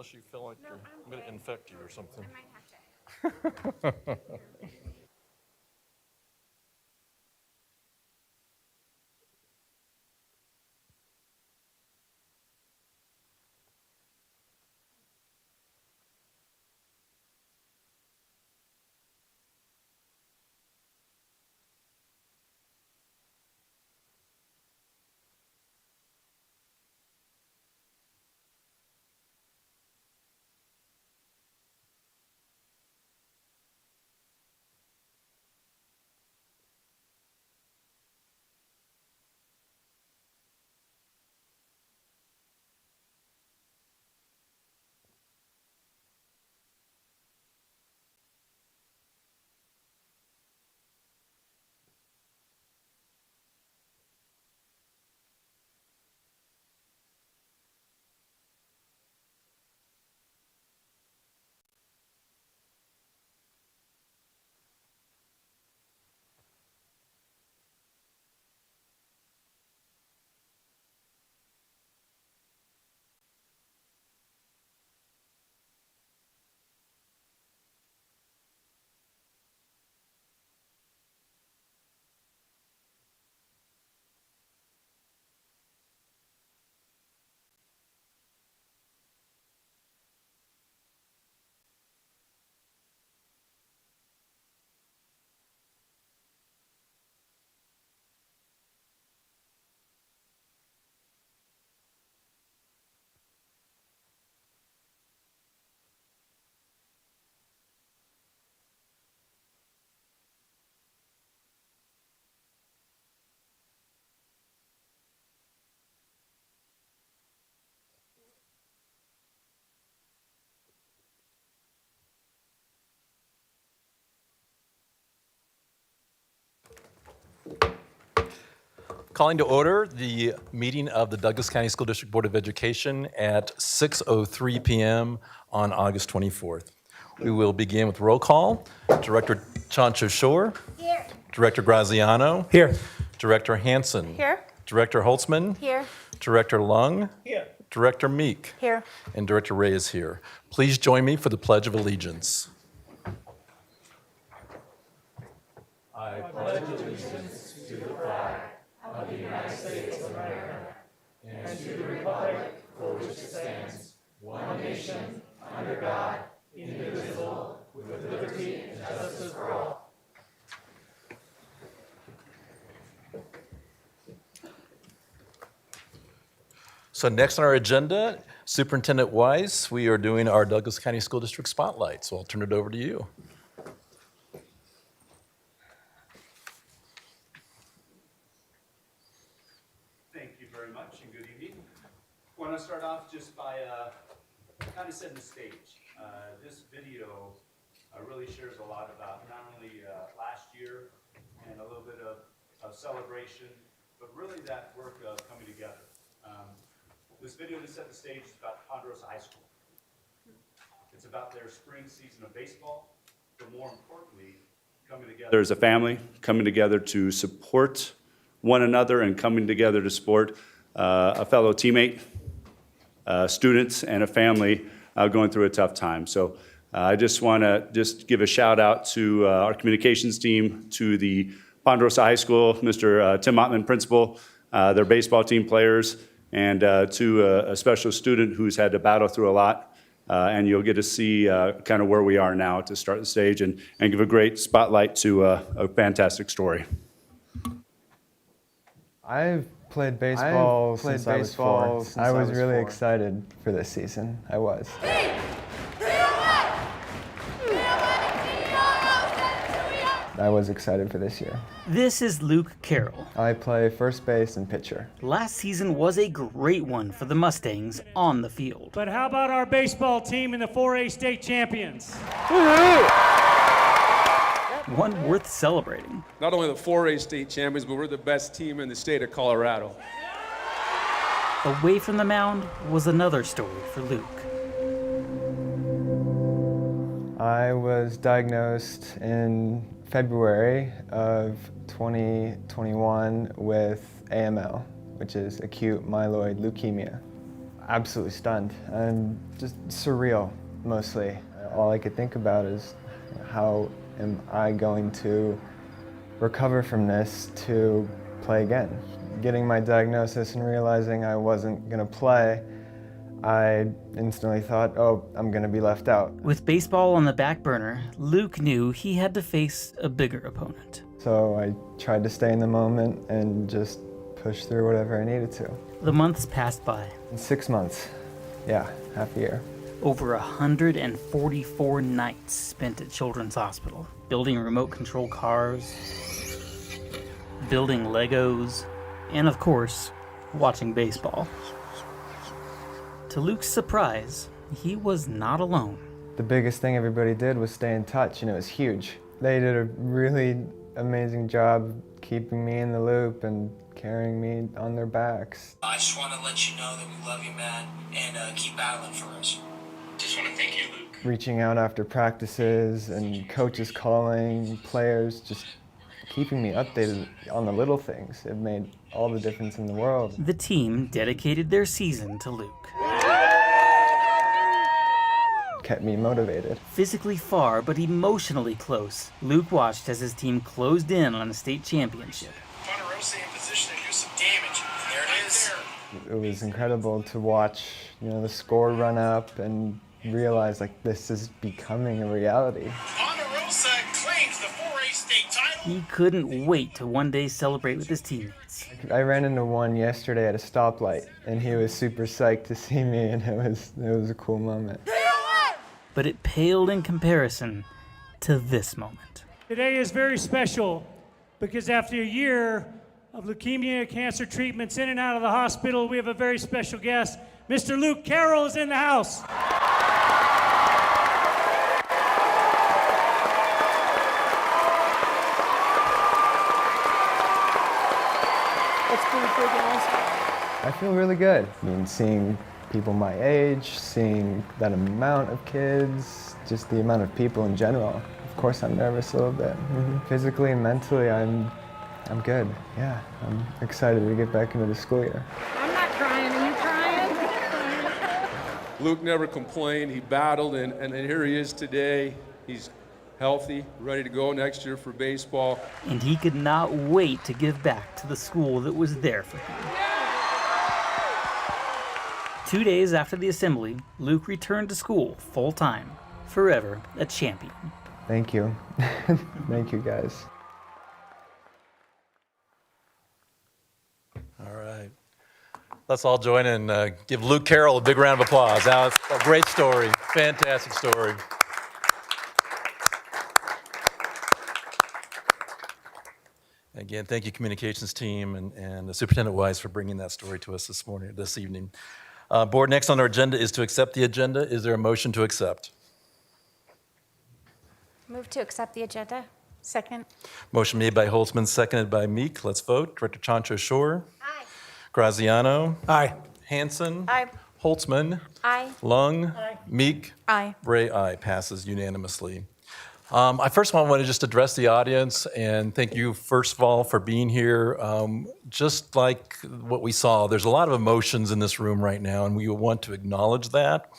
unless you feel like No, I'm going to infect you or something. I might have to. Calling to order the meeting of the Douglas County School District Board of Education at 6:03 p.m. on August 24th. We will begin with roll call. Director Chancho Shore. Here. Director Graziano. Here. Director Hanson. Here. Director Holtzman. Here. Director Lung. Here. Director Meek. Here. And Director Ray is here. Please join me for the Pledge of Allegiance. I pledge allegiance to the flag of the United States of America and to the republic for which it stands, one nation, under God, indivisible, with liberty and justice for all. So next on our agenda, Superintendent Weiss, we are doing our Douglas County School District Spotlight, so I'll turn it over to you. Thank you very much and good evening. I want to start off just by kind of setting the stage. This video really shares a lot about not only last year and a little bit of celebration, but really that work of coming together. This video to set the stage is about Ponderosa High School. It's about their spring season of baseball, but more importantly, coming together as a family, coming together to support one another and coming together to support a fellow teammate, students, and a family going through a tough time. So I just want to give a shout out to our communications team, to the Ponderosa High School, Mr. Tim Ottman, principal, their baseball team players, and to a special student who's had to battle through a lot. And you'll get to see kind of where we are now to start the stage and give a great spotlight to a fantastic story. I've played baseball since I was 4. I was really excited for this season. I was. I was excited for this year. This is Luke Carroll. I play first base and pitcher. Last season was a great one for the Mustangs on the field. But how about our baseball team and the 4A state champions? One worth celebrating. Not only the 4A state champions, but we're the best team in the state of Colorado. Away from the mound was another story for Luke. I was diagnosed in February of 2021 with AML, which is acute myeloid leukemia. absolutely stunned and just surreal, mostly. All I could think about is how am I going to recover from this to play again? Getting my diagnosis and realizing I wasn't going to play, I instantly thought, oh, I'm going to be left out. With baseball on the back burner, Luke knew he had to face a bigger opponent. So I tried to stay in the moment and just push through whatever I needed to. The months passed by. 6 months, yeah, half a year. Over 144 nights spent at Children's Hospital, building remote control cars, building Legos, and of course, watching baseball. To Luke's surprise, he was not alone. The biggest thing everybody did was stay in touch, and it was huge. They did a really amazing job keeping me in the loop and carrying me on their backs. I just want to let you know that we love you, man, and keep battling for us. Just want to thank you, Luke. Reaching out after practices and coaches calling, players just keeping me updated on the little things. It made all the difference in the world. The team dedicated their season to Luke. Kept me motivated. Physically far, but emotionally close, Luke watched as his team closed in on a state championship. Ponderosa in position to do some damage. There it is. It was incredible to watch, the score run up and realize like this is becoming a reality. Ponderosa claims the 4A state title. He couldn't wait to one day celebrate with his teammates. I ran into one yesterday at a stoplight, and he was super psyched to see me, and it was a cool moment. But it paled in comparison to this moment. Today is very special because after a year of leukemia cancer treatments in and out of the hospital, we have a very special guest. Mr. Luke Carroll is in the house. That's pretty freaking awesome. I feel really good. Seeing people my age, seeing that amount of kids, just the amount of people in general. Of course, I'm nervous a little bit. Physically and mentally, I'm good. Yeah, I'm excited to get back into the school year. I'm not crying. Are you crying? Luke never complained. He battled, and here he is today. He's healthy, ready to go next year for baseball. And he could not wait to give back to the school that was there for him. 2 days after the assembly, Luke returned to school full-time, forever a champion. Thank you. Thank you, guys. All right. Let's all join and give Luke Carroll a big round of applause. That was a great story. Fantastic story. Again, thank you, communications team and the Superintendent Wise for bringing that story to us this evening. Board, next on our agenda is to accept the agenda. Is there a motion to accept? Move to accept the agenda. Second. Motion made by Holtzman, seconded by Meek. Let's vote. Director Chancho Shore. Aye. Graziano. Aye. Hanson. Aye. Holtzman. Aye. Lung. Aye. Meek. Aye. Ray, aye. Passes unanimously. I first of all want to just address the audience and thank you, first of all, for being here. Just like what we saw, there's a lot of emotions in this room right now, and we want to acknowledge that.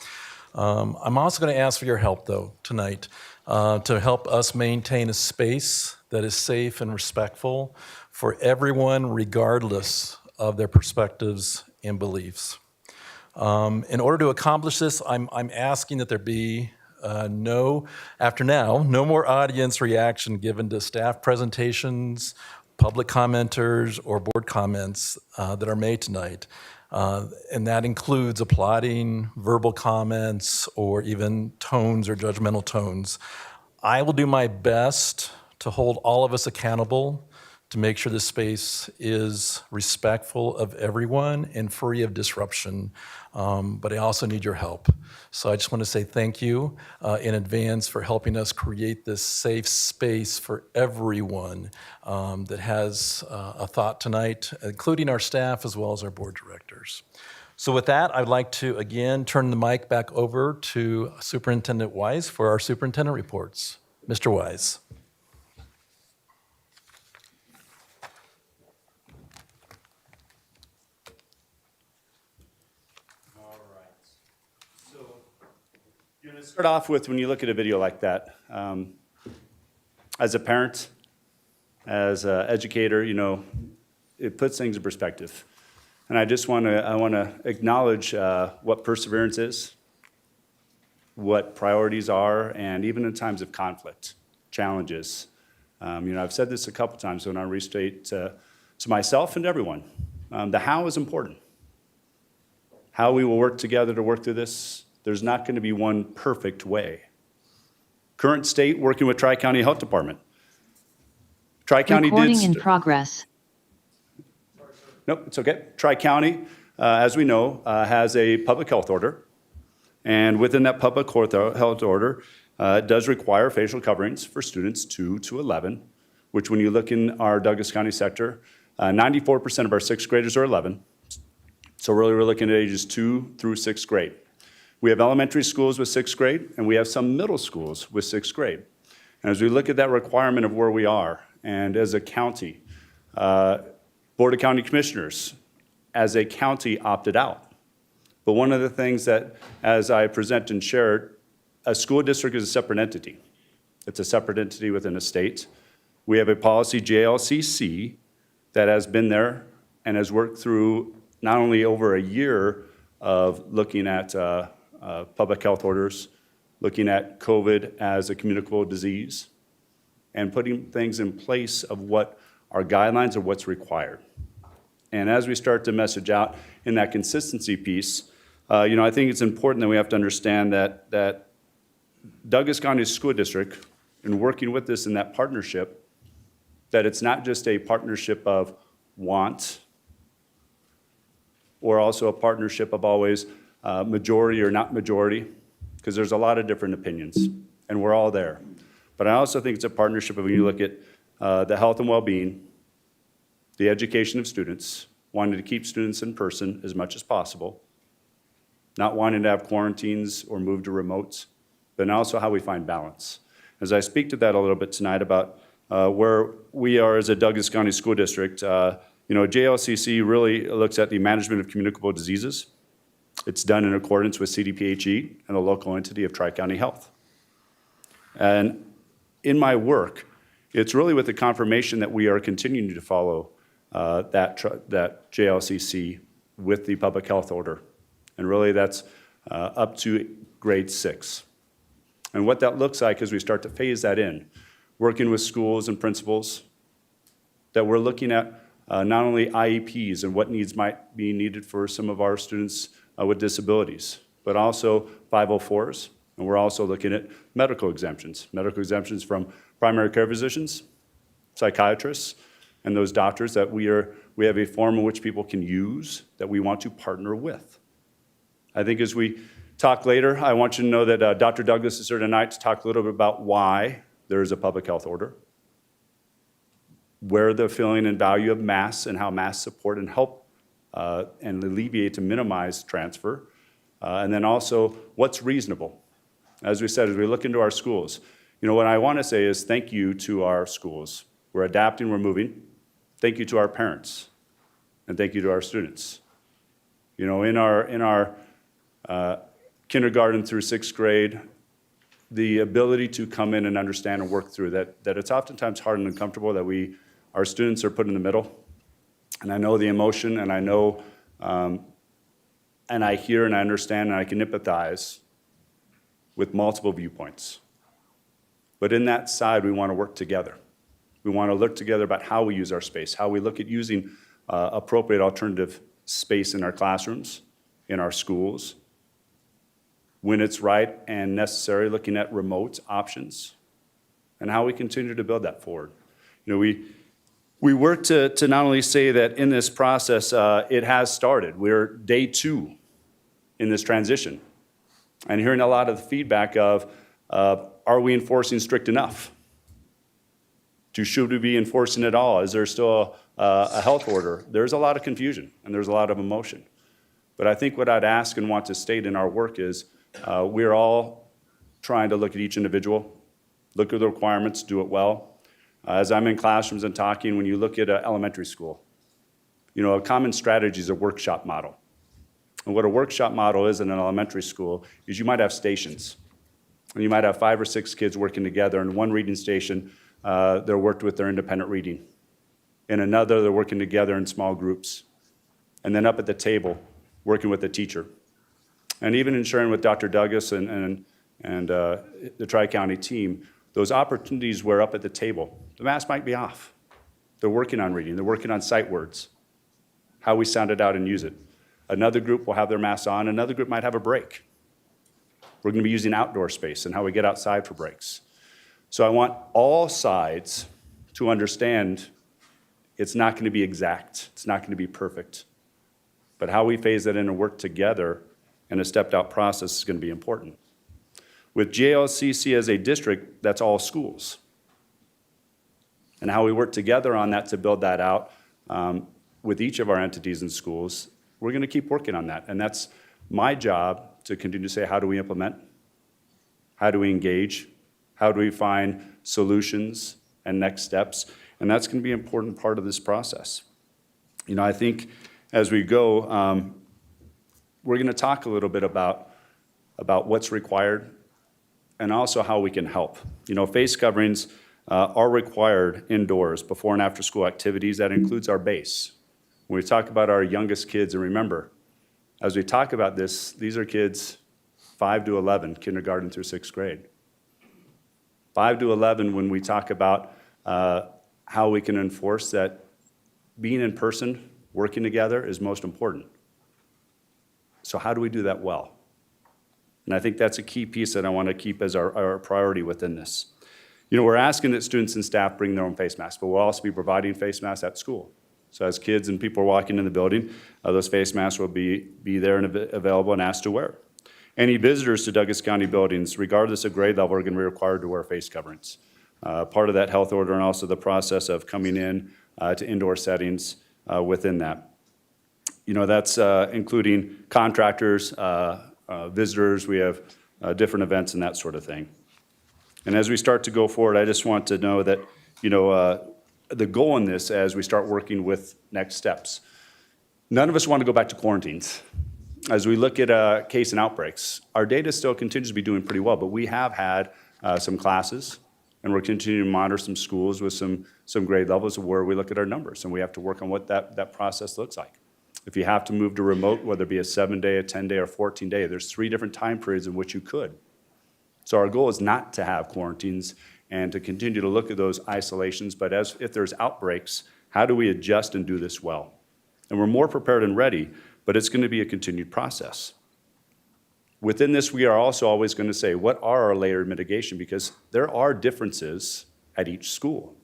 I'm also going to ask for your help, though, tonight, to help us maintain a space that is safe and respectful for everyone, regardless of their perspectives and beliefs. In order to accomplish this, I'm asking that there be no more audience reaction given to staff presentations, public commenters, or board comments that are made tonight. And that includes applauding, verbal comments, or even tones or judgmental tones. I will do my best to hold all of us accountable to make sure this space is respectful of everyone and free of disruption. But I also need your help. So I just want to say thank you in advance for helping us create this safe space for everyone that has a thought tonight, including our staff as well as our board directors. So with that, I'd like to again turn the mic back over to Superintendent Wise for our superintendent reports. Mr. Wise. All start off with, when you look at a video like that, as a parent, as an educator, you know, it puts things in perspective. And I just want to acknowledge what perseverance is, what priorities are, and even in times of conflict, challenges. You know, I've said this a couple times, so I want to restate to myself and everyone. The how is important. How we will work together to work through this, there's not going to be one perfect way. Current state, working with Tri-County Health Department. Tri-County Recording in progress. Nope, it's okay. Tri-County, as we know, has a public health order. And within that public health order, it does require facial coverings for students 2 to 11, which when you look in our Douglas County sector, 94% of our sixth graders are 11. So really we're looking at ages 2 through 6th grade. We have elementary schools with 6th grade, and we have some middle schools with 6th grade. And as we look at that requirement of where we are, and as a county, Board of County Commissioners, as a county, opted out. But one of the things that, as I present and share, a school district is a separate entity. It's a separate entity within a state. We have a policy, JLCC, that has been there and has worked through not only over a year of looking at public health orders, looking at COVID as a communicable disease, and putting things in place of what our guidelines of what's required. And as we start to message out in that consistency piece, you know, I think it's important that we have to understand that Douglas County School District, in working with this in that partnership, that it's not just a partnership of want, or also a partnership of always majority or not majority, because there's a lot of different opinions, and we're all there. But I also think it's a partnership of when you look at the health and well-being, the education of students, wanting to keep students in person as much as possible, not wanting to have quarantines or move to remotes, but also how we find balance. As I speak to that a little bit tonight about where we are as a Douglas County School District, you know, JLCC really looks at the management of communicable diseases. It's done in accordance with CDPHE and the local entity of Tri-County Health. And in my work, it's really with the confirmation that we are continuing to follow that JLCC with the public health order. And really that's up to grade 6. And what that looks like as we start to phase that in, working with schools and principals, that we're looking at not only IEPs and what needs might be needed for some of our students with disabilities, but also 504s. And we're also looking at medical exemptions from primary care physicians, psychiatrists, and those doctors that we have a form in which people can use that we want to partner with. I think as we talk later, I want you to know that Dr. Douglas is here tonight to talk a little bit about why there is a public health order, where the feeling and value of masks and how masks support and help and alleviate to minimize transfer, and then also what's reasonable. As we said, as we look into our schools, you know, what I want to say is thank you to our schools. We're adapting, we're moving. Thank you to our parents, and thank you to our students. You know, in our kindergarten through 6th grade, the ability to come in and understand and work through that it's oftentimes hard and uncomfortable that our students are put in the middle. And I know the emotion, and I know, and I hear and I understand and I can empathize with multiple viewpoints. But in that side, we want to work together. We want to look together about how we use our space, how we look at using appropriate alternative space in our classrooms, in our schools, when it's right and necessary, looking at remote options, and how we continue to build that forward. You know, we work to not only say that in this process, it has started. We're day 2 in this transition, and hearing a lot of the feedback of, are we enforcing strict enough? Should we be enforcing it all? Is there still a health order? There's a lot of confusion and there's a lot of emotion. But I think what I'd ask and want to state in our work is we're all trying to look at each individual, look at the requirements, do it well. As I'm in classrooms and talking, when you look at elementary school, you know, a common strategy is a workshop model. And what a workshop model is in an elementary school is you might have stations. And you might have 5 or 6 kids working together. In one reading station, they're worked with their independent reading. In another, they're working together in small groups. And then up at the table, working with the teacher. And even in sharing with Dr. Douglas and the Tri-County team, those opportunities where up at the table, the mask might be off. They're working on reading. They're working on sight words, how we sound it out and use it. Another group will have their masks on. Another group might have a break. We're going to be using outdoor space and how we get outside for breaks. So I want all sides to understand it's not going to be exact. It's not going to be perfect. But how we phase that in and work together in a stepped-out process is going to be important. With JLCC as a district, that's all schools. And how we work together on that to build that out with each of our entities and schools, we're going to keep working on that. And that's my job to continue to say, how do we implement? How do we engage? How do we find solutions and next steps? And that's going to be an important part of this process. You know, I think as we go, we're going to talk a little bit about what's required and also how we can help. You know, face coverings are required indoors before and after school activities. That includes our base. When we talk about our youngest kids, and remember, as we talk about this, these are kids 5 to 11, kindergarten through 6th grade. 5 to 11, when we talk about how we can enforce that being in person, working together is most important. So how do we do that well? And I think that's a key piece that I want to keep as our priority within this. You know, we're asking that students and staff bring their own face masks, but we'll also be providing face masks at school. So as kids and people are walking in the building, those face masks will be there and available and asked to wear. Any visitors to Douglas County buildings, regardless of grade level, are going to be required to wear face coverings. Part of that health order and also the process of coming in to indoor settings within that. You know, that's including contractors, visitors, we have different events and that sort of thing. And as we start to go forward, I just want to know that, you know, the goal in this as we start working with next steps. None of us want to go back to quarantines. As we look at case and outbreaks, our data still continues to be doing pretty well, but we have had some classes, and we're continuing to monitor some schools with some grade levels of where we look at our numbers, and we have to work on what that process looks like. If you have to move to remote, whether it be a 7-day, a 10-day, or 14-day, there's 3 different time periods in which you could. So our goal is not to have quarantines and to continue to look at those isolations, but if there's outbreaks, how do we adjust and do this well? And we're more prepared and ready, but it's going to be a continued process. Within this, we are also always going to say, what are our layered mitigation? Because there are differences at each school.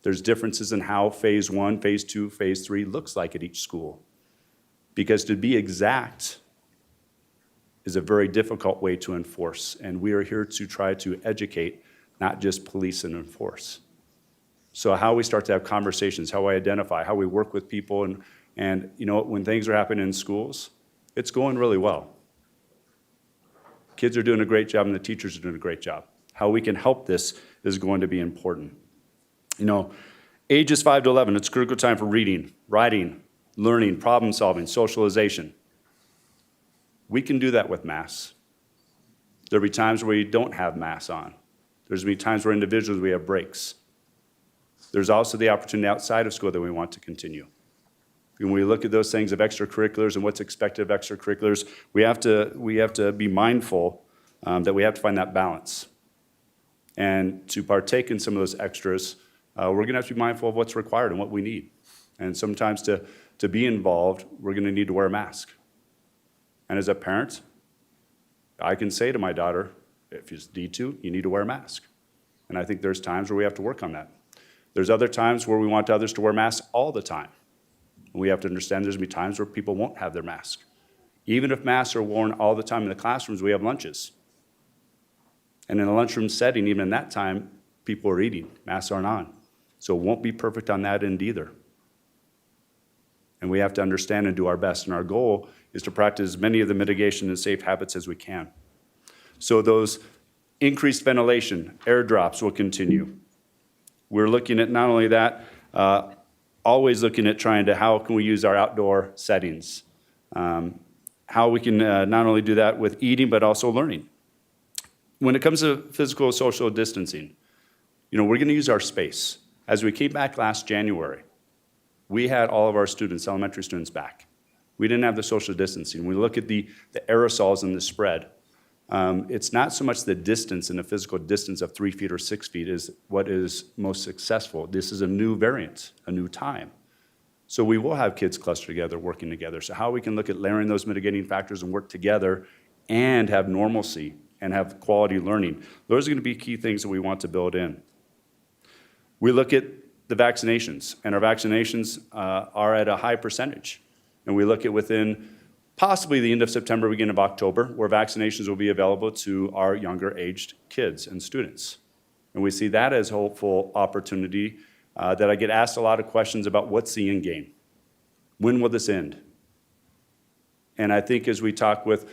There's differences in how phase 1, phase 2, phase 3 looks like at each school. Because to be exact is a very difficult way to enforce, and we are here to try to educate, not just police and enforce. So how we start to have conversations, how we identify, how we work with people, and you know, when things are happening in schools, it's going really well. Kids are doing a great job and the teachers are doing a great job. How we can help this is going to be important. You know, ages 5 to 11, it's critical time for reading, writing, learning, problem solving, socialization. We can do that with masks. There'll be times where we don't have masks on. There's going to be times where individually we have breaks. There's also the opportunity outside of school that we want to continue. When we look at those things of extracurriculars and what's expected of extracurriculars, we have to be mindful that we have to find that balance. And to partake in some of those extras, we're going to have to be mindful of what's required and what we need. And sometimes to be involved, we're going to need to wear a mask. And as a parent, I can say to my daughter, if you need to, you need to wear a mask. And I think there's times where we have to work on that. There's other times where we want others to wear masks all the time. And we have to understand there's going to be times where people won't have their mask. Even if masks are worn all the time in the classrooms, we have lunches. And in a lunchroom setting, even in that time, people are eating. Masks aren't on. So it won't be perfect on that end either. And we have to understand and do our best. And our goal is to practice as many of the mitigation and safe habits as we can. So those increased ventilation, airdrops will continue. We're looking at not only that, always looking at trying to how can we use our outdoor settings. How we can not only do that with eating, but also learning. when it comes to physical social distancing, we're going to use our space. As we came back last January, we had all of our students, elementary students, back. We didn't have the social distancing. When we look at the aerosols and the spread, it's not so much the distance and the physical distance of 3 feet or 6 feet is what is most successful. This is a new variant, a new time. So we will have kids clustered together, working together. So how we can look at layering those mitigating factors and work together and have normalcy and have quality learning. Those are going to be key things that we want to build in. We look at the vaccinations, and our vaccinations are at a high percentage. And we look at within possibly the end of September, beginning of October, where vaccinations will be available to our younger aged kids and students. And we see that as a hopeful opportunity that I get asked a lot of questions about what's the end game? When will this end? And I think as we talk with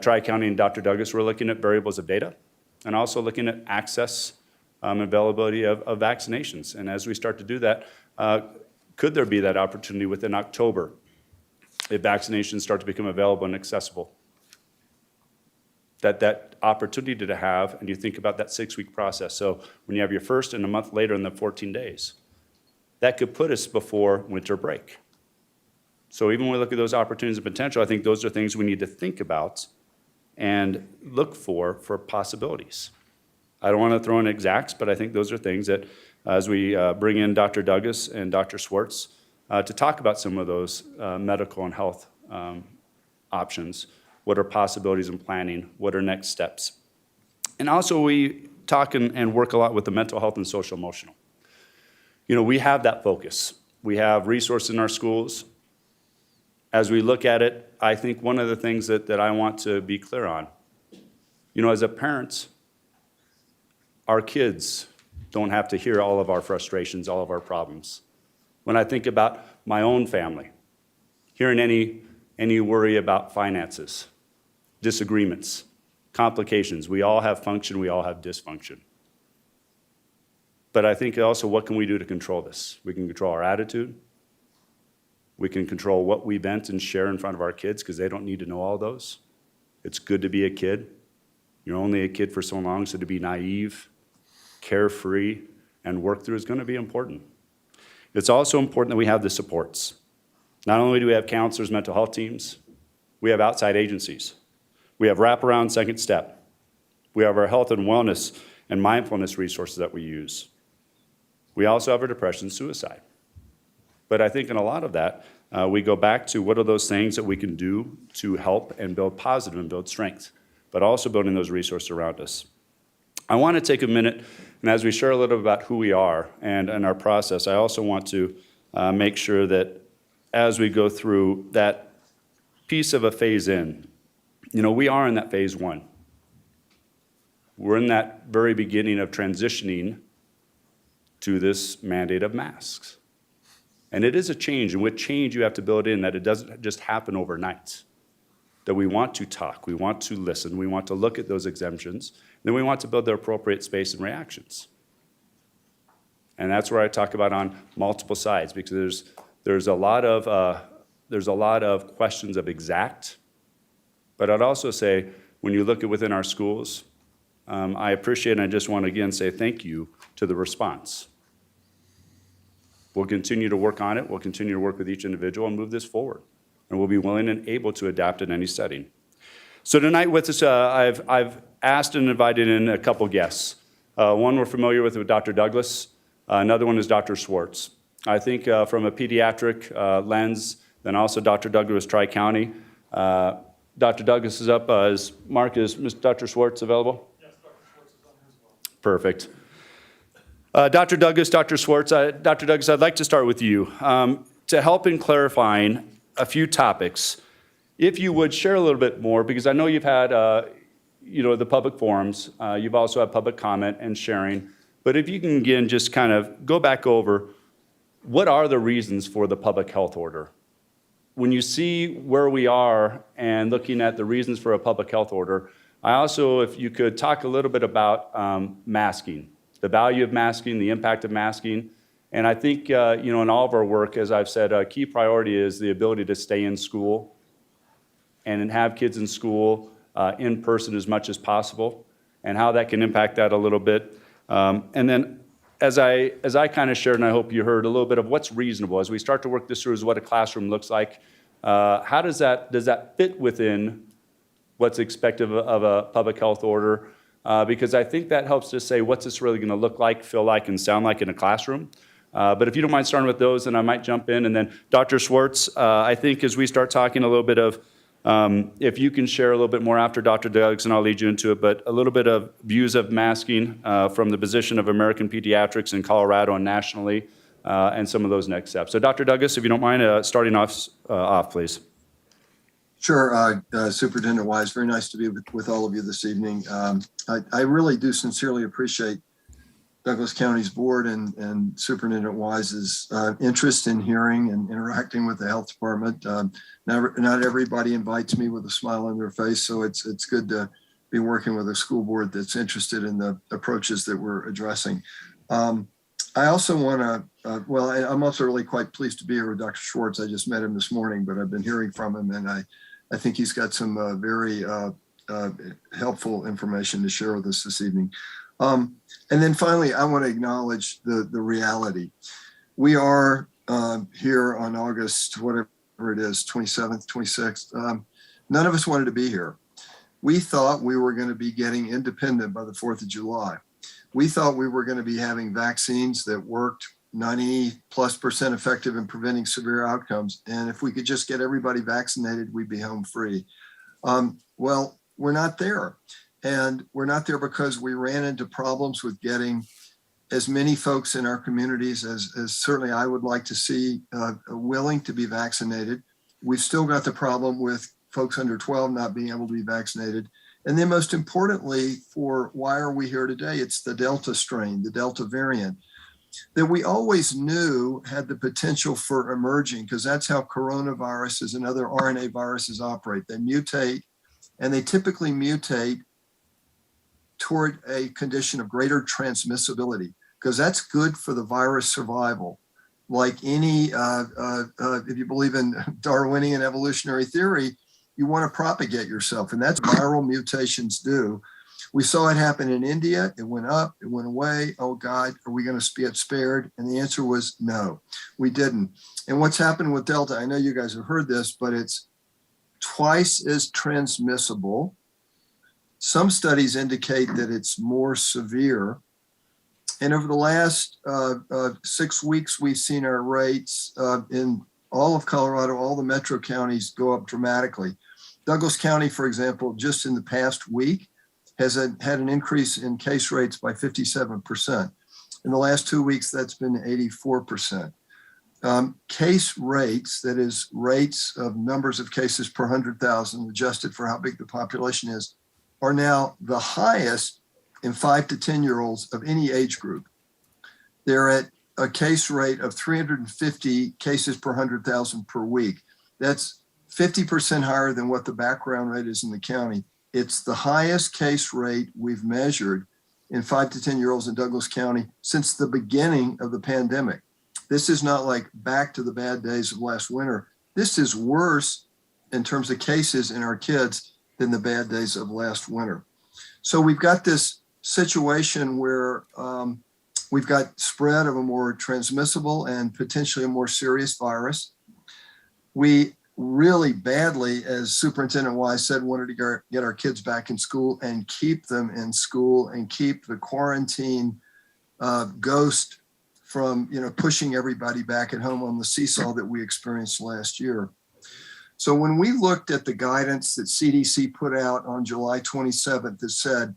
Tri-County and Dr. Douglas, we're looking at variables of data and also looking at access and availability of vaccinations. And as we start to do that, could there be that opportunity within October if vaccinations start to become available and accessible? That opportunity to have, and you think about that 6-week process. So when you have your first and a month later in the 14 days, that could put us before winter break. So even when we look at those opportunities and potential, I think those are things we need to think about and look for possibilities. I don't want to throw in exacts, but I think those are things that as we bring in Dr. Douglas and Dr. Swartz to talk about some of those medical and health options, what are possibilities in planning, what are next steps. And also we talk and work a lot with the mental health and social emotional. We have that focus. We have resources in our schools. As we look at it, I think one of the things that I want to be clear on, as a parent, our kids don't have to hear all of our frustrations, all of our problems. When I think about my own family, hearing any worry about finances, disagreements, complications, we all have function, we all have dysfunction. But I think also, what can we do to control this? We can control our attitude. We can control what we vent and share in front of our kids because they don't need to know all those. It's good to be a kid. You're only a kid for so long, so to be naive, carefree, and work through is going to be important. It's also important that we have the supports. Not only do we have counselors, mental health teams, we have outside agencies. We have wraparound second step. We have our health and wellness and mindfulness resources that we use. We also have our depression and suicide. But I think in a lot of that, we go back to what are those things that we can do to help and build positive and build strength, but also building those resources around us. I want to take a minute, and as we share a little bit about who we are and our process, I also want to make sure that as we go through that piece of a phase in, we are in that phase 1. We're in that very beginning of transitioning to this mandate of masks. And it is a change, and with change you have to build in that it doesn't just happen overnight. That we want to talk, we want to listen, we want to look at those exemptions, then we want to build the appropriate space and reactions. And that's where I talk about on multiple sides, because there's a lot of questions of exact, but I'd also say when you look at within our schools, I appreciate and I just want to again say thank you to the response. We'll continue to work on it. We'll continue to work with each individual and move this forward. And we'll be willing and able to adapt in any setting. So tonight with us, I've asked and invited in a couple guests. One we're familiar with Dr. Douglas. Another one is Dr. Swartz. I think from a pediatric lens, then also Dr. Douglas, Tri-County. Dr. Douglas is up. Is Dr. Swartz available? Yes, Dr. Swartz is on here as well. Perfect. Dr. Douglas, Dr. Swartz, Dr. Douglas, I'd like to start with you to help in clarifying a few topics. If you would share a little bit more, because I know you've had, the public forums, you've also had public comment and sharing, but if you can again just kind of go back over what are the reasons for the public health order? When you see where we are and looking at the reasons for a public health order, I also, if you could talk a little bit about masking. The value of masking, the impact of masking. And I think, in all of our work, as I've said, a key priority is the ability to stay in school and have kids in school in person as much as possible. and how that can impact that a little bit. And then as I kind of shared, and I hope you heard a little bit of what's reasonable as we start to work this through, is what a classroom looks like. How does that fit within what's expected of a public health order? Because I think that helps to say what's this really going to look like, feel like, and sound like in a classroom. But if you don't mind starting with those, then I might jump in. And then Dr. Schwartz, I think as we start talking a little bit of, if you can share a little bit more after Dr. Douglas, and I'll lead you into it, but a little bit of views of masking from the position of American Pediatrics in Colorado and nationally, and some of those next steps. So Dr. Douglas, if you don't mind starting off, please. Sure, Superintendent Wise, very nice to be with all of you this evening. I really do sincerely appreciate Douglas County's board and Superintendent Wise's interest in hearing and interacting with the health department. Not everybody invites me with a smile on their face, so it's good to be working with a school board that's interested in the approaches that we're addressing. I also want to, well, I'm also really quite pleased to be here with Dr. Schwartz. I just met him this morning, but I've been hearing from him, and I think he's got some very helpful information to share with us this evening. And then finally, I want to acknowledge the reality. We are here on August, whatever it is, 27th, 26th. None of us wanted to be here. We thought we were going to be getting independent by the 4th of July. We thought we were going to be having vaccines that worked 90+% effective in preventing severe outcomes. And if we could just get everybody vaccinated, we'd be home free. Well, we're not there. And we're not there because we ran into problems with getting as many folks in our communities as certainly I would like to see willing to be vaccinated. We've still got the problem with folks under 12 not being able to be vaccinated. And then most importantly, for why are we here today? It's the Delta strain, the Delta variant, that we always knew had the potential for emerging, because that's how coronaviruses and other RNA viruses operate. They mutate, and they typically mutate toward a condition of greater transmissibility, because that's good for the virus survival. Like any, if you believe in Darwinian evolutionary theory, you want to propagate yourself, and that's what viral mutations do. We saw it happen in India. It went up, it went away. Oh God, are we going to get spared? And the answer was no, we didn't. And what's happened with Delta, I know you guys have heard this, but it's twice as transmissible. Some studies indicate that it's more severe. And over the last 6 weeks, we've seen our rates in all of Colorado, all the metro counties go up dramatically. Douglas County, for example, just in the past week has had an increase in case rates by 57%. In the last 2 weeks, that's been 84%. Case rates, that is rates of numbers of cases per 100,000 adjusted for how big the population is, are now the highest in 5 to 10-year-olds of any age group. They're at a case rate of 350 cases per 100,000 per week. That's 50% higher than what the background rate is in the county. It's the highest case rate we've measured in 5 to 10-year-olds in Douglas County since the beginning of the pandemic. This is not like back to the bad days of last winter. This is worse in terms of cases in our kids than the bad days of last winter. So we've got this situation where we've got spread of a more transmissible and potentially a more serious virus. We really badly, as Superintendent Wise said, wanted to get our kids back in school and keep them in school and keep the quarantine ghost from pushing everybody back at home on the seesaw that we experienced last year. So when we looked at the guidance that CDC put out on July 27th, it said,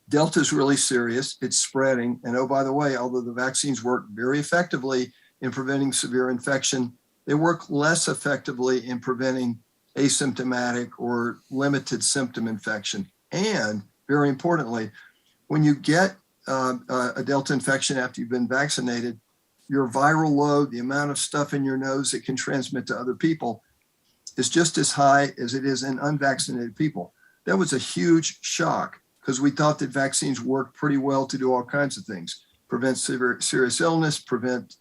Delta is really serious, it's spreading. And oh, by the way, although the vaccines work very effectively in preventing severe infection, they work less effectively in preventing asymptomatic or limited symptom infection. And very importantly, when you get a Delta infection after you've been vaccinated, your viral load, the amount of stuff in your nose that can transmit to other people, is just as high as it is in unvaccinated people. That was a huge shock because we thought that vaccines worked pretty well to do all kinds of things, prevent serious illness, prevent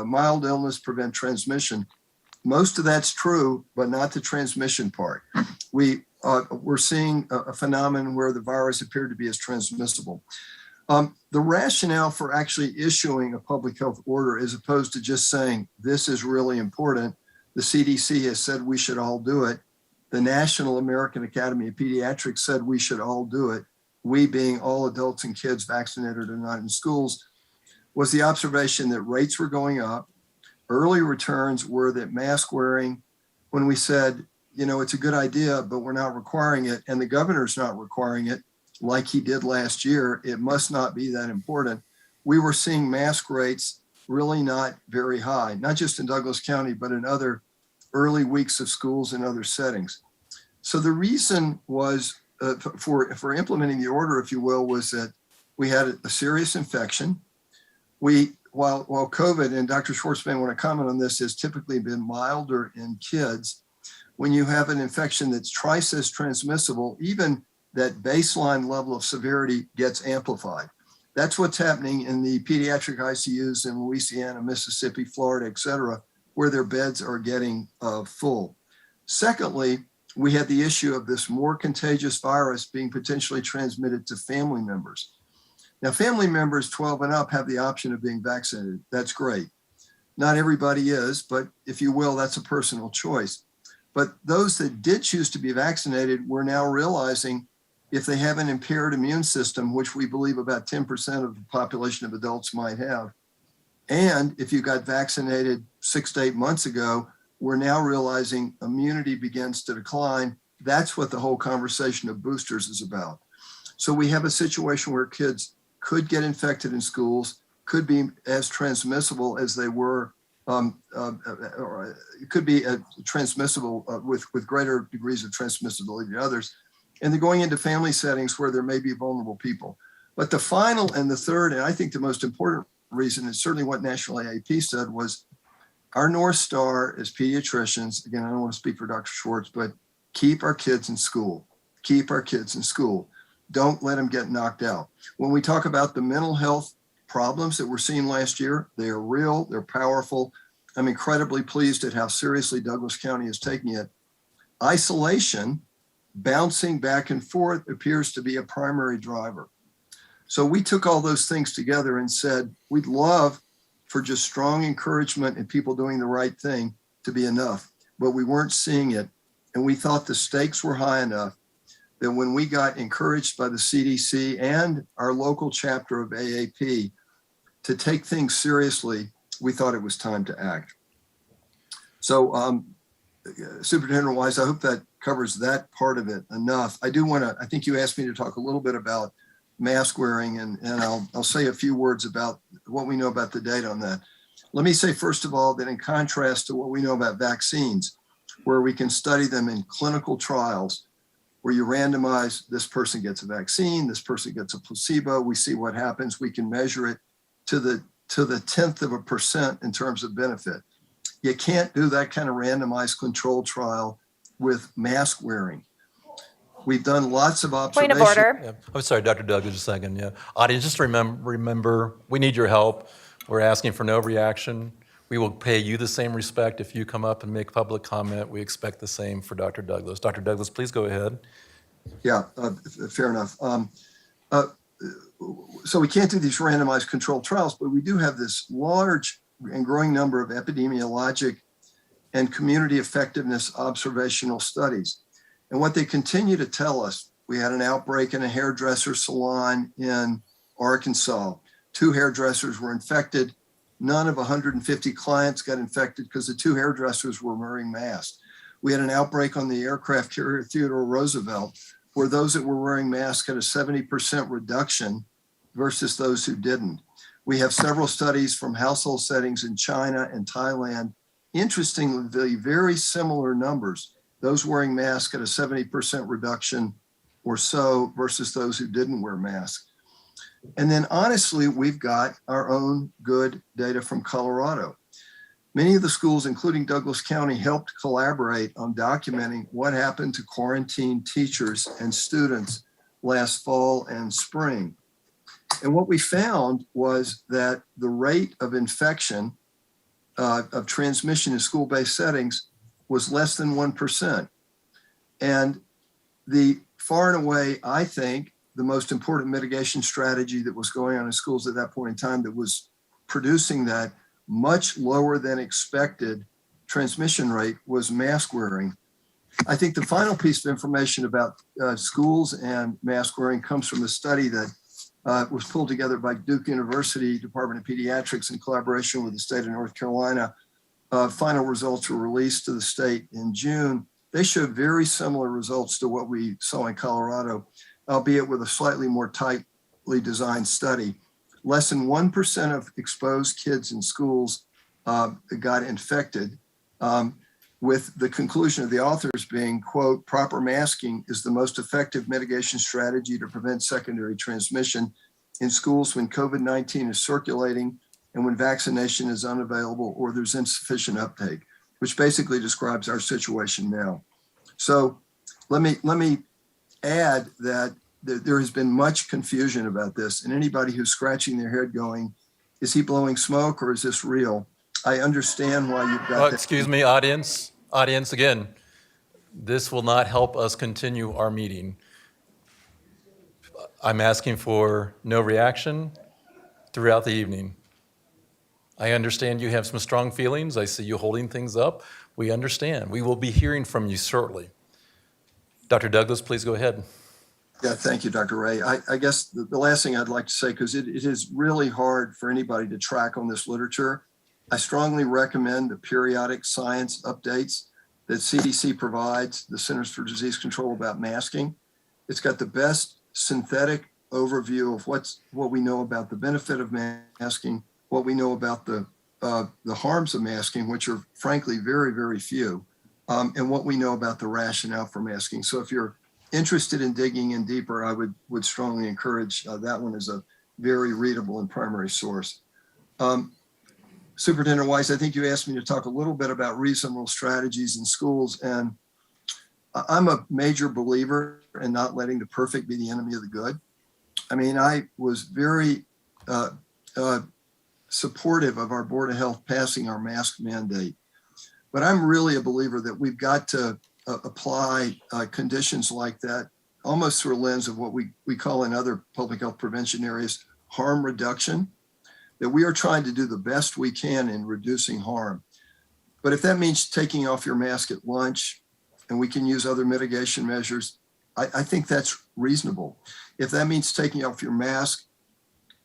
mild illness, prevent transmission. Most of that's true, but not the transmission part. We we're seeing a phenomenon where the virus appeared to be as transmissible. The rationale for actually issuing a public health order, as opposed to just saying, this is really important, the CDC has said we should all do it. The National American Academy of Pediatrics said we should all do it. We being all adults and kids vaccinated or not in schools, was the observation that rates were going up. Early returns were that mask wearing, when we said, you know, it's a good idea, but we're not requiring it, and the governor's not requiring it like he did last year, it must not be that important. We were seeing mask rates really not very high, not just in Douglas County, but in other early weeks of schools and other settings. So the reason was for implementing the order, if you will, was that we had a serious infection. While COVID, and Dr. Schwartz may want to comment on this, has typically been milder in kids, when you have an infection that's twice as transmissible, even that baseline level of severity gets amplified. That's what's happening in the pediatric ICUs in Louisiana, Mississippi, Florida, et cetera, where their beds are getting full. Secondly, we had the issue of this more contagious virus being potentially transmitted to family members. Now, family members 12 and up have the option of being vaccinated. That's great. Not everybody is, but if you will, that's a personal choice. But those that did choose to be vaccinated were now realizing if they have an impaired immune system, which we believe about 10% of the population of adults might have, and if you got vaccinated 6 to 8 months ago, we're now realizing immunity begins to decline. That's what the whole conversation of boosters is about. So we have a situation where kids could get infected in schools, could be as transmissible as they were, or it could be transmissible with greater degrees of transmissibility to others. And they're going into family settings where there may be vulnerable people. But the final and the third, and I think the most important reason, and certainly what National AAP said, was our North Star as pediatricians, again, I don't want to speak for Dr. Schwartz, but keep our kids in school. Keep our kids in school. Don't let them get knocked out. When we talk about the mental health problems that we're seeing last year, they are real, they're powerful. I'm incredibly pleased at how seriously Douglas County is taking it. Isolation, bouncing back and forth, appears to be a primary driver. So we took all those things together and said, we'd love for just strong encouragement and people doing the right thing to be enough, but we weren't seeing it. And we thought the stakes were high enough that when we got encouraged by the CDC and our local chapter of AAP to take things seriously, we thought it was time to act. So Superintendent Wise, I hope that covers that part of it enough. I think you asked me to talk a little bit about mask wearing, and I'll say a few words about what we know about the data on that. Let me say, first of all, that in contrast to what we know about vaccines, where we can study them in clinical trials, where you randomize, this person gets a vaccine, this person gets a placebo, we see what happens, we can measure it to the 0.1% in terms of benefit. You can't do that kind of randomized control trial with mask wearing. We've done lots of observations. Point of order. Yeah. I'm sorry, Dr. Douglas, just a second. Yeah. Audience, just remember, we need your help. We're asking for no reaction. We will pay you the same respect if you come up and make public comment. We expect the same for Dr. Douglas. Dr. Douglas, please go ahead. Yeah, fair enough. So we can't do these randomized controlled trials, but we do have this large and growing number of epidemiologic and community effectiveness observational studies. And what they continue to tell us, we had an outbreak in a hairdresser salon in Arkansas. 2 hairdressers were infected. None of 150 clients got infected because the 2 hairdressers were wearing masks. We had an outbreak on the aircraft carrier Theodore Roosevelt, where those that were wearing masks had a 70% reduction versus those who didn't. We have several studies from household settings in China and Thailand. Interestingly, very similar numbers. Those wearing masks at a 70% reduction or so versus those who didn't wear masks. And then honestly, we've got our own good data from Colorado. Many of the schools, including Douglas County, helped collaborate on documenting what happened to quarantined teachers and students last fall and spring. And what we found was that the rate of infection, of transmission in school-based settings was less than 1%. And The far and away, I think, the most important mitigation strategy that was going on in schools at that point in time that was producing that much lower than expected transmission rate was mask wearing. I think the final piece of information about schools and mask wearing comes from a study that was pulled together by Duke University Department of Pediatrics in collaboration with the state of North Carolina. Final results were released to the state in June. They showed very similar results to what we saw in Colorado, albeit with a slightly more tightly designed study. Less than 1% of exposed kids in schools got infected, with the conclusion of the authors being, quote, proper masking is the most effective mitigation strategy to prevent secondary transmission in schools when COVID-19 is circulating and when vaccination is unavailable or there's insufficient uptake, which basically describes our situation now. So let me add that there has been much confusion about this, and anybody who's scratching their head going, is he blowing smoke or is this real? I understand why you've got Excuse me, audience. Audience, again, this will not help us continue our meeting. I'm asking for no reaction throughout the evening. I understand you have some strong feelings. I see you holding things up. We understand. We will be hearing from you shortly. Dr. Douglas, please go ahead. Yeah, thank you, Dr. Ray. I guess the last thing I'd like to say, because it is really hard for anybody to track on this literature, I strongly recommend the periodic science updates that CDC provides, the Centers for Disease Control, about masking. It's got the best synthetic overview of what we know about the benefit of masking, what we know about the harms of masking, which are frankly very, very few, and what we know about the rationale for masking. So if you're interested in digging in deeper, I would strongly encourage that one as a very readable and primary source. Superintendent Weiss, I think you asked me to talk a little bit about reasonable strategies in schools, and I'm a major believer in not letting the perfect be the enemy of the good. I mean, I was very supportive of our Board of Health passing our mask mandate, but I'm really a believer that we've got to apply conditions like that almost through a lens of what we call in other public health prevention areas harm reduction, that we are trying to do the best we can in reducing harm. But if that means taking off your mask at lunch, and we can use other mitigation measures, I think that's reasonable. If that means taking off your mask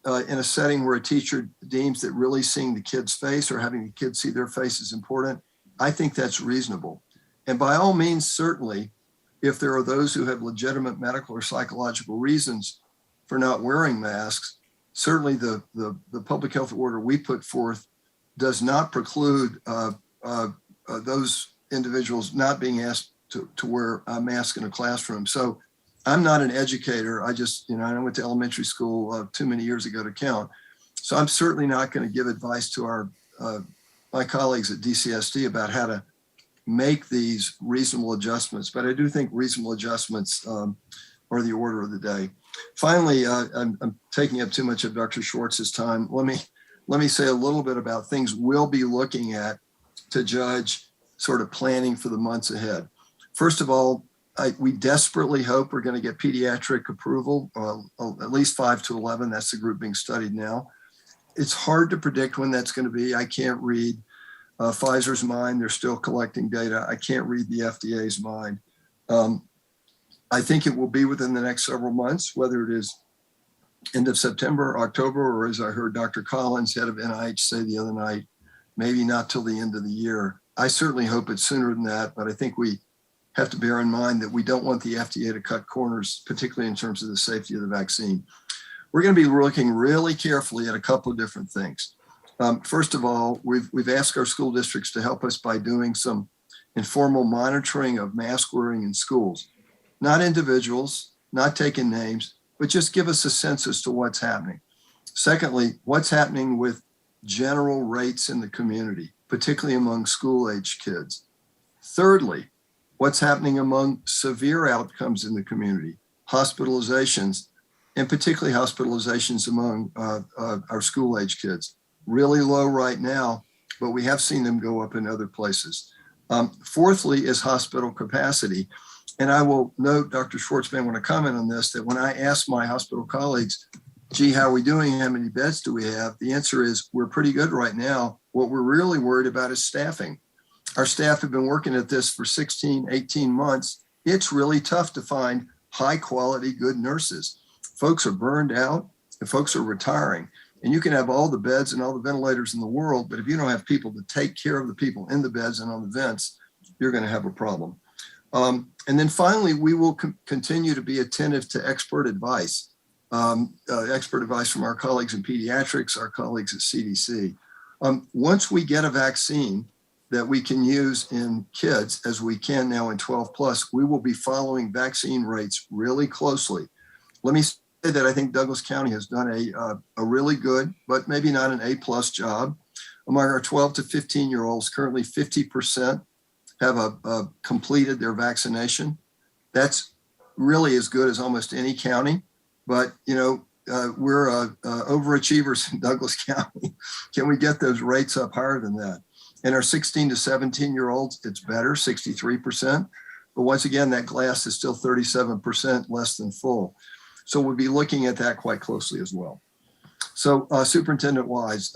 in a setting where a teacher deems that really seeing the kid's face or having the kids see their face is important, I think that's reasonable. And by all means, certainly, if there are those who have legitimate medical or psychological reasons for not wearing masks, certainly the public health order we put forth does not preclude those individuals not being asked to wear a mask in a classroom. So I'm not an educator. I went to elementary school too many years ago to count. So I'm certainly not going to give advice to my colleagues at DCSD about how to make these reasonable adjustments. But I do think reasonable adjustments are the order of the day. Finally, I'm taking up too much of Dr. Schwartz's time. Let me say a little bit about things we'll be looking at to judge sort of planning for the months ahead. First of all, we desperately hope we're going to get pediatric approval, at least 5 to 11. That's the group being studied now. It's hard to predict when that's going to be. I can't read Pfizer's mind. They're still collecting data. I can't read the FDA's mind. I think it will be within the next several months, whether it is end of September, October, or as I heard Dr. Collins, head of NIH, say the other night, maybe not till the end of the year. I certainly hope it's sooner than that, but I think we have to bear in mind that we don't want the FDA to cut corners, particularly in terms of the safety of the vaccine. We're going to be looking really carefully at a couple of different things. First of all, we've asked our school districts to help us by doing some informal monitoring of mask wearing in schools. Not individuals, not taking names, but just give us a sense as to what's happening. Secondly, what's happening with general rates in the community, particularly among school-age kids. Thirdly, what's happening among severe outcomes in the community, hospitalizations, and particularly hospitalizations among our school-age kids. Really low right now, but we have seen them go up in other places. Fourthly is hospital capacity. And I will note, Dr. Schwartz may want to comment on this, that when I ask my hospital colleagues, gee, how are we doing? How many beds do we have? The answer is we're pretty good right now. What we're really worried about is staffing. Our staff have been working at this for 16, 18 months. It's really tough to find high quality, good nurses. Folks are burned out and folks are retiring. And you can have all the beds and all the ventilators in the world, but if you don't have people to take care of the people in the beds and on the vents, you're going to have a problem. And then finally, we will continue to be attentive to expert advice from our colleagues in pediatrics, our colleagues at CDC. Once we get a vaccine that we can use in kids, as we can now in 12 plus, we will be following vaccine rates really closely. Let me say that I think Douglas County has done a really good, but maybe not an A+ job. Among our 12 to 15-year-olds, currently 50% have completed their vaccination. That's really as good as almost any county, but we're overachievers in Douglas County. Can we get those rates up higher than that? And our 16 to 17-year-olds, it's better, 63%. But once again, that glass is still 37% less than full. So we'll be looking at that quite closely as well. So Superintendent Wise,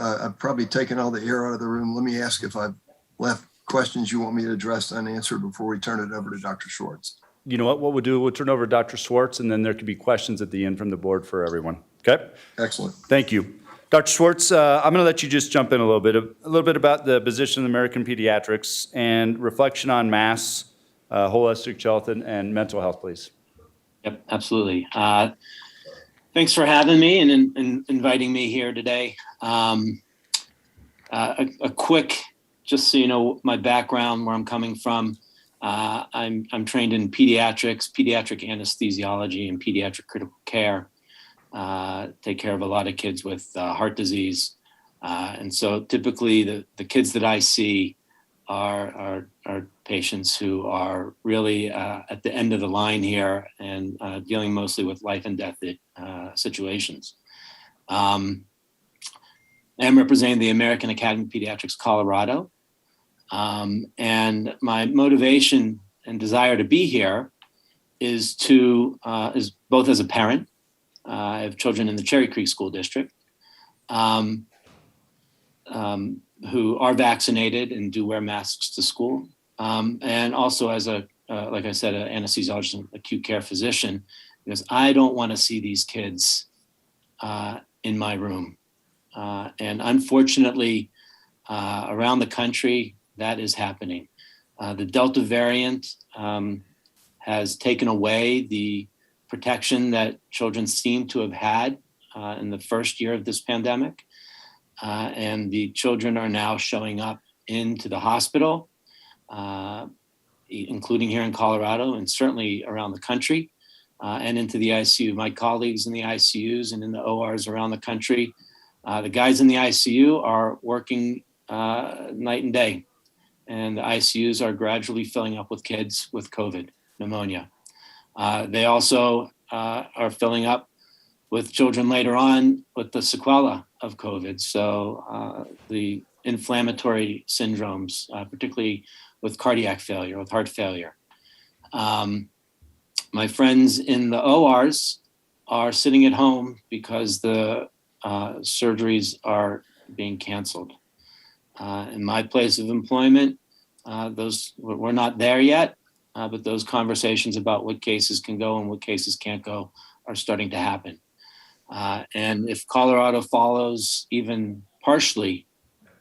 I've probably taken all the air out of the room. Let me ask if I've left questions you want me to address unanswered before we turn it over to Dr. Schwartz. You know what we'll do, we'll turn over to Dr. Schwartz, and then there could be questions at the end from the board for everyone. Okay? Excellent. Thank you. Dr. Schwartz, I'm going to let you just jump in a little bit about the position of American Pediatrics and reflection on masks, holistic health, and mental health, please. Yep, absolutely. Thanks for having me and inviting me here today. A quick, just so you know my background, where I'm coming from. I'm trained in pediatrics, pediatric anesthesiology, and pediatric critical care. Take care of a lot of kids with heart disease. And so typically the kids that I see are patients who are really at the end of the line here and dealing mostly with life and death situations. I'm representing the American Academy of Pediatrics Colorado. And my motivation and desire to be here is both as a parent. I have children in the Cherry Creek School District who are vaccinated and do wear masks to school. And also as like I said, an anesthesiologist and acute care physician, because I don't want to see these kids in my room. And unfortunately, around the country, that is happening. The Delta variant has taken away the protection that children seem to have had in the first year of this pandemic. And the children are now showing up into the hospital, including here in Colorado and certainly around the country, and into the ICU. My colleagues in the ICUs and in the ORs around the country, the guys in the ICU are working night and day. And the ICUs are gradually filling up with kids with COVID, pneumonia. They also are filling up with children later on with the sequela of COVID. So the inflammatory syndromes, particularly with cardiac failure, with heart failure. My friends in the ORs are sitting at home because the surgeries are being canceled. In my place of employment, we're not there yet, but those conversations about what cases can go and what cases can't go are starting to happen. And if Colorado follows even partially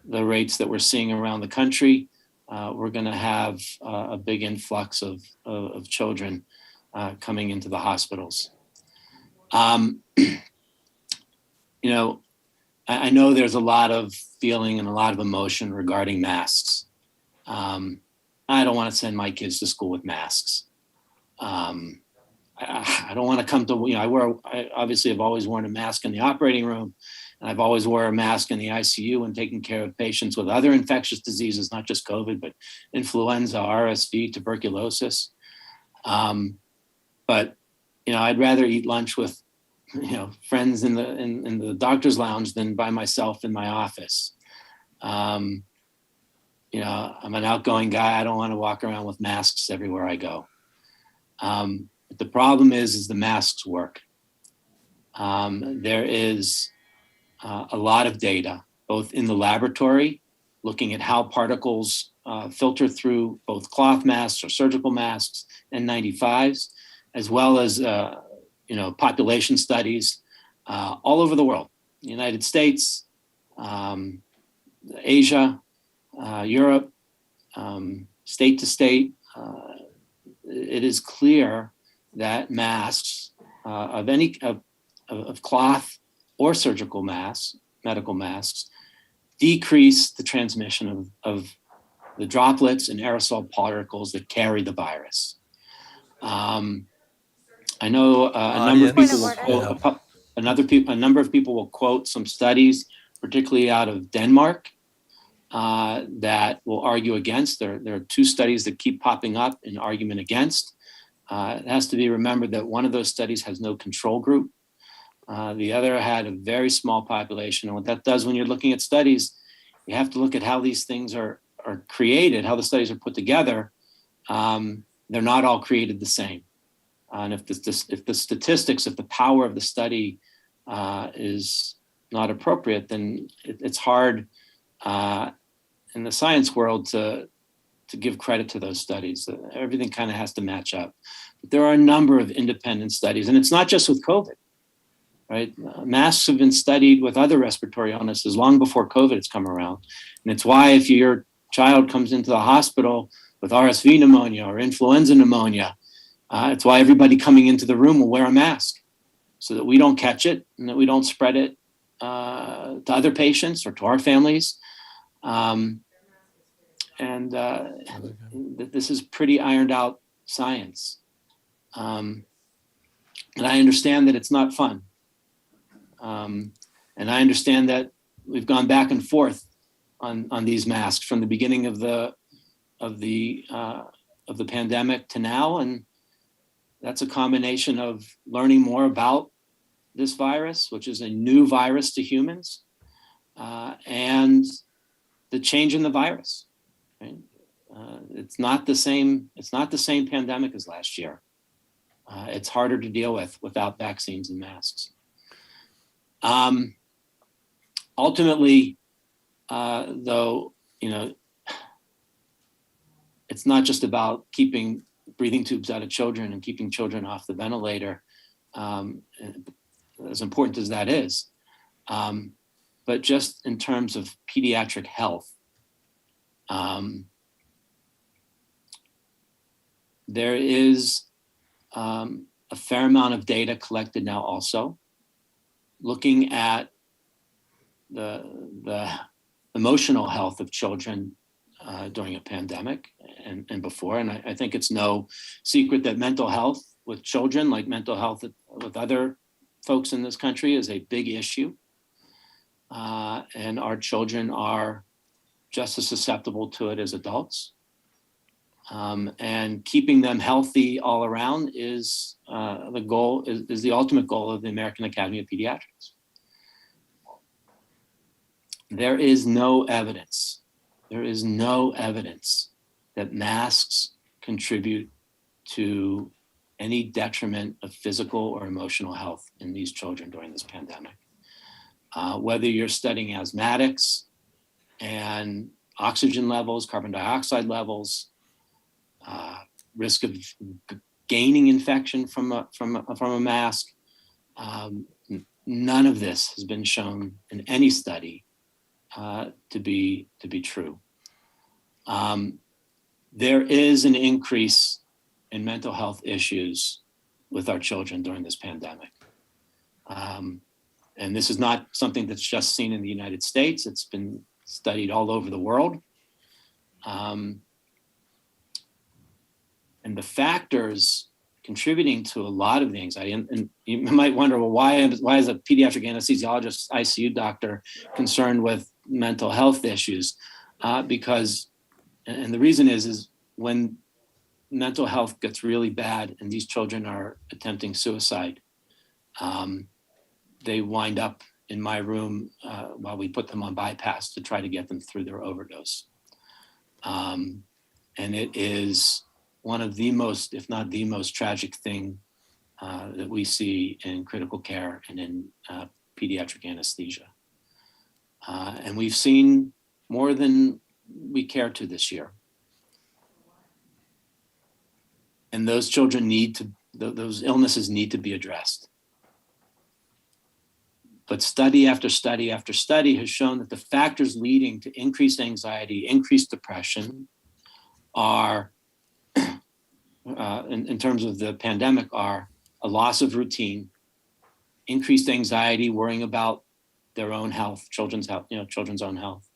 the rates that we're seeing around the country, we're going to have a big influx of children coming into the hospitals. I know there's a lot of feeling and a lot of emotion regarding masks. I don't want to send my kids to school with masks. I don't want to come to, I obviously have always worn a mask in the operating room, and I've always wore a mask in the ICU when taking care of patients with other infectious diseases, not just COVID, but influenza, RSV, tuberculosis. But I'd rather eat lunch with friends in the doctor's lounge than by myself in my office. I'm an outgoing guy. I don't want to walk around with masks everywhere I go. But the problem is the masks work. There is a lot of data, both in the laboratory, looking at how particles filter through both cloth masks or surgical masks, N95s, as well as population studies all over the world, the United States, Asia, Europe, state to state. It is clear that masks of cloth or surgical masks, medical masks, decrease the transmission of the droplets and aerosol particles that carry the virus. I know a number of people will quote, a number of people will quote some studies, particularly out of Denmark, that will argue against. There are two studies that keep popping up in argument against. It has to be remembered that one of those studies has no control group. The other had a very small population. And what that does when you're looking at studies, you have to look at how these things are created, how the studies are put together. They're not all created the same. And if the statistics, if the power of the study is not appropriate, then it's hard in the science world to give credit to those studies. Everything kind of has to match up. But there are a number of independent studies, and it's not just with COVID, right? Masks have been studied with other respiratory illnesses long before COVID has come around. And it's why if your child comes into the hospital with RSV pneumonia or influenza pneumonia, it's why everybody coming into the room will wear a mask so that we don't catch it and that we don't spread it to other patients or to our families. This is pretty ironed out science. And I understand that it's not fun. And I understand that we've gone back and forth on these masks from the beginning of the pandemic to now, and that's a combination of learning more about this virus, which is a new virus to humans, and the change in the virus. Right? It's not the same. It's not the same pandemic as last year. It's harder to deal with without vaccines and masks. Ultimately, though, it's not just about keeping breathing tubes out of children and keeping children off the ventilator, as important as that is. But just in terms of pediatric health, there is a fair amount of data collected now also looking at the emotional health of children during a pandemic and before. And I think it's no secret that mental health with children, like mental health with other folks in this country, is a big issue. And our children are just as susceptible to it as adults. And keeping them healthy all around is the goal, is the ultimate goal of the American Academy of Pediatrics. There is no evidence that masks contribute to any detriment of physical or emotional health in these children during this pandemic. Whether you're studying asthmatics and oxygen levels, carbon dioxide levels, risk of gaining infection from a mask, none of this has been shown in any study to be true. There is an increase in mental health issues with our children during this pandemic. And this is not something that's just seen in the United States. It's been studied all over the world. And the factors contributing to a lot of the anxiety, and you might wonder, well, why is a pediatric anesthesiologist, ICU doctor concerned with mental health issues? Because, and the reason is when mental health gets really bad and these children are attempting suicide, they wind up in my room while we put them on bypass to try to get them through their overdose. And it is one of the most, if not the most tragic thing that we see in critical care and in pediatric anesthesia. And we've seen more than we care to this year. And those children those illnesses need to be addressed. But study after study after study has shown that the factors leading to increased anxiety, increased depression are, in terms of the pandemic, are a loss of routine, increased anxiety, worrying about their own health, children's health, children's own health,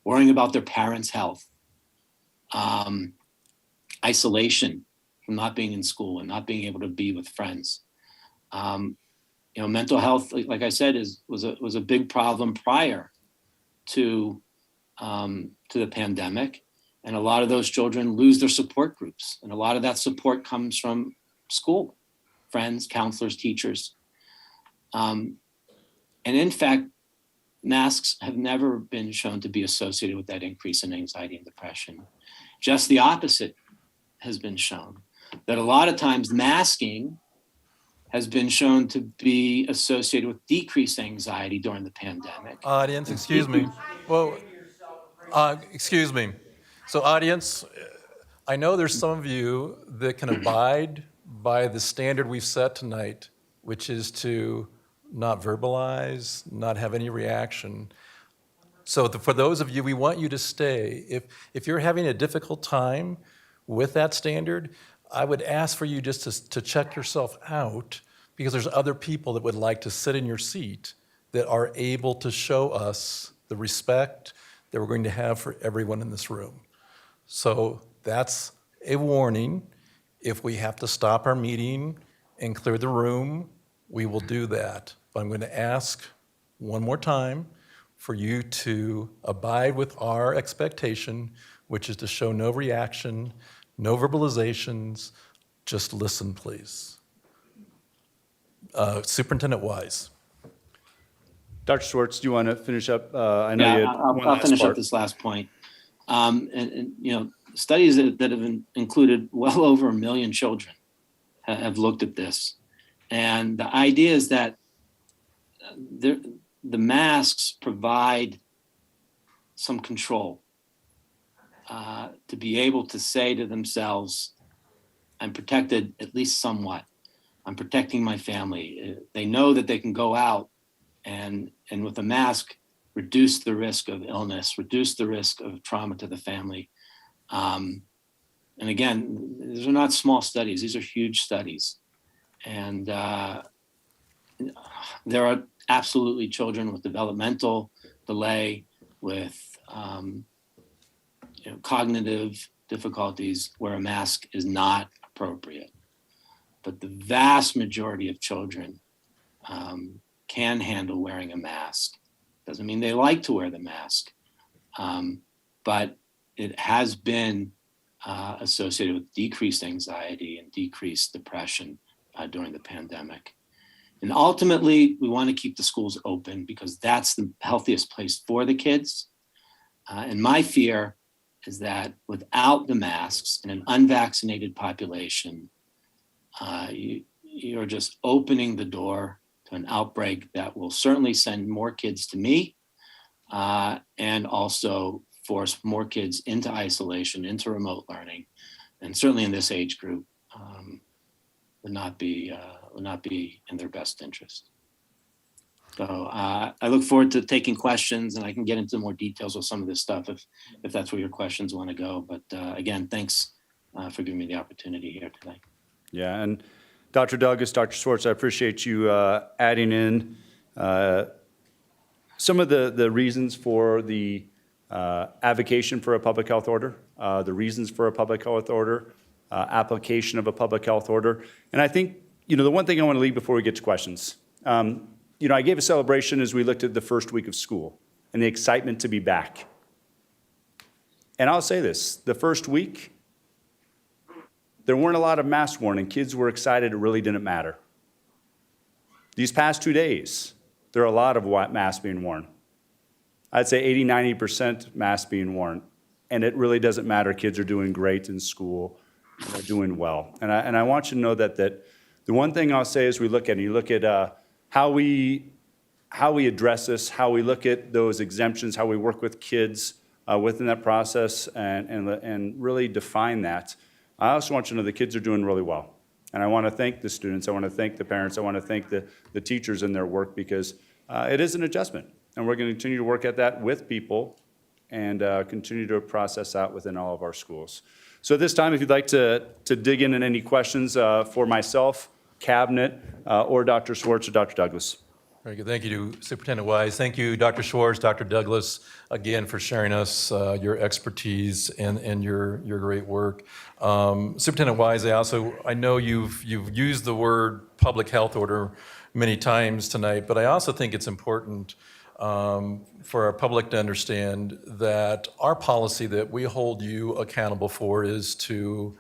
worrying about their parents' health, isolation from not being in school and not being able to be with friends. Mental health, like I said, was a big problem prior to the pandemic, and a lot of those children lose their support groups, and a lot of that support comes from school, friends, counselors, teachers, and in fact, masks have never been shown to be associated with that increase in anxiety and depression. Just the opposite has been shown, that a lot of times masking has been shown to be associated with decreased anxiety during the pandemic. Audience, excuse me. Well, excuse me. So audience, I know there's some of you that can abide by the standard we've set tonight, which is to not verbalize, not have any reaction. So for those of you, we want you to stay. If you're having a difficult time with that standard, I would ask for you just to check yourself out, because there's other people that would like to sit in your seat that are able to show us the respect that we're going to have for everyone in this room. So that's a warning. If we have to stop our meeting and clear the room, we will do that. But I'm going to ask one more time for you to abide with our expectation, which is to show no reaction, no verbalizations, just listen, please. Superintendent Wise. Dr. Schwartz, do you want to finish up? I know you had one I'll last finish part. up this last point. And studies that have included well over 1 million children have looked at this. And the idea is that the masks provide some control to be able to say to themselves, I'm protected at least somewhat. I'm protecting my family. They know that they can go out and with a mask, reduce the risk of illness, reduce the risk of trauma to the family. And again, these are not small studies. These are huge studies. And there are absolutely children with developmental delay, with cognitive difficulties where a mask is not appropriate. But the vast majority of children can handle wearing a mask. Doesn't mean they like to wear the mask, but it has been associated with decreased anxiety and decreased depression during the pandemic. And ultimately, we want to keep the schools open because that's the healthiest place for the kids. And my fear is that without the masks in an unvaccinated population, you're just opening the door to an outbreak that will certainly send more kids to me and also force more kids into isolation, into remote learning, and certainly in this age group would not be in their best interest. So I look forward to taking questions, and I can get into more details with some of this stuff if that's where your questions want to go. But again, thanks for giving me the opportunity here today. Yeah, and Dr. Douglas, Dr. Schwartz, I appreciate you adding in some of the reasons for the advocation for a public health order, the reasons for a public health order, application of a public health order. And I think, the one thing I want to leave before we get to questions, I gave a celebration as we looked at the first week of school and the excitement to be back. And I'll say this, the first week, there weren't a lot of masks worn and kids were excited. It really didn't matter. These past 2 days, there are a lot of masks being worn. I'd say 80, 90% masks being worn. And it really doesn't matter. Kids are doing great in school. are doing well. And I want you to know that the one thing I'll say is you look at how we address this, how we look at those exemptions, how we work with kids within that process and really define that. I also want you to know the kids are doing really well. And I want to thank the students, I want to thank the parents, I want to thank the teachers in their work because it is an adjustment. And we're going to continue to work at that with people and continue to process that within all of our schools. So at this time, if you'd like to dig in on any questions for myself, Cabinet, or Dr. Schwartz or Dr. Douglas. Very good. Thank you, Superintendent Wise. Thank you, Dr. Schwartz, Dr. Douglas, again, for sharing us your expertise and your great work. Superintendent Wise, I know you've used the word public health order many times tonight, but I also think it's important for our public to understand that our policy that we hold you accountable for is to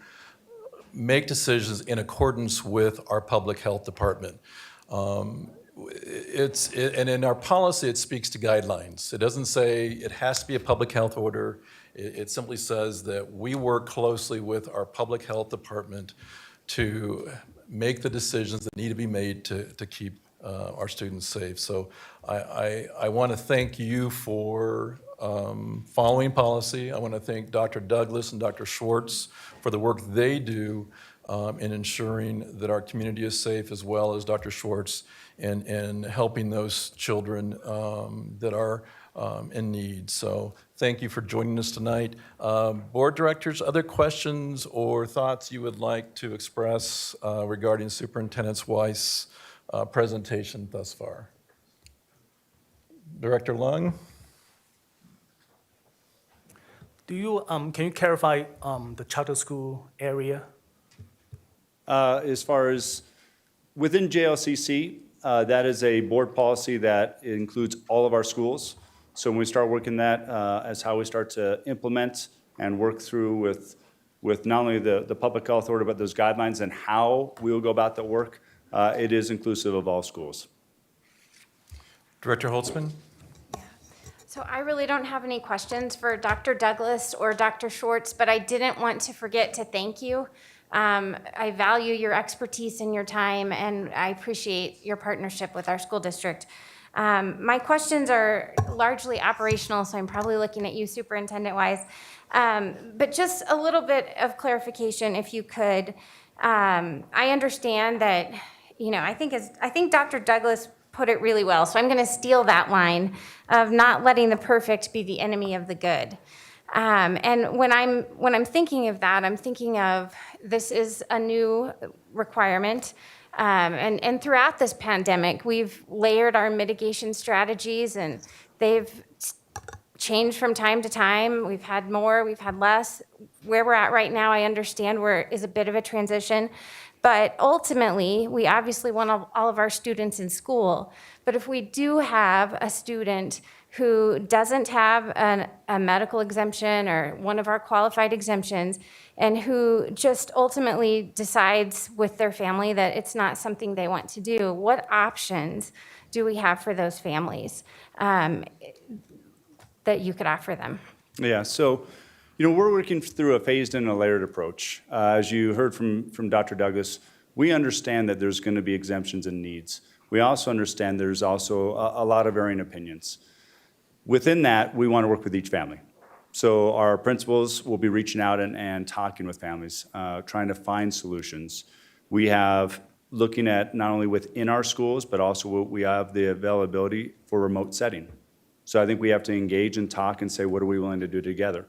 make decisions in accordance with our public health department. And in our policy, it speaks to guidelines. It doesn't say it has to be a public health order. It simply says that we work closely with our public health department to make the decisions that need to be made to keep our students safe. So I want to thank you for following policy. I want to thank Dr. Douglas and Dr. Schwartz for the work they do in ensuring that our community is safe, as well as Dr. Schwartz and helping those children that are in need. So thank you for joining us tonight. Board directors, other questions or thoughts you would like to express regarding Superintendent Weiss' presentation thus far? Director Lung? Can you clarify the charter school area? As far as within JLCC, that is a board policy that includes all of our schools. So when we start working that as how we start to implement and work through with not only the public health order, but those guidelines and how we will go about the work, it is inclusive of all schools. Director Holtzman? So I really don't have any questions for Dr. Douglas or Dr. Schwartz, but I didn't want to forget to thank you. I value your expertise and your time, and I appreciate your partnership with our school district. My questions are largely operational, so I'm probably looking at you, Superintendent Wise. But just a little bit of clarification, if you could. I understand that, I think Dr. Douglas put it really well, so I'm going to steal that line of not letting the perfect be the enemy of the good. And when I'm thinking of that, I'm thinking of this is a new requirement. And throughout this pandemic, we've layered our mitigation strategies, and they've changed from time to time. We've had more, we've had less. Where we're at right now, I understand is a bit of a transition. But ultimately, we obviously want all of our students in school. But if we do have a student who doesn't have a medical exemption or one of our qualified exemptions, and who just ultimately decides with their family that it's not something they want to do, what options do we have for those families that you could offer them? Yeah, so we're working through a phased in and a layered approach. As you heard from Dr. Douglas, we understand that there's going to be exemptions and needs. We also understand there's also a lot of varying opinions. Within that, we want to work with each family. So our principals will be reaching out and talking with families, trying to find solutions. We have looking at not only within our schools, but also we have the availability for remote setting. So I think we have to engage and talk and say, what are we willing to do together?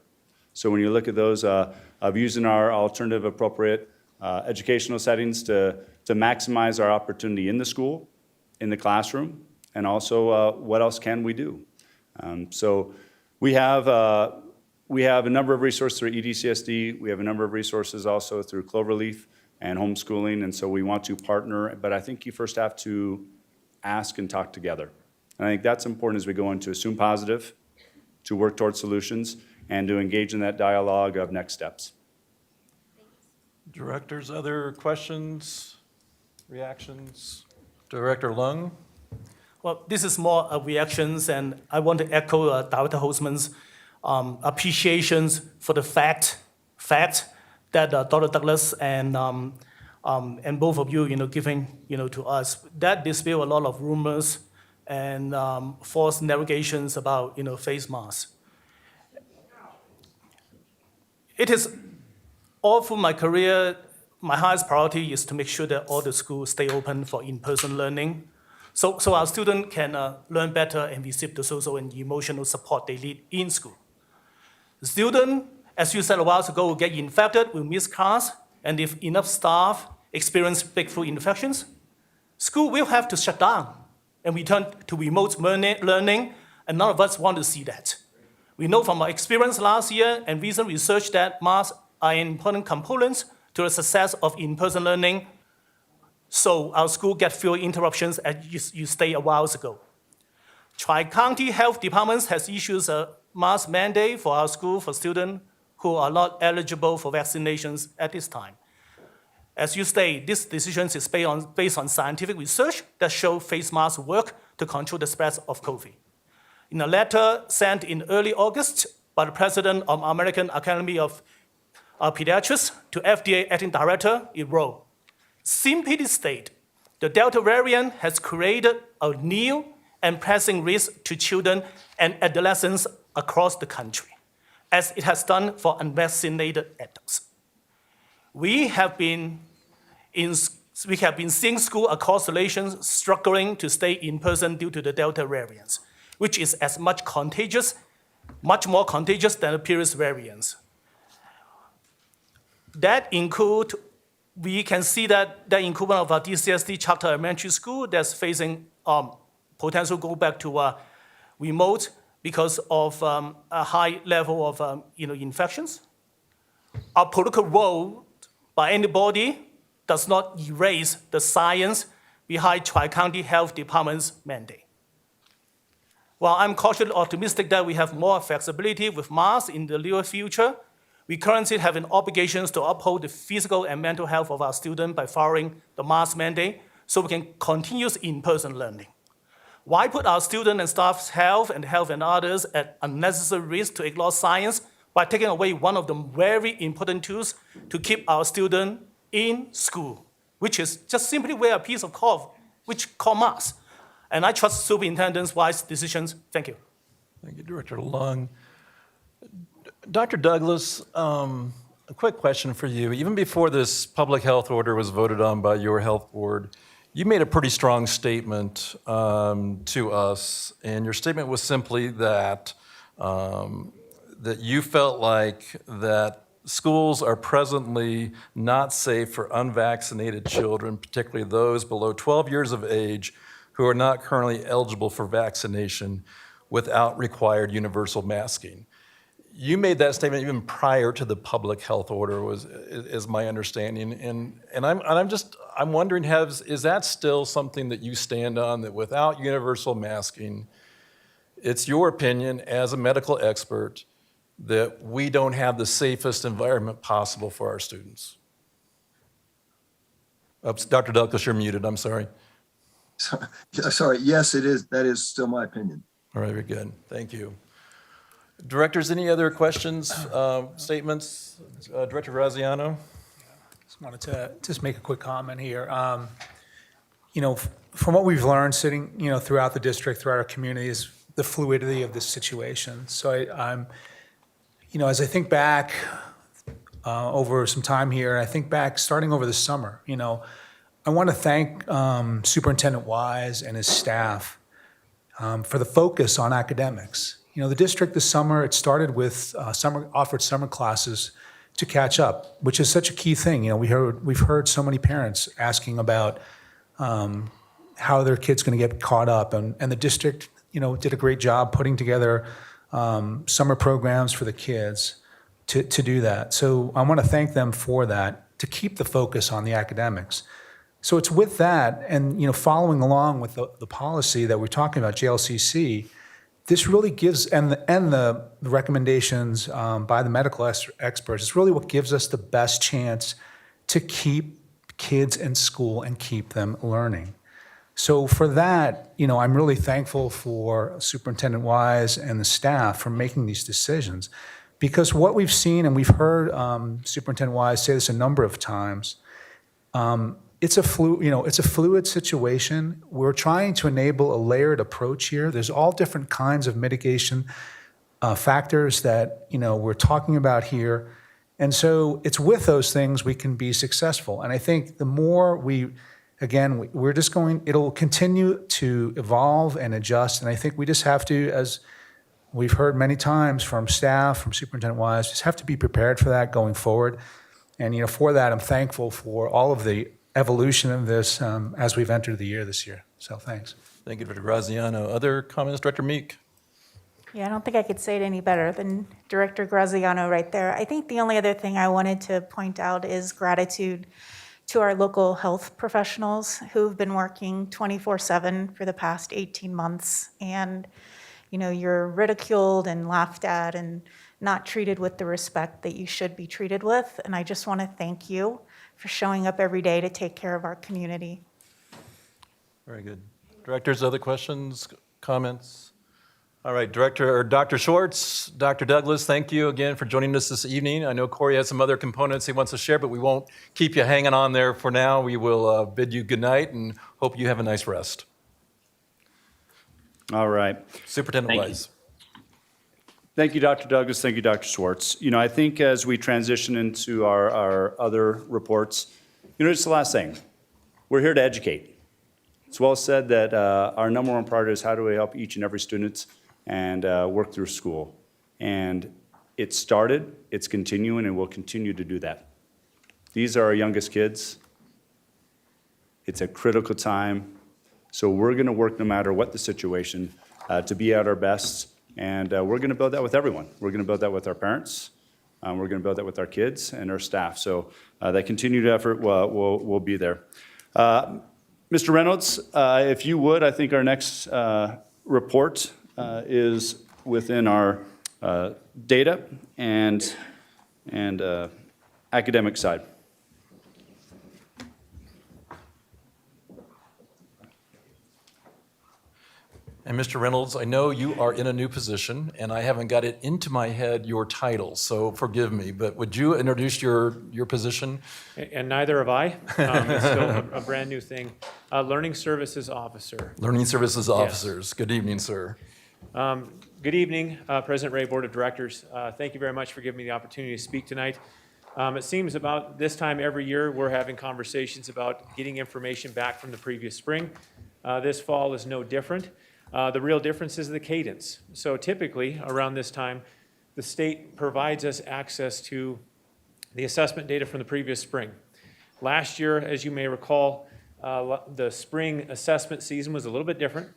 So when you look at those of using our alternative appropriate educational settings to maximize our opportunity in the school, in the classroom, and also what else can we do? So we have a number of resources through EDCSD. We have a number of resources also through Cloverleaf and homeschooling, and so we want to partner, but I think you first have to ask and talk together. And I think that's important as we go into assume positive, to work towards solutions, and to engage in that dialogue of next steps. Directors, other questions, reactions? Director Lung? Well, this is more reactions, and I want to echo Dr. Holtzman's appreciations for the fact that Dr. Douglas and both of you, giving, to us, that dispel a lot of rumors and false navigations about, face masks. It is all through my career, my highest priority is to make sure that all the schools stay open for in-person learning, so our students can learn better and receive the social and emotional support they need in school. The student, as you said a while ago, will get infected, will miss class, and if enough staff experience breakthrough infections, school will have to shut down and return to remote learning, and none of us want to see that. We know from our experience last year and recent research that masks are important components to the success of in-person learning, so our school get fewer interruptions as you stated a while ago. Tri-County Health Departments has issued a mask mandate for our school for students who are not eligible for vaccinations at this time. As you state, this decision is based on scientific research that show face masks work to control the spread of COVID. In a letter sent in early August by the president of American Academy of Pediatrics to FDA acting director, it wrote, simply state, the Delta variant has created a new and pressing risk to children and adolescents across the country, as it has done for unvaccinated adults. We have been seeing schools across the nation struggling to stay in person due to the Delta variant, which is as much more contagious than the previous variants. That include, we can see that include one of our DCSD charter elementary school that's facing potential go back to remote because of a high level of infections. Our political role by anybody does not erase the science behind Tri-County Health Department's mandate. While I'm cautiously optimistic that we have more flexibility with masks in the near future, we currently have an obligation to uphold the physical and mental health of our students by following the mask mandate so we can continue in-person learning. Why put our student and staff's health and others at unnecessary risk to ignore science by taking away one of the very important tools to keep our students in school, which is just simply wear a piece of cloth, which called mask. And I trust superintendent's wise decisions. Thank you. Thank you, Director Lung. Dr. Douglas, a quick question for you. Even before this public health order was voted on by your health board, you made a pretty strong statement to us, and your statement was simply that that you felt like that schools are presently not safe for unvaccinated children, particularly those below 12 years of age who are not currently eligible for vaccination without required universal masking. You made that statement even prior to the public health order, is my understanding, and I'm wondering, is that still something that you stand on, that without universal masking, it's your opinion as a medical expert that we don't have the safest environment possible for our students? Dr. Douglas, you're muted. I'm sorry. Sorry. Yes, it is. That is still my opinion. All right. Very good. Thank you. Directors, any other questions, statements? Director Graziano? Just wanted to just make a quick comment here. From what we've learned sitting, throughout the district, throughout our communities, the fluidity of this situation. So I'm, as I think back over some time here, I think back starting over the summer, I want to thank Superintendent Wise and his staff for the focus on academics. The district this summer, it started with offered summer classes to catch up, which is such a key thing. We've heard so many parents asking about how their kid's going to get caught up, and the district, did a great job putting together summer programs for the kids to do that. So I want to thank them for that, to keep the focus on the academics. So it's with that, and following along with the policy that we're talking about, JLCC. This really gives, and the recommendations by the medical experts, is really what gives us the best chance to keep kids in school and keep them learning. So for that, I'm really thankful for Superintendent Wise and the staff for making these decisions. Because what we've seen, and we've heard Superintendent Wise say this a number of times, it's a fluid situation. We're trying to enable a layered approach here. There's all different kinds of mitigation factors that we're talking about here. And so it's with those things we can be successful. And I think the more we're just it'll continue to evolve and adjust. And I think we just have to, as we've heard many times from staff, from Superintendent Wise, just have to be prepared for that going forward. And for that, I'm thankful for all of the evolution of this as we've entered the year this year. So thanks. Thank you, Director Graziano. Other comments, Director Meek? Yeah, I don't think I could say it any better than Director Graziano right there. I think the only other thing I wanted to point out is gratitude to our local health professionals who've been working 24/7 for the past 18 months. And, you're ridiculed and laughed at and not treated with the respect that you should be treated with. And I just want to thank you for showing up every day to take care of our community. Very good. Directors, other questions, comments? All right, Dr. Schwartz, Dr. Douglas, thank you again for joining us this evening. I know Corey has some other components he wants to share, but we won't keep you hanging on there for now. We will bid you good night and hope you have a nice rest. All right. Superintendent Wise. Thank you, Dr. Douglas. Thank you, Dr. Schwartz. I think as we transition into our other reports, it's the last thing. We're here to educate. It's well said that our number one priority is how do we help each and every student and work through school. And it started, it's continuing, and we'll continue to do that. These are our youngest kids. It's a critical time. So we're going to work no matter what the situation to be at our best. And we're going to build that with everyone. We're going to build that with our parents. We're going to build that with our kids and our staff. So that continued effort will be there. Mr. Reynolds, if you would, I think our next report is within our data and academic side. And Mr. Reynolds, I know you are in a new position, and I haven't got it into my head your title, so forgive me, but would you introduce your position? And neither have I. It's still a brand new thing. Learning Services Officer. Learning Services Officers. Yes. Good evening, sir. Good evening, President Ray, Board of Directors. Thank you very much for giving me the opportunity to speak tonight. It seems about this time every year we're having conversations about getting information back from the previous spring. This fall is no different. The real difference is the cadence. So typically, around this time, the state provides us access to the assessment data from the previous spring. Last year, as you may recall, the spring assessment season was a little bit different,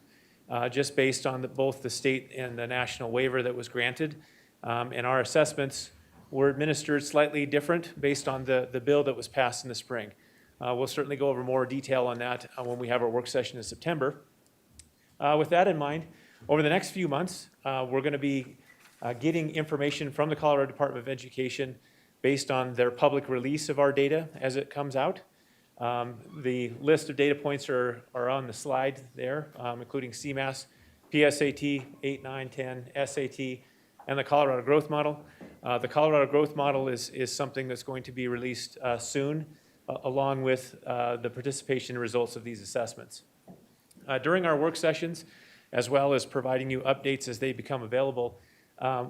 just based on both the state and the national waiver that was granted. And our assessments were administered slightly different based on the bill that was passed in the spring. We'll certainly go over more detail on that when we have our work session in September. With that in mind, over the next few months, we're going to be getting information from the Colorado Department of Education based on their public release of our data as it comes out. The list of data points are on the slide there, including CMAS, PSAT, 8, 9, 10, SAT, and the Colorado Growth Model. The Colorado Growth Model is something that's going to be released soon, along with the participation results of these assessments. During our work sessions, as well as providing you updates as they become available,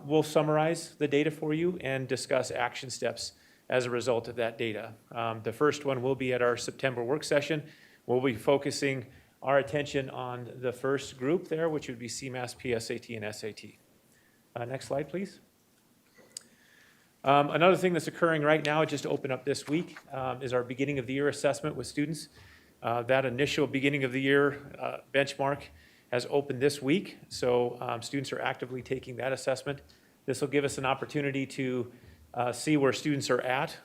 we'll summarize the data for you and discuss action steps as a result of that data. The first one will be at our September work session. We'll be focusing our attention on the first group there, which would be CMAS, PSAT, and SAT. Next slide, please. Another thing that's occurring right now, just to open up this week, is our beginning of the year assessment with students. That initial beginning of the year benchmark has opened this week, so students are actively taking that assessment. This will give us an opportunity to see where students are at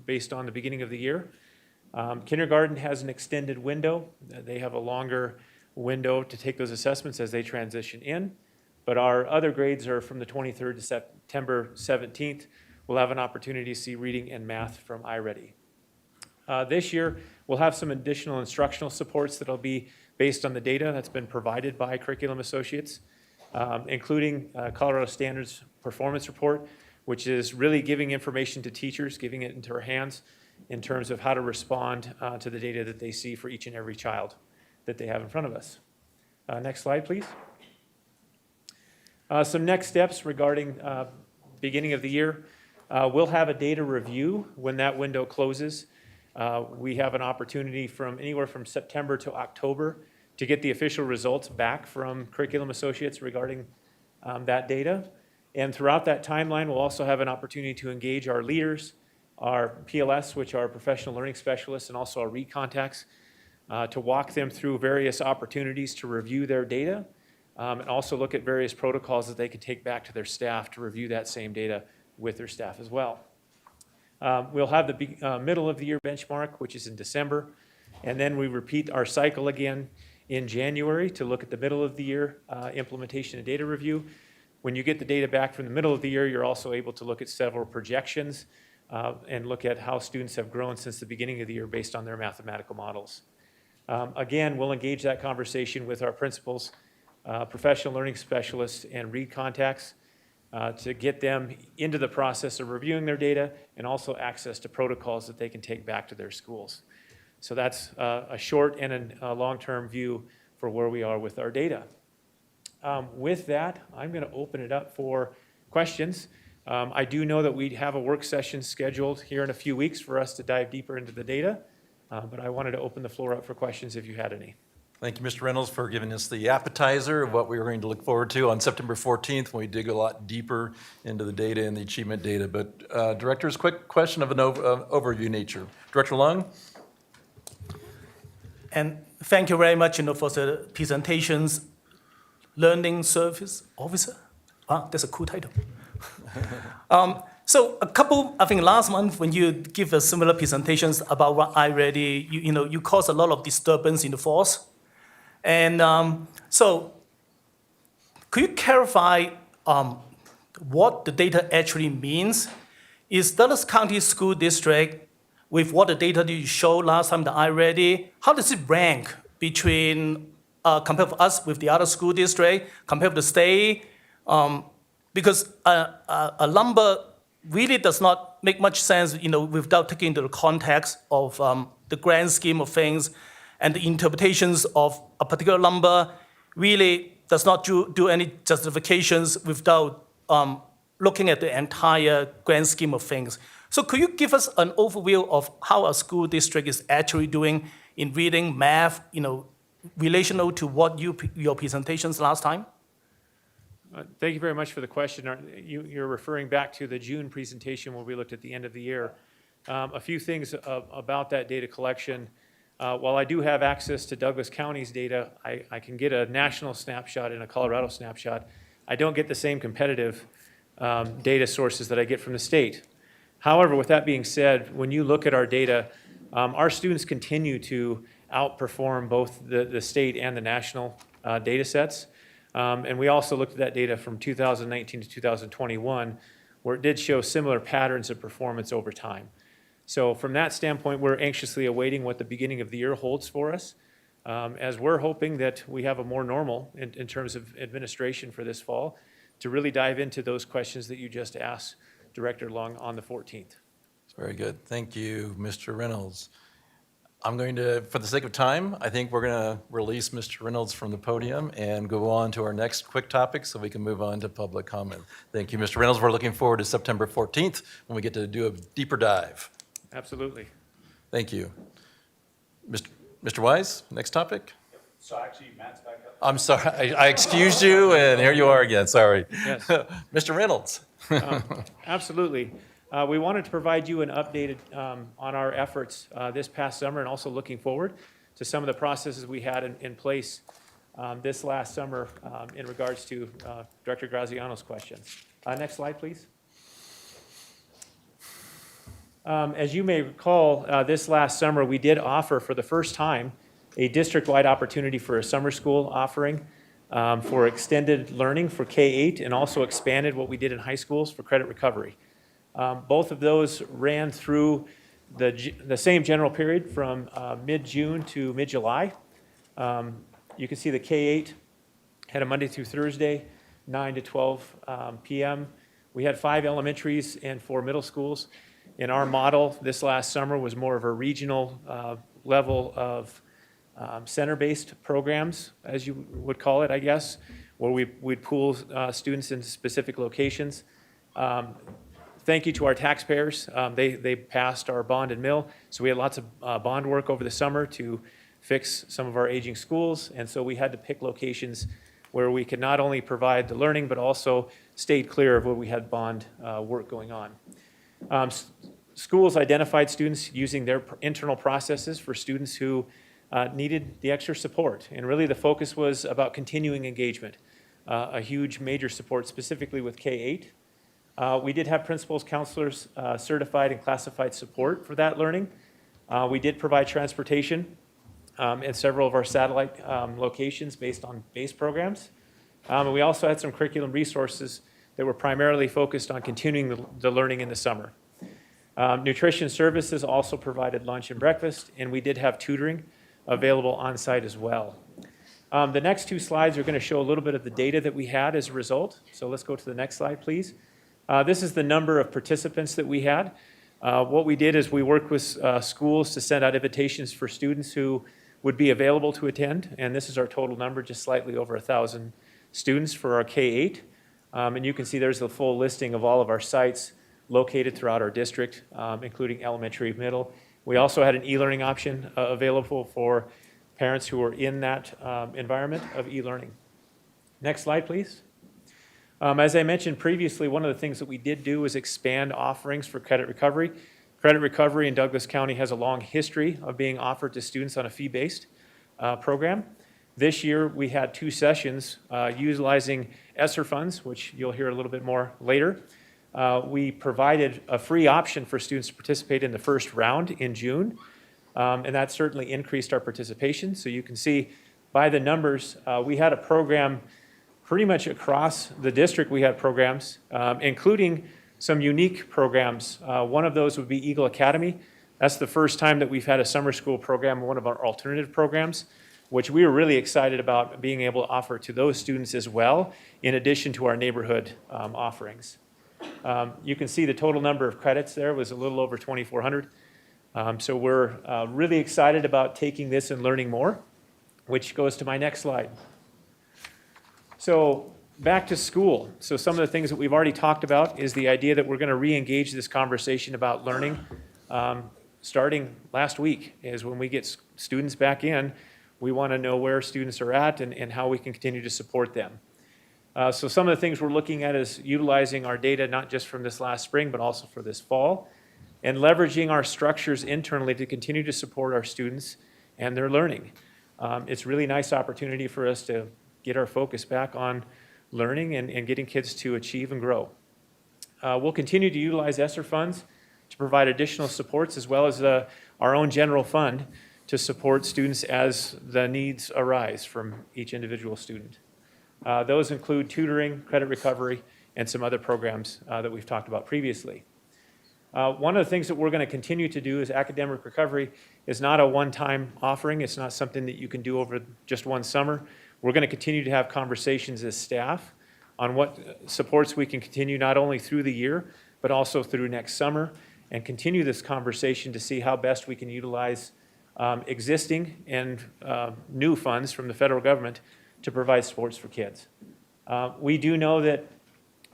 based on the beginning of the year. Kindergarten has an extended window. They have a longer window to take those assessments as they transition in, but our other grades are from the 23rd to September 17th. We'll have an opportunity to see reading and math from iReady. This year, we'll have some additional instructional supports that'll be based on the data that's been provided by Curriculum Associates, including Colorado Standards Performance Report, which is really giving information to teachers, giving it into our hands in terms of how to respond to the data that they see for each and every child that they have in front of us. Next slide, please. Some next steps regarding beginning of the year. We'll have a data review when that window closes. We have an opportunity from anywhere from September to October to get the official results back from Curriculum Associates regarding that data. And throughout that timeline, we'll also have an opportunity to engage our leaders, our PLS, which are professional learning specialists, and also our READ contacts, to walk them through various opportunities to review their data, and also look at various protocols that they could take back to their staff to review that same data with their staff as well. We'll have the middle of the year benchmark, which is in December, and then we repeat our cycle again in January to look at the middle of the year implementation and data review. When you get the data back from the middle of the year, you're also able to look at several projections and look at how students have grown since the beginning of the year based on their mathematical models. Again, we'll engage that conversation with our principals, professional learning specialists, and READ contacts to get them into the process of reviewing their data and also access to protocols that they can take back to their schools. So that's a short and a long-term view for where we are with our data. With that, I'm going to open it up for questions. I do know that we have a work session scheduled here in a few weeks for us to dive deeper into the data, but I wanted to open the floor up for questions if you had any. Thank you, Mr. Reynolds, for giving us the appetizer of what we were going to look forward to on September 14th when we dig a lot deeper into the data and the achievement data. But directors, quick question of an overview nature. Director Lung? And thank you very much, for the presentations. Learning Service Officer. Wow, that's a cool title. So I think last month when you give a similar presentations about what iReady, you caused a lot of disturbance in the force. And so could you clarify what the data actually means? Is Douglas County School District, with what the data that you showed last time, the iReady, how does it rank between, compared with us with the other school district, compared with the state? Because a number really does not make much sense, without taking into the context of the grand scheme of things, and the interpretations of a particular number really does not do any justifications without looking at the entire grand scheme of things. So could you give us an overview of how a school district is actually doing in reading, math, relational to what your presentations last time? Thank you very much for the question. You're referring back to the June presentation where we looked at the end of the year. A few things about that data collection. While I do have access to Douglas County's data, I can get a national snapshot and a Colorado snapshot. I don't get the same competitive data sources that I get from the state. However, with that being said, when you look at our data, our students continue to outperform both the state and the national data sets. And we also looked at that data from 2019 to 2021, where it did show similar patterns of performance over time. So from that standpoint, we're anxiously awaiting what the beginning of the year holds for us, as we're hoping that we have a more normal in terms of administration for this fall to really dive into those questions that you just asked Director Long on the 14th. Very good. Thank you, Mr. Reynolds. I'm going to, for the sake of time, I think we're going to release Mr. Reynolds from the podium and go on to our next quick topic so we can move on to public comment. Thank you, Mr. Reynolds. We're looking forward to September 14th when we get to do a deeper dive. Absolutely. Thank you. Mr. Wise, next topic? So actually, Matt's back up. I'm sorry, I excused you, and here you are again, sorry. Yes. Mr. Reynolds. Absolutely. We wanted to provide you an update on our efforts this past summer and also looking forward to some of the processes we had in place this last summer in regards to Director Graziano's questions. Next slide, please. As you may recall, this last summer we did offer for the first time a district-wide opportunity for a summer school offering for extended learning for K-8 and also expanded what we did in high schools for credit recovery. Both of those ran through the same general period from mid-June to mid-July. You can see the K-8 had a Monday through Thursday, 9 to 12 p.m. We had 5 elementaries and 4 middle schools. In our model, this last summer was more of a regional level of center-based programs, as you would call it, I guess, where we'd pool students in specific locations. Thank you to our taxpayers. They passed our bond and mill, so we had lots of bond work over the summer to fix some of our aging schools, and so we had to pick locations where we could not only provide the learning, but also stayed clear of where we had bond work going on. Schools identified students using their internal processes for students who needed the extra support, and really the focus was about continuing engagement, a huge major support specifically with K-8. We did have principals, counselors, certified and classified support for that learning. We did provide transportation at several of our satellite locations based on base programs. And we also had some curriculum resources that were primarily focused on continuing the learning in the summer. Nutrition services also provided lunch and breakfast, and we did have tutoring available on site as well. The next 2 slides are going to show a little bit of the data that we had as a result. So let's go to the next slide, please. This is the number of participants that we had. What we did is we worked with schools to send out invitations for students who would be available to attend, and this is our total number, just slightly over 1,000 students for our K-8. And you can see there's the full listing of all of our sites located throughout our district, including elementary, middle. We also had an e-learning option available for parents who are in that environment of e-learning. Next slide, please. As I mentioned previously, one of the things that we did do is expand offerings for credit recovery. Credit recovery in Douglas County has a long history of being offered to students on a fee-based program. This year, we had 2 sessions utilizing ESSER funds, which you'll hear a little bit more later. We provided a free option for students to participate in the first round in June, and that certainly increased our participation. So you can see by the numbers, we had a program pretty much across the district. We had programs, including some unique programs. One of those would be Eagle Academy. That's the first time that we've had a summer school program, one of our alternative programs, which we were really excited about being able to offer to those students as well, in addition to our neighborhood offerings. You can see the total number of credits there was a little over 2,400. So we're really excited about taking this and learning more, which goes to my next slide. So back to school. So some of the things that we've already talked about is the idea that we're going to re-engage this conversation about learning starting last week. Is when we get students back in, we want to know where students are at and how we can continue to support them. So some of the things we're looking at is utilizing our data not just from this last spring, but also for this fall, and leveraging our structures internally to continue to support our students and their learning. It's a really nice opportunity for us to get our focus back on learning and getting kids to achieve and grow. We'll continue to utilize ESSER funds to provide additional supports, as well as our own general fund to support students as the needs arise from each individual student. Those include tutoring, credit recovery, and some other programs that we've talked about previously. One of the things that we're going to continue to do is academic recovery is not a one-time offering. It's not something that you can do over just one summer. We're going to continue to have conversations as staff on what supports we can continue not only through the year, but also through next summer, and continue this conversation to see how best we can utilize existing and new funds from the federal government to provide supports for kids. We do know that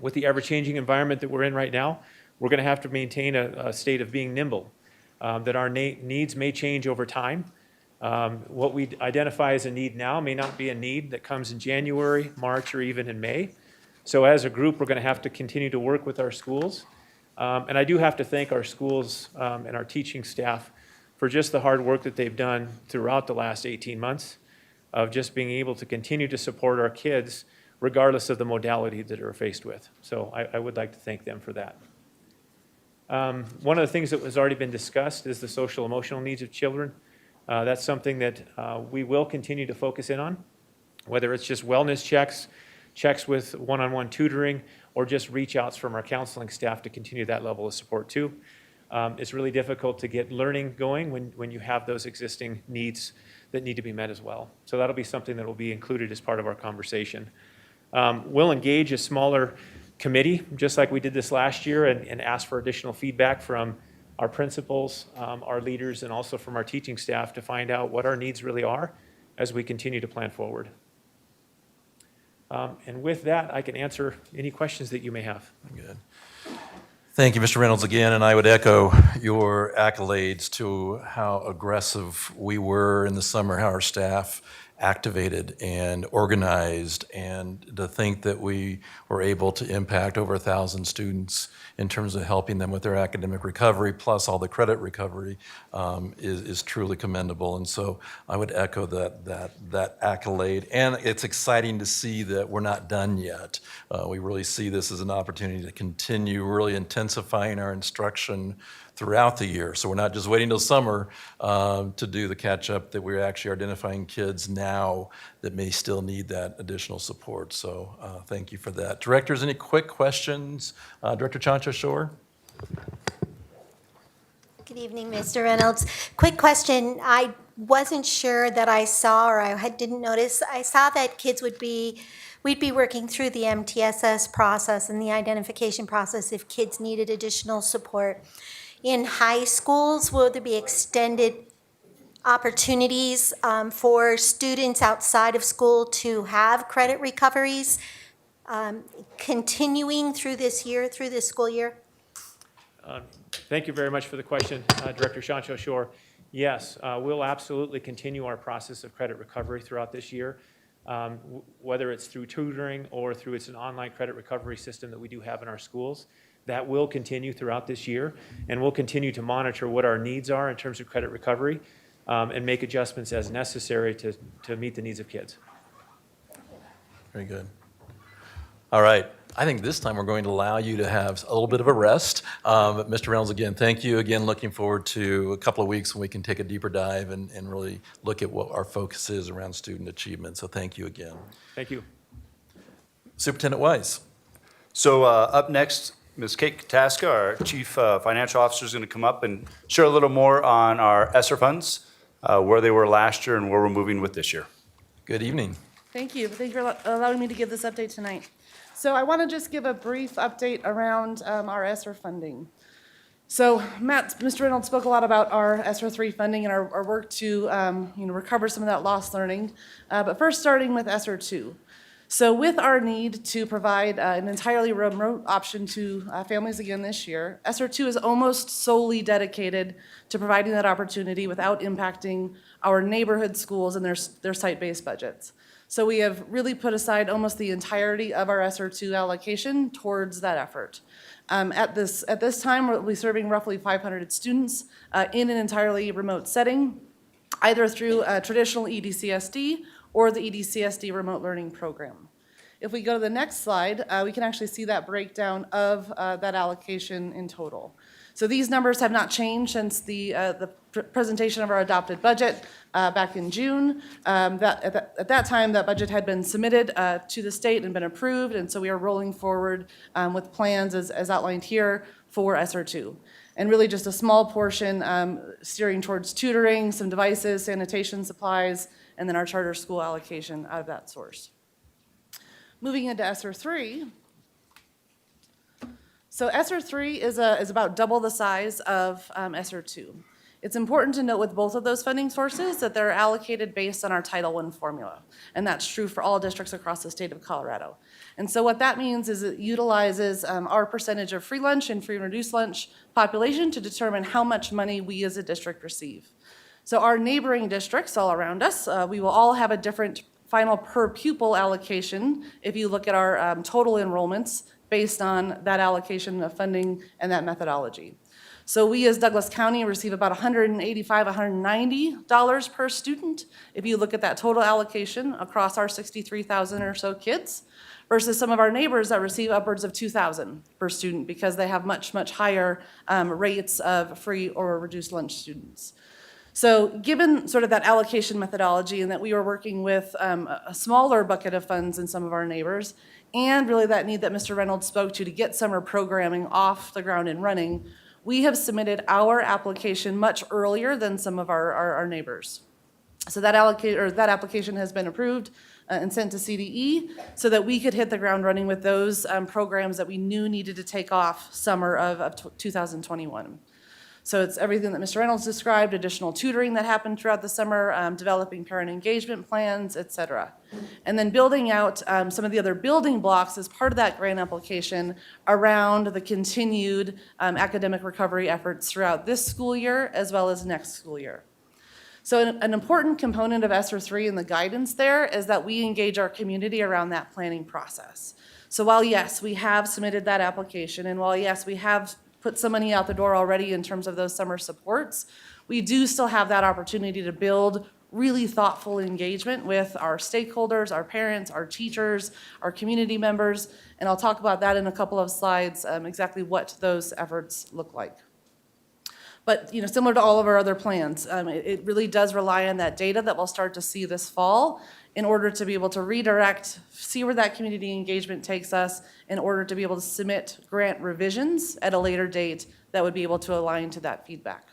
with the ever-changing environment that we're in right now, we're going to have to maintain a state of being nimble, that our needs may change over time. What we identify as a need now may not be a need that comes in January, March, or even in May. So as a group, we're going to have to continue to work with our schools. And I do have to thank our schools and our teaching staff for just the hard work that they've done throughout the last 18 months of just being able to continue to support our kids regardless of the modality that they're faced with. So I would like to thank them for that. One of the things that has already been discussed is the social emotional needs of children. That's something that we will continue to focus in on, whether it's just wellness checks with one-on-one tutoring, or just reach outs from our counseling staff to continue that level of support too. It's really difficult to get learning going when you have those existing needs that need to be met as well. So that'll be something that will be included as part of our conversation. We'll engage a smaller committee, just like we did this last year, and ask for additional feedback from our principals, our leaders, and also from our teaching staff to find out what our needs really are as we continue to plan forward. And with that, I can answer any questions that you may have. Good. Thank you, Mr. Reynolds, again, and I would echo your accolades to how aggressive we were in the summer, how our staff activated and organized, and to think that we were able to impact over 1,000 students in terms of helping them with their academic recovery, plus all the credit recovery, is truly commendable. And so I would echo that accolade. And it's exciting to see that we're not done yet. We really see this as an opportunity to continue really intensifying our instruction throughout the year. So we're not just waiting till summer to do the catch-up, that we're actually identifying kids now that may still need that additional support. So thank you for that. Directors, any quick questions? Director Chancho-Shore? Good evening, Mr. Reynolds. Quick question. I wasn't sure that I saw, or didn't notice, I saw that we'd be working through the MTSS process and the identification process if kids needed additional support. In high schools, will there be extended opportunities for students outside of school to have credit recoveries continuing through this school year? Thank you very much for the question, Director Chancho-Shore. Yes, we'll absolutely continue our process of credit recovery throughout this year, whether it's through tutoring or through an online credit recovery system that we do have in our schools. That will continue throughout this year, and we'll continue to monitor what our needs are in terms of credit recovery and make adjustments as necessary to meet the needs of kids. Very good. All right. I think this time we're going to allow you to have a little bit of a rest. Mr. Reynolds, again, thank you. Again, looking forward to a couple of weeks when we can take a deeper dive and really look at what our focus is around student achievement. So thank you again. Thank you. Superintendent Wise. So up next, Ms. Kate Kataska, our Chief Financial Officer, is going to come up and share a little more on our ESSER funds, where they were last year and where we're moving with this year. Good evening. Thank you. Thank you for allowing me to give this update tonight. So I want to just give a brief update around our ESSER funding. So Mr. Reynolds spoke a lot about our ESSER 3 funding and our work to recover some of that lost learning. But first, starting with ESSER 2. So with our need to provide an entirely remote option to families again this year, ESSER 2 is almost solely dedicated to providing that opportunity without impacting our neighborhood schools and their site-based budgets. So we have really put aside almost the entirety of our ESSER 2 allocation towards that effort. At this time, we'll be serving roughly 500 students in an entirely remote setting, either through a traditional EDCSD or the EDCSD Remote Learning Program. If we go to the next slide, we can actually see that breakdown of that allocation in total. So these numbers have not changed since the presentation of our adopted budget back in June. At that time, that budget had been submitted to the state and been approved, and so we are rolling forward with plans as outlined here for ESSER 2. And really just a small portion steering towards tutoring, some devices, sanitation supplies, and then our charter school allocation out of that source. Moving into ESSER 3. So ESSER 3 is about double the size of ESSER 2. It's important to note with both of those funding sources that they're allocated based on our Title I formula, and that's true for all districts across the state of Colorado. And so what that means is it utilizes our percentage of free lunch and free and reduced lunch population to determine how much money we as a district receive. So our neighboring districts all around us, we will all have a different final per pupil allocation if you look at our total enrollments based on that allocation of funding and that methodology. So we as Douglas County receive about $185, $190 per student if you look at that total allocation across our 63,000 or so kids, versus some of our neighbors that receive upwards of $2,000 per student because they have much, much higher rates of free or reduced lunch students. So given sort of that allocation methodology and that we were working with a smaller bucket of funds than some of our neighbors, and really that need that Mr. Reynolds spoke to get summer programming off the ground and running, we have submitted our application much earlier than some of our neighbors. So that application has been approved and sent to CDE so that we could hit the ground running with those programs that we knew needed to take off summer of 2021. So it's everything that Mr. Reynolds described, additional tutoring that happened throughout the summer, developing parent engagement plans, et cetera. And then building out some of the other building blocks as part of that grant application around the continued academic recovery efforts throughout this school year as well as next school year. So an important component of ESSER 3 and the guidance there is that we engage our community around that planning process. So while yes, we have submitted that application, and while yes, we have put some money out the door already in terms of those summer supports, we do still have that opportunity to build really thoughtful engagement with our stakeholders, our parents, our teachers, our community members, and I'll talk about that in a couple of slides, exactly what those efforts look like. But similar to all of our other plans, it really does rely on that data that we'll start to see this fall in order to be able to redirect, see where that community engagement takes us, in order to be able to submit grant revisions at a later date that would be able to align to that feedback.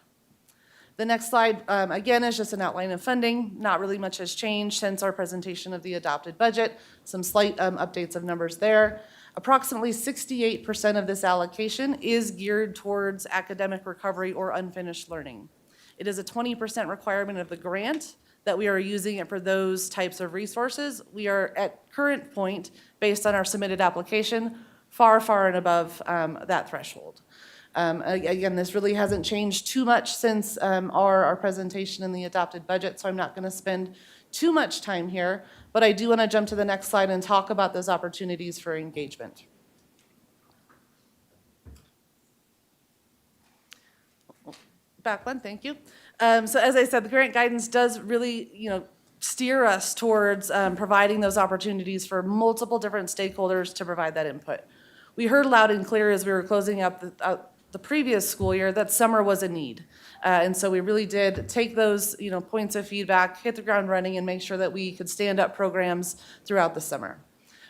The next slide, again, is just an outline of funding. Not really much has changed since our presentation of the adopted budget. Some slight updates of numbers there. Approximately 68% of this allocation is geared towards academic recovery or unfinished learning. It is a 20% requirement of the grant that we are using it for those types of resources. We are at current point, based on our submitted application, far, far and above that threshold. Again, this really hasn't changed too much since our presentation in the adopted budget, so I'm not going to spend too much time here, but I do want to jump to the next slide and talk about those opportunities for engagement. Back one, thank you. So as I said, the grant guidance does really, steer us towards providing those opportunities for multiple different stakeholders to provide that input. We heard loud and clear as we were closing up the previous school year that summer was a need. And so we really did take those points of feedback, hit the ground running, and make sure that we could stand up programs throughout the summer.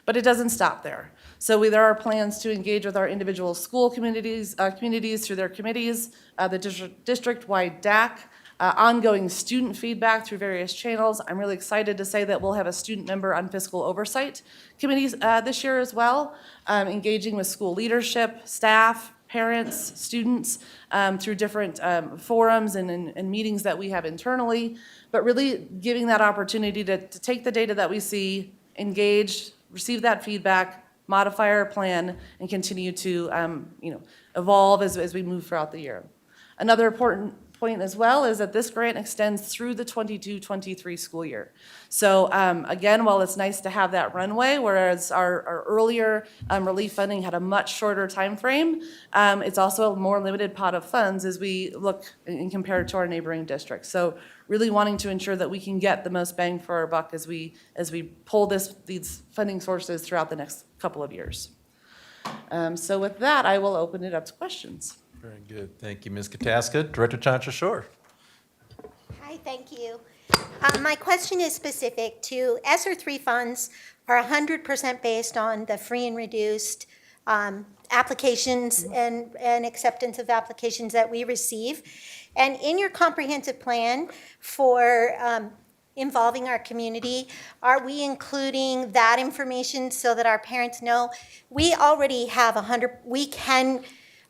But it doesn't stop there. So there are plans to engage with our individual school communities through their committees, the district-wide DAC, ongoing student feedback through various channels. I'm really excited to say that we'll have a student member on fiscal oversight committees this year as well, engaging with school leadership, staff, parents, students, through different forums and meetings that we have internally, but really giving that opportunity to take the data that we see, engage, receive that feedback, modify our plan, and continue to evolve as we move throughout the year. Another important point as well is that this grant extends through the 22-23 school year. So again, while it's nice to have that runway, whereas our earlier relief funding had a much shorter time frame, it's also a more limited pot of funds as we look and compare it to our neighboring districts. So really wanting to ensure that we can get the most bang for our buck as we pull these funding sources throughout the next couple of years. So with that, I will open it up to questions. Very good. Thank you, Ms. Kataska. Director Chantra-Shore. Hi, thank you. My question is specific to ESSER 3 funds are 100% based on the free and reduced applications and acceptance of applications that we receive. And in your comprehensive plan for involving our community, are we including that information so that our parents know we already have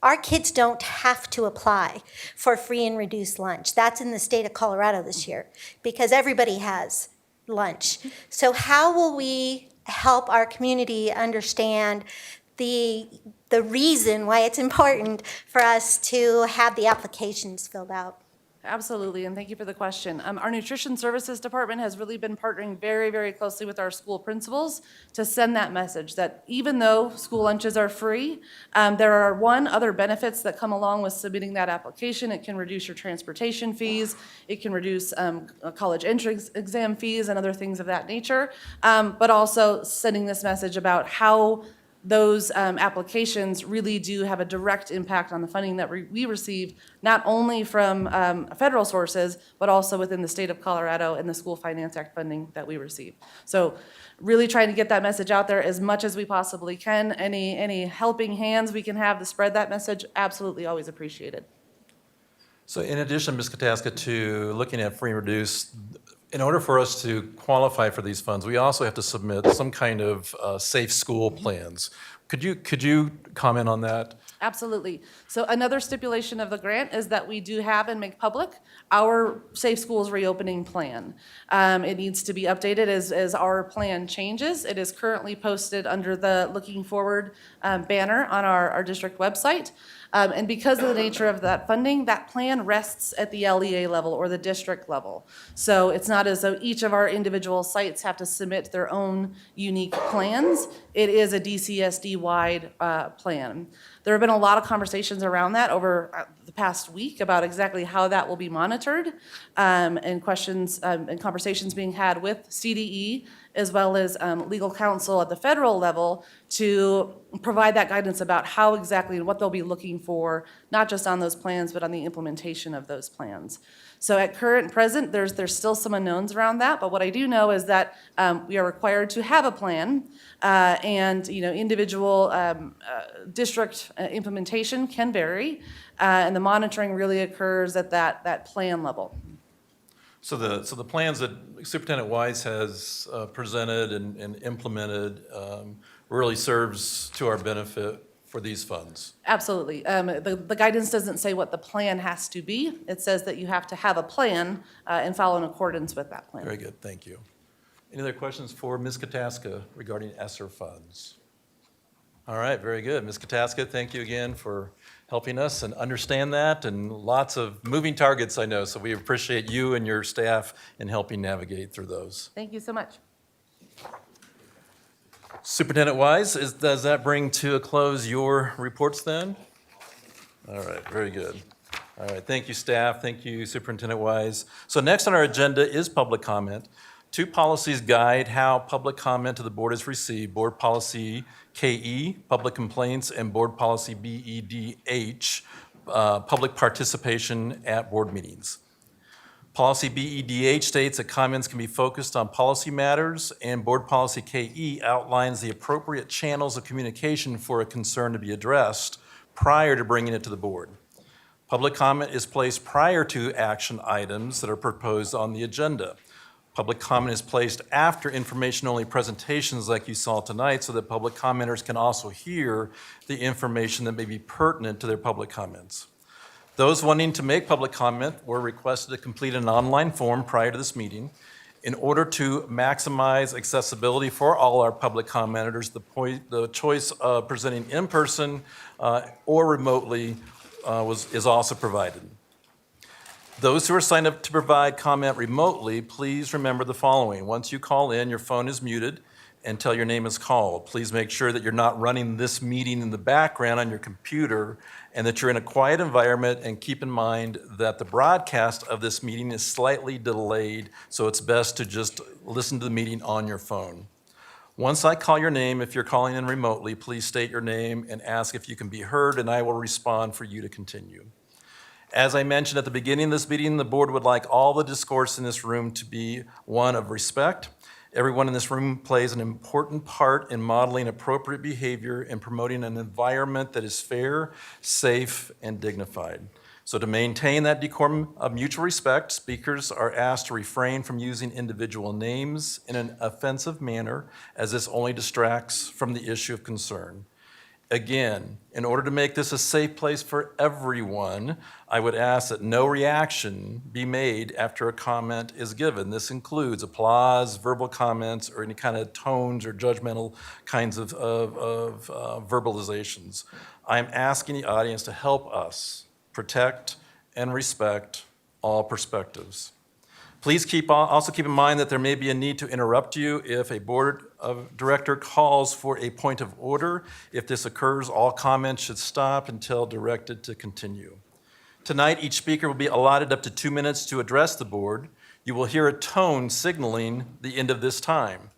our kids don't have to apply for free and reduced lunch. That's in the state of Colorado this year because everybody has lunch. So how will we help our community understand the reason why it's important for us to have the applications filled out? Absolutely, and thank you for the question. Our Nutrition Services Department has really been partnering very, very closely with our school principals to send that message that even though school lunches are free, there are other benefits that come along with submitting that application. It can reduce your transportation fees, it can reduce college entrance exam fees and other things of that nature, but also sending this message about how those applications really do have a direct impact on the funding that we receive, not only from federal sources, but also within the state of Colorado and the School Finance Act funding that we receive. So really trying to get that message out there as much as we possibly can. Any helping hands we can have to spread that message, absolutely always appreciated. So in addition, Ms. Kataska, to looking at free and reduced, in order for us to qualify for these funds, we also have to submit some kind of safe school plans. Could you comment on that? Absolutely. So another stipulation of the grant is that we do have and make public our Safe Schools Reopening Plan. It needs to be updated as our plan changes. It is currently posted under the Looking Forward banner on our district website. And because of the nature of that funding, that plan rests at the LEA level or the district level. So it's not as though each of our individual sites have to submit their own unique plans. It is a DCSD-wide plan. There have been a lot of conversations around that over the past week about exactly how that will be monitored, and questions and conversations being had with CDE as well as legal counsel at the federal level to provide that guidance about how exactly and what they'll be looking for, not just on those plans, but on the implementation of those plans. So at present, there's still some unknowns around that, but what I do know is that we are required to have a plan, and individual district implementation can vary, and the monitoring really occurs at that plan level. So the plans that Superintendent Wise has presented and implemented really serves to our benefit for these funds. Absolutely. The guidance doesn't say what the plan has to be. It says that you have to have a plan and follow in accordance with that plan. Very good, thank you. Any other questions for Ms. Kataska regarding ESSER funds? All right, very good. Ms. Kataska, thank you again for helping us and understand that, and lots of moving targets, I know, so we appreciate you and your staff in helping navigate through those. Thank you so much. Superintendent Wise, does that bring to a close your reports then? All right, very good. All right, thank you, staff. Thank you, Superintendent Wise. So next on our agenda is public comment. Two policies guide how public comment to the board is received: Board Policy KE, Public Complaints, and Board Policy BEDH, Public Participation at Board Meetings. Policy BEDH states that comments can be focused on policy matters, and Board Policy KE outlines the appropriate channels of communication for a concern to be addressed prior to bringing it to the board. Public comment is placed prior to action items that are proposed on the agenda. Public comment is placed after information-only presentations like you saw tonight, so that public commenters can also hear the information that may be pertinent to their public comments. Those wanting to make public comment were requested to complete an online form prior to this meeting. In order to maximize accessibility for all our public commenters, the choice of presenting in person or remotely is also provided. Those who are signed up to provide comment remotely, please remember the following. Once you call in, your phone is muted until your name is called. Please make sure that you're not running this meeting in the background on your computer and that you're in a quiet environment, and keep in mind that the broadcast of this meeting is slightly delayed, so it's best to just listen to the meeting on your phone. Once I call your name, if you're calling in remotely, please state your name and ask if you can be heard, and I will respond for you to continue. As I mentioned at the beginning of this meeting, the board would like all the discourse in this room to be one of respect. Everyone in this room plays an important part in modeling appropriate behavior and promoting an environment that is fair, safe, and dignified. So to maintain that decorum of mutual respect, speakers are asked to refrain from using individual names in an offensive manner, as this only distracts from the issue of concern. Again, in order to make this a safe place for everyone, I would ask that no reaction be made after a comment is given. This includes applause, verbal comments, or any kind of tones or judgmental kinds of verbalizations. I'm asking the audience to help us protect and respect all perspectives. Please also keep in mind that there may be a need to interrupt you if a board of director calls for a point of order. If this occurs, all comments should stop until directed to continue. Tonight, each speaker will be allotted up to 2 minutes to address the board. You will hear a tone signaling the end of this time.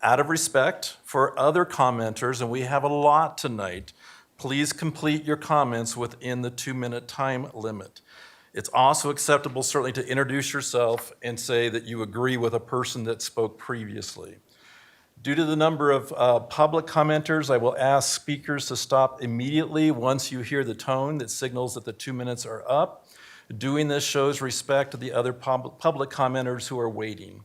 Out of respect for other commenters, and we have a lot tonight, please complete your comments within the 2-minute time limit. It's also acceptable, certainly, to introduce yourself and say that you agree with a person that spoke previously. Due to the number of public commenters, I will ask speakers to stop immediately once you hear the tone that signals that the 2 minutes are up. Doing this shows respect to the other public commenters who are waiting.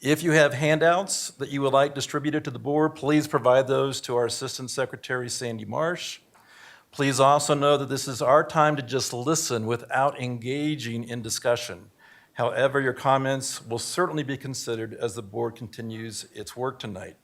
If you have handouts that you would like distributed to the board, please provide those to our Assistant Secretary, Sandy Marsh. Please also know that this is our time to just listen without engaging in discussion. However, your comments will certainly be considered as the board continues its work tonight.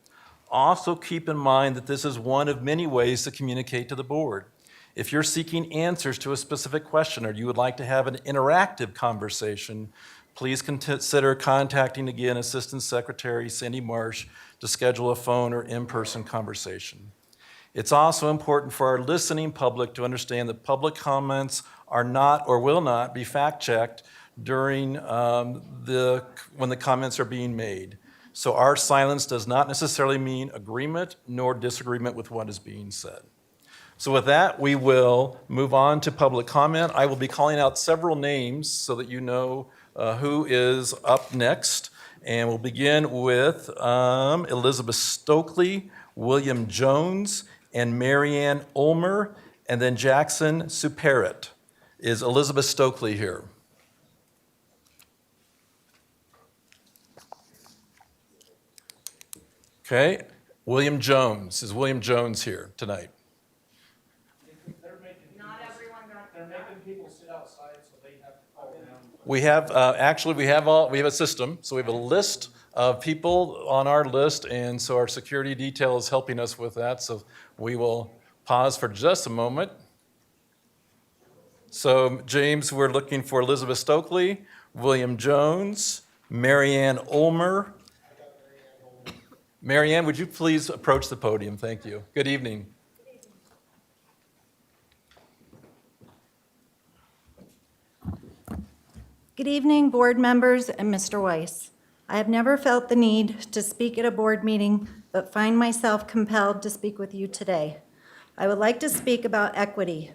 Also keep in mind that this is one of many ways to communicate to the board. If you're seeking answers to a specific question or you would like to have an interactive conversation, please consider contacting again Assistant Secretary Sandy Marsh to schedule a phone or in-person conversation. It's also important for our listening public to understand that public comments are not or will not be fact-checked during when the comments are being made. So our silence does not necessarily mean agreement nor disagreement with what is being said. So with that, we will move on to public comment. I will be calling out several names so that you know who is up next. And we'll begin with Elizabeth Stokely, William Jones, and Marianne Ulmer, and then Jackson Superett. Is Elizabeth Stokely here? Okay, William Jones. Is William Jones here tonight? They're making people sit outside, so they have to call down. We have, actually, we have a system. So we have a list of people on our list, and so our security detail is helping us with that. So we will pause for just a moment. So James, we're looking for Elizabeth Stokely, William Jones, Marianne Ulmer. Marianne, would you please approach the podium? Thank you. Good evening. Good evening, board members and Mr. Weiss. I have never felt the need to speak at a board meeting, but find myself compelled to speak with you today. I would like to speak about equity.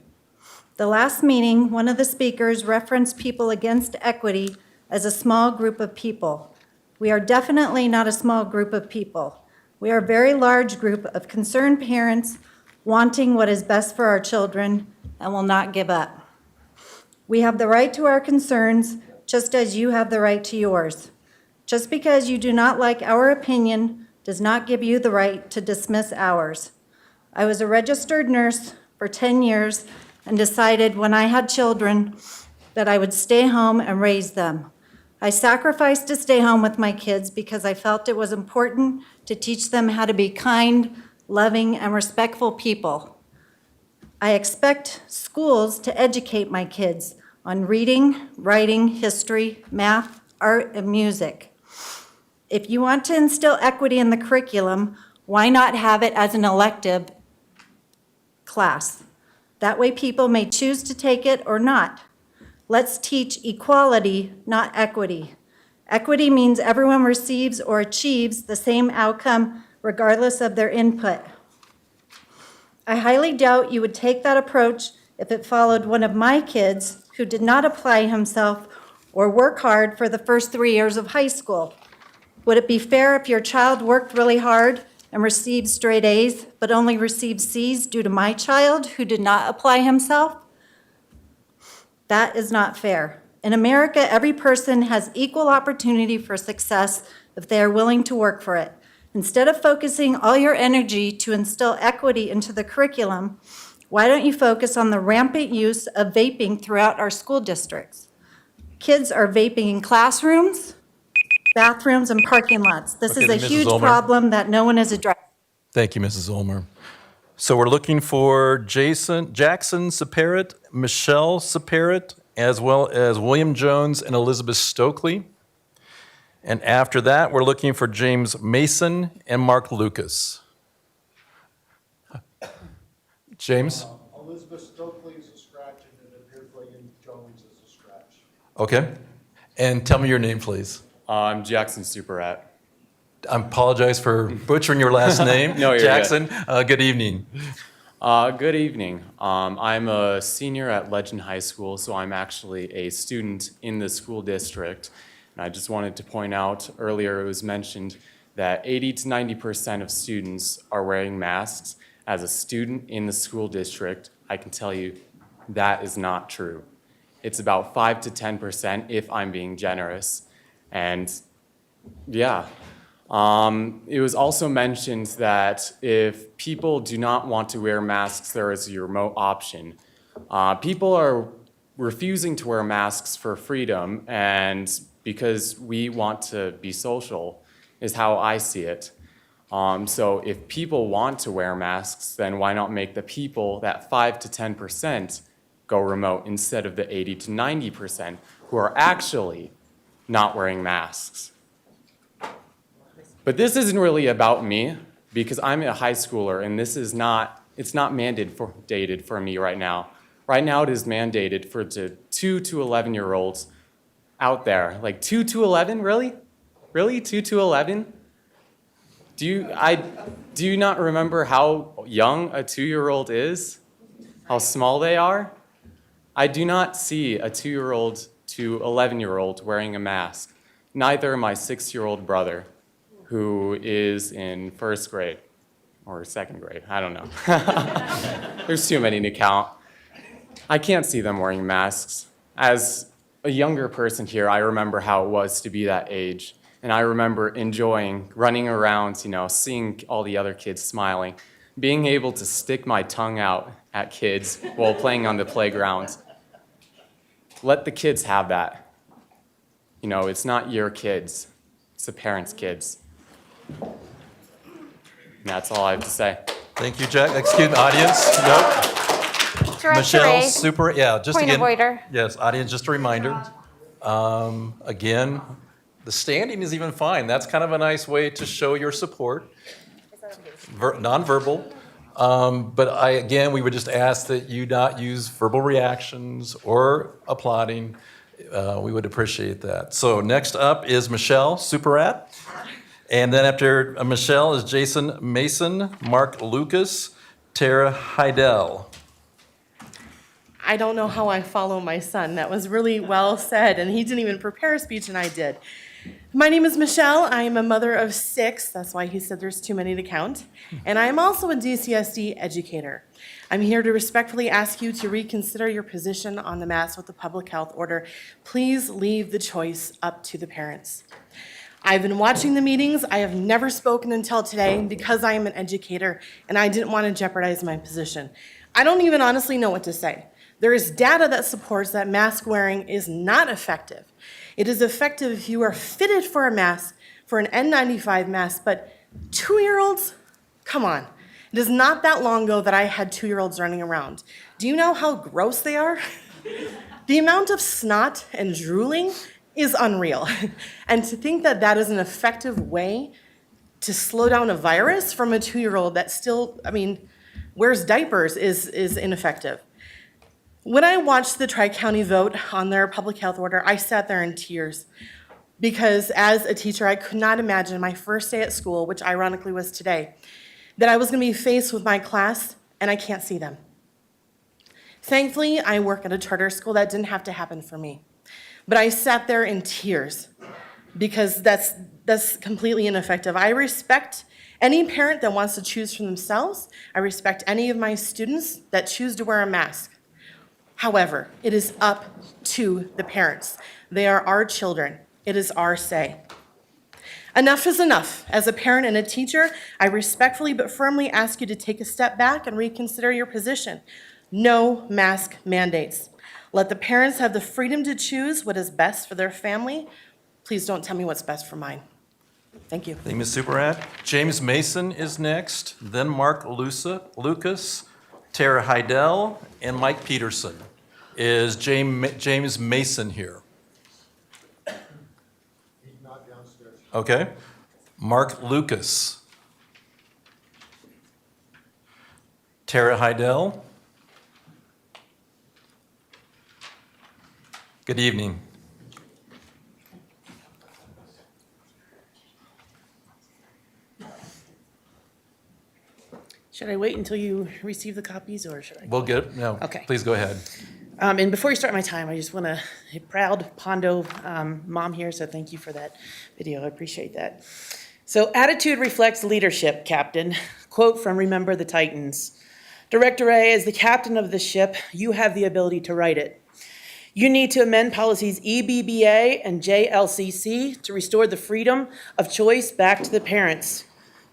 The last meeting, one of the speakers referenced people against equity as a small group of people. We are definitely not a small group of people. We are a very large group of concerned parents wanting what is best for our children and will not give up. We have the right to our concerns, just as you have the right to yours. Just because you do not like our opinion does not give you the right to dismiss ours. I was a registered nurse for 10 years and decided when I had children that I would stay home and raise them. I sacrificed to stay home with my kids because I felt it was important to teach them how to be kind, loving, and respectful people. I expect schools to educate my kids on reading, writing, history, math, art, and music. If you want to instill equity in the curriculum, why not have it as an elective class? That way people may choose to take it or not. Let's teach equality, not equity. Equity means everyone receives or achieves the same outcome regardless of their input. I highly doubt you would take that approach if it followed one of my kids who did not apply himself or work hard for the first 3 years of high school. Would it be fair if your child worked really hard and received straight A's, but only received C's due to my child who did not apply himself? That is not fair. In America, every person has equal opportunity for success if they are willing to work for it. Instead of focusing all your energy to instill equity into the curriculum, why don't you focus on the rampant use of vaping throughout our school districts? Kids are vaping in classrooms, bathrooms, and parking lots. This Okay, is a Mrs. huge Ulmer. problem that no one is addressing. Thank you, Mrs. Ulmer. So we're looking for Jackson Superett, Michelle Superett, as well as William Jones and Elizabeth Stokely. And after that, we're looking for James Mason and Mark Lucas. James? Elizabeth Stokely is a scratch, and it appears William Jones is a scratch. Okay. And tell me your name, please. I'm Jackson Superett. I apologize for butchering your last name. No, you're Jackson, good evening. Good evening. I'm a senior at Legend High School, so I'm actually a student in the school district. And I just wanted to point out, earlier it was mentioned that 80 to 90% of students are wearing masks. As a student in the school district, I can tell you that is not true. it's about 5 to 10% if I'm being generous. And yeah. It was also mentioned that if people do not want to wear masks, there is a remote option. People are refusing to wear masks for freedom and because we want to be social, is how I see it. So if people want to wear masks, then why not make the people, that 5 to 10%, go remote instead of the 80 to 90% who are actually not wearing masks? But this isn't really about me because I'm a high schooler and it's not mandated for me right now. Right now it is mandated for the 2 to 11-year-olds out there. Like 2 to 11, really? Really, 2 to 11? Do you not remember how young a 2-year-old is? How small they are? I do not see a 2-year-old to 11-year-old wearing a mask. Neither my 6-year-old brother, who is in 1st grade or 2nd grade, I don't know. There's too many to count. I can't see them wearing masks. As a younger person here, I remember how it was to be that age. And I remember enjoying running around, seeing all the other kids smiling, being able to stick my tongue out at kids while playing on the playground. Let the kids have that. It's not your kids, it's the parents' kids. And that's all I have to say. Thank you, Jack. Excuse me, audience. Nope. Director Michelle, Ray. just Point again. of order. Yes, audience, just a reminder. Again, the standing is even fine. That's kind of a nice way to show your support, nonverbal. But we would just ask that you not use verbal reactions or applauding. We would appreciate that. So next up is Michelle Superat. And then after Michelle is Jason Mason, Mark Lucas, Tara Heidel. I don't know how I follow my son. That was really well said, and he didn't even prepare a speech, and I did. My name is Michelle. I am a mother of 6. That's why he said there's too many to count. And I am also a DCSD educator. I'm here to respectfully ask you to reconsider your position on the mask with the public health order. Please leave the choice up to the parents. I've been watching the meetings. I have never spoken until today because I am an educator and I didn't want to jeopardize my position. I don't even honestly know what to say. There is data that supports that mask wearing is not effective. It is effective if you are fitted for a mask, for an N95 mask, but 2-year-olds? Come on. It is not that long ago that I had 2-year-olds running around. Do you know how gross they are? The amount of snot and drooling is unreal. And to think that that is an effective way to slow down a virus from a 2-year-old that still, wears diapers is ineffective. When I watched the Tri-County vote on their public health order, I sat there in tears because as a teacher, I could not imagine my first day at school, which ironically was today, that I was going to be faced with my class and I can't see them. Thankfully, I work at a charter school that didn't have to happen for me. But I sat there in tears because that's completely ineffective. I respect any parent that wants to choose for themselves. I respect any of my students that choose to wear a mask. However, it is up to the parents. They are our children. It is our say. Enough is enough. As a parent and a teacher, I respectfully but firmly ask you to take a step back and reconsider your position. No mask mandates. Let the parents have the freedom to choose what is best for their family. Please don't tell me what's best for mine. Thank you. Thank you, Ms. Superat. James Mason is next, then Mark Lucas, Tara Heidel, and Mike Peterson. Is James Mason here? He's not downstairs. Okay. Mark Lucas. Tara Heidel. Good evening. Should I wait until you receive the copies, or should I? We'll get, no, Okay. Please go ahead. And before you start my time, I just want to, a proud Pondo mom here, so thank you for that video. I appreciate that. So, attitude reflects leadership, Captain. Quote from Remember the Titans. Director A, as the captain of the ship, you have the ability to write it. You need to amend policies EBBA and JLCC to restore the freedom of choice back to the parents.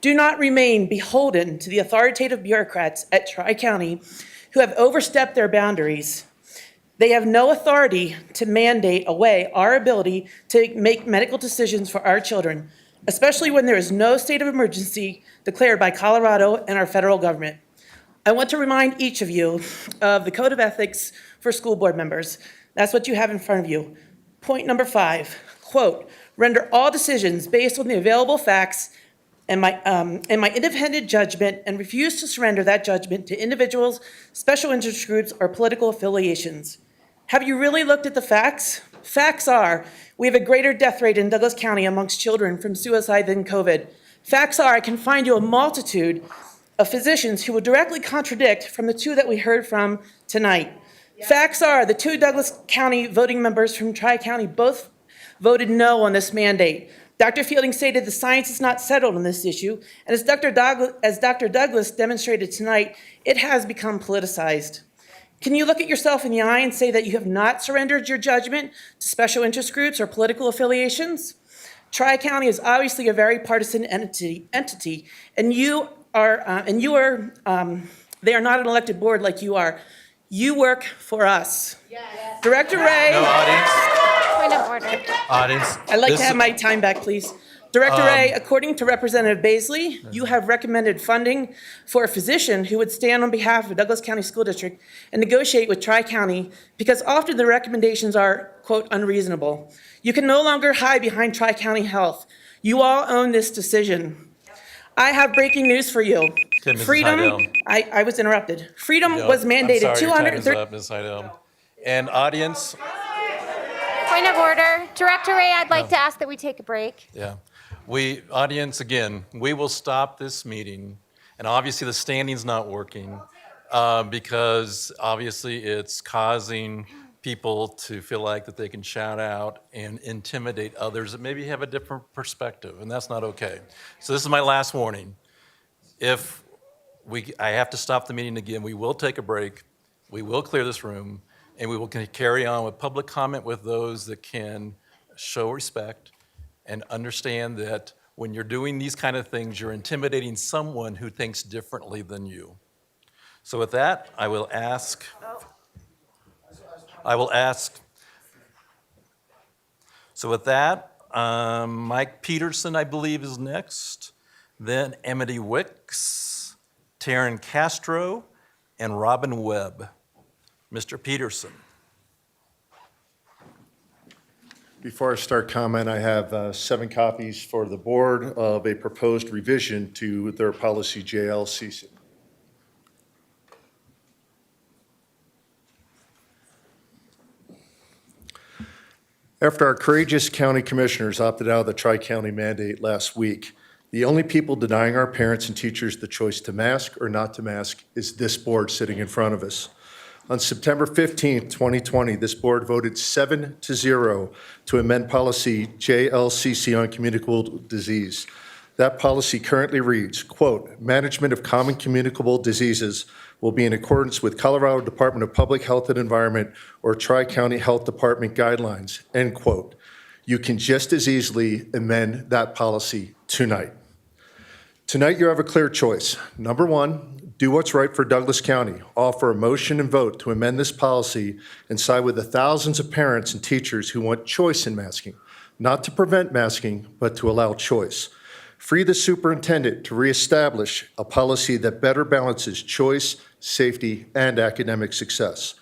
Do not remain beholden to the authoritative bureaucrats at Tri-County who have overstepped their boundaries. They have no authority to mandate away our ability to make medical decisions for our children, especially when there is no state of emergency declared by Colorado and our federal government. I want to remind each of you of the Code of Ethics for school board members. That's what you have in front of you. Point number 5, quote, render all decisions based on the available facts and my independent judgment, and refuse to surrender that judgment to individuals, special interest groups, or political affiliations. Have you really looked at the facts? Facts are, we have a greater death rate in Douglas County amongst children from suicide than COVID. Facts are, I can find you a multitude of physicians who will directly contradict from the 2 that we heard from tonight. Facts are, the 2 Douglas County voting members from Tri-County both voted no on this mandate. Dr. Fielding stated the science is not settled on this issue, and as Dr. Douglas demonstrated tonight, it has become politicized. Can you look at yourself in the eye and say that you have not surrendered your judgment to special interest groups or political affiliations? Tri-County is obviously a very partisan entity, and they are not an elected board like you are. You work for us. Yes. Director Ray. No, audience. Point of order. Audience. I'd like to have my time back, please. Director Ray, according to Representative Baisley, you have recommended funding for a physician who would stand on behalf of Douglas County School District and negotiate with Tri-County because often the recommendations are, quote, unreasonable. You can no longer hide behind Tri-County Health. You all own this decision. I have breaking news for you. Okay, Mrs. Freedom, Heidel. I was interrupted. Freedom was mandated. I'm sorry, your time is 230. up, Ms. Heidel. And audience, Point of order. Director Ray, I'd like to ask that we take a break. yeah. Audience, again, we will stop this meeting, and obviously the standing's not working because obviously it's causing people to feel like that they can shout out and intimidate others that maybe have a different perspective, and that's not okay. So this is my last warning. I have to stop the meeting again, we will take a break, we will clear this room, and we will carry on with public comment with those that can show respect and understand that when you're doing these kind of things, you're intimidating someone who thinks differently than you. So with that, I will ask, so with that, Mike Peterson, I believe, is next. Then Amity Wicks, Taryn Castro, and Robin Webb. Mr. Peterson. Before I start comment, I have 7 copies for the board of a proposed revision to their policy JLCC. After our courageous county commissioners opted out of the Tri-County mandate last week, the only people denying our parents and teachers the choice to mask or not to mask is this board sitting in front of us. On September 15th, 2020, this board voted 7-0 to amend policy JLCC on communicable disease. That policy currently reads, quote, management of common communicable diseases will be in accordance with Colorado Department of Public Health and Environment or Tri-County Health Department guidelines, end quote. You can just as easily amend that policy tonight. Tonight, you have a clear choice. Number 1, do what's right for Douglas County. Offer a motion and vote to amend this policy and side with the thousands of parents and teachers who want choice in masking, not to prevent masking, but to allow choice. Free the superintendent to reestablish a policy that better balances choice, safety, and academic success.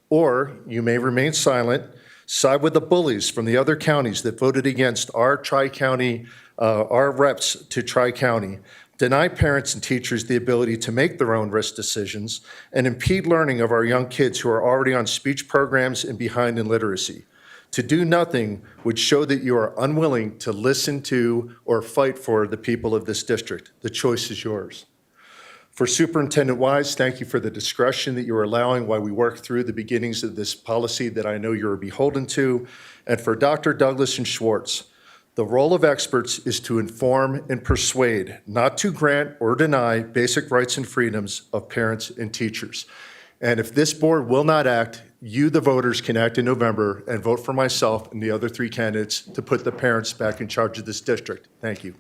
Or you may remain silent, side with the bullies from the other counties that voted against our Tri-County, our reps to Tri-County, deny parents and teachers the ability to make their own risk decisions, and impede learning of our young kids who are already on speech programs and behind in literacy. To do nothing would show that you are unwilling to listen to or fight for the people of this district. The choice is yours. For Superintendent Wise, thank you for the discretion that you're allowing while we work through the beginnings of this policy that I know you're beholden to. And for Dr. Douglas and Schwartz, the role of experts is to inform and persuade, not to grant or deny basic rights and freedoms of parents and teachers. And if this board will not act, you, the voters, can act in November and vote for myself and the other 3 candidates to put the parents back in charge of this district. Thank you.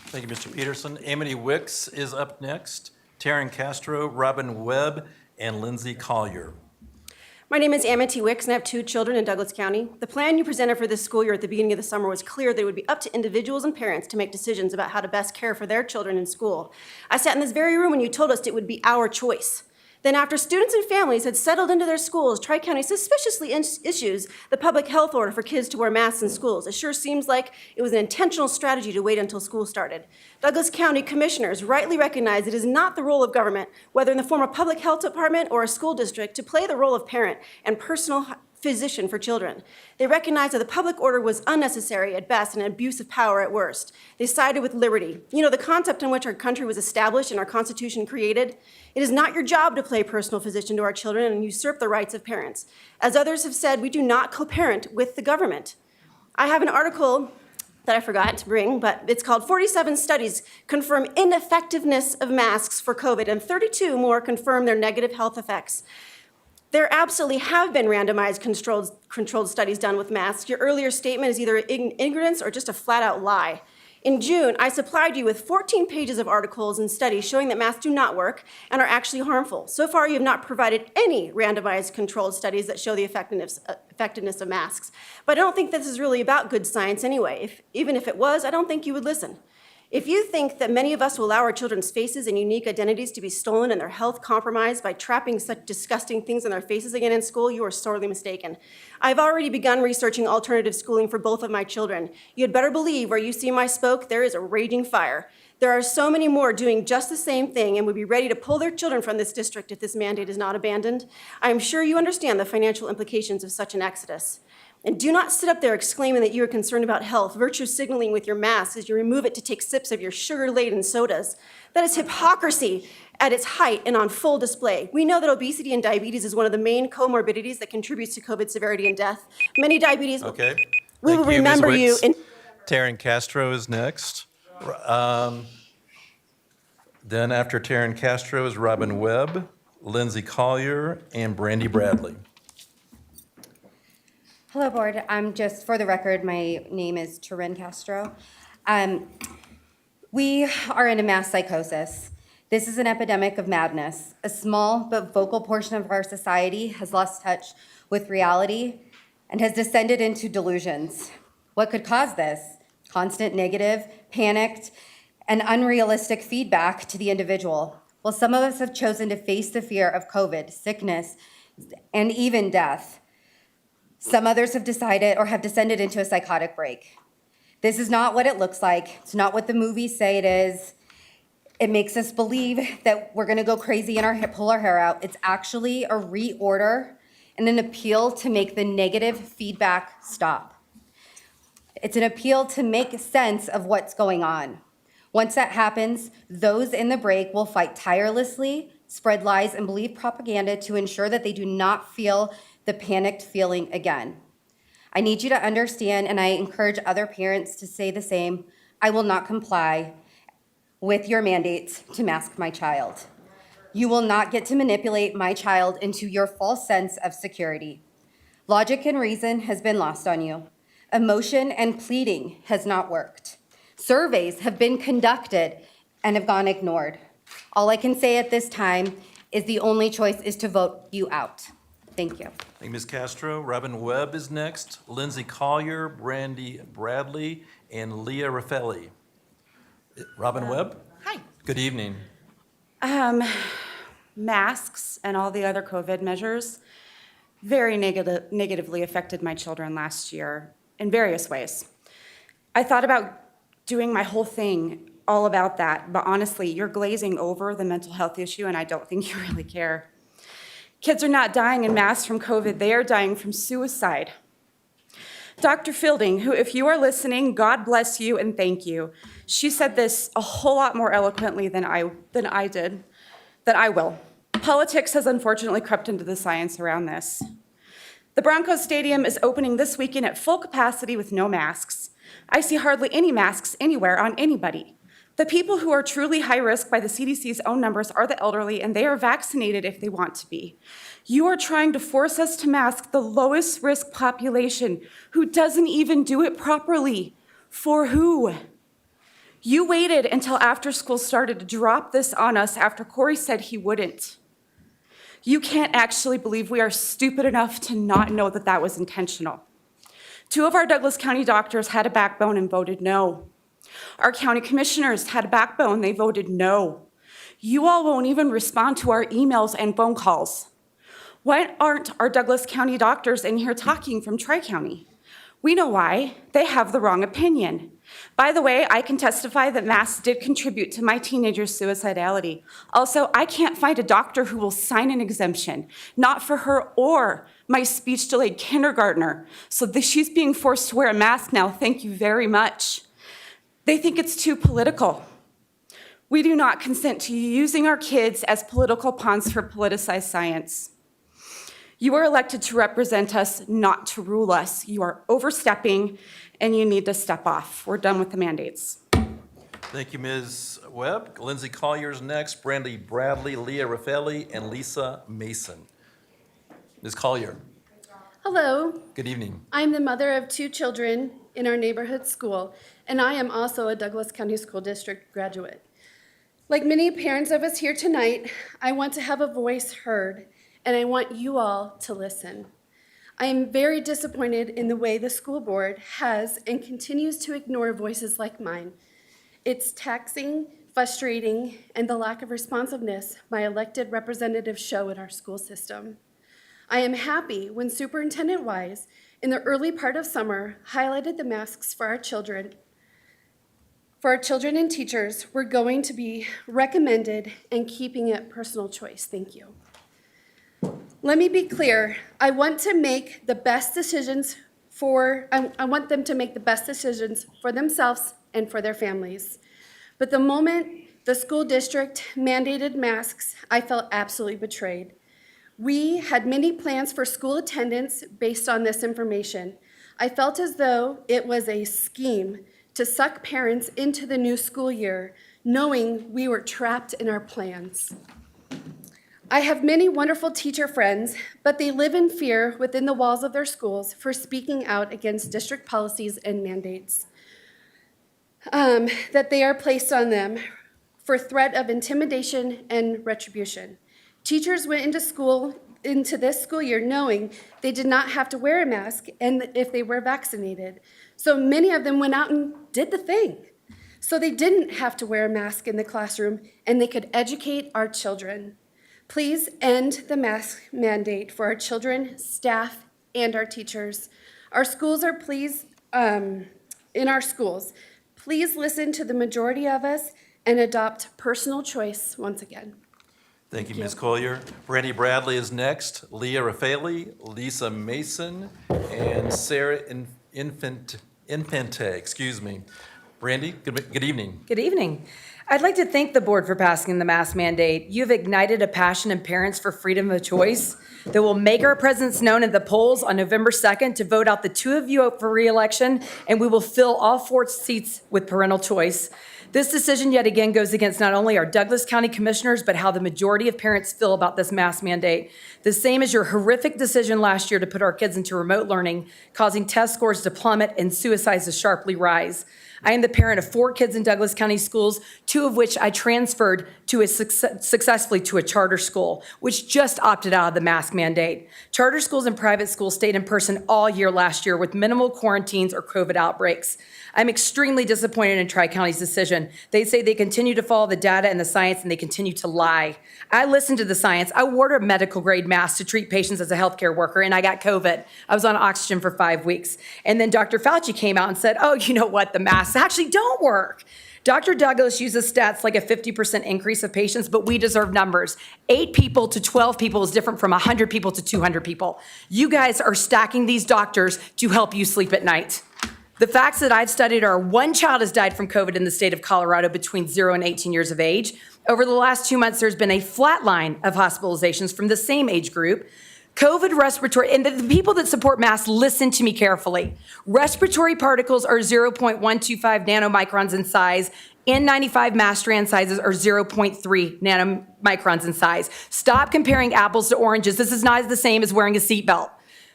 Thank you, Mr. Peterson. Amity Wicks is up next. Taryn Castro, Robin Webb, and Lindsay Collier. My name is Amity Wicks, and I have 2 children in Douglas County. The plan you presented for this school year at the beginning of the summer was clear that it would be up to individuals and parents to make decisions about how to best care for their children in school. I sat in this very room when you told us it would be our choice. Then after students and families had settled into their schools, Tri-County suspiciously issues the public health order for kids to wear masks in schools. It sure seems like it was an intentional strategy to wait until school started. Douglas County commissioners rightly recognize it is not the role of government, whether in the form of public health department or a school district, to play the role of parent and personal physician for children. They recognized that the public order was unnecessary at best and an abuse of power at worst. They sided with liberty. You know, the concept in which our country was established and our Constitution created. It is not your job to play personal physician to our children and usurp the rights of parents. As others have said, we do not co-parent with the government. I have an article that I forgot to bring, but it's called 47 Studies Confirm Ineffectiveness of Masks for COVID, and 32 more confirm their negative health effects. There absolutely have been randomized controlled studies done with masks. Your earlier statement is either ignorance or just a flat-out lie. In June, I supplied you with 14 pages of articles and studies showing that masks do not work and are actually harmful. So far, you have not provided any randomized controlled studies that show the effectiveness of masks. But I don't think this is really about good science anyway. Even if it was, I don't think you would listen. If you think that many of us will allow our children's faces and unique identities to be stolen and their health compromised by trapping such disgusting things in their faces again in school, you are sorely mistaken. I've already begun researching alternative schooling for both of my children. You'd better believe where you see my smoke, there is a raging fire. There are so many more doing just the same thing and would be ready to pull their children from this district if this mandate is not abandoned. I am sure you understand the financial implications of such an exodus. And do not sit up there exclaiming that you are concerned about health, virtue signaling with your mask as you remove it to take sips of your sugar-laden sodas. That is hypocrisy at its height and on full display. We know that obesity and diabetes is one of the main comorbidities that contributes to COVID severity and death. Many diabetes. Okay. We will remember you. Taryn Castro is next. Then after Taryn Castro is Robin Webb, Lindsay Collier, and Brandy Bradley. Hello, Board. Just for the record, my name is Taryn Castro. We are in a mass psychosis. This is an epidemic of madness. A small but vocal portion of our society has lost touch with reality and has descended into delusions. What could cause this? Constant negative, panicked, and unrealistic feedback to the individual. Well, some of us have chosen to face the fear of COVID, sickness, and even death. Some others have decided or have descended into a psychotic break. This is not what it looks like. It's not what the movies say it is. It makes us believe that we're gonna go crazy and pull our hair out. It's actually a reorder and an appeal to make the negative feedback stop. It's an appeal to make sense of what's going on. Once that happens, those in the break will fight tirelessly, spread lies, and believe propaganda to ensure that they do not feel the panicked feeling again. I need you to understand, and I encourage other parents to say the same, I will not comply with your mandates to mask my child. You will not get to manipulate my child into your false sense of security. Logic and reason has been lost on you. Emotion and pleading has not worked. Surveys have been conducted and have gone ignored. All I can say at this time is the only choice is to vote you out. Thank you. Thank you, Ms. Castro. Robin Webb is next. Lindsay Collier, Brandy Bradley, and Leah Raffelli. Robin Webb? Hi. Good evening. Masks and all the other COVID measures very negatively affected my children last year in various ways. I thought about doing my whole thing all about that, but honestly, you're glazing over the mental health issue, and I don't think you really care. Kids are not dying in mass from COVID, they are dying from suicide. Dr. Fielding, who, if you are listening, God bless you and thank you. She said this a whole lot more eloquently than I will. Politics has unfortunately crept into the science around this. The Broncos Stadium is opening this weekend at full capacity with no masks. I see hardly any masks anywhere on anybody. The people who are truly high risk by the CDC's own numbers are the elderly, and they are vaccinated if they want to be. You are trying to force us to mask the lowest risk population who doesn't even do it properly. For who? You waited until after school started to drop this on us after Corey said he wouldn't. You can't actually believe we are stupid enough to not know that that was intentional. 2 of our Douglas County doctors had a backbone and voted no. Our county commissioners had a backbone, they voted no. You all won't even respond to our emails and phone calls. Why aren't our Douglas County doctors in here talking from Tri-County? We know why. They have the wrong opinion. By the way, I can testify that masks did contribute to my teenager's suicidality. Also, I can't find a doctor who will sign an exemption, not for her or my speech-delayed kindergartner. So she's being forced to wear a mask now. Thank you very much. They think it's too political. We do not consent to you using our kids as political pawns for politicized science. You are elected to represent us, not to rule us. You are overstepping, and you need to step off. We're done with the mandates. Thank you, Ms. Webb. Lindsay Collier's next, Brandy Bradley, Leah Raffaelli, and Lisa Mason. Ms. Collier, Hello, good evening. I'm the mother of 2 children in our neighborhood school, and I am also a Douglas County School District graduate. Like many parents of us here tonight, I want to have a voice heard, and I want you all to listen. I am very disappointed in the way the school board has and continues to ignore voices like mine. It's taxing, frustrating, and the lack of responsiveness my elected representatives show in our school system. I am happy when Superintendent Wise, in the early part of summer, highlighted the masks for our children. For our children and teachers, we're going to be recommended and keeping it personal choice. Thank you. Let me be clear. I want to make the best decisions I want them to make the best decisions for themselves and for their families. But the moment the school district mandated masks, I felt absolutely betrayed. We had many plans for school attendance based on this information. I felt as though it was a scheme to suck parents into the new school year, knowing we were trapped in our plans. I have many wonderful teacher friends, but they live in fear within the walls of their schools for speaking out against district policies and mandates that they are placed on them for threat of intimidation and retribution. Teachers went into this school year knowing they did not have to wear a mask and if they were vaccinated. So many of them went out and did the thing. So they didn't have to wear a mask in the classroom and they could educate our children. Please end the mask mandate for our children, staff, and our teachers. Our schools are in our schools. Please listen to the majority of us and adopt personal choice once again. Thank you, Ms. Collier. Brandy Bradley is next, Leah Raffaelli, Lisa Mason, and Sarah Infante, excuse me. Brandy, good evening. Good evening. I'd like to thank the board for passing the mask mandate. You've ignited a passion in parents for freedom of choice that will make our presence known at the polls on November 2nd to vote out the 2 of you for re-election, and we will fill all 4 seats with parental choice. This decision yet again goes against not only our Douglas County commissioners, but how the majority of parents feel about this mask mandate. The same as your horrific decision last year to put our kids into remote learning, causing test scores to plummet and suicides to sharply rise. I am the parent of 4 kids in Douglas County schools, 2 of which I transferred to successfully to a charter school, which just opted out of the mask mandate. Charter schools and private schools stayed in person all year last year with minimal quarantines or COVID outbreaks. I'm extremely disappointed in Tri-County's decision. They say they continue to follow the data and the science, and they continue to lie. I listened to the science. I wore a medical grade mask to treat patients as a healthcare worker, and I got COVID. I was on oxygen for 5 weeks. And then Dr. Fauci came out and said, oh, you know what, the masks actually don't work. Dr. Douglas uses stats like a 50% increase of patients, but we deserve numbers. 8 people to 12 people is different from 100 people to 200 people. You guys are stacking these doctors to help you sleep at night. The facts that I've studied are 1 child has died from COVID in the state of Colorado between 0 and 18 years of age. Over the last 2 months, there's been a flat line of hospitalizations from the same age group. COVID respiratory, and the people that support masks, listen to me carefully. Respiratory particles are 0.125 nanomicrons in size. N95 mask strand sizes are 0.3 nanomicrons in size. Stop comparing apples to oranges. This is not the same as wearing a seatbelt.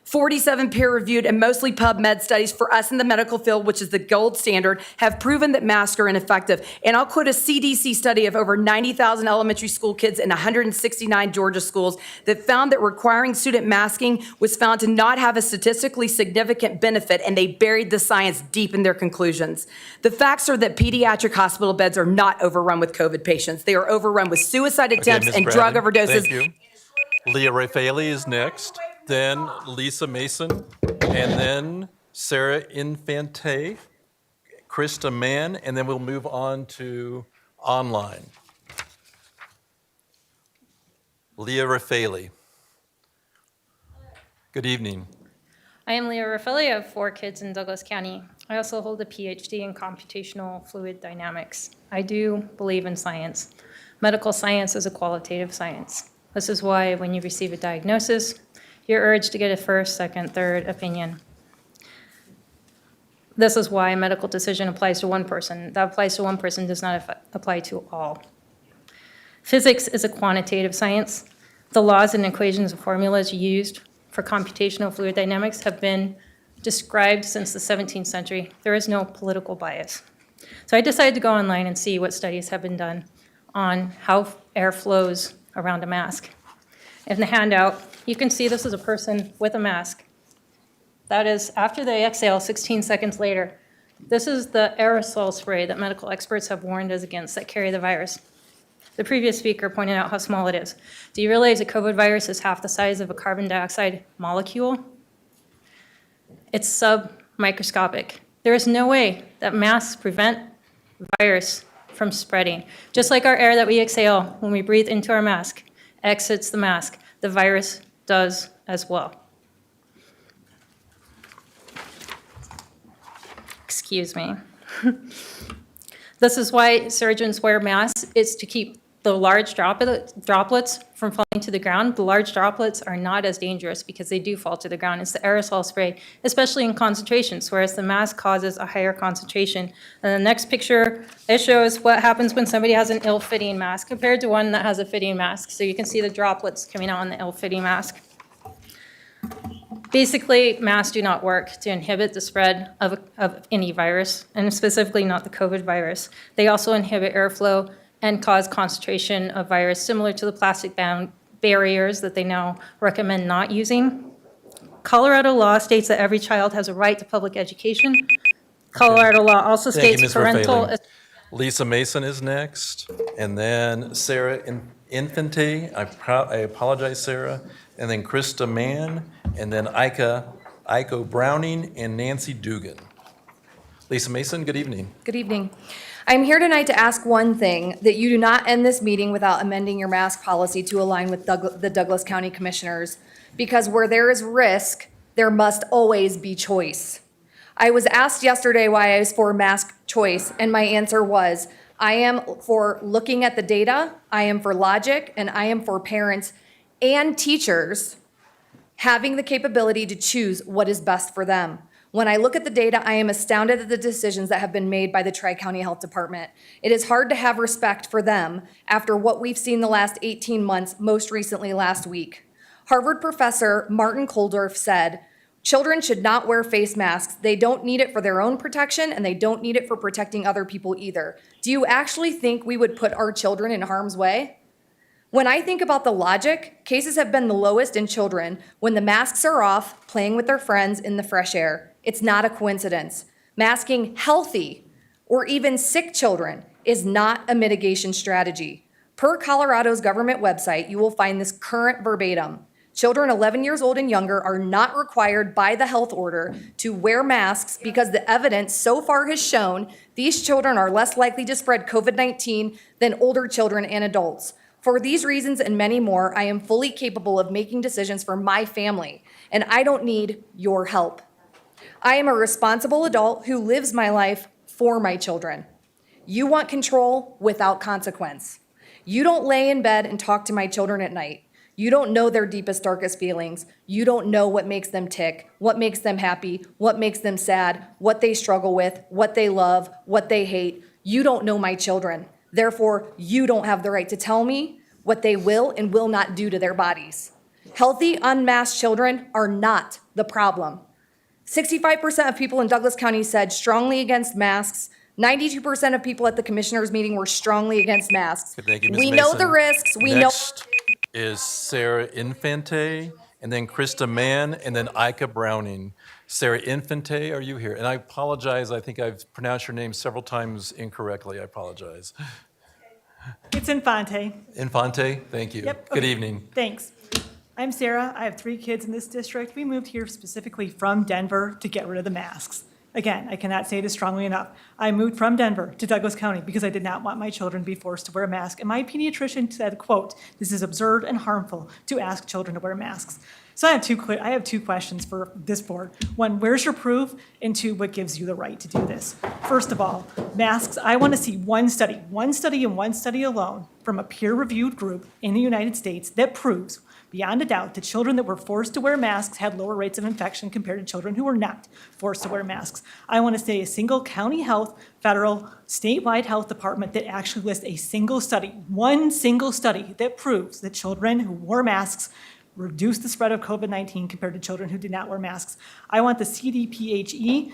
47 peer-reviewed and mostly PubMed studies for us in the medical field, which is the gold standard, have proven that masks are ineffective. And I'll quote a CDC study of over 90,000 elementary school kids in 169 Georgia schools that found that requiring student masking was found to not have a statistically significant benefit, and they buried the science deep in their conclusions. The facts are that pediatric hospital beds are not overrun with COVID patients. They are overrun with suicide attempts Ms. and drug Brandon, overdoses. Thank you. Leah Raffaele is next, then Lisa Mason, and then Sarah Infante, Krista Mann, and then we'll move on to online. Leah Raffaele. Good evening. I am Leah Raffaele. I have 4 kids in Douglas County. I also hold a PhD in computational fluid dynamics. I do believe in science. Medical science is a qualitative science. This is why when you receive a diagnosis, you're urged to get a first, second, third opinion. This is why a medical decision applies to one person. That applies to one person does not apply to all. Physics is a quantitative science. The laws and equations and formulas used for computational fluid dynamics have been described since the 17th century. There is no political bias. So I decided to go online and see what studies have been done on how air flows around a mask. In the handout, you can see this is a person with a mask. That is, after they exhale 16 seconds later, this is the aerosol spray that medical experts have warned us against that carry the virus. The previous speaker pointed out how small it is. Do you realize a COVID virus is half the size of a carbon dioxide molecule? It's submicroscopic. There is no way that masks prevent virus from spreading. Just like our air that we exhale when we breathe into our mask exits the mask, the virus does as well. Excuse me. This is why surgeons wear masks. It's to keep the large droplets from falling to the ground. The large droplets are not as dangerous because they do fall to the ground. It's the aerosol spray, especially in concentrations, whereas the mask causes a higher concentration. And the next picture, it shows what happens when somebody has an ill-fitting mask compared to one that has a fitting mask. So you can see the droplets coming out on the ill-fitting mask. Basically, masks do not work to inhibit the spread of any virus, and specifically not the COVID virus. They also inhibit airflow and cause concentration of virus similar to the plastic barriers that they now recommend not using. Colorado law states that every child has a right to public education. Colorado law also Thank you, states Ms. parental. Raffaele. Lisa Mason is next, and then Sarah Infante. I apologize, Sarah. And then Krista Mann, and then Iko Browning, and Nancy Dugan. Lisa Mason, good evening. Good evening. I'm here tonight to ask one thing, that you do not end this meeting without amending your mask policy to align with the Douglas County Commissioners, because where there is risk, there must always be choice. I was asked yesterday why I was for mask choice, and my answer was, I am for looking at the data, I am for logic, and I am for parents and teachers having the capability to choose what is best for them. When I look at the data, I am astounded at the decisions that have been made by the Tri-County Health Department. It is hard to have respect for them after what we've seen the last 18 months, most recently last week. Harvard professor Martin Koldorf said, children should not wear face masks. They don't need it for their own protection, and they don't need it for protecting other people either. Do you actually think we would put our children in harm's way? When I think about the logic, cases have been the lowest in children when the masks are off, playing with their friends in the fresh air. It's not a coincidence. Masking healthy or even sick children is not a mitigation strategy. Per Colorado's government website, you will find this current verbatim. Children 11 years old and younger are not required by the health order to wear masks because the evidence so far has shown these children are less likely to spread COVID-19 than older children and adults. For these reasons and many more, I am fully capable of making decisions for my family, and I don't need your help. I am a responsible adult who lives my life for my children. You want control without consequence. You don't lay in bed and talk to my children at night. You don't know their deepest, darkest feelings. You don't know what makes them tick, what makes them happy, what makes them sad, what they struggle with, what they love, what they hate. You don't know my children. Therefore, you don't have the right to tell me what they will and will not do to their bodies. Healthy, unmasked children are not the problem. 65% of people in Douglas County said strongly against masks. 92% of people at the commissioners' meeting were strongly against masks. Thank you, Ms. We know the Mason. risks. We know. Next is Sarah Infante, and then Krista Mann, and then Ika Browning. Sarah Infante, are you here? And I apologize, I think I've pronounced your name several times incorrectly. I apologize. It's Infante. Infante, thank you. Yep. Good okay. evening. Thanks. I'm Sarah. I have 3 kids in this district. We moved here specifically from Denver to get rid of the masks. Again, I cannot say this strongly enough. I moved from Denver to Douglas County because I did not want my children to be forced to wear a mask. And my pediatrician said, quote, "This is absurd and harmful to ask children to wear masks." So I have two questions for this board. One, where's your proof? And 2, what gives you the right to do this? First of all, masks, I want to see one study and one study alone from a peer-reviewed group in the United States that proves beyond a doubt that children that were forced to wear masks had lower rates of infection compared to children who were not forced to wear masks. I want to see a single county health, federal, statewide health department that actually lists a single study, one single study that proves that children who wore masks reduce the spread of COVID-19 compared to children who did not wear masks. I want the CDPHE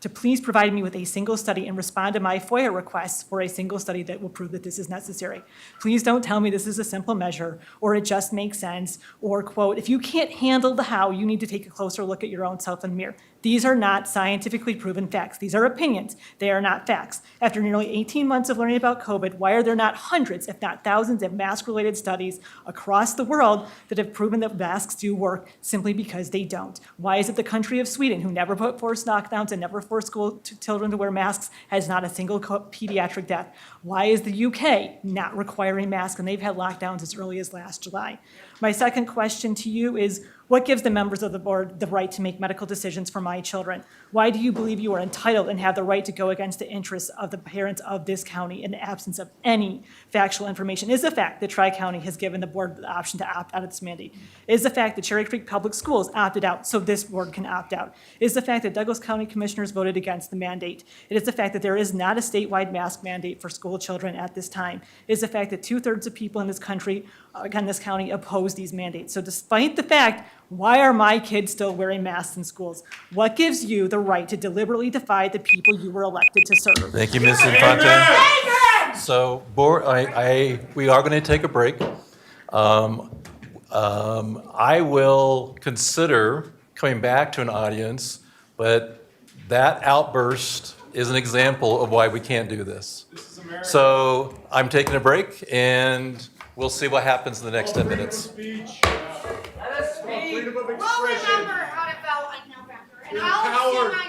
to please provide me with a single study and respond to my FOIA requests for a single study that will prove that this is necessary. Please don't tell me this is a simple measure or it just makes sense or, quote, if you can't handle the how, you need to take a closer look at your own self in the mirror. These are not scientifically proven facts. These are opinions. They are not facts. After nearly 18 months of learning about COVID, why are there not hundreds, if not thousands, of mask-related studies across the world that have proven that masks do work simply because they don't? Why is it the country of Sweden, who never put forced lockdowns and never forced school children to wear masks, has not a single pediatric death? Why is the UK not requiring masks and they've had lockdowns as early as last July? My second question to you is, what gives the members of the board the right to make medical decisions for my children? Why do you believe you are entitled and have the right to go against the interests of the parents of this county in the absence of any factual information? Is the fact that Tri-County has given the board the option to opt out of this mandate? Is the fact that Cherry Creek Public Schools opted out so this board can opt out? Is the fact that Douglas County commissioners voted against the mandate? It is the fact that there is not a statewide mask mandate for school children at this time. It is the fact that 2/3 of people in this country, again, this county, oppose these mandates. So despite the fact, why are my kids still wearing masks in schools? What gives you the right to deliberately defy the people you were elected to serve? Thank you, Ms. Infante. So, board, we are going to take a break. I will consider coming back to an audience, but that outburst is an example of why we can't do this. So I'm taking a break, and we'll see what happens in the next 10 minutes. Freedom of expression. We'll remember how it felt like November, and I'll see myself.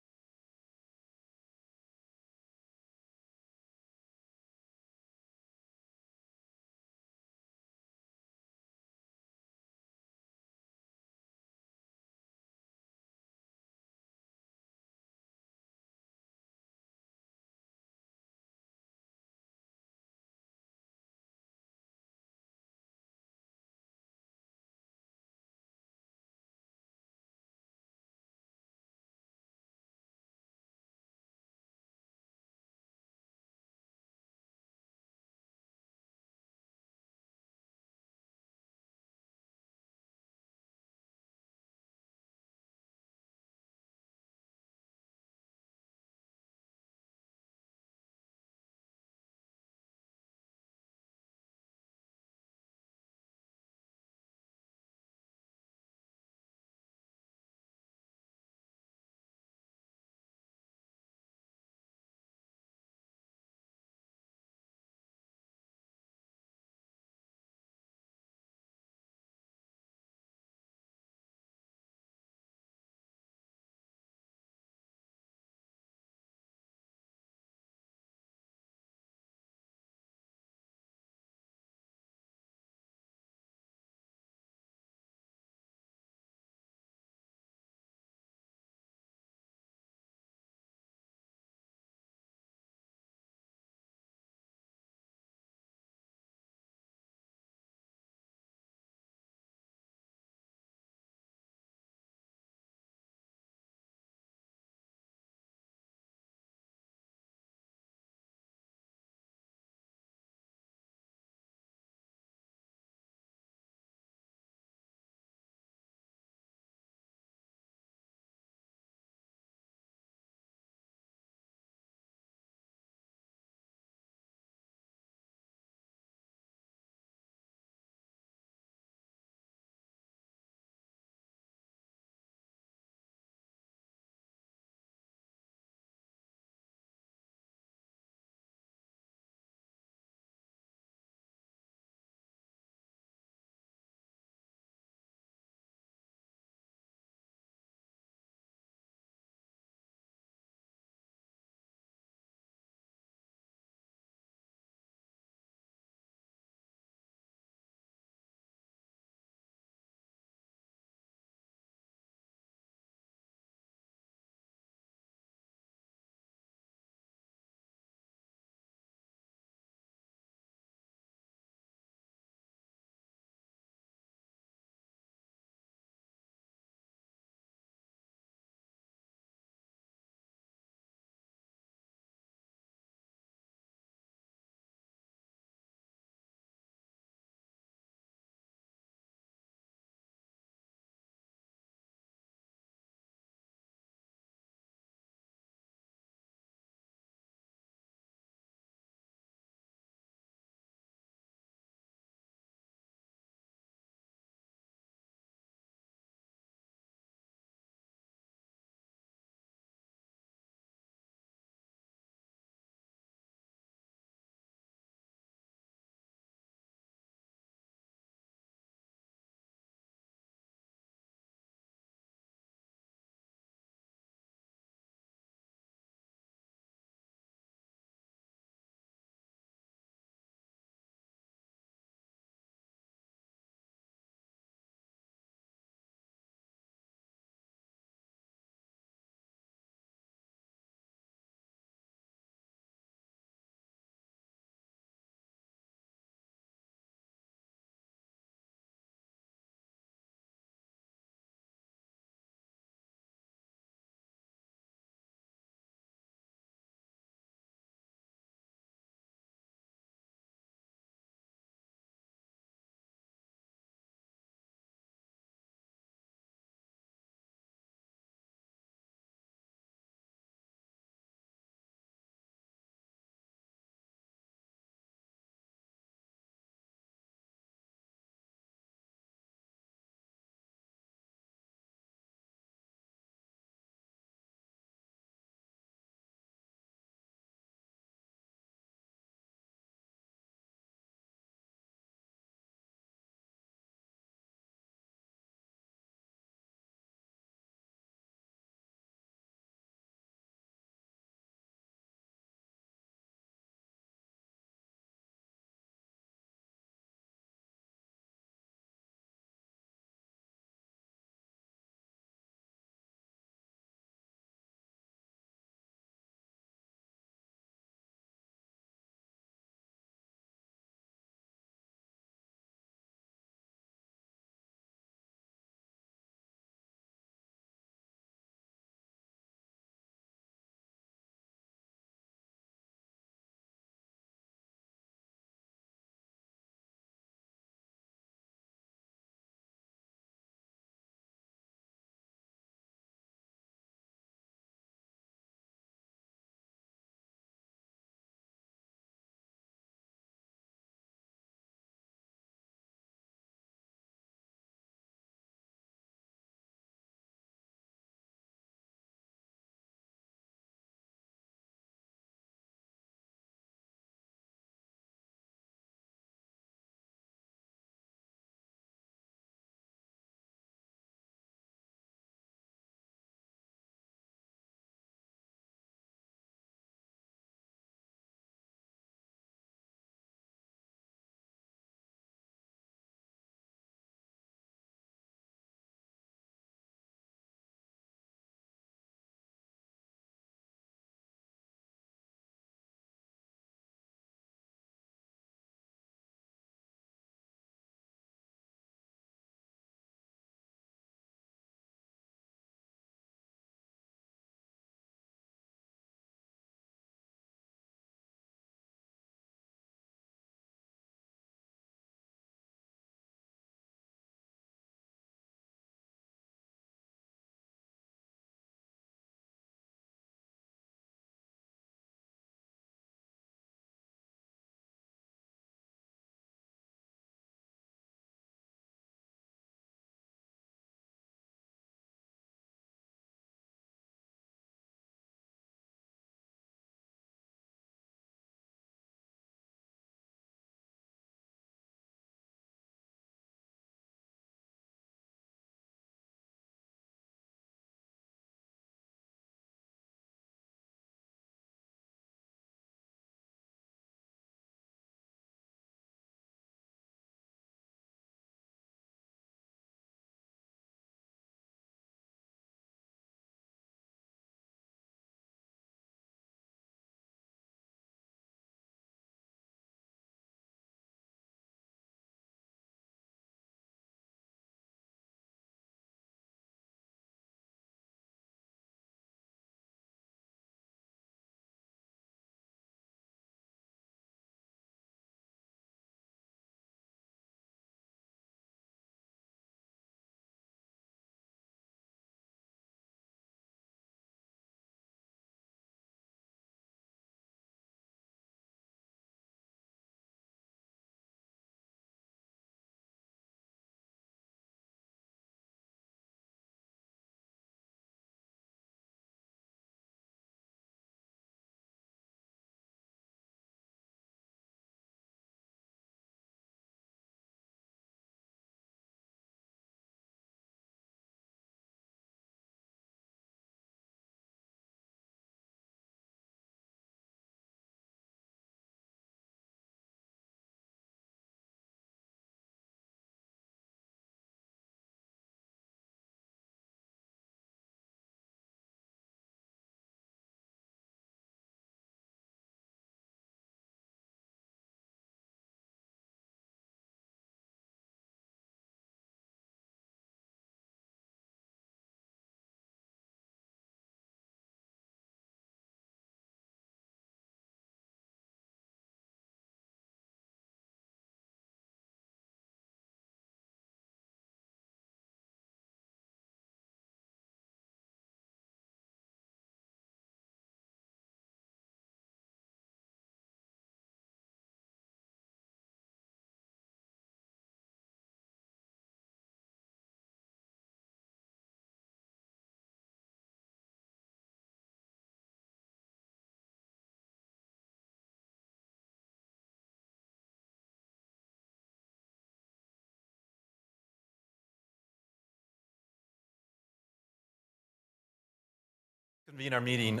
Convene our meeting.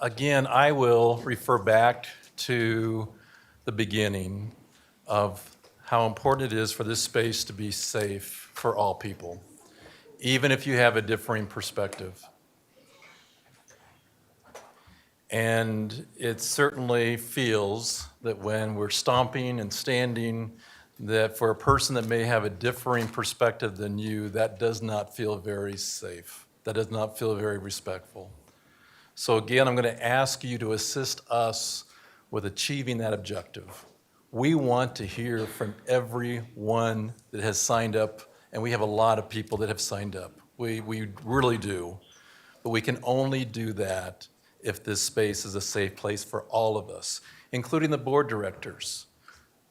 Again, I will refer back to the beginning of how important it is for this space to be safe for all people, even if you have a differing perspective. And it certainly feels that when we're stomping and standing, that for a person that may have a differing perspective than you, that does not feel very safe. That does not feel very respectful. So again, I'm going to ask you to assist us with achieving that objective. We want to hear from everyone that has signed up, and we have a lot of people that have signed up. We really do. But we can only do that if this space is a safe place for all of us, including the board directors.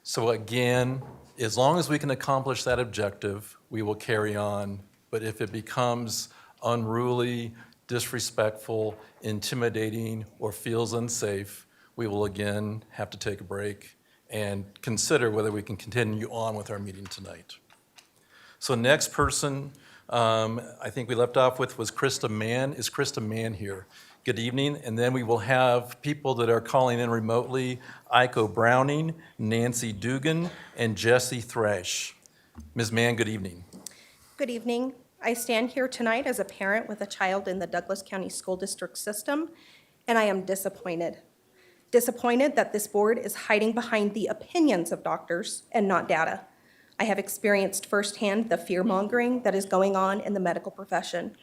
So again, as long as we can accomplish that objective, we will carry on. But if it becomes unruly, disrespectful, intimidating, or feels unsafe, we will again have to take a break and consider whether we can continue on with our meeting tonight. So next person I think we left off with was Krista Mann. Is Krista Mann here? Good evening. And then we will have people that are calling in remotely, Iko Browning, Nancy Dugan, and Jesse Thrash. Ms. Mann, good evening. Good evening. I stand here tonight as a parent with a child in the Douglas County School District system, and I am disappointed. Disappointed that this board is hiding behind the opinions of doctors and not data. I have experienced firsthand the fear-mongering that is going on in the medical profession.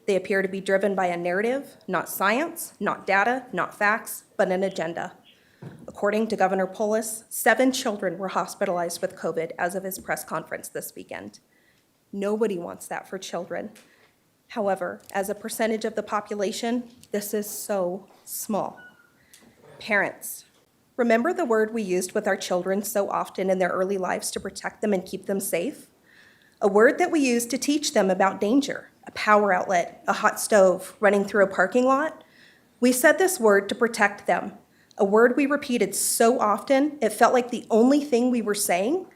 They appear to be driven by a narrative, not science, not data, not facts, but an agenda. According to Governor Polis, 7 children were hospitalized with COVID as of his press conference this weekend. Nobody wants that for children. However, as a percentage of the population, this is so small. Parents, remember the word we used with our children so often in their early lives to protect them and keep them safe? A word that we used to teach them about danger, a power outlet, a hot stove, running through a parking lot. We said this word to protect them, a word we repeated so often it felt like the only thing we were saying.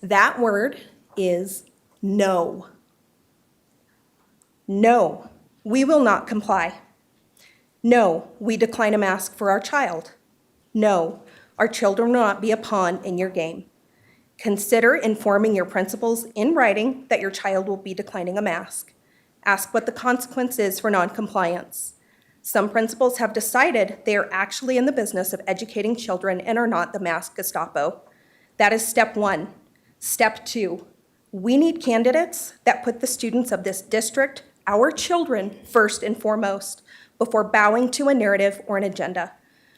That word is no. No, we will not comply. No, we decline a mask for our child. No, our children will not be a pawn in your game. Consider informing your principals in writing that your child will be declining a mask. Ask what the consequence is for noncompliance. Some principals have decided they are actually in the business of educating children and are not the mask Gestapo. That is step 1. Step 2, we need candidates that put the students of this district, our children, first and foremost, before bowing to a narrative or an agenda,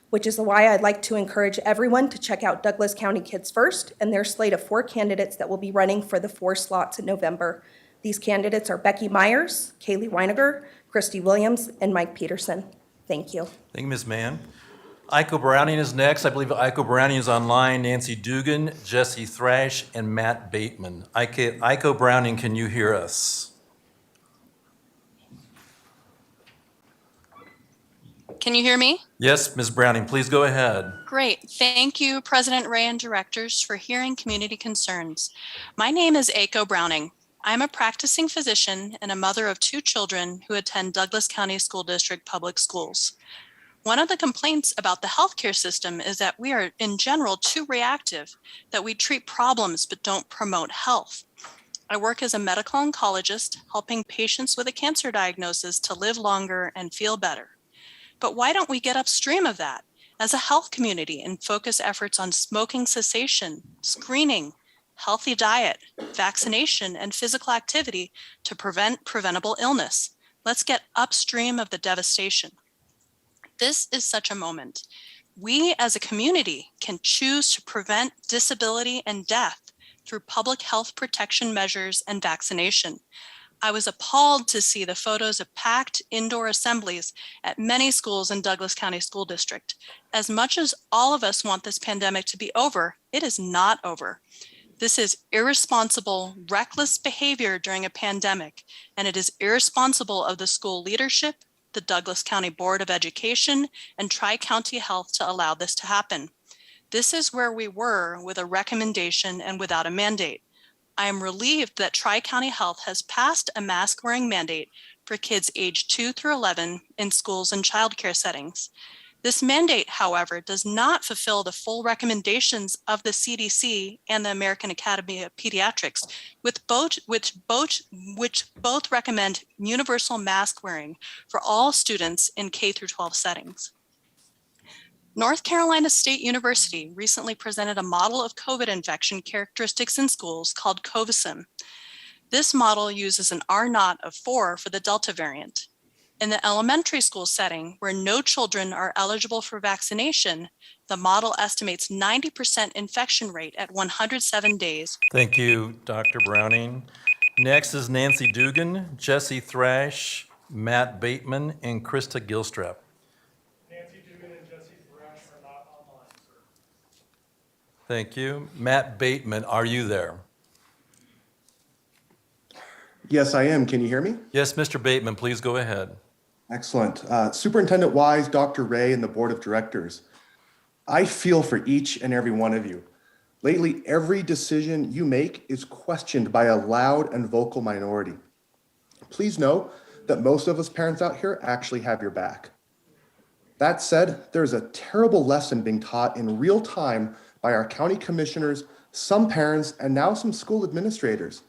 which is why I'd like to encourage everyone to check out Douglas County Kids First and their slate of 4 candidates that will be running for the 4 slots in November. These candidates are Becky Myers, Kaylee Weiniger, Christy Williams, and Mike Peterson. Thank you. Thank you, Ms. Mann. Iko Browning is next. I believe Iko Browning is online. Nancy Dugan, Jesse Thrash, and Matt Bateman. Iko Browning, can you hear us? Can you hear me? Yes, Ms. Browning, please go ahead. Great. Thank you, President Ray and directors, for hearing community concerns. My name is Iko Browning. I'm a practicing physician and a mother of 2 children who attend Douglas County School District public schools. One of the complaints about the healthcare system is that we are, in general, too reactive, that we treat problems but don't promote health. I work as a medical oncologist, helping patients with a cancer diagnosis to live longer and feel better. But why don't we get upstream of that as a health community and focus efforts on smoking cessation, screening, healthy diet, vaccination, and physical activity to prevent preventable illness? Let's get upstream of the devastation. This is such a moment. We as a community can choose to prevent disability and death through public health protection measures and vaccination. I was appalled to see the photos of packed indoor assemblies at many schools in Douglas County School District. As much as all of us want this pandemic to be over, it is not over. This is irresponsible, reckless behavior during a pandemic, and it is irresponsible of the school leadership, the Douglas County Board of Education, and Tri-County Health to allow this to happen. This is where we were with a recommendation and without a mandate. I am relieved that Tri-County Health has passed a mask-wearing mandate for kids aged 2 through 11 in schools and childcare settings. This mandate, however, does not fulfill the full recommendations of the CDC and the American Academy of Pediatrics, which both recommend universal mask wearing for all students in K through 12 settings. North Carolina State University recently presented a model of COVID infection characteristics in schools called COVASIM. This model uses an R0 of 4 for the Delta variant. In the elementary school setting, where no children are eligible for vaccination, the model estimates 90% infection rate at 107 days. Thank you, Dr. Browning. Next is Nancy Dugan, Jesse Thrash, Matt Bateman, and Krista Gilstrap. Nancy Dugan and Jesse Thrash are not online, sir. Thank you. Matt Bateman, are you there? Yes, I am. Can you hear me? Yes, Mr. Bateman, please go ahead. Excellent. Superintendent Wise, Dr. Ray, and the Board of Directors, I feel for each and every one of you. Lately, every decision you make is questioned by a loud and vocal minority. Please know that most of us parents out here actually have your back. That said, there's a terrible lesson being taught in real time by our county commissioners, some parents, and now some school administrators.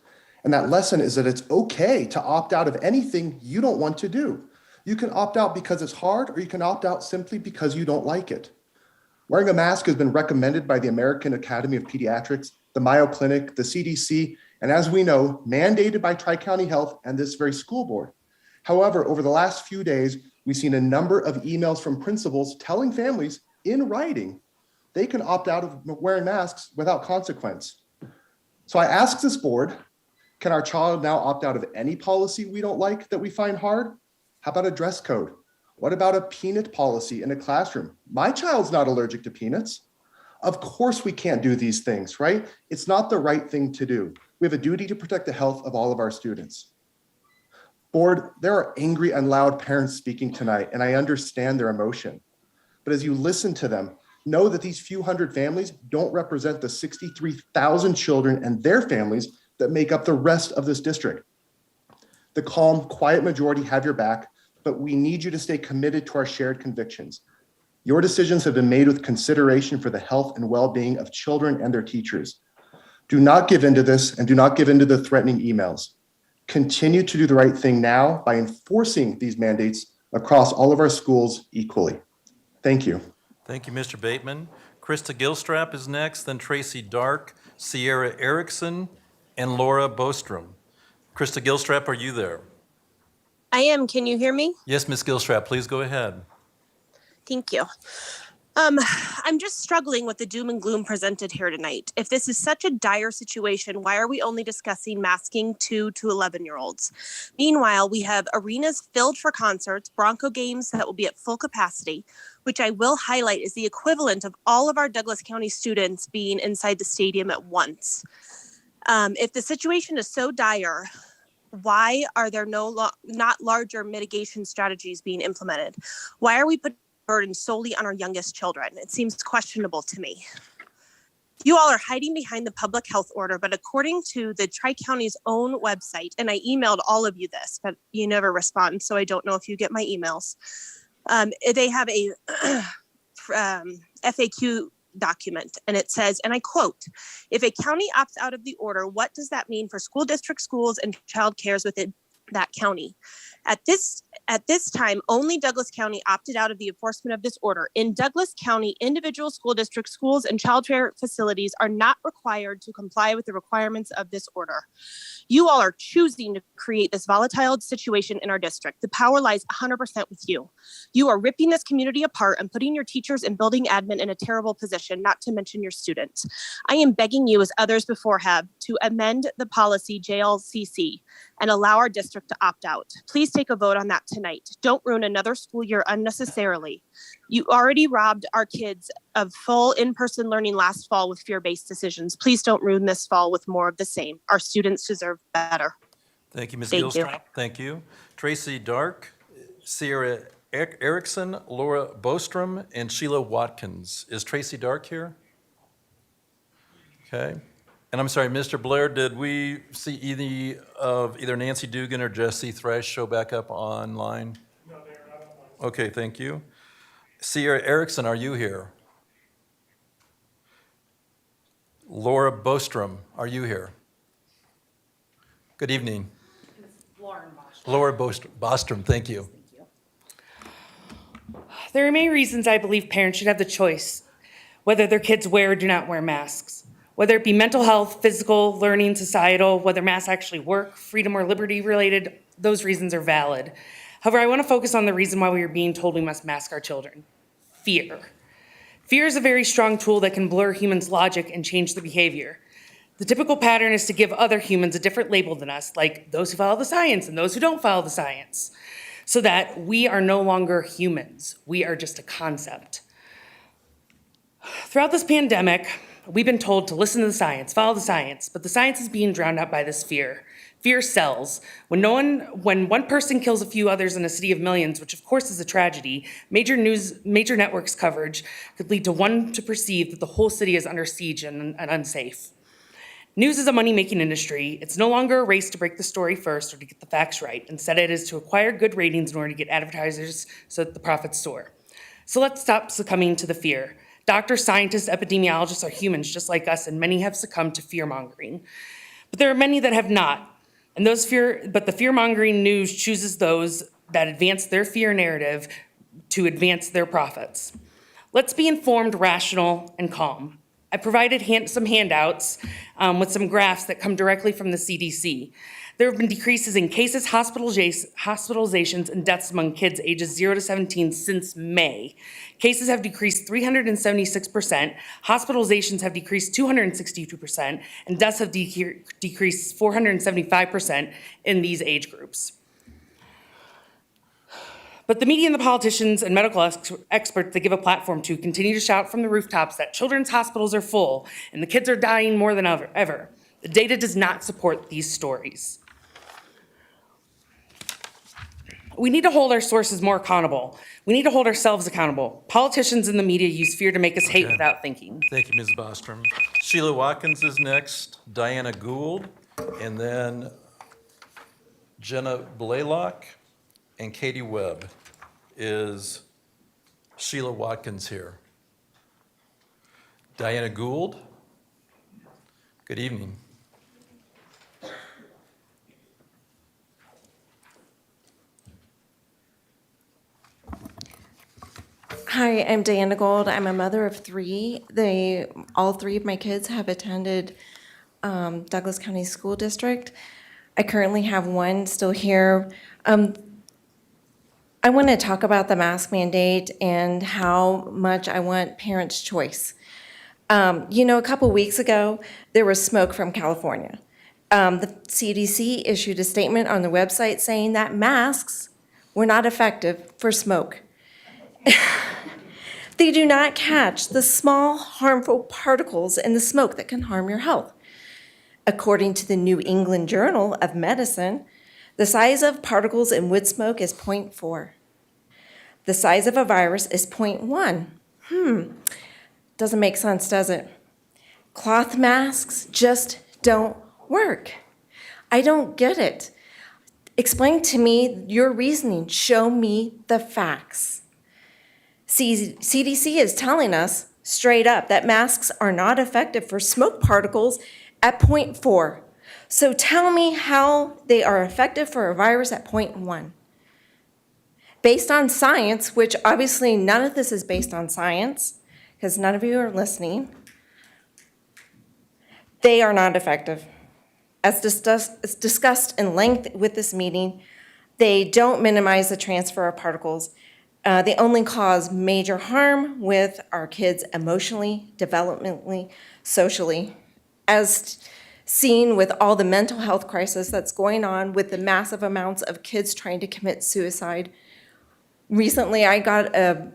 And that lesson is that it's okay to opt out of anything you don't want to do. You can opt out because it's hard, or you can opt out simply because you don't like it. Wearing a mask has been recommended by the American Academy of Pediatrics, the Mayo Clinic, the CDC, and as we know, mandated by Tri-County Health and this very school board. However, over the last few days, we've seen a number of emails from principals telling families in writing they can opt out of wearing masks without consequence. So I ask this board, can our child now opt out of any policy we don't like that we find hard? How about a dress code? What about a peanut policy in a classroom? My child's not allergic to peanuts. Of course we can't do these things, right? It's not the right thing to do. We have a duty to protect the health of all of our students. Board, there are angry and loud parents speaking tonight, and I understand their emotion. But as you listen to them, know that these few hundred families don't represent the 63,000 children and their families that make up the rest of this district. The calm, quiet majority have your back, but we need you to stay committed to our shared convictions. Your decisions have been made with consideration for the health and well-being of children and their teachers. Do not give in to this, and do not give in to the threatening emails. Continue to do the right thing now by enforcing these mandates across all of our schools equally. Thank you. Thank you, Mr. Bateman. Krista Gilstrap is next, then Tracy Dark, Sierra Erickson, and Laura Bostrom. Krista Gilstrap, are you there? I am. Can you hear me? Yes, Ms. Gilstrap, please go ahead. Thank you. I'm just struggling with the doom and gloom presented here tonight. If this is such a dire situation, why are we only discussing masking 2 to 11-year-olds? Meanwhile, we have arenas filled for concerts, Bronco games that will be at full capacity, which I will highlight is the equivalent of all of our Douglas County students being inside the stadium at once. If the situation is so dire, why are there not larger mitigation strategies being implemented? Why are we putting burden solely on our youngest children? It seems questionable to me. You all are hiding behind the public health order, but according to the Tri-County's own website, and I emailed all of you this, but you never respond, so I don't know if you get my emails. They have a FAQ document, and it says, and I quote, if a county opts out of the order, what does that mean for school district schools and child cares within that county? At this time, only Douglas County opted out of the enforcement of this order. In Douglas County, individual school districts, schools, and child care facilities are not required to comply with the requirements of this order. You all are choosing to create this volatile situation in our district. The power lies 100% with you. You are ripping this community apart and putting your teachers and building admin in a terrible position, not to mention your students. I am begging you, as others before have, to amend the policy JLCC and allow our district to opt out. Please take a vote on that tonight. Don't ruin another school year unnecessarily. You already robbed our kids of full in-person learning last fall with fear-based decisions. Please don't ruin this fall with more of the same. Our students deserve better. Thank you, Ms. Thank you. Gilstrap. Thank you. Tracy Dark, Sierra Erickson, Laura Bostrom, and Sheila Watkins. Is Tracy Dark here? Okay. And I'm sorry, Mr. Blair, did we see either Nancy Dugan or Jesse Thresh show back up online? No, they are not online. Okay, thank you. Sierra Erickson, are you here? Laura Bostrom, are you here? Good evening. Laura Bostrom, thank you. There are many reasons I believe parents should have the choice whether their kids wear or do not wear masks. Whether it be mental health, physical, learning, societal, whether masks actually work, freedom or liberty related, those reasons are valid. However, I want to focus on the reason why we are being told we must mask our children: fear. Fear is a very strong tool that can blur humans' logic and change the behavior. The typical pattern is to give other humans a different label than us, like those who follow the science and those who don't follow the science, so that we are no longer humans. We are just a concept. Throughout this pandemic, we've been told to listen to the science, follow the science, but the science is being drowned out by this fear. Fear sells. When one person kills a few others in a city of millions, which of course is a tragedy, major networks coverage could lead to one to perceive that the whole city is under siege and unsafe. News is a money-making industry. It's no longer a race to break the story first or to get the facts right. Instead, it is to acquire good ratings in order to get advertisers so that the profits soar. So let's stop succumbing to the fear. Doctors, scientists, epidemiologists are humans just like us, and many have succumbed to fear-mongering. But there are many that have not. But the fear-mongering news chooses those that advance their fear narrative to advance their profits. Let's be informed, rational, and calm. I provided some handouts with some graphs that come directly from the CDC. There have been decreases in cases, hospitalizations, and deaths among kids ages 0 to 17 since May. Cases have decreased 376%, hospitalizations have decreased 262%, and deaths have decreased 475% in these age groups. But the media and the politicians and medical experts that give a platform to continue to shout from the rooftops that children's hospitals are full and the kids are dying more than ever. The data does not support these stories. We need to hold our sources more accountable. We need to hold ourselves accountable. Politicians and the media use fear to make us hate without thinking. Thank you, Ms. Bostrom. Sheila Watkins is next, Diana Gould, and then Jenna Blaylock, and Katie Webb. Is Sheila Watkins here? Diana Gould, good evening. Hi, I'm Diana Gold. I'm a mother of three. All three of my kids have attended Douglas County School District. I currently have one still here. I want to talk about the mask mandate and how much I want parents' choice. A couple weeks ago, there was smoke from California. The CDC issued a statement on the website saying that masks were not effective for smoke. They do not catch the small, harmful particles in the smoke that can harm your health. According to the New England Journal of Medicine, the size of particles in wood smoke is 0.4. The size of a virus is 0.1. Doesn't make sense, does it? Cloth masks just don't work. I don't get it. Explain to me your reasoning. Show me the facts. CDC is telling us straight up that masks are not effective for smoke particles at 0.4. So tell me how they are effective for a virus at 0.1. Based on science, which obviously none of this is based on science, because none of you are listening, they are not effective. As discussed in length with this meeting, they don't minimize the transfer of particles. They only cause major harm with our kids emotionally, developmentally, socially, as seen with all the mental health crisis that's going on with the massive amounts of kids trying to commit suicide. Recently, I got a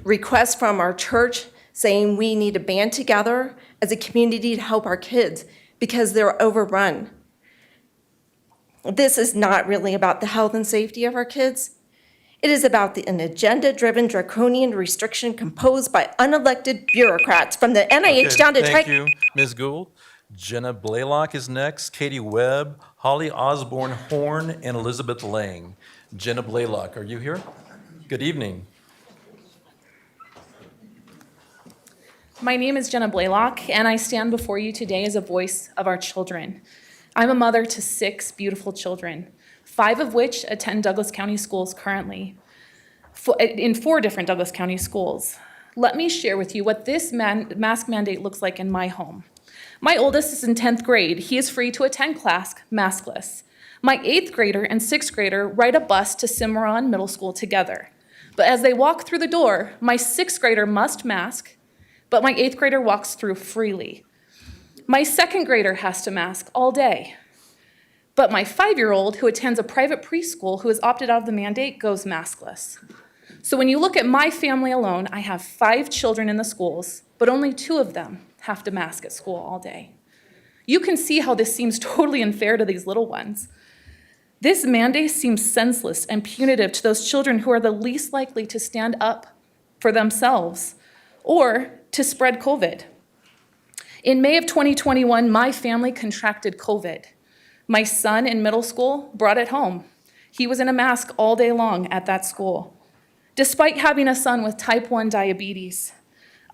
request from our church saying we need to band together as a community to help our kids because they're overrun. This is not really about the health and safety of our kids. It is about an agenda-driven draconian restriction composed by unelected bureaucrats from the NIH down to... Thank you, Ms. Gould. Jenna Blaylock is next, Katie Webb, Holly Osborne Horn, and Elizabeth Lang. Jenna Blaylock, are you here? Good evening. My name is Jenna Blaylock, and I stand before you today as a voice of our children. I'm a mother to 6 beautiful children, 5 of which attend Douglas County schools currently, in 4 different Douglas County schools. Let me share with you what this mask mandate looks like in my home. My oldest is in 10th grade. He is free to attend class maskless. My 8th grader and 6th grader ride a bus to Cimarron Middle School together. But as they walk through the door, my 6th grader must mask, but my 8th grader walks through freely. My 2nd grader has to mask all day. But my 5-year-old, who attends a private preschool who has opted out of the mandate, goes maskless. So when you look at my family alone, I have 5 children in the schools, but only 2 of them have to mask at school all day. You can see how this seems totally unfair to these little ones. This mandate seems senseless and punitive to those children who are the least likely to stand up for themselves or to spread COVID. In May of 2021, my family contracted COVID. My son in middle school brought it home. He was in a mask all day long at that school. Despite having a son with type 1 diabetes,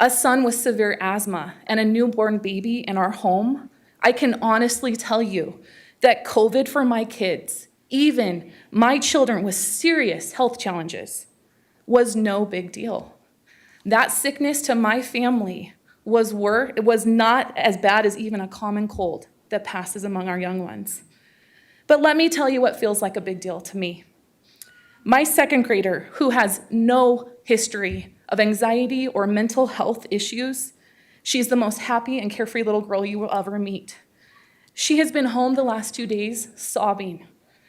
a son with severe asthma, and a newborn baby in our home, I can honestly tell you that COVID for my kids, even my children with serious health challenges, was no big deal. That sickness to my family was not as bad as even a common cold that passes among our young ones. But let me tell you what feels like a big deal to me. My 2nd grader, who has no history of anxiety or mental health issues, she's the most happy and carefree little girl you will ever meet. She has been home the last 2 days sobbing.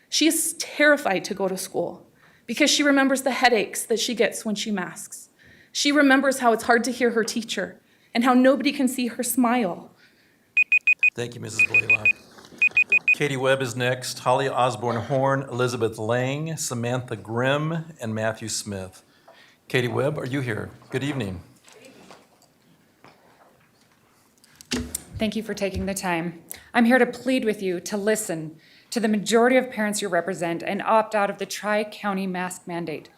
She is terrified to go to school because she remembers the headaches that she gets when she masks. She remembers how it's hard to hear her teacher and how nobody can see her smile. Thank you, Mrs. Blaylock. Katie Webb is next, Holly Osborne Horn, Elizabeth Lang, Samantha Grimm, and Matthew Smith. Katie Webb, are you here? Good evening. Thank you for taking the time. I'm here to plead with you to listen to the majority of parents you represent and opt out of the Tri-County mask mandate.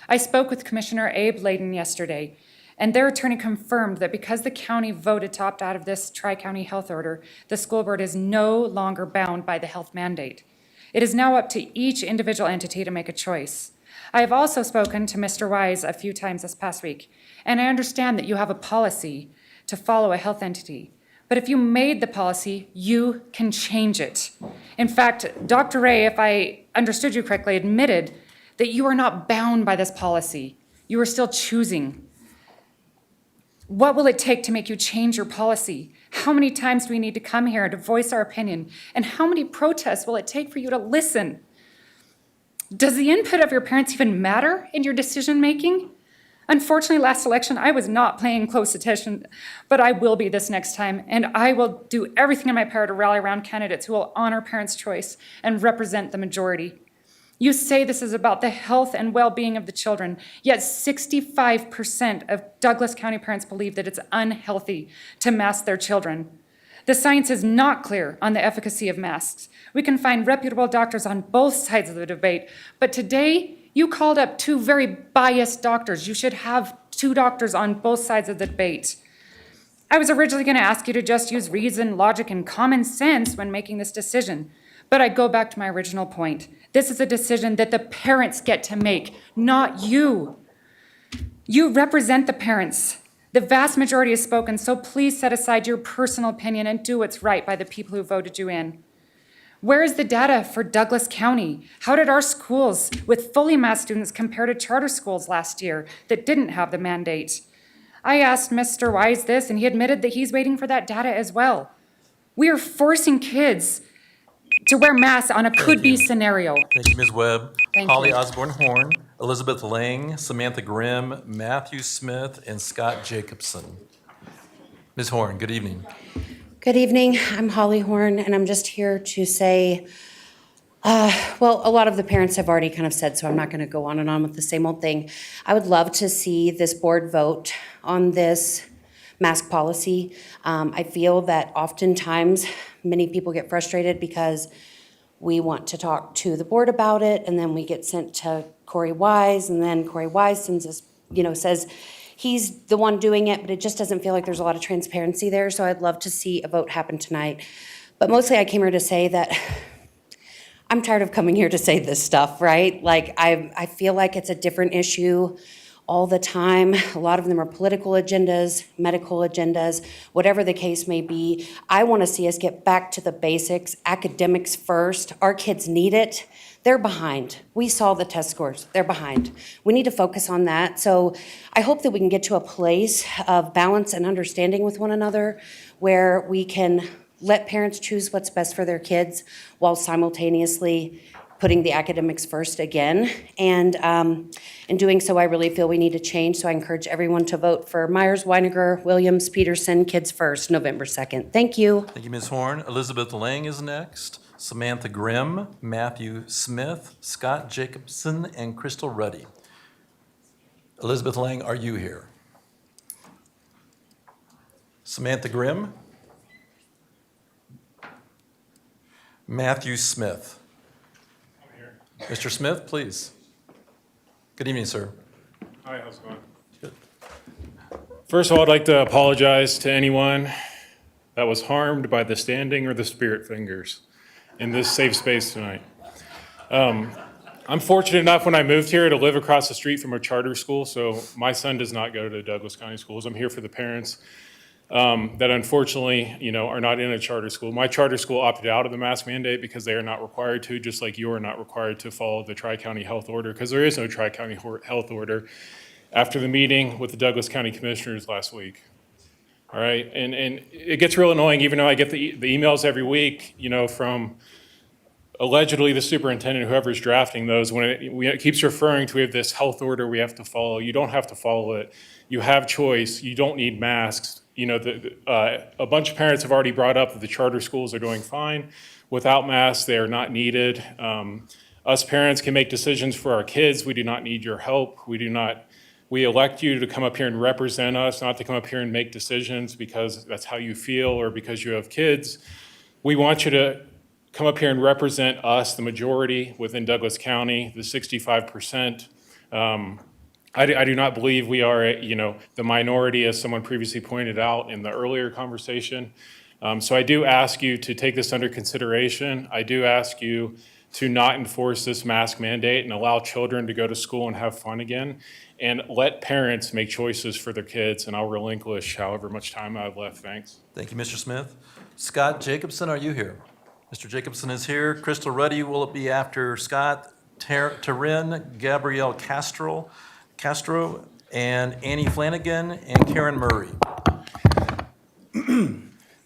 I spoke with Commissioner Abe Layden yesterday, and their attorney confirmed that because the county voted to opt out of this Tri-County health order, the school board is no longer bound by the health mandate. It is now up to each individual entity to make a choice. I have also spoken to Mr. Wise a few times this past week, and I understand that you have a policy to follow a health entity. But if you made the policy, you can change it. In fact, Dr. Ray, if I understood you correctly, admitted that you are not bound by this policy. You are still choosing. What will it take to make you change your policy? How many times do we need to come here to voice our opinion? And how many protests will it take for you to listen? Does the input of your parents even matter in your decision making? Unfortunately, last election, I was not paying close attention, but I will be this next time, and I will do everything in my power to rally around candidates who will honor parents' choice and represent the majority. You say this is about the health and well-being of the children, yet 65% of Douglas County parents believe that it's unhealthy to mask their children. The science is not clear on the efficacy of masks. We can find reputable doctors on both sides of the debate, but today you called up 2 very biased doctors. You should have 2 doctors on both sides of the debate. I was originally going to ask you to just use reason, logic, and common sense when making this decision, but I go back to my original point. This is a decision that the parents get to make, not you. You represent the parents. The vast majority has spoken, so please set aside your personal opinion and do what's right by the people who voted you in. Where is the data for Douglas County? How did our schools with fully masked students compare to charter schools last year that didn't have the mandate? I asked Mr. Wise this, and he admitted that he's waiting for that data as well. We are forcing kids to wear masks on a could-be scenario. Thank you, Ms. Webb. Thank Holly you. Osborne Horn, Elizabeth Lang, Samantha Grimm, Matthew Smith, and Scott Jacobson. Ms. Horn, good evening. Good evening. I'm Holly Horn, and I'm just here to say, well, a lot of the parents have already kind of said, so I'm not going to go on and on with the same old thing. I would love to see this board vote on this mask policy. I feel that oftentimes many people get frustrated because we want to talk to the board about it, and then we get sent to Corey Wise, and then Corey Wise sends us, says he's the one doing it, but it just doesn't feel like there's a lot of transparency there. So I'd love to see a vote happen tonight. But mostly I came here to say that I'm tired of coming here to say this stuff, right? Like, I feel like it's a different issue all the time. A lot of them are political agendas, medical agendas, whatever the case may be. I want to see us get back to the basics, academics first. Our kids need it. They're behind. We saw the test scores. They're behind. We need to focus on that. So I hope that we can get to a place of balance and understanding with one another where we can let parents choose what's best for their kids while simultaneously putting the academics first again. And in doing so, I really feel we need to change. So I encourage everyone to vote for Myers, Weiniger, Williams, Peterson, Kids First, November 2nd. Thank you. Thank you, Ms. Horn. Elizabeth Lang is next. Samantha Grimm, Matthew Smith, Scott Jacobson, and Crystal Ruddy. Elizabeth Lang, are you here? Samantha Grimm? Matthew Smith. I'm here. Mr. Smith, please. Good evening, sir. Hi, how's it going? Good. First of all, I'd like to apologize to anyone that was harmed by the standing or the spirit fingers in this safe space tonight. I'm fortunate enough when I moved here to live across the street from a charter school, so my son does not go to Douglas County Schools. I'm here for the parents that unfortunately, are not in a charter school. My charter school opted out of the mask mandate because they are not required to, just like you are not required to follow the Tri-County Health Order, because there is no Tri-County Health Order after the meeting with the Douglas County Commissioners last week. All right, and it gets real annoying, even though I get the emails every week, from allegedly the superintendent, whoever's drafting those, when it keeps referring to we have this health order we have to follow. You don't have to follow it. You have choice. You don't need masks. A bunch of parents have already brought up that the charter schools are doing fine. Without masks, they are not needed. Us parents can make decisions for our kids. We do not need your help. We elect you to come up here and represent us, not to come up here and make decisions because that's how you feel or because you have kids. We want you to come up here and represent us, the majority within Douglas County, the 65%. I do not believe we are, the minority, as someone previously pointed out in the earlier conversation. So I do ask you to take this under consideration. I do ask you to not enforce this mask mandate and allow children to go to school and have fun again, and let parents make choices for their kids, and I'll relinquish however much time I have left. Thanks. Thank you, Mr. Smith. Scott Jacobson, are you here? Mr. Jacobson is here. Crystal Ruddy, will it be after Scott? Taryn, Gabrielle Castro, and Annie Flanagan, and Karen Murray.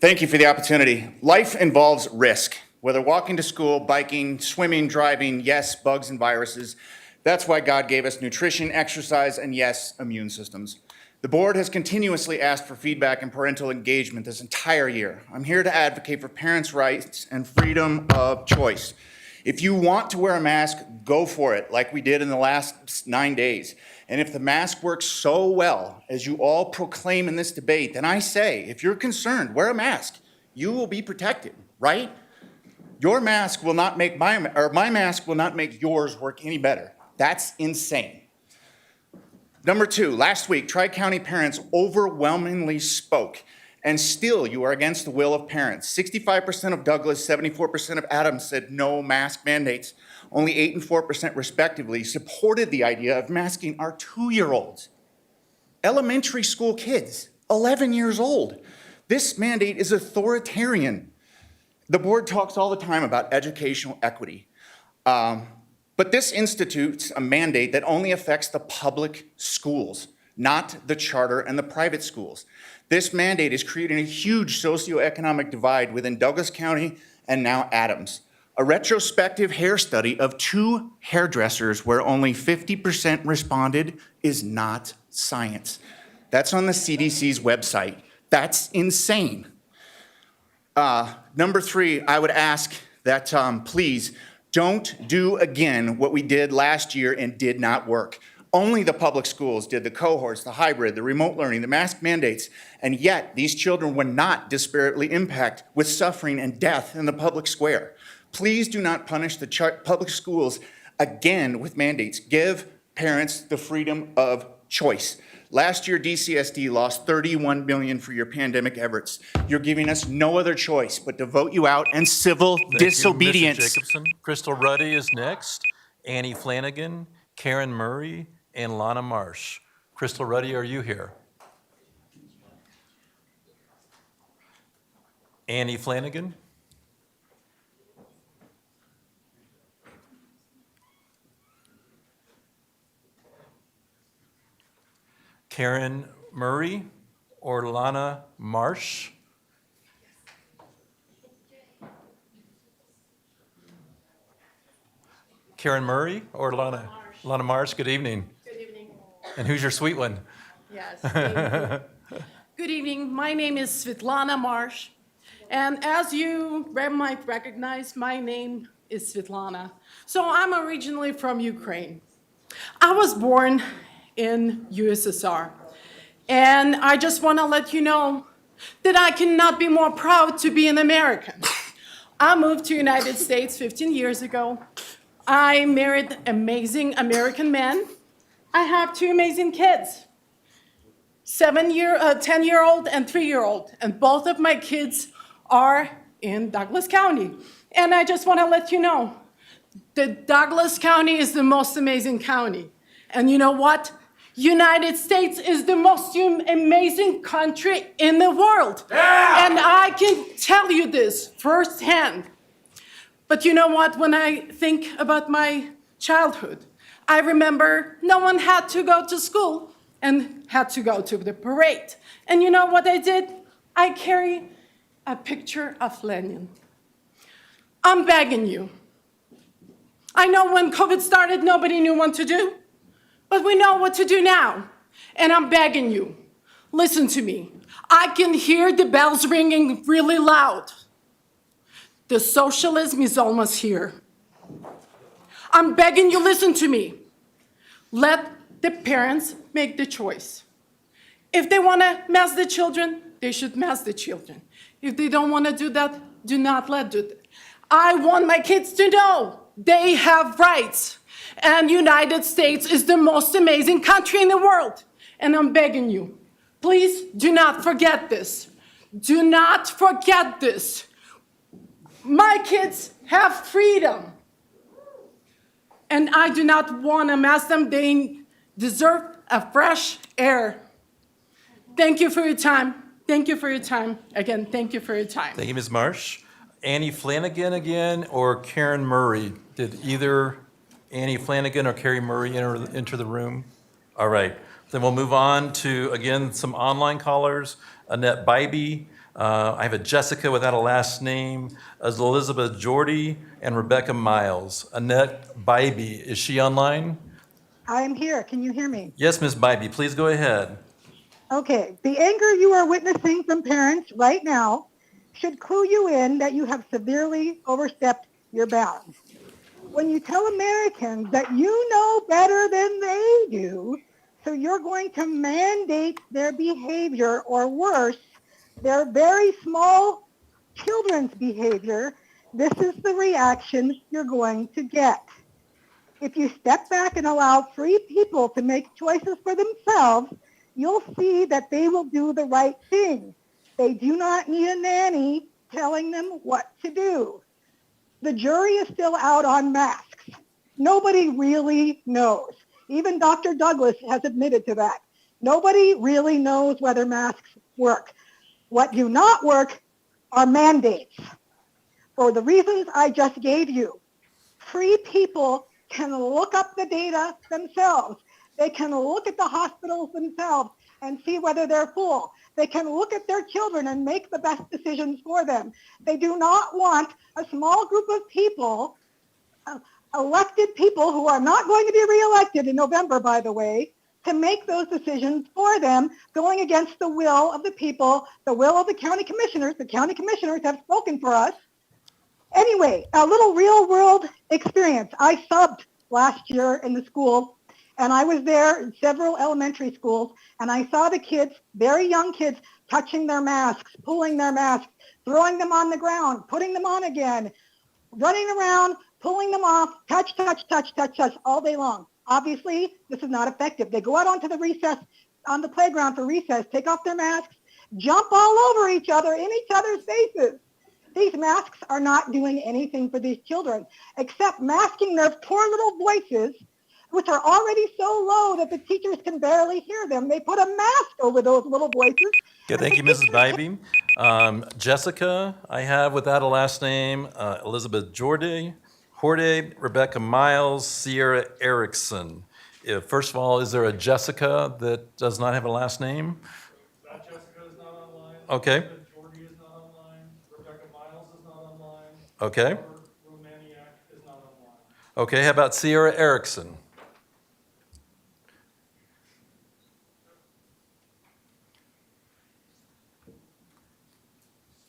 Thank you for the opportunity. Life involves risk, whether walking to school, biking, swimming, driving, yes, bugs and viruses. That's why God gave us nutrition, exercise, and yes, immune systems. The board has continuously asked for feedback and parental engagement this entire year. I'm here to advocate for parents' rights and freedom of choice. If you want to wear a mask, go for it, like we did in the last 9 days. And if the mask works so well, as you all proclaim in this debate, then I say, if you're concerned, wear a mask. You will be protected, right? Your mask will not make my mask will not make yours work any better. That's insane. Number two, last week, Tri-County parents overwhelmingly spoke, and still you are against the will of parents. 65% of Douglas, 74% of Adams said no mask mandates. Only 8% and 4% respectively supported the idea of masking our 2-year-olds. Elementary school kids, 11 years old. This mandate is authoritarian. The board talks all the time about educational equity. But this institutes a mandate that only affects the public schools, not the charter and the private schools. This mandate is creating a huge socioeconomic divide within Douglas County and now Adams. A retrospective hair study of 2 hairdressers where only 50% responded is not science. That's on the CDC's website. That's insane. Number 3, I would ask that please don't do again what we did last year and did not work. Only the public schools did the cohorts, the hybrid, the remote learning, the mask mandates, and yet these children were not disparately impacted with suffering and death in the public square. Please do not punish the public schools again with mandates. Give parents the freedom of choice. Last year, DCSD lost $31 million for your pandemic efforts. You're giving us no other choice but to vote you out and civil disobedience. Thank you, Mr. Jacobson. Crystal Ruddy is next. Annie Flanagan, Karen Murray, and Lana Marsh. Crystal Ruddy, are you here? Annie Flanagan? Karen Murray or Lana Marsh? Karen Murray or Lana? Lana Marsh, good evening. Good evening. And who's your sweet one? Yes. Thank you. Good evening. My name is Svetlana Marsh. And as you might recognize, my name is Svetlana. So I'm originally from Ukraine. I was born in USSR. And I just want to let you know that I cannot be more proud to be an American. I moved to the United States 15 years ago. I married amazing American men. I have two amazing kids, 10-year-old and 3-year-old, and both of my kids are in Douglas County. And I just want to let you know that Douglas County is the most amazing county. And you know what? United States is the most amazing country in the world. Yeah! And I can tell you this firsthand. But you know what? When I think about my childhood, I remember no one had to go to school and had to go to the parade. And you know what I did? I carry a picture of Lenin. I'm begging you. I know when COVID started, nobody knew what to do, but we know what to do now. And I'm begging you, listen to me. I can hear the bells ringing really loud. The socialism is almost here. I'm begging you, listen to me. Let the parents make the choice. If they want to mask the children, they should mask the children. If they don't want to do that, do not let do that. I want my kids to know they have rights. And United States is the most amazing country in the world. And I'm begging you, please do not forget this. Do not forget this. My kids have freedom. And I do not want to mask them. They deserve a fresh air. Thank you for your time. Thank you for your time. Again, thank you for your time. Thank you, Ms. Marsh. Annie Flanagan again or Karen Murray? Did either Annie Flanagan or Carrie Murray enter the room? All right. Then we'll move on to, again, some online callers. Annette Bybee. I have a Jessica without a last name, as Elizabeth Jordy, and Rebecca Miles. Annette Bybee, is she online? I am here. Can you hear me? Yes, Ms. Bybee, please go ahead. Okay. The anger you are witnessing from parents right now should clue you in that you have severely overstepped your bounds. When you tell Americans that you know better than they do, so you're going to mandate their behavior, or worse, their very small children's behavior, this is the reaction you're going to get. If you step back and allow free people to make choices for themselves, you'll see that they will do the right thing. They do not need a nanny telling them what to do. The jury is still out on masks. Nobody really knows. Even Dr. Douglas has admitted to that. Nobody really knows whether masks work. What do not work are mandates. For the reasons I just gave you, free people can look up the data themselves. They can look at the hospitals themselves and see whether they're full. They can look at their children and make the best decisions for them. They do not want a small group of people, elected people who are not going to be reelected in November, by the way, to make those decisions for them, going against the will of the people, the will of the county commissioners. The county commissioners have spoken for us. Anyway, a little real world experience. I subbed last year in the school, And I was there in several elementary schools, and I saw the kids, very young kids, touching their masks, pulling their masks, throwing them on the ground, putting them on again, running around, pulling them off, touch, touch, touch, touch, touch, all day long. Obviously, this is not effective. They go out onto the recess, on the playground for recess, take off their masks, jump all over each other, in each other's faces. These masks are not doing anything for these children, except masking their poor little voices, which are already so low that the teachers can barely hear them. They put a mask over those little voices. Okay, thank you, Mrs. Bybee. Jessica, I have without a last name, Elizabeth Horde, Rebecca Miles, Sierra Erickson. First of all, is there a Jessica that does not have a last name? That Jessica is not online. Okay. Elizabeth Jordy is not online. Rebecca Miles is not online. Okay. Robert Romaniak is not online. Okay, how about Sierra Erickson?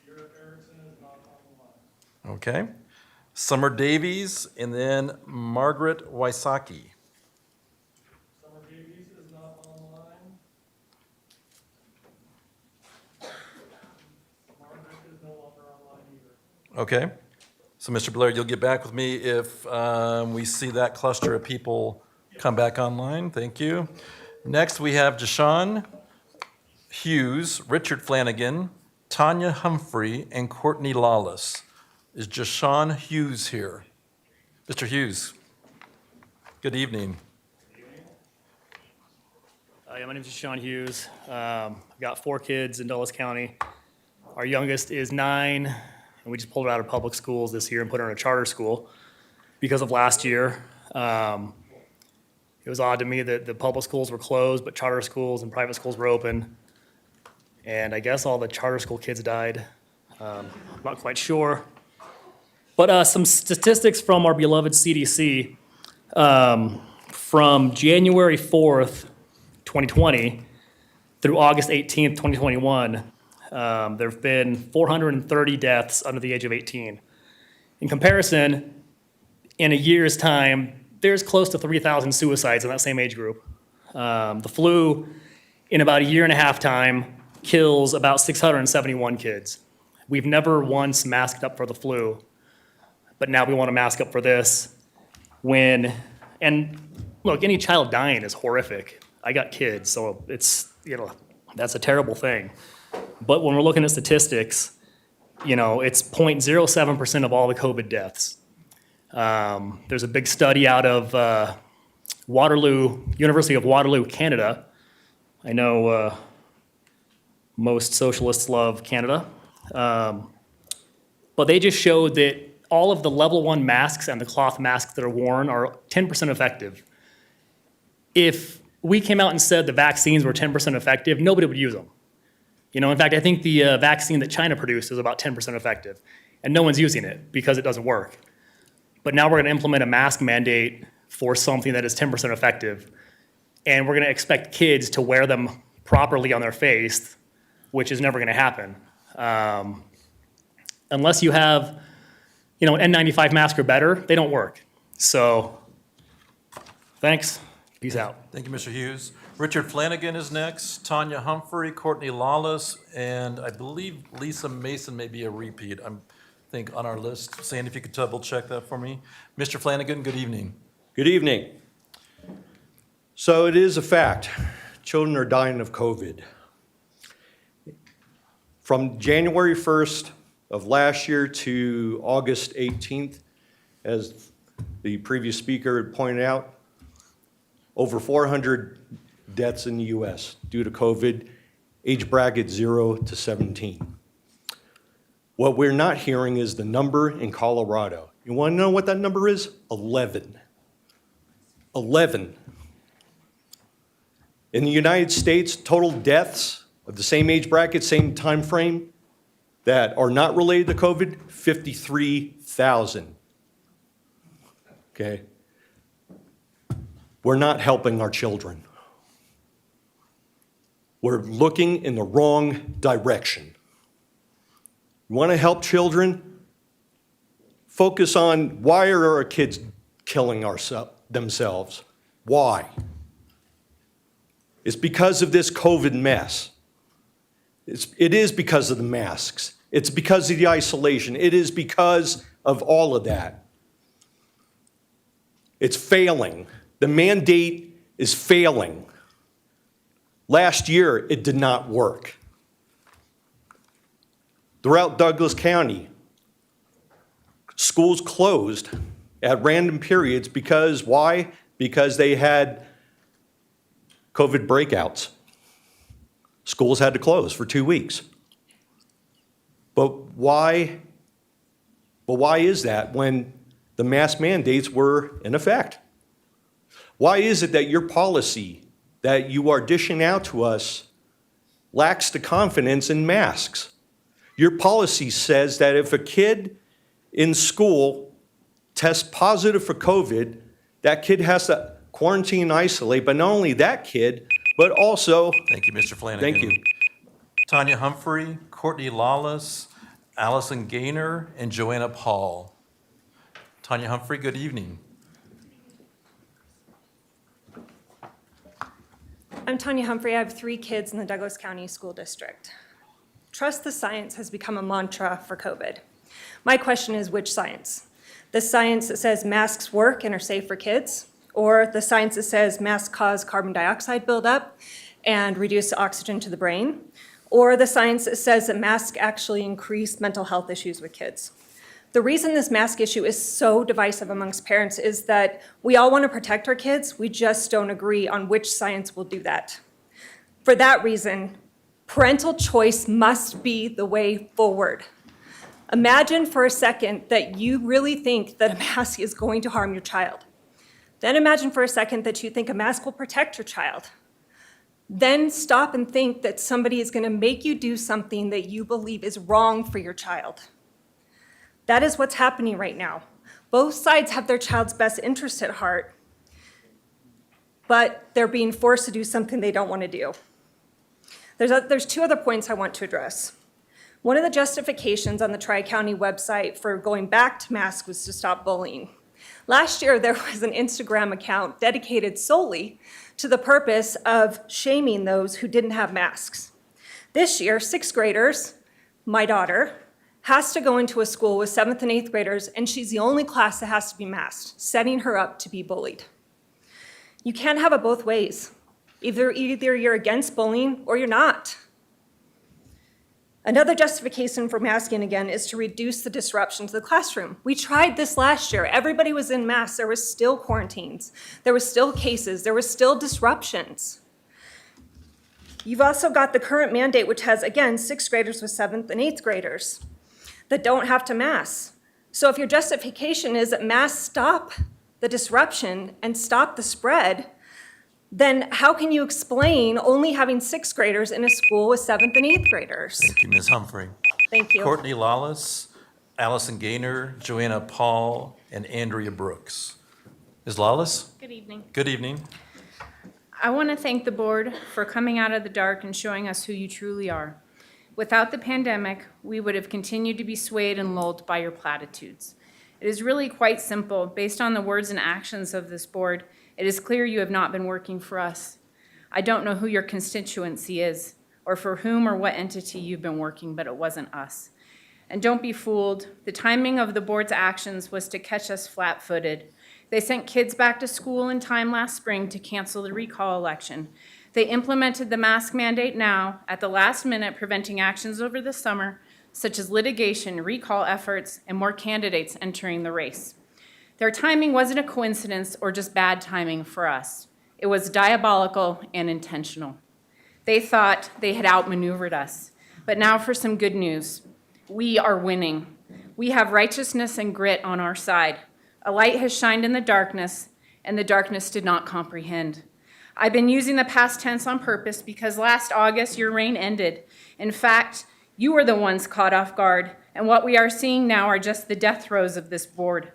Sierra Erickson is not online. Okay. Summer Davies, and then Margaret Wysocki. Summer Davies is not online. Margaret is no longer online either. Okay. So, Mr. Blair, you'll get back with me if we see that cluster of people come back online. Thank you. Next, we have Deshaun Hughes, Richard Flanagan, Tanya Humphrey, and Courtney Lawless. Is Deshaun Hughes here? Mr. Hughes, good evening. Yeah, my name is Deshaun Hughes. I've got 4 kids in Dulles County. Our youngest is 9, and we just pulled her out of public schools this year and put her in a charter school because of last year. It was odd to me that the public schools were closed, but charter schools and private schools were open. And I guess all the charter school kids died. I'm not quite sure. But some statistics from our beloved CDC. From January 4th, 2020 through August 18th, 2021, there have been 430 deaths under the age of 18. In comparison, in a year's time, there's close to 3,000 suicides in that same age group. The flu, in about a year and a half time, kills about 671 kids. We've never once masked up for the flu, but now we want to mask up for this. And look, any child dying is horrific. I got kids, so it's, that's a terrible thing. But when we're looking at statistics, it's 0.07% of all the COVID deaths. There's a big study out of University of Waterloo, Canada. I know most socialists love Canada. But they just showed that all of the level 1 masks and the cloth masks that are worn are 10% effective. If we came out and said the vaccines were 10% effective, nobody would use them. In fact, I think the vaccine that China produced is about 10% effective, and no one's using it because it doesn't work. But now we're going to implement a mask mandate for something that is 10% effective, and we're going to expect kids to wear them properly on their face, which is never going to happen. Unless you have, an N95 mask or better, they don't work. So, thanks. Peace out. Thank you, Mr. Hughes. Richard Flanagan is next, Tanya Humphrey, Courtney Lawless, and I believe Lisa Mason may be a repeat, I think, on our list. Sandy, if you could double check that for me. Mr. Flanagan, good evening. Good evening. So it is a fact, children are dying of COVID. From January 1st of last year to August 18th, as the previous speaker had pointed out, over 400 deaths in the U.S. due to COVID, age bracket 0 to 17. What we're not hearing is the number in Colorado. You want to know what that number is? 11. 11. In the United States, total deaths of the same age bracket, same time frame, that are not related to COVID, 53,000. Okay? We're not helping our children. We're looking in the wrong direction. You want to help children? Focus on why are our kids killing themselves? Why? It's because of this COVID mess. It is because of the masks. It's because of the isolation. It is because of all of that. It's failing. The mandate is failing. Last year, it did not work. Throughout Douglas County, schools closed at random periods because why? Because they had COVID breakouts. Schools had to close for 2 weeks. But why is that when the mask mandates were in effect? Why is it that your policy that you are dishing out to us lacks the confidence in masks? Your policy says that if a kid in school tests positive for COVID, that kid has to quarantine and isolate, but not only that kid, but also... Thank you, Mr. Flanagan. Thank you. Tanya Humphrey, Courtney Lawless, Allison Gaynor, and Joanna Paul. Tanya Humphrey, good evening. I'm Tanya Humphrey. I have 3 kids in the Douglas County School District. Trust the science has become a mantra for COVID. My question is, which science? The science that says masks work and are safe for kids, or the science that says masks cause carbon dioxide buildup and reduce oxygen to the brain, or the science that says that masks actually increase mental health issues with kids? The reason this mask issue is so divisive amongst parents is that we all want to protect our kids, we just don't agree on which science will do that. For that reason, parental choice must be the way forward. Imagine for a second that you really think that a mask is going to harm your child. Then imagine for a second that you think a mask will protect your child. Then stop and think that somebody is going to make you do something that you believe is wrong for your child. That is what's happening right now. Both sides have their child's best interest at heart, but they're being forced to do something they don't want to do. There's 2 other points I want to address. One of the justifications on the Tri-County website for going back to masks was to stop bullying. Last year, there was an Instagram account dedicated solely to the purpose of shaming those who didn't have masks. This year, 6th graders, my daughter, has to go into a school with 7th and 8th graders, and she's the only class that has to be masked, setting her up to be bullied. You can't have it both ways. Either you're against bullying or you're not. Another justification for masking again is to reduce the disruption to the classroom. We tried this last year. Everybody was in masks. There was still quarantines. There were still cases. There were still disruptions. You've also got the current mandate, which has, again, 6th graders with 7th and 8th graders that don't have to mask. So if your justification is that masks stop the disruption and stop the spread, then how can you explain only having 6th graders in a school with 7th and 8th graders? Thank you, Ms. Humphrey. Thank you. Courtney Lawless, Allison Gaynor, Joanna Paul, and Andrea Brooks. Ms. Lawless? Good evening. Good evening. I want to thank the board for coming out of the dark and showing us who you truly are. Without the pandemic, we would have continued to be swayed and lulled by your platitudes. It is really quite simple. Based on the words and actions of this board, it is clear you have not been working for us. I don't know who your constituency is, or for whom or what entity you've been working, but it wasn't us. And don't be fooled. The timing of the board's actions was to catch us flat-footed. They sent kids back to school in time last spring to cancel the recall election. They implemented the mask mandate now at the last minute, preventing actions over the summer, such as litigation, recall efforts, and more candidates entering the race. Their timing wasn't a coincidence or just bad timing for us. It was diabolical and intentional. They thought they had outmaneuvered us. But now for some good news. We are winning. We have righteousness and grit on our side. A light has shined in the darkness, and the darkness did not comprehend. I've been using the past tense on purpose because last August your reign ended. In fact, you were the ones caught off guard, and what we are seeing now are just the death throes of this board.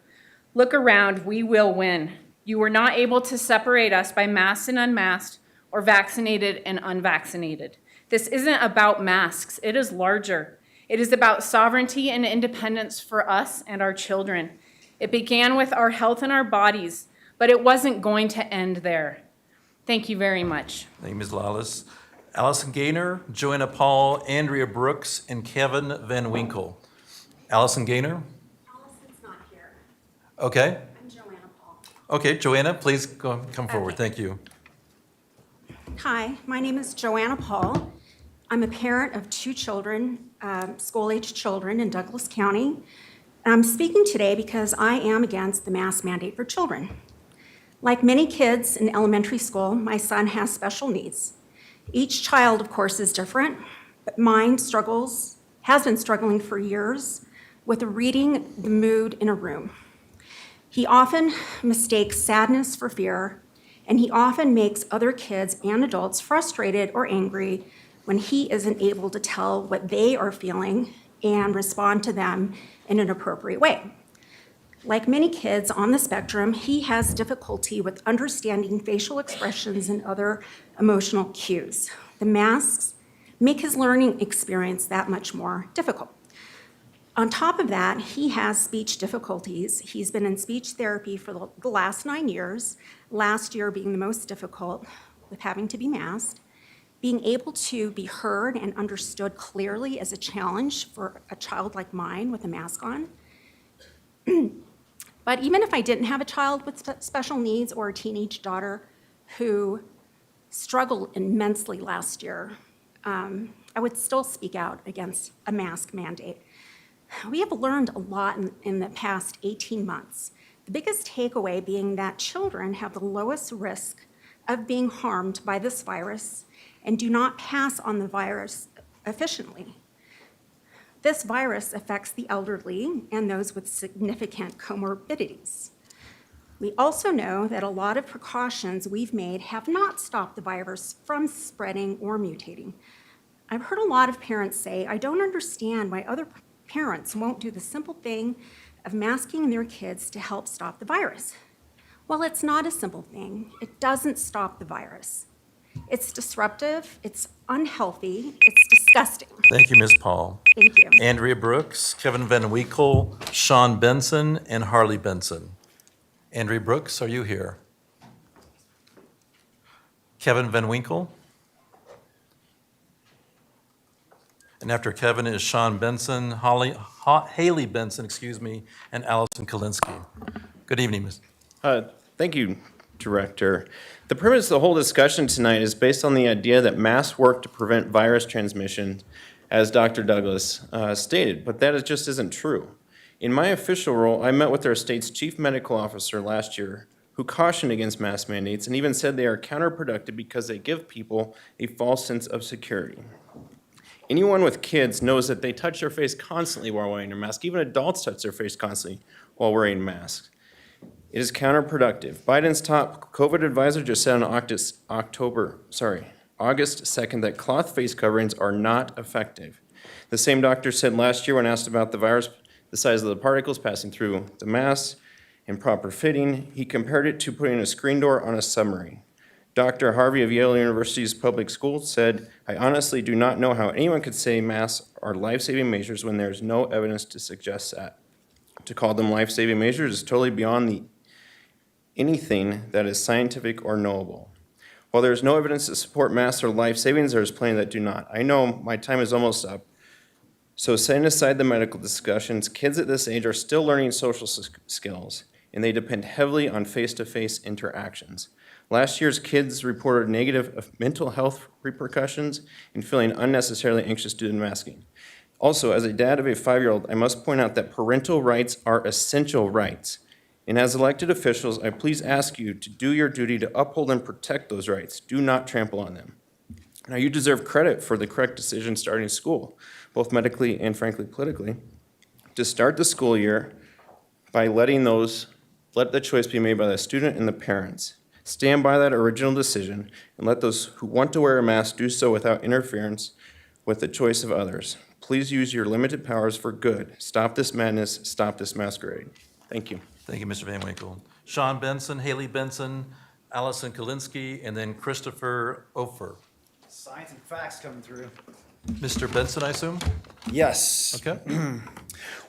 Look around, we will win. You were not able to separate us by masked and unmasked, or vaccinated and unvaccinated. This isn't about masks, it is larger. It is about sovereignty and independence for us and our children. It began with our health and our bodies, but it wasn't going to end there. Thank you very much. Thank you, Ms. Lawless. Allison Gaynor, Joanna Paul, Andrea Brooks, and Kevin Van Winkle. Allison Gaynor? Allison's not here. Okay. I'm Joanna Paul. Okay, Joanna, please come forward. Thank you. Hi, my name is Joanna Paul. I'm a parent of 2 children, school-aged children in Douglas County. I'm speaking today because I am against the mask mandate for children. Like many kids in elementary school, my son has special needs. Each child, of course, is different, but mine has been struggling for years with reading the mood in a room. He often mistakes sadness for fear, and he often makes other kids and adults frustrated or angry when he isn't able to tell what they are feeling and respond to them in an appropriate way. Like many kids on the spectrum, he has difficulty with understanding facial expressions and other emotional cues. The masks make his learning experience that much more difficult. On top of that, he has speech difficulties. He's been in speech therapy for the last 9 years, last year being the most difficult with having to be masked. Being able to be heard and understood clearly is a challenge for a child like mine with a mask on. But even if I didn't have a child with special needs or a teenage daughter who struggled immensely last year, I would still speak out against a mask mandate. We have learned a lot in the past 18 months. The biggest takeaway being that children have the lowest risk of being harmed by this virus and do not pass on the virus efficiently. This virus affects the elderly and those with significant comorbidities. We also know that a lot of precautions we've made have not stopped the virus from spreading or mutating. I've heard a lot of parents say, I don't understand why other parents won't do the simple thing of masking their kids to help stop the virus. Well, it's not a simple thing. It doesn't stop the virus. It's disruptive, it's unhealthy, it's disgusting. Thank you, Ms. Paul. Thank you. Andrea Brooks, Kevin Van Winkle, Sean Benson, and Harley Benson. Andrea Brooks, are you here? Kevin Van Winkle? And after Kevin is Sean Benson, Haley Benson, and Allison Kalinsky. Good evening, Ms. Thank you, Director. The premise of the whole discussion tonight is based on the idea that masks work to prevent virus transmission, as Dr. Douglas stated, but that just isn't true. In my official role, I met with our state's chief medical officer last year who cautioned against mask mandates and even said they are counterproductive because they give people a false sense of security. Anyone with kids knows that they touch their face constantly while wearing a mask. Even adults touch their face constantly while wearing masks. It is counterproductive. Biden's top COVID advisor just said on August 2nd that cloth face coverings are not effective. The same doctor said last year when asked about the virus, the size of the particles passing through the mask and proper fitting, he compared it to putting a screen door on a submarine. Dr. Harvey of Yale University's public schools said, I honestly do not know how anyone could say masks are life-saving measures when there's no evidence to suggest that. To call them life-saving measures is totally beyond anything that is scientific or knowable. While there is no evidence to support masks are life-savings, there is plenty that do not. I know my time is almost up. So setting aside the medical discussions, kids at this age are still learning social skills, and they depend heavily on face-to-face interactions. Last year's kids reported negative mental health repercussions and feeling unnecessarily anxious due to masking. Also, as a dad of a 5-year-old, I must point out that parental rights are essential rights. And as elected officials, I please ask you to do your duty to uphold and protect those rights. Do not trample on them. Now, you deserve credit for the correct decision starting school, both medically and frankly politically, to start the school year by let the choice be made by the student and the parents. Stand by that original decision and let those who want to wear a mask do so without interference with the choice of others. Please use your limited powers for good. Stop this madness, stop this masquerade. Thank you. Thank you, Mr. Van Winkle. Sean Benson, Haley Benson, Allison Kalinsky, and then Christopher Ofer. Science and facts coming through. Mr. Benson, I assume? Yes. Okay.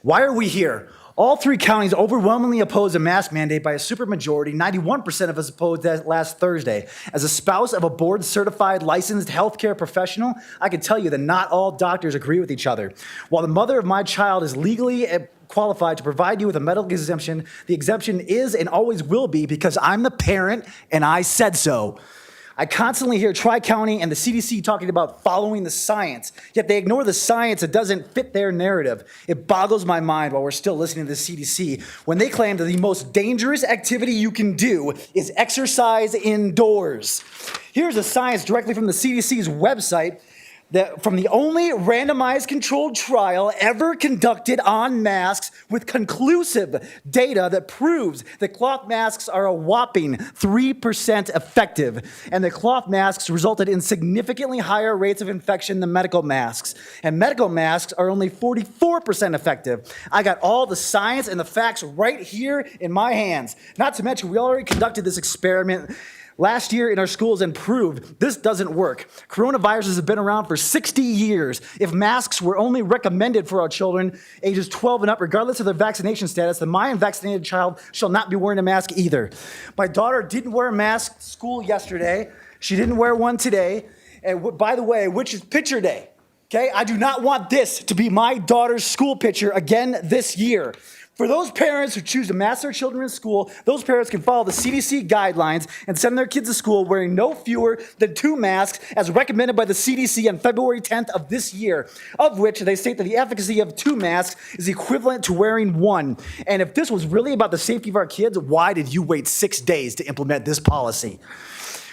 Why are we here? All three counties overwhelmingly opposed a mask mandate by a supermajority. 91% of us opposed that last Thursday. As a spouse of a board-certified licensed healthcare professional, I can tell you that not all doctors agree with each other. While the mother of my child is legally qualified to provide you with a medical exemption, the exemption is and always will be because I'm the parent and I said so. I constantly hear Tri-County and the CDC talking about following the science, yet they ignore the science that doesn't fit their narrative. It boggles my mind while we're still listening to the CDC when they claim that the most dangerous activity you can do is exercise indoors. Here's a science directly from the CDC's website that from the only randomized controlled trial ever conducted on masks with conclusive data that proves that cloth masks are a whopping 3% effective. And the cloth masks resulted in significantly higher rates of infection than medical masks. And medical masks are only 44% effective. I got all the science and the facts right here in my hands. Not to mention, we already conducted this experiment last year in our schools and proved this doesn't work. Coronaviruses have been around for 60 years. If masks were only recommended for our children ages 12 and up, regardless of their vaccination status, then my unvaccinated child shall not be wearing a mask either. My daughter didn't wear a mask to school yesterday. She didn't wear one today. And by the way, which is picture day. Okay, I do not want this to be my daughter's school picture again this year. For those parents who choose to mask their children in school, those parents can follow the CDC guidelines and send their kids to school wearing no fewer than 2 masks as recommended by the CDC on February 10th of this year, of which they state that the efficacy of 2 masks is equivalent to wearing 1. And if this was really about the safety of our kids, why did you wait 6 days to implement this policy?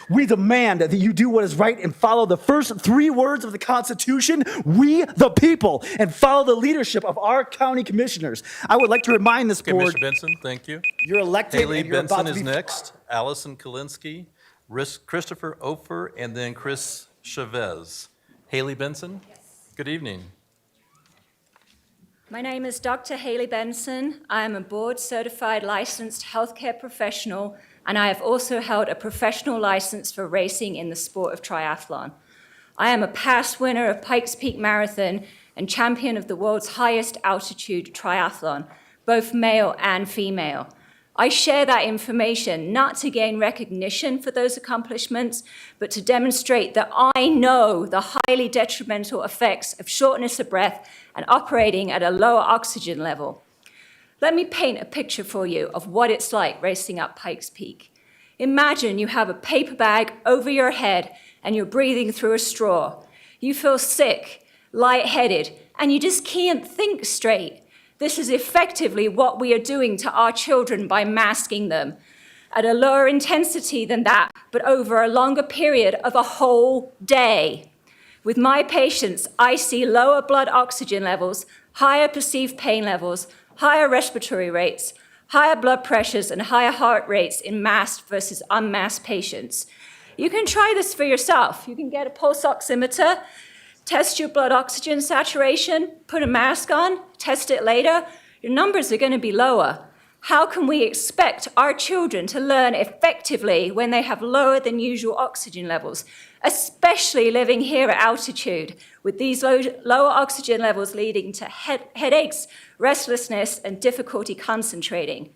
We demand that you do what is right and follow the first 3 words of the Constitution, we the people, and follow the leadership of our county commissioners. I would like to remind this board. Mr. Benson, thank you. You're elected. Haley and you're Benson about to is be next, Allison Kalinsky, Christopher Ofer, and then Chris Chavez. Haley Benson? Yes. Good evening. My name is Dr. Haley Benson. I am a board-certified licensed healthcare professional, and I have also held a professional license for racing in the sport of triathlon. I am a past winner of Pikes Peak Marathon and champion of the world's highest altitude triathlon, both male and female. I share that information not to gain recognition for those accomplishments, but to demonstrate that I know the highly detrimental effects of shortness of breath and operating at a lower oxygen level. Let me paint a picture for you of what it's like racing up Pikes Peak. Imagine you have a paper bag over your head and you're breathing through a straw. You feel sick, lightheaded, and you just can't think straight. This is effectively what we are doing to our children by masking them at a lower intensity than that, but over a longer period of a whole day. With my patients, I see lower blood oxygen levels, higher perceived pain levels, higher respiratory rates, higher blood pressures, and higher heart rates in masked versus unmasked patients. You can try this for yourself. You can get a pulse oximeter, test your blood oxygen saturation, put a mask on, test it later. Your numbers are going to be lower. How can we expect our children to learn effectively when they have lower than usual oxygen levels, especially living here at altitude, with these lower oxygen levels leading to headaches, restlessness, and difficulty concentrating?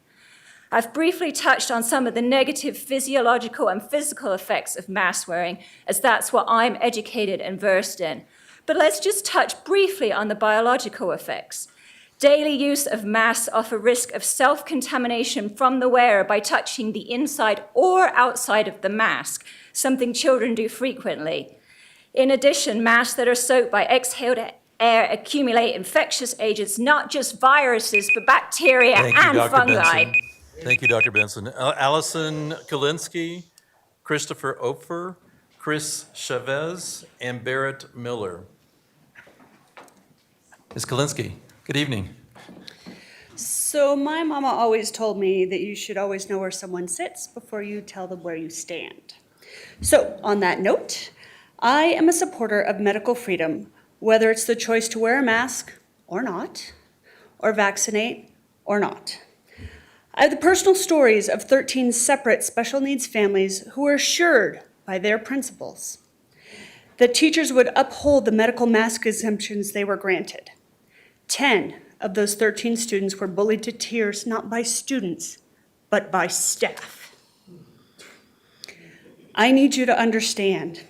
I've briefly touched on some of the negative physiological and physical effects of mask wearing, as that's what I'm educated and versed in. But let's just touch briefly on the biological effects. Daily use of masks offer risk of self-contamination from the wearer by touching the inside or outside of the mask, something children do frequently. In addition, masks that are soaked by exhaled air accumulate infectious agents, not just viruses, but bacteria and fungi. Benson. Thank you, Dr. Benson. Allison Kalinsky, Christopher Ofer, Chris Chavez, and Barrett Miller. Ms. Kalinsky, good evening. So my mama always told me that you should always know where someone sits before you tell them where you stand. So on that note, I am a supporter of medical freedom, whether it's the choice to wear a mask or not, or vaccinate or not. I have the personal stories of 13 separate special needs families who were assured by their principals that teachers would uphold the medical mask exemptions they were granted. 10 of those 13 students were bullied to tears, not by students, but by staff. I need you to understand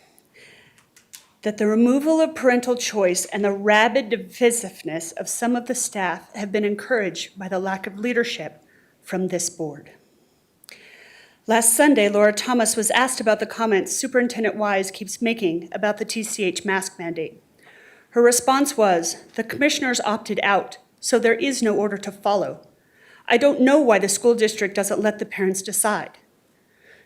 that the removal of parental choice and the rabid divisiveness of some of the staff have been encouraged by the lack of leadership from this board. Last Sunday, Laura Thomas was asked about the comments Superintendent Wise keeps making about the TCH mask mandate. Her response was, "The commissioners opted out, so there is no order to follow. I don't know why the school district doesn't let the parents decide."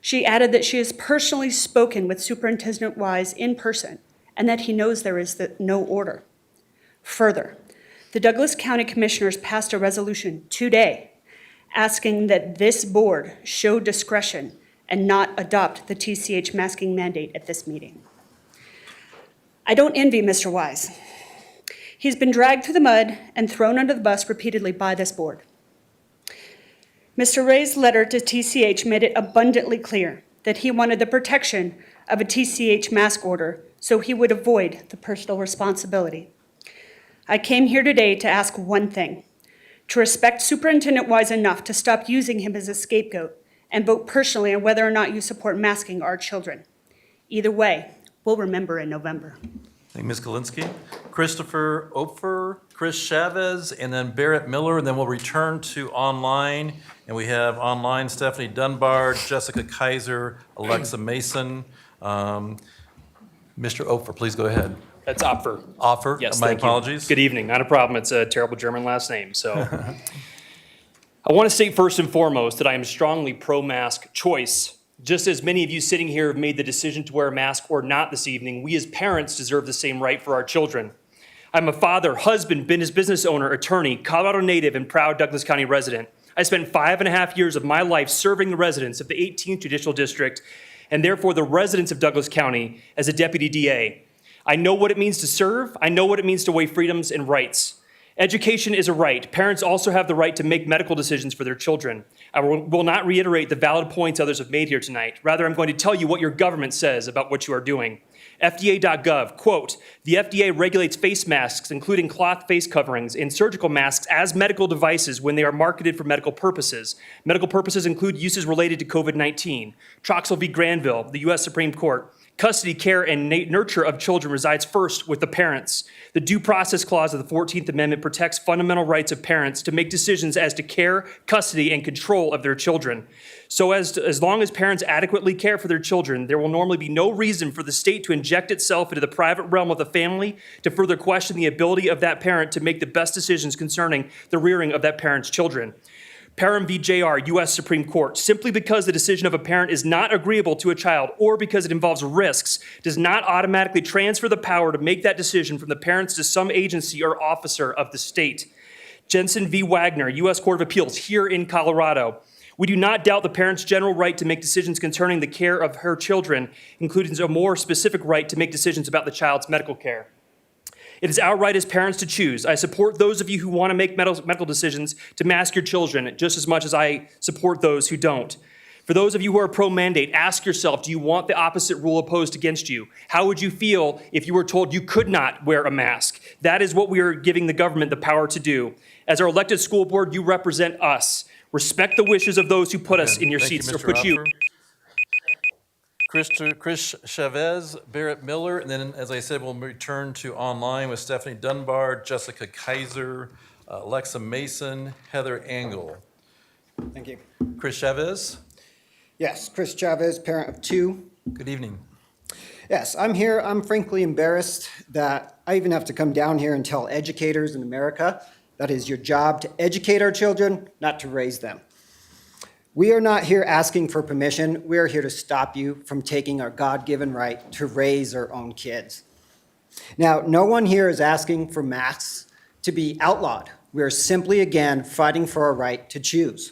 She added that she has personally spoken with Superintendent Wise in person and that he knows there is no order. Further, the Douglas County Commissioners passed a resolution today asking that this board show discretion and not adopt the TCH masking mandate at this meeting. I don't envy Mr. Wise. He's been dragged through the mud and thrown under the bus repeatedly by this board. Mr. Ray's letter to TCH made it abundantly clear that he wanted the protection of a TCH mask order so he would avoid the personal responsibility. I came here today to ask one thing: to respect Superintendent Wise enough to stop using him as a scapegoat and vote personally on whether or not you support masking our children. Either way, we'll remember in November. Thank you, Ms. Galinsky. Christopher Opfer, Chris Chavez, and then Barrett Miller, and then we'll return to online. And we have online Stephanie Dunbar, Jessica Kaiser, Alexa Mason. Mr. Opfer, please go ahead. That's Opfer. Offer, Yes, my thank you. apologies. Good evening. Not a problem. It's a terrible German last name, so. I want to state first and foremost that I am strongly pro-mask choice. Just as many of you sitting here have made the decision to wear a mask or not this evening, we as parents deserve the same right for our children. I'm a father, husband, business owner, attorney, Colorado native, and proud Douglas County resident. I spent 5.5 years of my life serving the residents of the 18th Judicial District, and therefore the residents of Douglas County as a deputy DA. I know what it means to serve. I know what it means to weigh freedoms and rights. Education is a right. Parents also have the right to make medical decisions for their children. I will not reiterate the valid points others have made here tonight. Rather, I'm going to tell you what your government says about what you are doing. FDA.gov, quote, "The FDA regulates face masks, including cloth face coverings, and surgical masks as medical devices when they are marketed for medical purposes. Medical purposes include uses related to COVID-19. Troxel v. Granville, the U.S. Supreme Court. Custody, care, and nurture of children resides first with the parents. The Due Process Clause of the 14th Amendment protects fundamental rights of parents to make decisions as to care, custody, and control of their children. So as long as parents adequately care for their children, there will normally be no reason for the state to inject itself into the private realm of the family to further question the ability of that parent to make the best decisions concerning the rearing of that parent's children. Parham v. JR, U.S. Supreme Court. Simply because the decision of a parent is not agreeable to a child or because it involves risks does not automatically transfer the power to make that decision from the parents to some agency or officer of the state. Jensen v. Wagner, U.S. Court of Appeals, here in Colorado. We do not doubt the parent's general right to make decisions concerning the care of her children, including a more specific right to make decisions about the child's medical care. It is our right as parents to choose. I support those of you who want to make medical decisions to mask your children just as much as I support those who don't. For those of you who are pro-mandate, ask yourself, do you want the opposite rule opposed against you? How would you feel if you were told you could not wear a mask? That is what we are giving the government the power to do. As our elected school board, you represent us. Respect the wishes of those who put us in your seats or put you. Chris Chavez, Barrett Miller, and then, as I said, we'll return to online with Stephanie Dunbar, Jessica Kaiser, Alexa Mason, Heather Engel. Thank you. Chris Chavez. Yes, Chris Chavez, parent of two. Good evening. Yes, I'm here. I'm frankly embarrassed that I even have to come down here and tell educators in America that it is your job to educate our children, not to raise them. We are not here asking for permission. We are here to stop you from taking our God-given right to raise our own kids. Now, no one here is asking for masks to be outlawed. We are simply, again, fighting for our right to choose.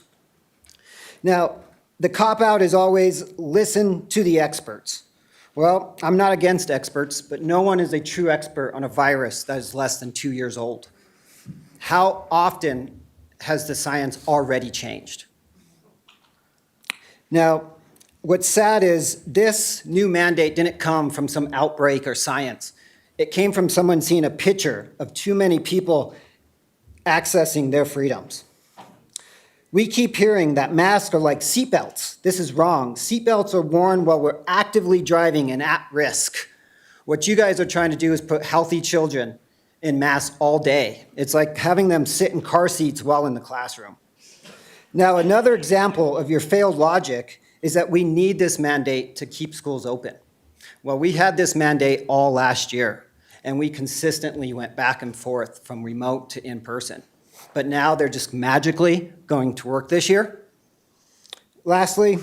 Now, the cop-out is always listen to the experts. Well, I'm not against experts, but no one is a true expert on a virus that is less than 2 years old. How often has the science already changed? Now, what's sad is this new mandate didn't come from some outbreak or science. It came from someone seeing a picture of too many people accessing their freedoms. We keep hearing that masks are like seatbelts. This is wrong. Seatbelts are worn while we're actively driving and at risk. What you guys are trying to do is put healthy children in masks all day. It's like having them sit in car seats while in the classroom. Now, another example of your failed logic is that we need this mandate to keep schools open. Well, we had this mandate all last year, and we consistently went back and forth from remote to in-person. But now they're just magically going to work this year. Lastly,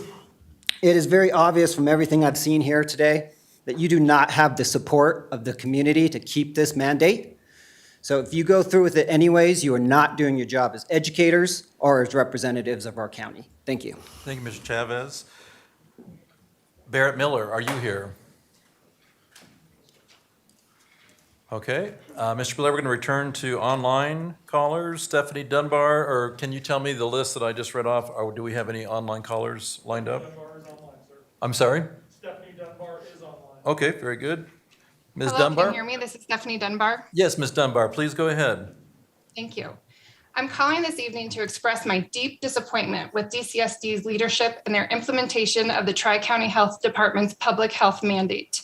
it is very obvious from everything I've seen here today that you do not have the support of the community to keep this mandate. So if you go through with it anyways, you are not doing your job as educators or as representatives of our county. Thank you. Thank you, Mr. Chavez. Barrett Miller, are you here? Okay, Mr. Blair, we're going to return to online callers. Stephanie Dunbar, or can you tell me the list that I just read off, or do we have any online callers lined up? Dunbar is online, sir. I'm sorry? Stephanie Dunbar is online. Okay, very good. Ms. Hello, Dunbar? can you hear me? This is Stephanie Dunbar. Yes, Ms. Dunbar, please go ahead. Thank you. I'm calling this evening to express my deep disappointment with DCSD's leadership and their implementation of the Tri-County Health Department's public health mandate.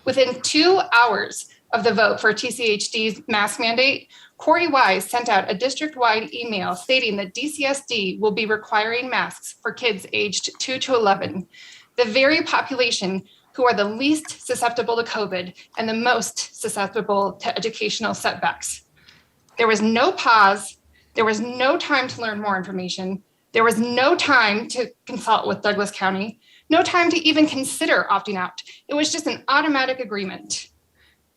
Within 2 hours of the vote for TCHD's mask mandate, Corey Wise sent out a district-wide email stating that DCSD will be requiring masks for kids aged 2 to 11, the very population who are the least susceptible to COVID and the most susceptible to educational setbacks. There was no pause. There was no time to learn more information. There was no time to consult with Douglas County, no time to even consider opting out. It was just an automatic agreement.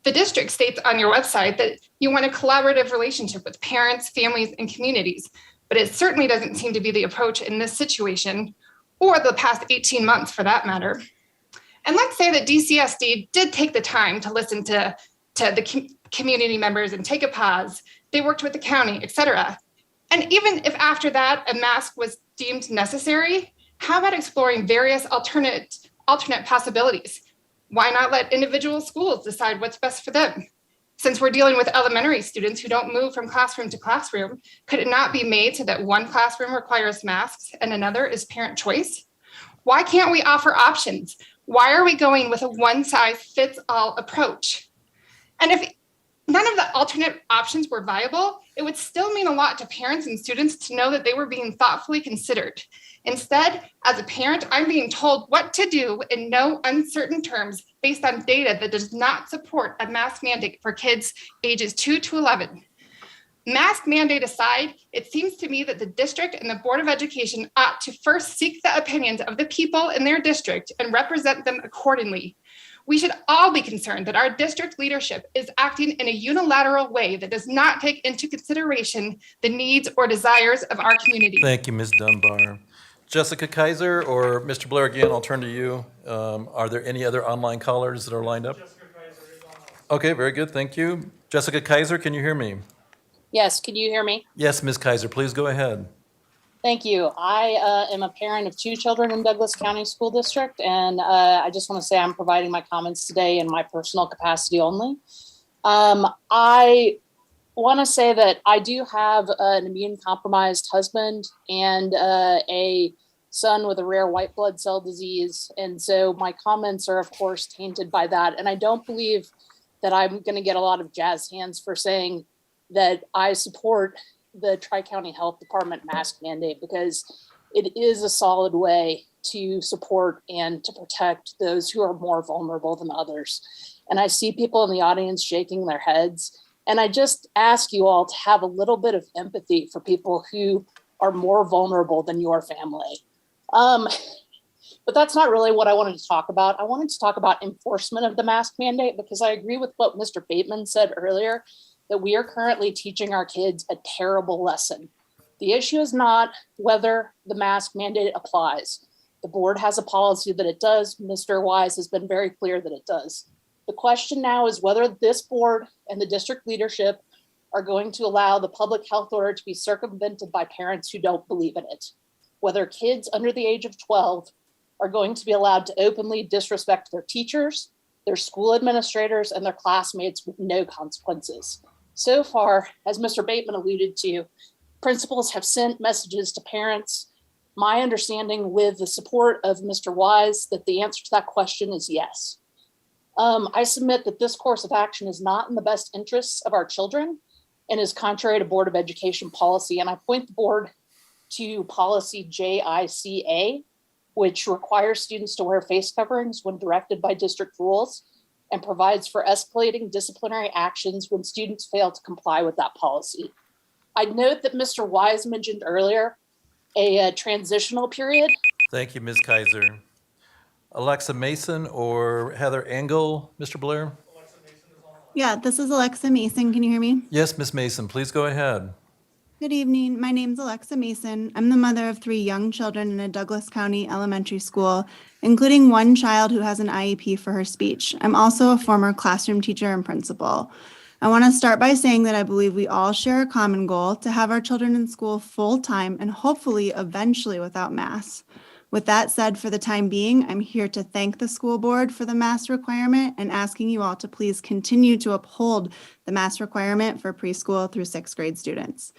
The district states on your website that you want a collaborative relationship with parents, families, and communities, but it certainly doesn't seem to be the approach in this situation, or the past 18 months for that matter. And let's say that DCSD did take the time to listen to the community members and take a pause. They worked with the county, et cetera. And even if after that a mask was deemed necessary, how about exploring various alternate possibilities? Why not let individual schools decide what's best for them? Since we're dealing with elementary students who don't move from classroom to classroom, could it not be made so that one classroom requires masks and another is parent choice? Why can't we offer options? Why are we going with a one-size-fits-all approach? And if none of the alternate options were viable, it would still mean a lot to parents and students to know that they were being thoughtfully considered. Instead, as a parent, I'm being told what to do in no uncertain terms based on data that does not support a mask mandate for kids ages 2 to 11. Mask mandate aside, it seems to me that the district and the Board of Education ought to first seek the opinions of the people in their district and represent them accordingly. We should all be concerned that our district leadership is acting in a unilateral way that does not take into consideration the needs or desires of our community. Thank you, Ms. Dunbar. Jessica Kaiser or Mr. Blair, again, I'll turn to you. Are there any other online callers that are lined up? Jessica Kaiser is online. Okay, very good, thank you. Jessica Kaiser, can you hear me? Yes, can you hear me? Yes, Ms. Kaiser, please go ahead. Thank you. I am a parent of 2 children in Douglas County School District, and I just want to say I'm providing my comments today in my personal capacity only. I want to say that I do have an immune-compromised husband and a son with a rare white blood cell disease, and so my comments are, of course, tainted by that. And I don't believe that I'm going to get a lot of jazz hands for saying that I support the Tri-County Health Department mask mandate, because it is a solid way to support and to protect those who are more vulnerable than others. And I see people in the audience shaking their heads. And I just ask you all to have a little bit of empathy for people who are more vulnerable than your family. But that's not really what I wanted to talk about. I wanted to talk about enforcement of the mask mandate, because I agree with what Mr. Bateman said earlier, that we are currently teaching our kids a terrible lesson. The issue is not whether the mask mandate applies. The board has a policy that it does. Mr. Wise has been very clear that it does. The question now is whether this board and the district leadership are going to allow the public health order to be circumvented by parents who don't believe in it. Whether kids under the age of 12 are going to be allowed to openly disrespect their teachers, their school administrators, and their classmates with no consequences. So far, as Mr. Bateman alluded to, principals have sent messages to parents. My understanding, with the support of Mr. Wise, that the answer to that question is yes. I submit that this course of action is not in the best interests of our children and is contrary to Board of Education policy. And I point the board to policy JICA, which requires students to wear face coverings when directed by district rules and provides for escalating disciplinary actions when students fail to comply with that policy. I'd note that Mr. Wise mentioned earlier a transitional period. Thank you, Ms. Kaiser. Alexa Mason or Heather Engel, Mr. Blair? Yeah, this is Alexa Mason. Can you hear me? Yes, Ms. Mason, please go ahead. Good evening. My name's Alexa Mason. I'm the mother of 3 young children in a Douglas County elementary school, including one child who has an IEP for her speech. I'm also a former classroom teacher and principal. I want to start by saying that I believe we all share a common goal to have our children in school full time and hopefully eventually without masks. With that said, for the time being, I'm here to thank the school board for the mask requirement and asking you all to please continue to uphold the mask requirement for preschool through 6th grade students.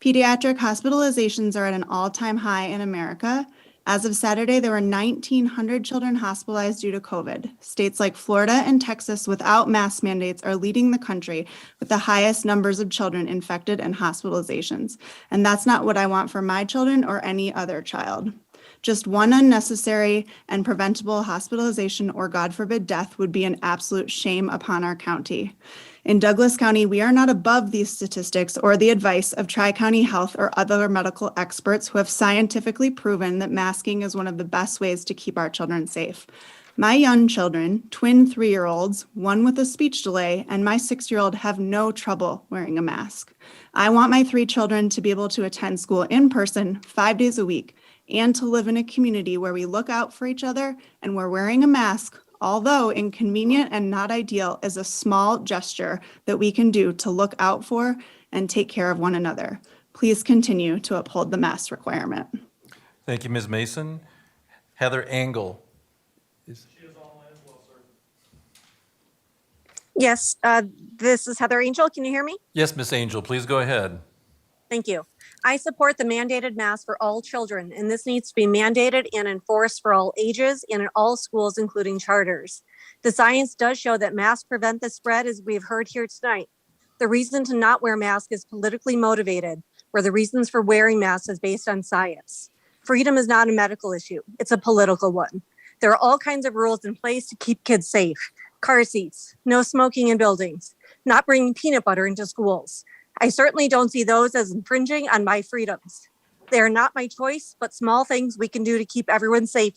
Pediatric hospitalizations are at an all-time high in America. As of Saturday, there were 1,900 children hospitalized due to COVID. States like Florida and Texas without mask mandates are leading the country with the highest numbers of children infected and hospitalizations. And that's not what I want for my children or any other child. Just one unnecessary and preventable hospitalization or, God forbid, death would be an absolute shame upon our county. In Douglas County, we are not above these statistics or the advice of Tri-County Health or other medical experts who have scientifically proven that masking is one of the best ways to keep our children safe. My young children, twin 3-year-olds, one with a speech delay, and my 6-year-old have no trouble wearing a mask. I want my 3 children to be able to attend school in person 5 days a week and to live in a community where we look out for each other and where wearing a mask, although inconvenient and not ideal, is a small gesture that we can do to look out for and take care of one another. Please continue to uphold the mask requirement. Thank you, Ms. Mason. Heather Engel. Yes, this is Heather Angel. Can you hear me? Yes, Ms. Angel, please go ahead. Thank you. I support the mandated mask for all children, and this needs to be mandated and enforced for all ages and in all schools, including charters. The science does show that masks prevent the spread, as we've heard here tonight. The reason to not wear masks is politically motivated, where the reasons for wearing masks is based on science. Freedom is not a medical issue. It's a political one. There are all kinds of rules in place to keep kids safe. Car seats, no smoking in buildings, not bringing peanut butter into schools. I certainly don't see those as infringing on my freedoms. They are not my choice, but small things we can do to keep everyone safe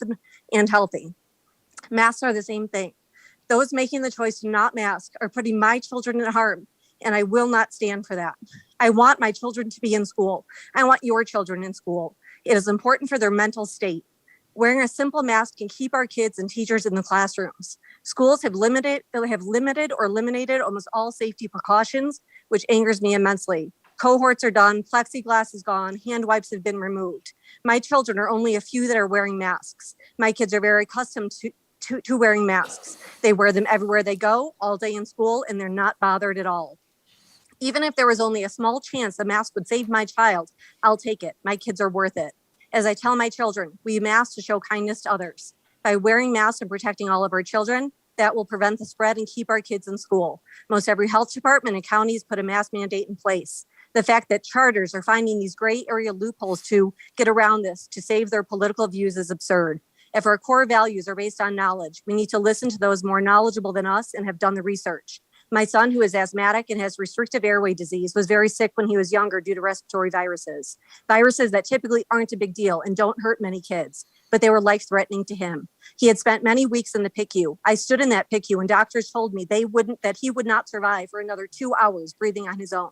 and healthy. Masks are the same thing. Those making the choice to not mask are putting my children in harm, and I will not stand for that. I want my children to be in school. I want your children in school. It is important for their mental state. Wearing a simple mask can keep our kids and teachers in the classrooms. Schools have limited or eliminated almost all safety precautions, which angers me immensely. Cohorts are done, plexiglass is gone, hand wipes have been removed. My children are only a few that are wearing masks. My kids are very accustomed to wearing masks. They wear them everywhere they go, all day in school, and they're not bothered at all. Even if there was only a small chance the mask would save my child, I'll take it. My kids are worth it. As I tell my children, we mask to show kindness to others. By wearing masks and protecting all of our children, that will prevent the spread and keep our kids in school. Most every health department and counties put a mask mandate in place. The fact that charters are finding these gray area loopholes to get around this to save their political views is absurd. If our core values are based on knowledge, we need to listen to those more knowledgeable than us and have done the research. My son, who is asthmatic and has restrictive airway disease, was very sick when he was younger due to respiratory viruses. Viruses that typically aren't a big deal and don't hurt many kids, but they were life-threatening to him. He had spent many weeks in the PICU. I stood in that PICU and doctors told me that he would not survive for another 2 hours breathing on his own.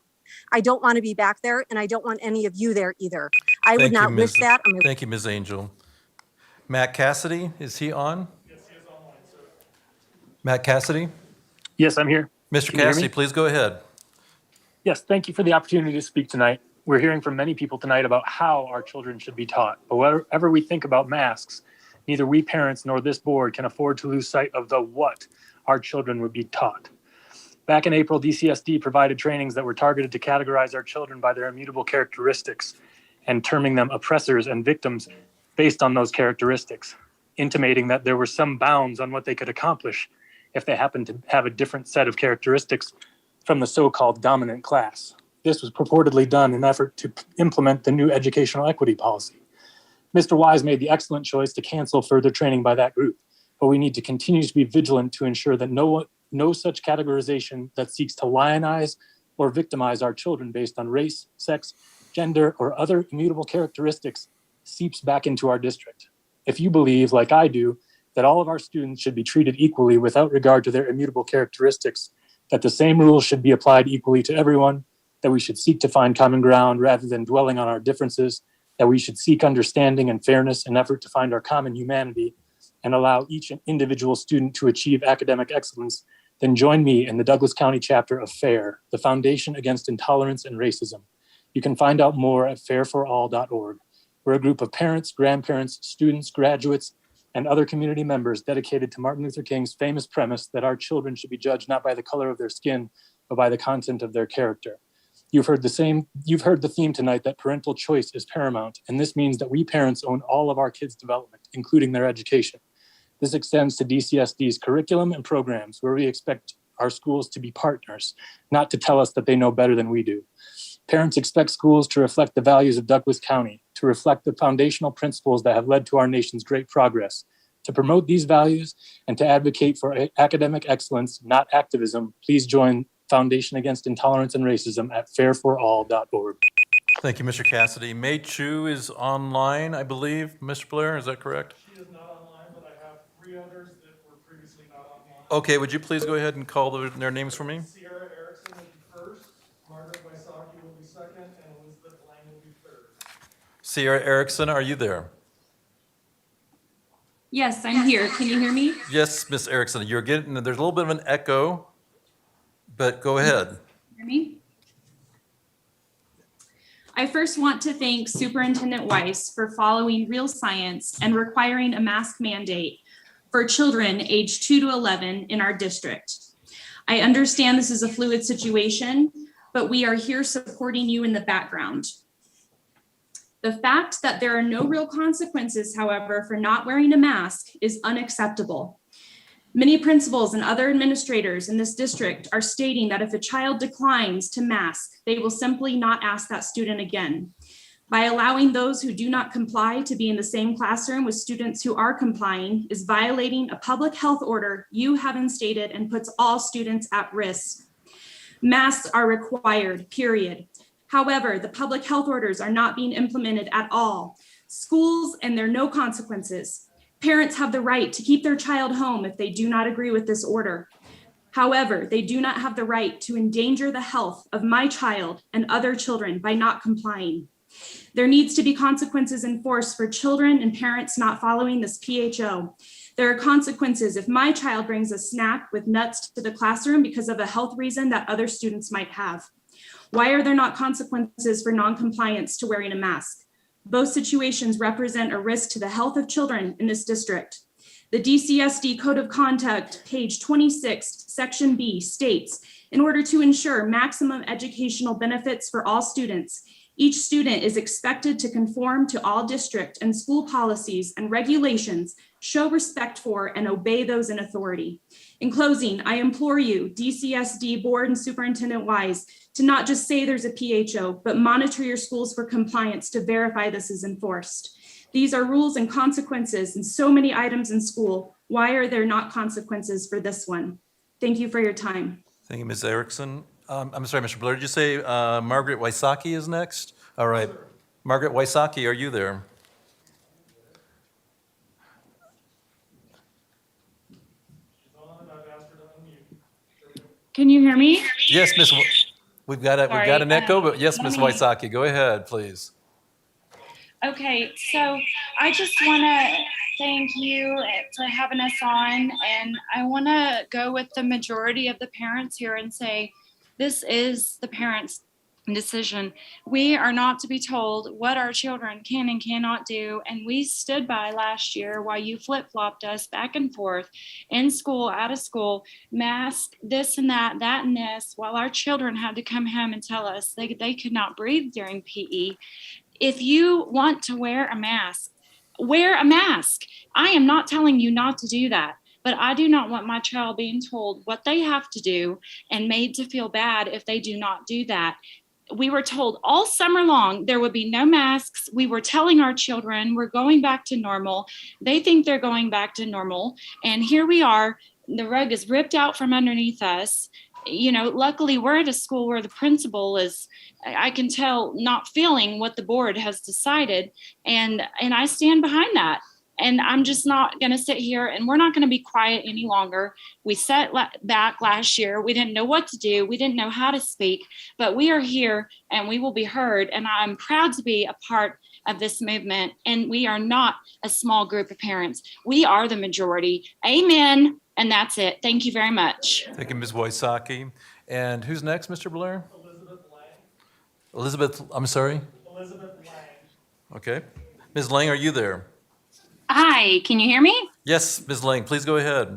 I don't want to be back there, and I don't want any of you there either. I would not wish that. Thank you, Ms. Angel. Matt Cassidy, is he on? Yes, he is online, sir. Matt Cassidy? Yes, I'm here. Mr. Can you hear Cassidy, me? please go ahead. Yes, thank you for the opportunity to speak tonight. We're hearing from many people tonight about how our children should be taught. But whatever we think about masks, neither we parents nor this board can afford to lose sight of the what our children would be taught. Back in April, DCSD provided trainings that were targeted to categorize our children by their immutable characteristics and terming them oppressors and victims based on those characteristics, intimating that there were some bounds on what they could accomplish if they happened to have a different set of characteristics from the so-called dominant class. This was purportedly done in an effort to implement the new educational equity policy. Mr. Wise made the excellent choice to cancel further training by that group, but we need to continue to be vigilant to ensure that no such categorization that seeks to lionize or victimize our children based on race, sex, gender, or other immutable characteristics seeps back into our district. If you believe, like I do, that all of our students should be treated equally without regard to their immutable characteristics, that the same rules should be applied equally to everyone, that we should seek to find common ground rather than dwelling on our differences, that we should seek understanding and fairness in effort to find our common humanity and allow each individual student to achieve academic excellence, then join me in the Douglas County chapter of FAIR, the Foundation Against Intolerance and Racism. You can find out more at fairforall.org. We're a group of parents, grandparents, students, graduates, and other community members dedicated to Martin Luther King's famous premise that our children should be judged not by the color of their skin, but by the content of their character. You've heard the theme tonight that parental choice is paramount, and this means that we parents own all of our kids' development, including their education. This extends to DCSD's curriculum and programs, where we expect our schools to be partners, not to tell us that they know better than we do. Parents expect schools to reflect the values of Douglas County, to reflect the foundational principles that have led to our nation's great progress, to promote these values, and to advocate for academic excellence, not activism. Please join Foundation Against Intolerance and Racism at fairforall.org. Thank you, Mr. Cassidy. May Chu is online, I believe. Mr. Blair, is that correct? She is not online, but I have 3 others that were previously not online. Okay, would you please go ahead and call their names for me? Sierra Erickson will be first, Margaret Wysocki will be second, and Elizabeth Lang will be third. Sierra Erickson, are you there? Yes, I'm here. Can you hear me? Yes, Miss Erickson, there's a little bit of an echo, but go ahead. Hear me? I first want to thank Superintendent Weiss for following real science and requiring a mask mandate for children aged 2 to 11 in our district. I understand this is a fluid situation, but we are here supporting you in the background. The fact that there are no real consequences, however, for not wearing a mask is unacceptable. Many principals and other administrators in this district are stating that if a child declines to mask, they will simply not ask that student again. By allowing those who do not comply to be in the same classroom with students who are complying is violating a public health order you have instated and puts all students at risk. Masks are required, period. However, the public health orders are not being implemented at all. Schools, and there are no consequences. Parents have the right to keep their child home if they do not agree with this order. However, they do not have the right to endanger the health of my child and other children by not complying. There needs to be consequences enforced for children and parents not following this PHO. There are consequences if my child brings a snack with nuts to the classroom because of a health reason that other students might have. Why are there not consequences for non-compliance to wearing a mask? Both situations represent a risk to the health of children in this district. The DCSD Code of Conduct, page 26, section B states, in order to ensure maximum educational benefits for all students, each student is expected to conform to all district and school policies and regulations, show respect for, and obey those in authority. In closing, I implore you, DCSD Board and Superintendent Wise, to not just say there's a PHO, but monitor your schools for compliance to verify this is enforced. These are rules and consequences in so many items in school. Why are there not consequences for this one? Thank you for your time. Thank you, Ms. Erickson. I'm sorry, Mr. Blair, did you say Margaret Wysocki is next? All right. Margaret Wysocki, are you there? Can you hear me? Yes, Miss. We've got an echo, but yes, Ms. Wysocki, go ahead, please. Okay, so I just want to thank you for having us on, and I want to go with the majority of the parents here and say this is the parents' decision. We are not to be told what our children can and cannot do. And we stood by last year while you flip-flopped us back and forth in school, out of school, mask, this and that and this, while our children had to come home and tell us they could not breathe during PE. If you want to wear a mask, wear a mask. I am not telling you not to do that. But I do not want my child being told what they have to do and made to feel bad if they do not do that. We were told all summer long there would be no masks. We were telling our children we're going back to normal. They think they're going back to normal. And here we are. The rug is ripped out from underneath us. You know, luckily we're at a school where the principal is, I can tell, not feeling what the board has decided. And I stand behind that. And I'm just not going to sit here, and we're not going to be quiet any longer. We sat back last year. We didn't know what to do. We didn't know how to speak, but we are here and we will be heard. And I'm proud to be a part of this movement. And we are not a small group of parents. We are the majority. Amen. And that's it. Thank you very much. Thank you, Ms. Wysocki. And who's next, Mr. Blair? Elizabeth, I'm sorry? Elizabeth Lang. Okay. Ms. Lang, are you there? Hi, can you hear me? Yes, Ms. Lang, please go ahead.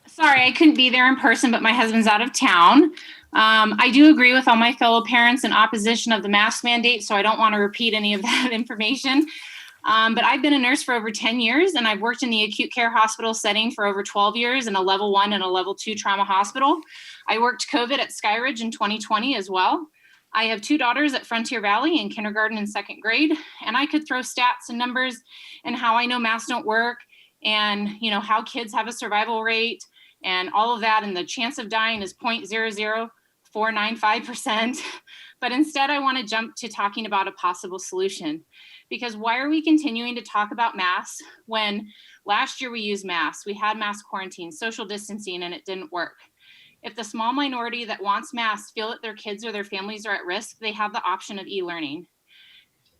Sorry, I couldn't be there in person, but my husband's out of town. I do agree with all my fellow parents in opposition of the mask mandate, so I don't want to repeat any of that information. But I've been a nurse for over 10 years, and I've worked in the acute care hospital setting for over 12 years in a level 1 and a level 2 trauma hospital. I worked COVID at Skyridge in 2020 as well. I have 2 daughters at Frontier Valley in kindergarten and 2nd grade, and I could throw stats and numbers and how I know masks don't work and, you know, how kids have a survival rate and all of that, and the chance of dying is 0.00495%. But instead, I want to jump to talking about a possible solution. Because why are we continuing to talk about masks when last year we used masks, we had mass quarantine, social distancing, and it didn't work? If the small minority that wants masks feel that their kids or their families are at risk, they have the option of e-learning.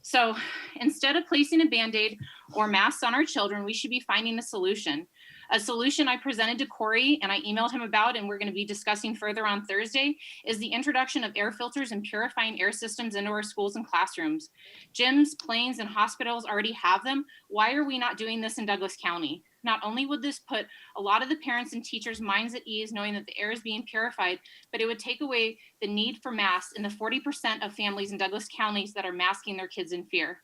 So instead of placing a Band-Aid or masks on our children, we should be finding a solution. A solution I presented to Corey and I emailed him about, and we're going to be discussing further on Thursday, is the introduction of air filters and purifying air systems into our schools and classrooms. Gyms, planes, and hospitals already have them. Why are we not doing this in Douglas County? Not only would this put a lot of the parents and teachers' minds at ease knowing that the air is being purified, but it would take away the need for masks in the 40% of families in Douglas counties that are masking their kids in fear.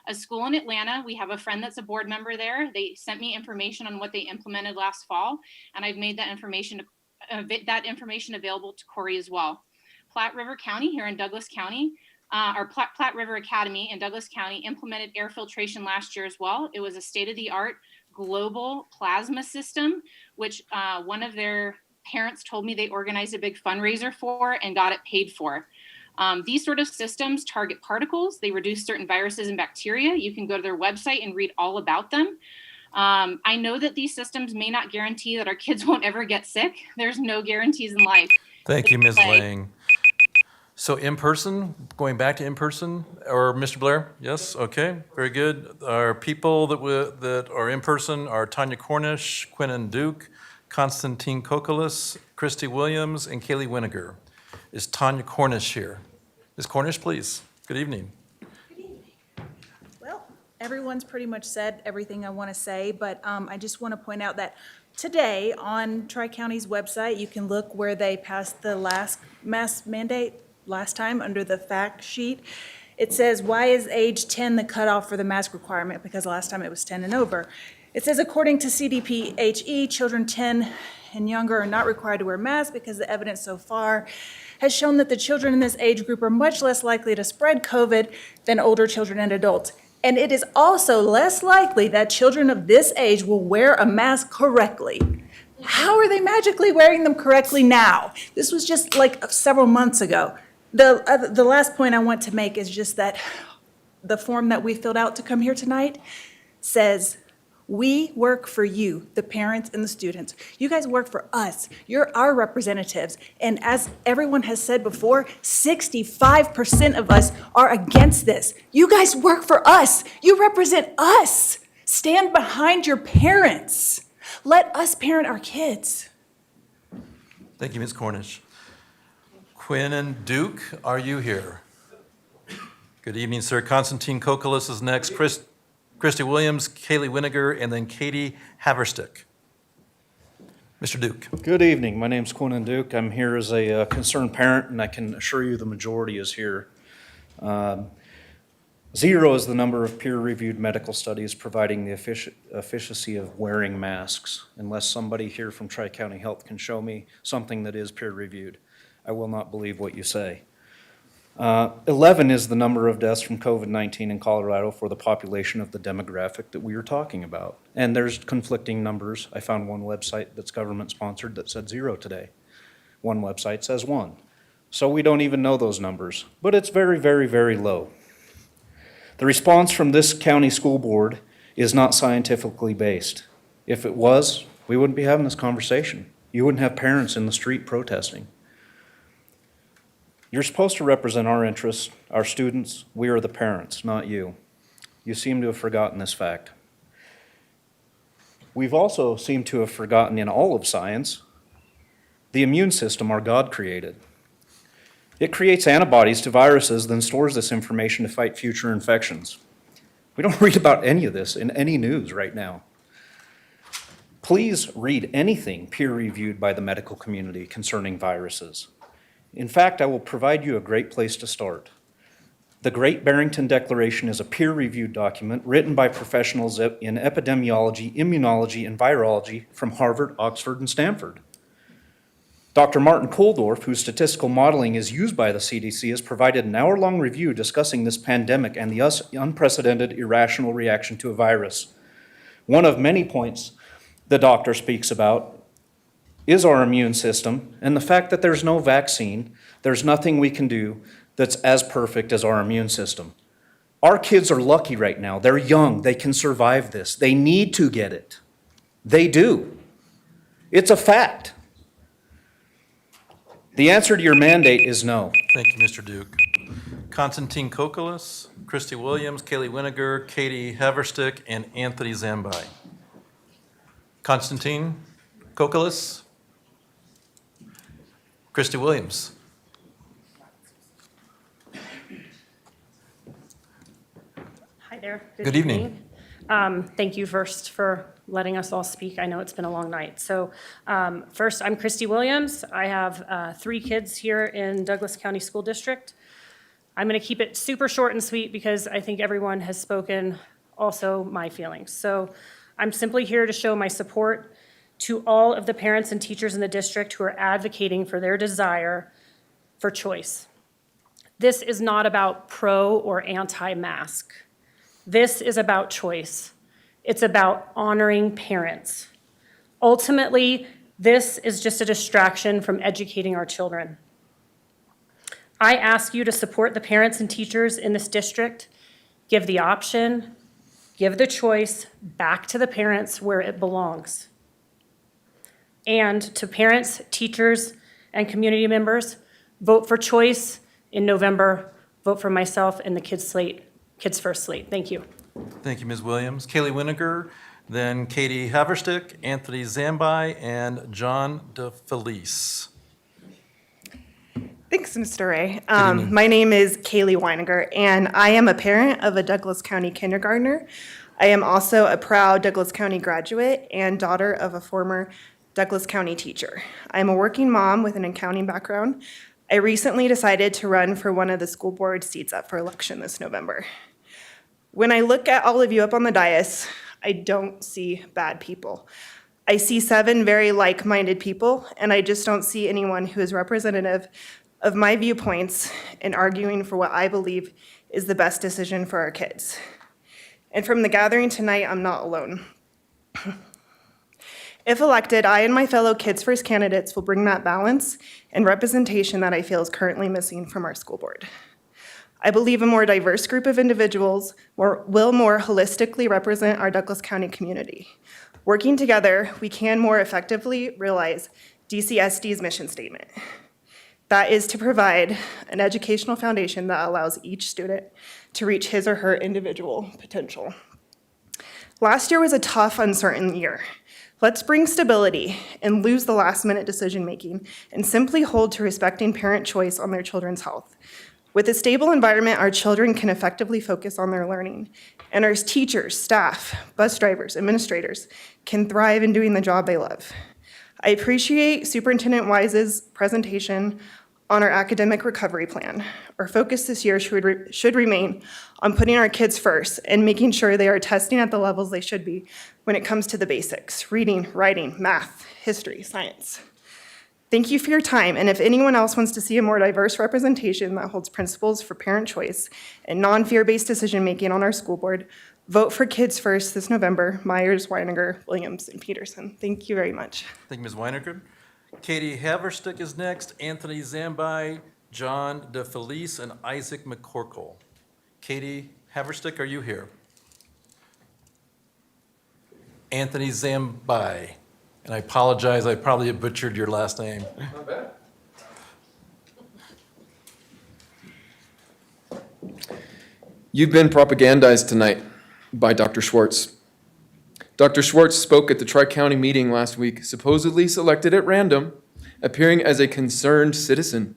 A school in Atlanta, we have a friend that's a board member there. They sent me information on what they implemented last fall, and I've made that information available to Corey as well. Platte River County here in Douglas County, our Platte River Academy in Douglas County implemented air filtration last year as well. It was a state-of-the-art global plasma system, which one of their parents told me they organized a big fundraiser for and got it paid for. These sort of systems target particles. They reduce certain viruses and bacteria. You can go to their website and read all about them. I know that these systems may not guarantee that our kids won't ever get sick. There's no guarantees in life. Thank you, Ms. Lang. So in person, going back to in person, or Mr. Blair? Yes, okay, very good. Our people that are in person are Tanya Cornish, Quinnen Duke, Constantine Kokolis, Christy Williams, and Kaylee Winiger. Is Tanya Cornish here? Ms. Cornish, please. Good evening. Well, everyone's pretty much said everything I want to say, but I just want to point out that today on Tri-County's website, you can look where they passed the last mask mandate last time under the fact sheet. It says, why is age 10 the cutoff for the mask requirement? Because last time it was 10 and over. It says, according to CDPHE, children 10 and younger are not required to wear masks because the evidence so far has shown that the children in this age group are much less likely to spread COVID than older children and adults. And it is also less likely that children of this age will wear a mask correctly. How are they magically wearing them correctly now? This was just like several months ago. The last point I want to make is just that the form that we filled out to come here tonight says, we work for you, the parents and the students. You guys work for us. You're our representatives. And as everyone has said before, 65% of us are against this. You guys work for us. You represent us. Stand behind your parents. Let us parent our kids. Thank you, Ms. Cornish. Quinn and Duke, are you here? Good evening, sir. Constantine Kokolis is next. Christy Williams, Kaylee Winiger, and then Katie Haverstick. Mr. Duke. Good evening. My name's Quinn Duke. I'm here as a concerned parent, and I can assure you the majority is here. 0 is the number of peer-reviewed medical studies providing the efficacy of wearing masks. Unless somebody here from Tri-County Health can show me something that is peer-reviewed, I will not believe what you say. 11 is the number of deaths from COVID-19 in Colorado for the population of the demographic that we are talking about. And there's conflicting numbers. I found one website that's government-sponsored that said 0 today. One website says 1. So we don't even know those numbers, but it's very, very, very low. The response from this county school board is not scientifically based. If it was, we wouldn't be having this conversation. You wouldn't have parents in the street protesting. You're supposed to represent our interests, our students. We are the parents, not you. You seem to have forgotten this fact. We've also seemed to have forgotten in all of science the immune system our God created. It creates antibodies to viruses, then stores this information to fight future infections. We don't read about any of this in any news right now. Please read anything peer-reviewed by the medical community concerning viruses. In fact, I will provide you a great place to start. The Great Barrington Declaration is a peer-reviewed document written by professionals in epidemiology, immunology, and virology from Harvard, Oxford, and Stanford. Dr. Martin Kulldorff, whose statistical modeling is used by the CDC, has provided an hour-long review discussing this pandemic and the unprecedented irrational reaction to a virus. One of many points the doctor speaks about is our immune system and the fact that there's no vaccine, there's nothing we can do that's as perfect as our immune system. Our kids are lucky right now. They're young. They can survive this. They need to get it. They do. It's a fact. The answer to your mandate is no. Thank you, Mr. Duke. Constantine Kokolis, Christy Williams, Kaylee Winiger, Katie Haverstick, and Anthony Zambai. Constantine Kokolis, Christy Williams. Hi there. Good evening. Thank you first for letting us all speak. I know it's been a long night. So first, I'm Christy Williams. I have 3 kids here in Douglas County School District. I'm going to keep it super short and sweet because I think everyone has spoken also my feelings. So I'm simply here to show my support to all of the parents and teachers in the district who are advocating for their desire for choice. This is not about pro or anti-mask. This is about choice. It's about honoring parents. Ultimately, this is just a distraction from educating our children. I ask you to support the parents and teachers in this district, give the option, give the choice back to the parents where it belongs. And to parents, teachers, and community members, vote for choice in November. Vote for myself and the Kids First slate. Thank you. Thank you, Ms. Williams. Kaylee Winiger, then Katie Haverstick, Anthony Zambai, and John DeFelice. Thanks, Mr. Ray. My name is Kaylee Weiniger, and I am a parent of a Douglas County kindergartner. I am also a proud Douglas County graduate and daughter of a former Douglas County teacher. I am a working mom with an accounting background. I recently decided to run for one of the school board seats up for election this November. When I look at all of you up on the dais, I don't see bad people. I see 7 very like-minded people, and I just don't see anyone who is representative of my viewpoints in arguing for what I believe is the best decision for our kids. And from the gathering tonight, I'm not alone. If elected, I and my fellow Kids First candidates will bring that balance and representation that I feel is currently missing from our school board. I believe a more diverse group of individuals will more holistically represent our Douglas County community. Working together, we can more effectively realize DCSD's mission statement. That is to provide an educational foundation that allows each student to reach his or her individual potential. Last year was a tough, uncertain year. Let's bring stability and lose the last-minute decision-making and simply hold to respecting parent choice on their children's health. With a stable environment, our children can effectively focus on their learning, and our teachers, staff, bus drivers, administrators can thrive in doing the job they love. I appreciate Superintendent Wise's presentation on our academic recovery plan. Our focus this year should remain on putting our kids first and making sure they are testing at the levels they should be when it comes to the basics: reading, writing, math, history, science. Thank you for your time, and if anyone else wants to see a more diverse representation that holds principles for parent choice and non-fear-based decision-making on our school board, vote for Kids First this November. Myers, Weininger, Williams, and Peterson. Thank you very much. Thank you, Ms. Weininger. Katie Haverstick is next, Anthony Zambai, John DeFelice, and Isaac McCorkle. Katie Haverstick, are you here? Anthony Zambai. And I apologize, I probably butchered your last name. Not bad. You've been propagandized tonight by Dr. Schwartz. Dr. Schwartz spoke at the Tri-County meeting last week, supposedly selected at random, appearing as a concerned citizen.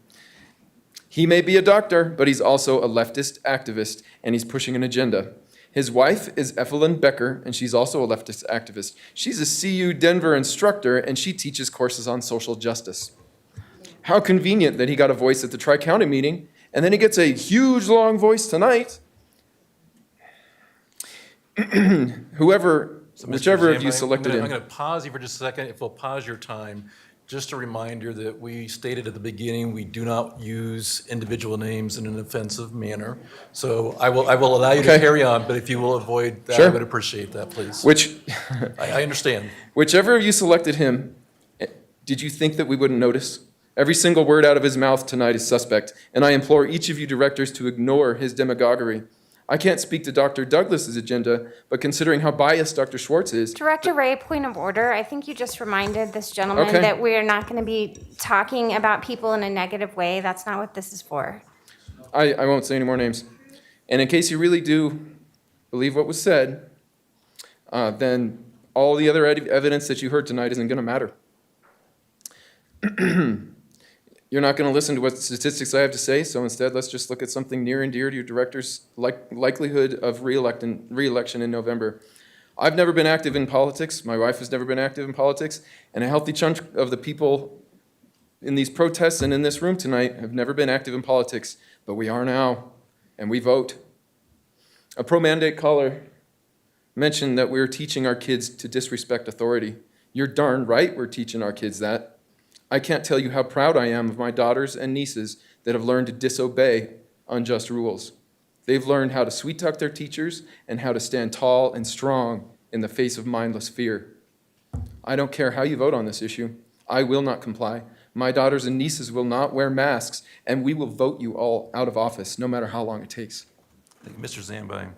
He may be a doctor, but he's also a leftist activist, and he's pushing an agenda. His wife is Evelyn Becker, and she's also a leftist activist. She's a CU Denver instructor, and she teaches courses on social justice. How convenient that he got a voice at the Tri-County meeting, and then he gets a huge, long voice tonight. Whichever of you selected him. I'm going to pause you for just a second. If we'll pause your time, just a reminder that we stated at the beginning, we do not use individual names in an offensive manner. So I will allow you to carry on, but if you will avoid that, I would appreciate that, please. I understand. Whichever of you selected him, did you think that we wouldn't notice? Every single word out of his mouth tonight is suspect, and I implore each of you directors to ignore his demagoguery. I can't speak to Dr. Douglas's agenda, but considering how biased Dr. Schwartz is. Director Ray, point of order. I think you just reminded this gentleman Okay. that we're not going to be talking about people in a negative way. That's not what this is for. I won't say any more names. And in case you really do believe what was said, then all the other evidence that you heard tonight isn't going to matter. You're not going to listen to what statistics I have to say, so instead let's just look at something near and dear to your director's likelihood of re-election in November. I've never been active in politics. My wife has never been active in politics. And a healthy chunk of the people in these protests and in this room tonight have never been active in politics, but we are now, and we vote. A pro-mandate caller mentioned that we're teaching our kids to disrespect authority. You're darn right we're teaching our kids that. I can't tell you how proud I am of my daughters and nieces that have learned to disobey unjust rules. They've learned how to sweet-talk their teachers and how to stand tall and strong in the face of mindless fear. I don't care how you vote on this issue. I will not comply. My daughters and nieces will not wear masks, and we will vote you all out of office, no matter how long it takes. Thank you, Mr. Zambai.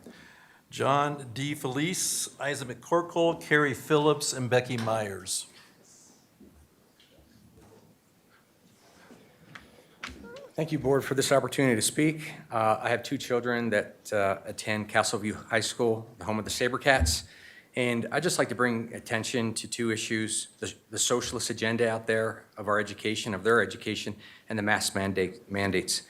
John D. Felice, Isaac McCorkle, Carrie Phillips, and Becky Myers. Thank you, Board, for this opportunity to speak. I have two children that attend Castleview High School, the home of the Sabercats, and I'd just like to bring attention to two issues: the socialist agenda out there of our education, of their education, and the mask mandates.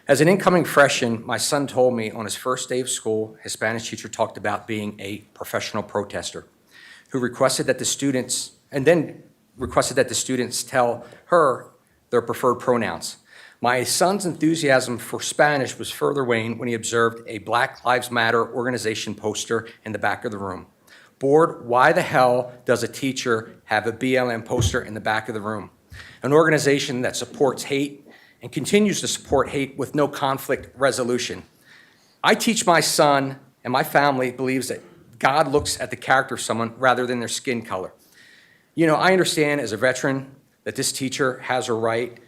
As an incoming freshman, my son told me on his first day of school, his Spanish teacher talked about being a professional protester, who requested that the students tell her their preferred pronouns. My son's enthusiasm for Spanish was further waned when he observed a Black Lives Matter organization poster in the back of the room. Board, why the hell does a teacher have a BLM poster in the back of the room? An organization that supports hate and continues to support hate with no conflict resolution. I teach my son, and my family believes that God looks at the character of someone rather than their skin color. You know, I understand as a veteran that this teacher has a right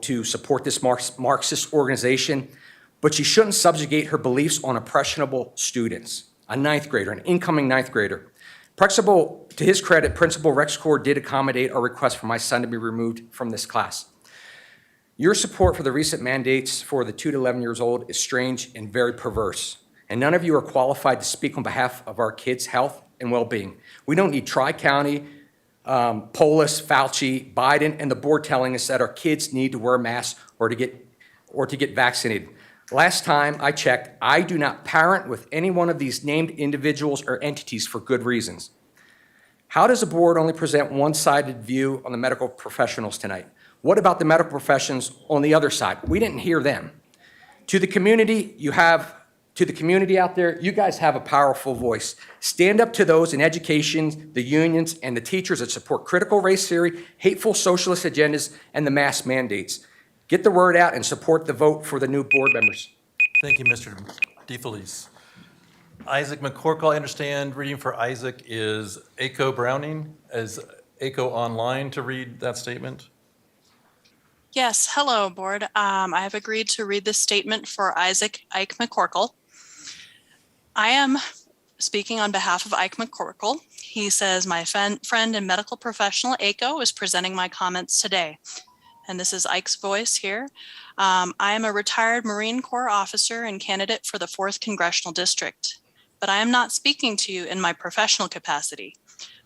to support this Marxist organization, but she shouldn't subjugate her beliefs on impressionable students. A ninth grader, an incoming ninth grader. To his credit, Principal Rex Core did accommodate our request for my son to be removed from this class. Your support for the recent mandates for the 2 to 11 years old is strange and very perverse, and none of you are qualified to speak on behalf of our kids' health and well-being. We don't need Tri-County, Polis, Fauci, Biden, and the board telling us that our kids need to wear masks or to get vaccinated. Last time I checked, I do not parent with any one of these named individuals or entities for good reasons. How does the board only present one-sided view on the medical professionals tonight? What about the medical professions on the other side? We didn't hear them. To the community out there, you guys have a powerful voice. Stand up to those in education, the unions, and the teachers that support critical race theory, hateful socialist agendas, and the mask mandates. Get the word out and support the vote for the new board members. Thank you, Mr. DeFelice. Isaac McCorkle, I understand reading for Isaac is Aiko Browning. Is Aiko online to read that statement? Yes, hello, board. I have agreed to read this statement for Ike McCorkle. I am speaking on behalf of Ike McCorkle. He says, my friend and medical professional, Aiko, is presenting my comments today. And this is Ike's voice here. I am a retired Marine Corps officer and candidate for the 4th Congressional District. But I am not speaking to you in my professional capacity.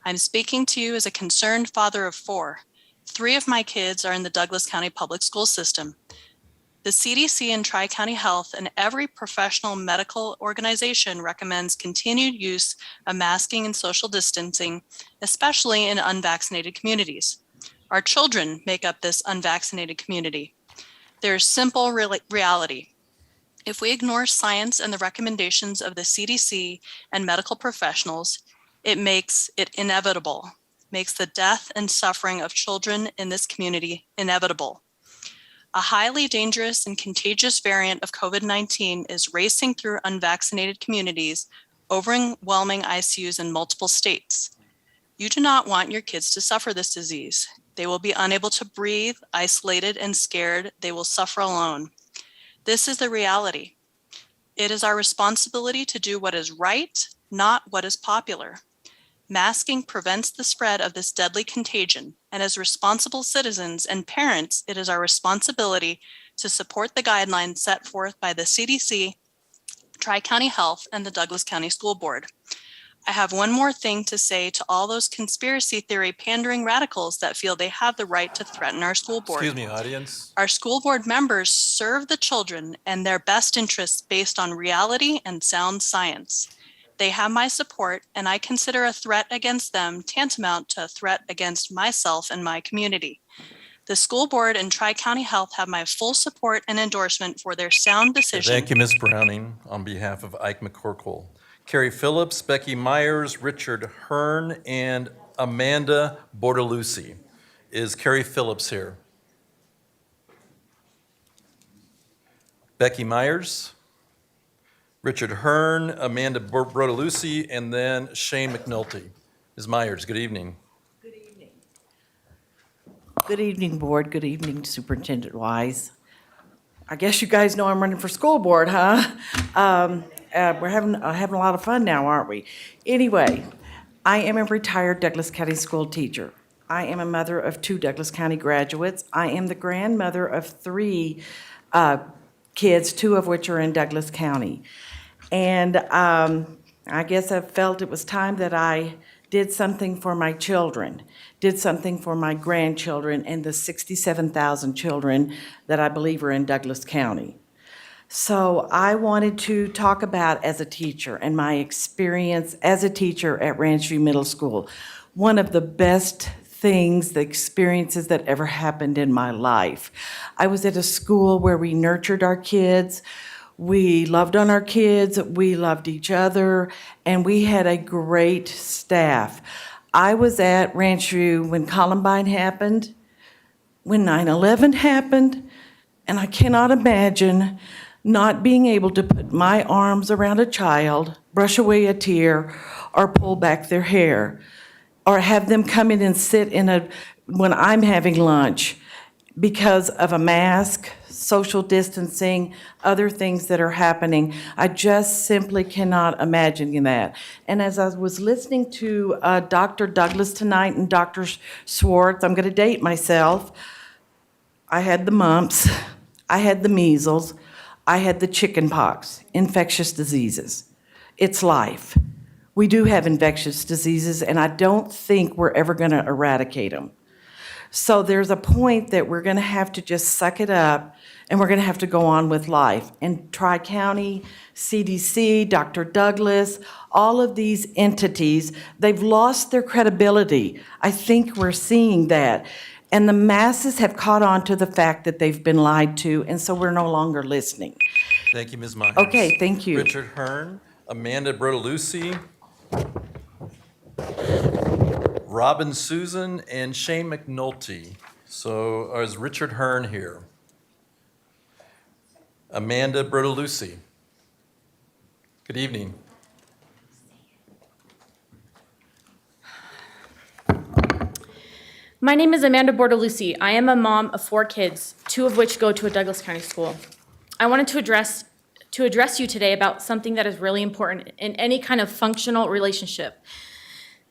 I'm speaking to you as a concerned father of 4. 3 of my kids are in the Douglas County Public School System. The CDC and Tri-County Health and every professional medical organization recommends continued use of masking and social distancing, especially in unvaccinated communities. Our children make up this unvaccinated community. There's simple reality. If we ignore science and the recommendations of the CDC and medical professionals, it makes it inevitable. Makes the death and suffering of children in this community inevitable. A highly dangerous and contagious variant of COVID-19 is racing through unvaccinated communities, overwhelming ICUs in multiple states. You do not want your kids to suffer this disease. They will be unable to breathe, isolated and scared. They will suffer alone. This is the reality. It is our responsibility to do what is right, not what is popular. Masking prevents the spread of this deadly contagion, and as responsible citizens and parents, it is our responsibility to support the guidelines set forth by the CDC, Tri-County Health, and the Douglas County School Board. I have one more thing to say to all those conspiracy theory pandering radicals that feel they have the right to threaten our school board. Excuse me, audience. Our school board members serve the children and their best interests based on reality and sound science. They have my support, and I consider a threat against them tantamount to a threat against myself and my community. The school board and Tri-County Health have my full support and endorsement for their sound decision. Thank you, Ms. Browning, on behalf of Ike McCorkle. Carrie Phillips, Becky Myers, Richard Hearn, and Amanda Bortolucci. Is Carrie Phillips here? Becky Myers, Richard Hearn, Amanda Bortolucci, and then Shane McNulty. Ms. Myers, good evening. Good evening, board. Good evening, Superintendent Wise. I guess you guys know I'm running for school board, huh? We're having a lot of fun now, aren't we? Anyway, I am a retired Douglas County school teacher. I am a mother of 2 Douglas County graduates. I am the grandmother of 3 kids, 2 of which are in Douglas County. And I guess I felt it was time that I did something for my children, did something for my grandchildren and the 67,000 children that I believe are in Douglas County. So I wanted to talk about as a teacher and my experience as a teacher at Ranch View Middle School. One of the best things, the experiences that ever happened in my life. I was at a school where we nurtured our kids. We loved on our kids, we loved each other, and we had a great staff. I was at Ranch View when Columbine happened, when 9/11 happened, and I cannot imagine not being able to put my arms around a child, brush away a tear, or pull back their hair, or have them come in and sit when I'm having lunch because of a mask, social distancing, other things that are happening. I just simply cannot imagine that. And as I was listening to Dr. Douglas tonight and Dr. Schwartz, I'm going to date myself. I had the mumps, I had the measles, I had the chicken pox, infectious diseases. It's life. we do have infectious diseases, and I don't think we're ever going to eradicate them. So there's a point that we're going to have to just suck it up, and we're going to have to go on with life. And Tri-County, CDC, Dr. Douglas, all of these entities, they've lost their credibility. I think we're seeing that. And the masses have caught on to the fact that they've been lied to, and so we're no longer listening. Thank you, Ms. Myers. Okay, thank you. Richard Hearn, Amanda Bertolucci, Robin Susan, and Shane McNulty. So is Richard Hearn here? Amanda Bertolucci. Good evening. My name is Amanda Bortolucci. I am a mom of 4 kids, 2 of which go to a Douglas County school. I wanted to address you today about something that is really important in any kind of functional relationship.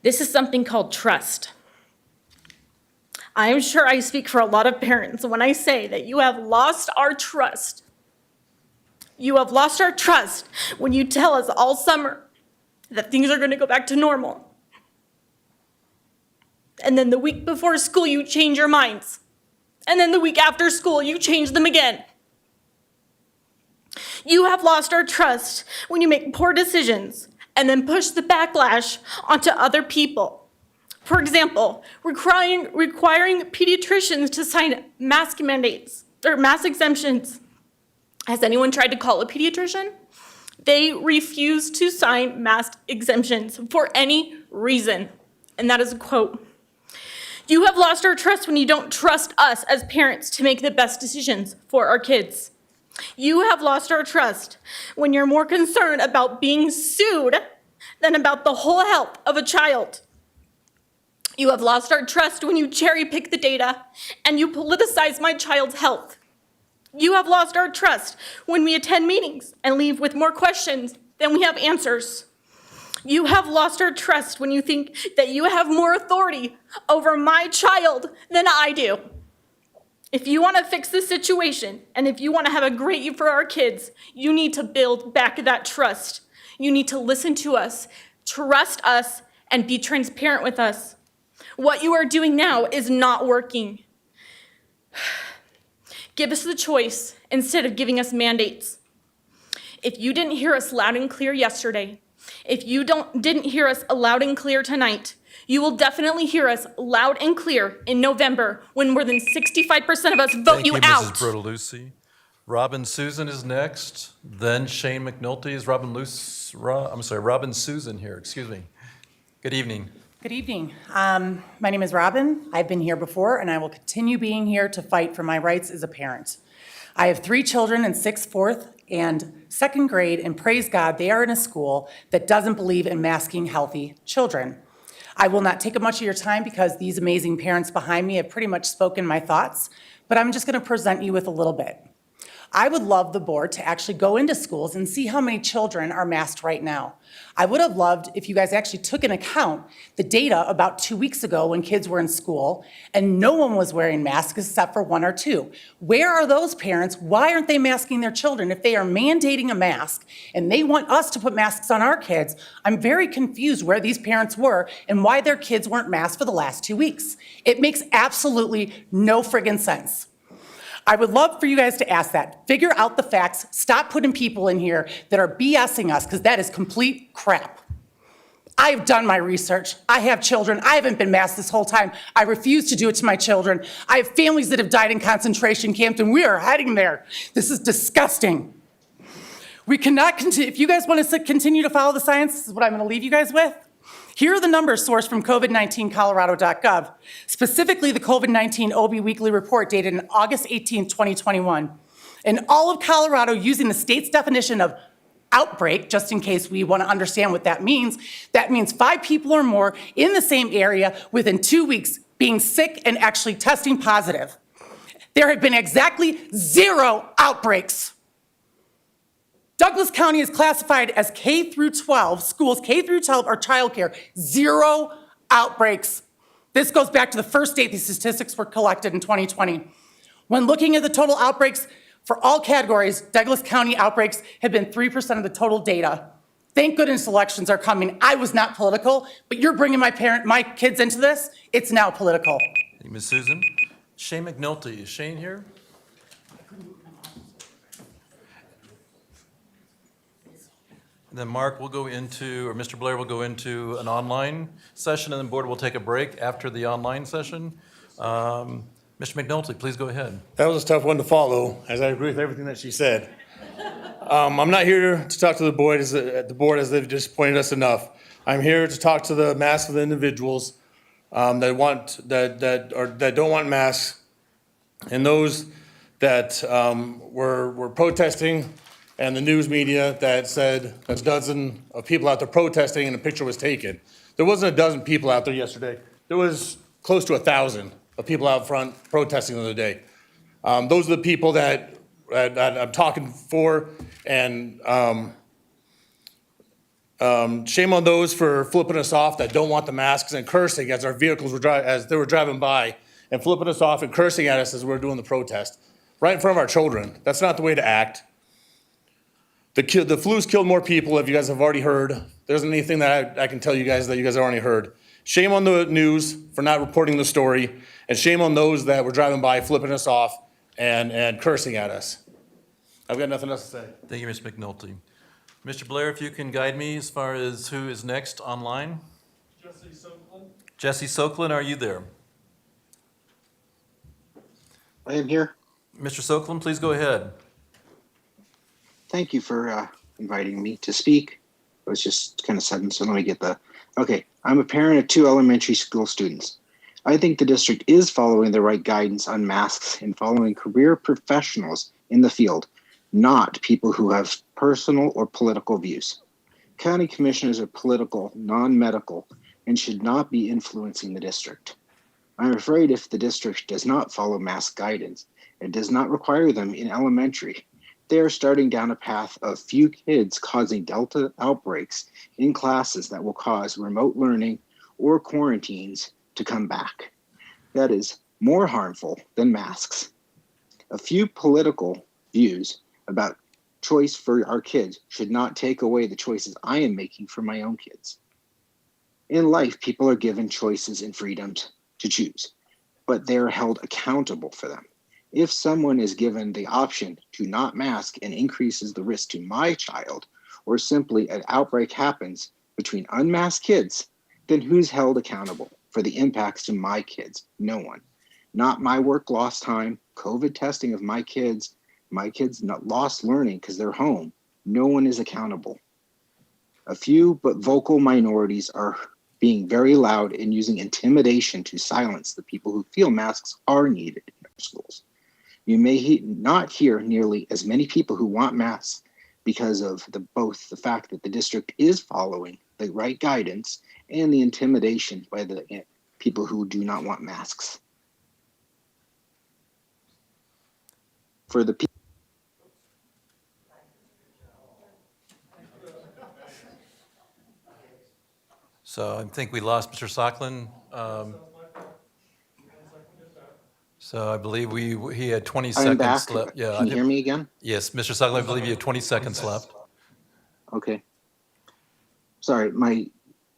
This is something called trust. I am sure I speak for a lot of parents when I say that you have lost our trust. You have lost our trust when you tell us all summer that things are going to go back to normal. And then the week before school, you change your minds. And then the week after school, you change them again. You have lost our trust when you make poor decisions and then push the backlash onto other people. For example, requiring pediatricians to sign mask mandates or mask exemptions. Has anyone tried to call a pediatrician? They refuse to sign mask exemptions for any reason. And that is a quote. You have lost our trust when you don't trust us as parents to make the best decisions for our kids. You have lost our trust when you're more concerned about being sued than about the whole health of a child. You have lost our trust when you cherry pick the data and you politicize my child's health. You have lost our trust when we attend meetings and leave with more questions than we have answers. You have lost our trust when you think that you have more authority over my child than I do. If you want to fix this situation, and if you want to have a great year for our kids, you need to build back that trust. You need to listen to us, trust us, and be transparent with us. What you are doing now is not working. Give us the choice instead of giving us mandates. If you didn't hear us loud and clear yesterday, if you didn't hear us loud and clear tonight, you will definitely hear us loud and clear in November when more than 65% of us vote you out. Thank you, Mrs. Bertolucci. Robin Susan is next, then Shane McNulty. Is Robin Susan here, excuse me. Good evening. Good evening. My name is Robin. I've been here before, and I will continue being here to fight for my rights as a parent. I have 3 children in 6th, 4th, and 2nd grade, and praise God, they are in a school that doesn't believe in masking healthy children. I will not take up much of your time because these amazing parents behind me have pretty much spoken my thoughts, but I'm just going to present you with a little bit. I would love the board to actually go into schools and see how many children are masked right now. I would have loved if you guys actually took into account the data about 2 weeks ago when kids were in school and no one was wearing masks except for 1 or 2. Where are those parents? Why aren't they masking their children? If they are mandating a mask and they want us to put masks on our kids, I'm very confused where these parents were and why their kids weren't masked for the last 2 weeks. It makes absolutely no friggin' sense. I would love for you guys to ask that. Figure out the facts. Stop putting people in here that are BSing us, because that is complete crap. I've done my research. I have children. I haven't been masked this whole time. I refuse to do it to my children. I have families that have died in concentration camps, and we are heading there. This is disgusting. We cannot continue. If you guys want to continue to follow the science, this is what I'm going to leave you guys with. Here are the numbers sourced from COVID-19colorado.gov, specifically the COVID-19 OB Weekly Report dated on August 18, 2021. In all of Colorado, using the state's definition of outbreak, just in case we want to understand what that means 5 people or more in the same area within 2 weeks being sick and actually testing positive. There have been exactly 0 outbreaks. Douglas County is classified as K through 12, schools K through 12 are childcare, 0 outbreaks. This goes back to the first date these statistics were collected in 2020. When looking at the total outbreaks for all categories, Douglas County outbreaks have been 3% of the total data. Thank goodness elections are coming. I was not political, but you're bringing my kids into this. It's now political. Thank you, Ms. Susan. Shane McNulty, is Shane here? And then Mark will go into, or Mr. Blair will go into an online session, and the board will take a break after the online session. Mr. McNulty, please go ahead. That was a tough one to follow, as I agree with everything that she said. I'm not here to talk to the board as they've just pointed us enough. I'm here to talk to the mass of the individuals that don't want masks, and those that were protesting, and the news media that said there's a dozen of people out there protesting and a picture was taken. There wasn't a dozen people out there yesterday. There was close to 1,000 of people out front protesting the other day. Those are the people that I'm talking for, and shame on those for flipping us off that don't want the masks and cursing as our vehicles as they were driving by, and flipping us off and cursing at us as we were doing the protest right in front of our children. That's not the way to act. The flu's killed more people, if you guys have already heard. There isn't anything that I can tell you guys that you guys have already heard. Shame on the news for not reporting the story, and shame on those that were driving by, flipping us off, and cursing at us. I've got nothing else to say. Thank you, Ms. McNulty. Mr. Blair, if you can guide me as far as who is next online? Jesse Soklin. Jesse Soklin, are you there? I am here. Mr. Soklin, please go ahead. Thank you for inviting me to speak. It was just kind of sudden, so let me get okay. I'm a parent of 2 elementary school students. I think the district is following the right guidance on masks and following career professionals in the field, not people who have personal or political views. County commissioners are political, non-medical, and should not be influencing the district. I'm afraid if the district does not follow mask guidance and does not require them in elementary, they are starting down a path of few kids causing Delta outbreaks in classes that will cause remote learning or quarantines to come back. That is more harmful than masks. A few political views about choice for our kids should not take away the choices I am making for my own kids. In life, people are given choices and freedoms to choose, but they are held accountable for them. If someone is given the option to not mask and increases the risk to my child, or simply an outbreak happens between unmasked kids, then who's held accountable for the impacts to my kids? No one. Not my work lost time, COVID testing of my kids not lost learning because they're home. No one is accountable. A few but vocal minorities are being very loud and using intimidation to silence the people who feel masks are needed in our schools. You may not hear nearly as many people who want masks because of both the fact that the district is following the right guidance and the intimidation by the people who do not want masks. For the people. So I think we lost Mr. Soklin. So I believe he had 20 seconds left. Yeah, Can you hear me again? Yes, Mr. Soklin, I believe you had 20 seconds left. Okay. Sorry, my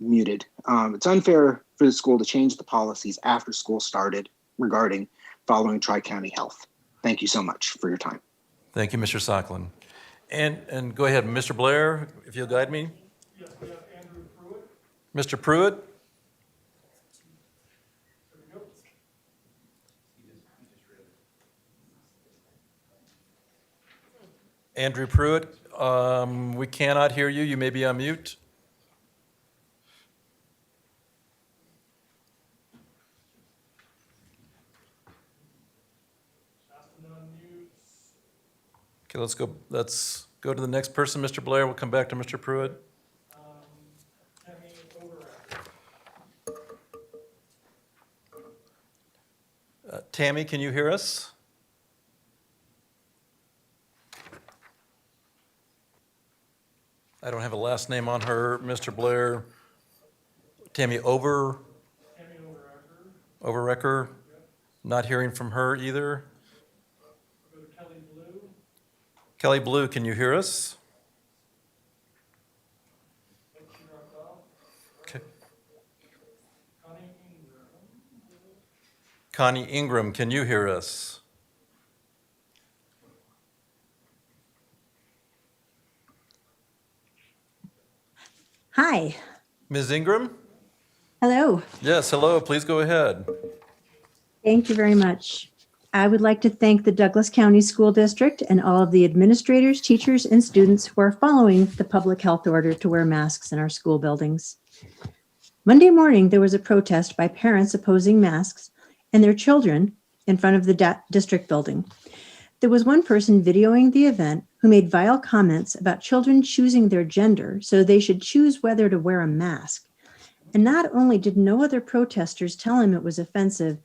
muted. It's unfair for the school to change the policies after school started regarding following Tri-County Health. Thank you so much for your time. Thank you, Mr. Soklin. And go ahead, Mr. Blair, if you'll guide me. Yes, we have Andrew Pruitt. Mr. Pruitt? Andrew Pruitt, we cannot hear you. You may be on mute. Okay, let's go to the next person, Mr. Blair. We'll come back to Mr. Pruitt. Tammy, can you hear us? I don't have a last name on her, Mr. Blair. Tammy Overrecker? Yep. Not hearing from her either. Go to Kelly Blue. Kelly Blue, can you hear us? Connie Ingram, can you hear us? Hi. Ms. Ingram? Hello. Yes, hello, please go ahead. Thank you very much. I would like to thank the Douglas County School District and all of the administrators, teachers, and students who are following the public health order to wear masks in our school buildings. Monday morning, there was a protest by parents opposing masks and their children in front of the district building. There was one person videoing the event who made vile comments about children choosing their gender, so they should choose whether to wear a mask. And not only did no other protesters tell him it was offensive,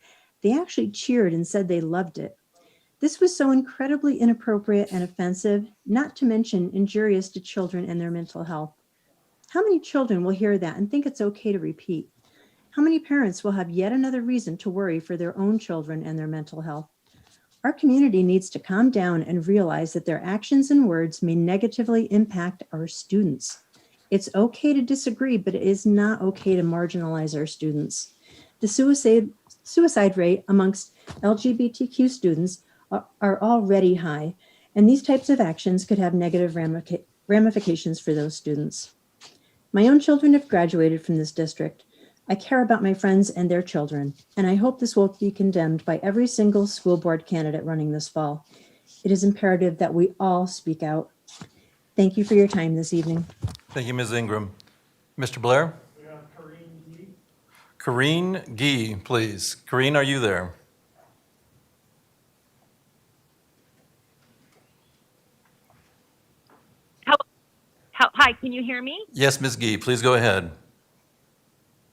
they actually cheered and said they loved it. This was so incredibly inappropriate and offensive, not to mention injurious to children and their mental health. How many children will hear that and think it's okay to repeat? How many parents will have yet another reason to worry for their own children and their mental health? Our community needs to calm down and realize that their actions and words may negatively impact our students. It's okay to disagree, but it is not okay to marginalize our students. The suicide rate amongst LGBTQ students are already high, and these types of actions could have negative ramifications for those students. My own children have graduated from this district. I care about my friends and their children, and I hope this will be condemned by every single school board candidate running this fall. It is imperative that we all speak out. Thank you for your time this evening. Thank you, Ms. Ingram. Mr. Blair? We have Karine Gee, please. Karine, are you there? Hi, can you hear me? Yes, Ms. Gee, please go ahead.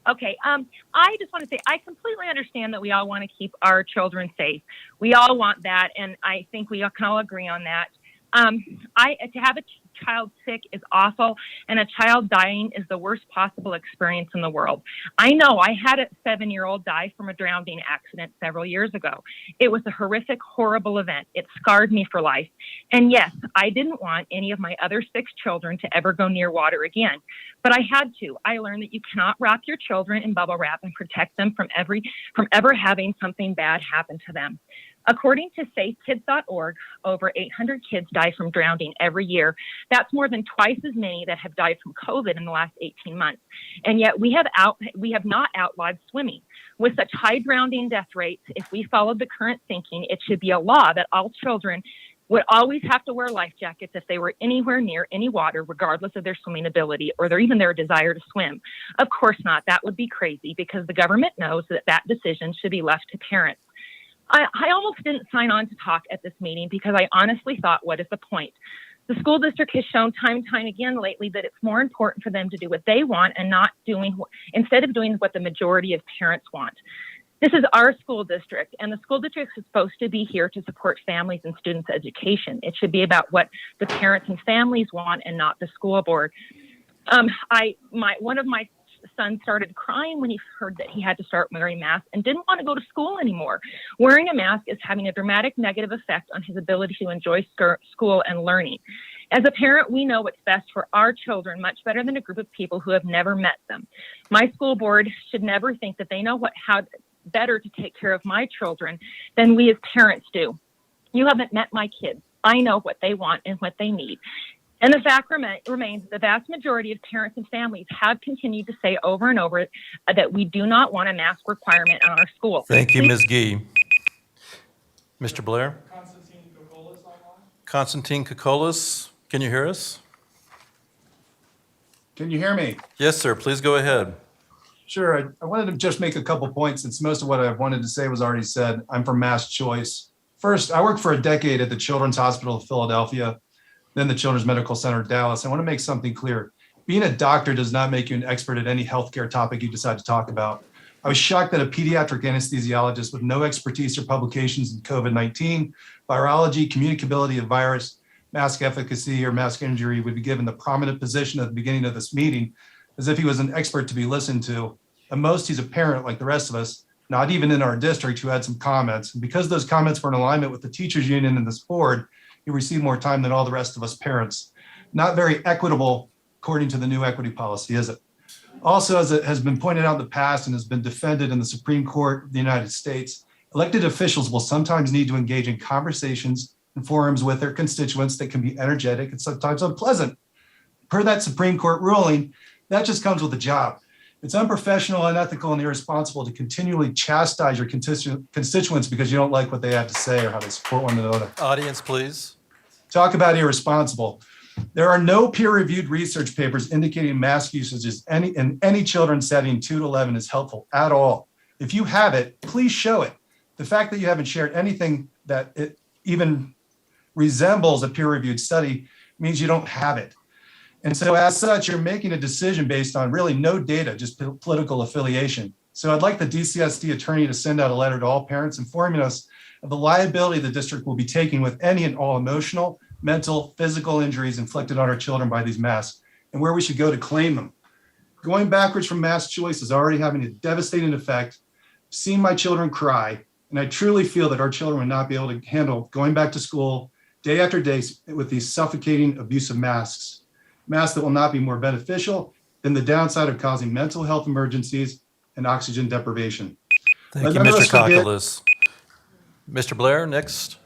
Okay, I just want to say I completely understand that we all want to keep our children safe. We all want that, and I think we can all agree on that. To have a child sick is awful, and a child dying is the worst possible experience in the world. I know I had a 7-year-old die from a drowning accident several years ago. It was a horrific, horrible event. It scarred me for life. And yes, I didn't want any of my other 6 children to ever go near water again, but I had to. I learned that you cannot wrap your children in bubble wrap and protect them from ever having something bad happen to them. According to safekids.org, over 800 kids die from drowning every year. That's more than twice as many that have died from COVID in the last 18 months. And yet we have not outlawed swimming. With such high drowning death rates, if we followed the current thinking, it should be a law that all children would always have to wear life jackets if they were anywhere near any water, regardless of their swimming ability or even their desire to swim. Of course not. That would be crazy because the government knows that decision should be left to parents. I almost didn't sign on to talk at this meeting because I honestly thought, what is the point? The school district has shown time and time again lately that it's more important for them to do what they want and instead of doing what the majority of parents want. This is our school district, and the school district is supposed to be here to support families and students' education. It should be about what the parents and families want and not the school board. One of my son started crying when he heard that he had to start wearing masks and didn't want to go to school anymore. Wearing a mask is having a dramatic negative effect on his ability to enjoy school and learning. As a parent, we know what's best for our children much better than a group of people who have never met them. My school board should never think that they know how better to take care of my children than we as parents do. You haven't met my kids. I know what they want and what they need. And the fact remains the vast majority of parents and families have continued to say over and over that we do not want a mask requirement on our school. Thank you, Ms. Gee. Mr. Blair? Constantine Kokolas, can you hear us? Can you hear me? Yes, sir. Please go ahead. Sure. I wanted to just make a couple points since most of what I wanted to say was already said. I'm from Mass Choice. First, I worked for a decade at the Children's Hospital of Philadelphia, then the Children's Medical Center of Dallas. I want to make something clear. Being a doctor does not make you an expert at any healthcare topic you decide to talk about. I was shocked that a pediatric anesthesiologist with no expertise or publications in COVID-19, virology, communicability of virus, mask efficacy, or mask injury would be given the prominent position at the beginning of this meeting, as if he was an expert to be listened to. At most, he's a parent like the rest of us, not even in our district, who had some comments. And because those comments were in alignment with the teachers union and this board, he received more time than all the rest of us parents. Not very equitable according to the new equity policy, is it? Also, as it has been pointed out in the past and has been defended in the Supreme Court of the United States, Elected officials will sometimes need to engage in conversations and forums with their constituents that can be energetic and sometimes unpleasant. Per that Supreme Court ruling, that just comes with the job. It's unprofessional, unethical, and irresponsible to continually chastise your constituents because you don't like what they have to say or how they support one another. Audience, please. Talk about irresponsible. There are no peer-reviewed research papers indicating mask usage in any children's setting 2 to 11 is helpful at all. If you have it, please show it. The fact that you haven't shared anything that it even resembles a peer-reviewed study means you don't have it. And so as such, you're making a decision based on really no data, just political affiliation. So I'd like the DCSD attorney to send out a letter to all parents informing us of the liability the district will be taking with any and all emotional, mental, physical injuries inflicted on our children by these masks and where we should go to claim them. Going backwards from mask choice is already having a devastating effect. I've seen my children cry, and I truly feel that our children would not be able to handle going back to school day after day with these suffocating, abusive masks that will not be more beneficial than the downside of causing mental health emergencies and oxygen deprivation. Thank you, Mr. Kokolas. Mr. Blair, next.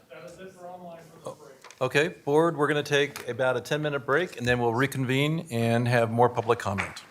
Okay, board, we're going to take about a 10-minute break, and then we'll reconvene and have more public comment.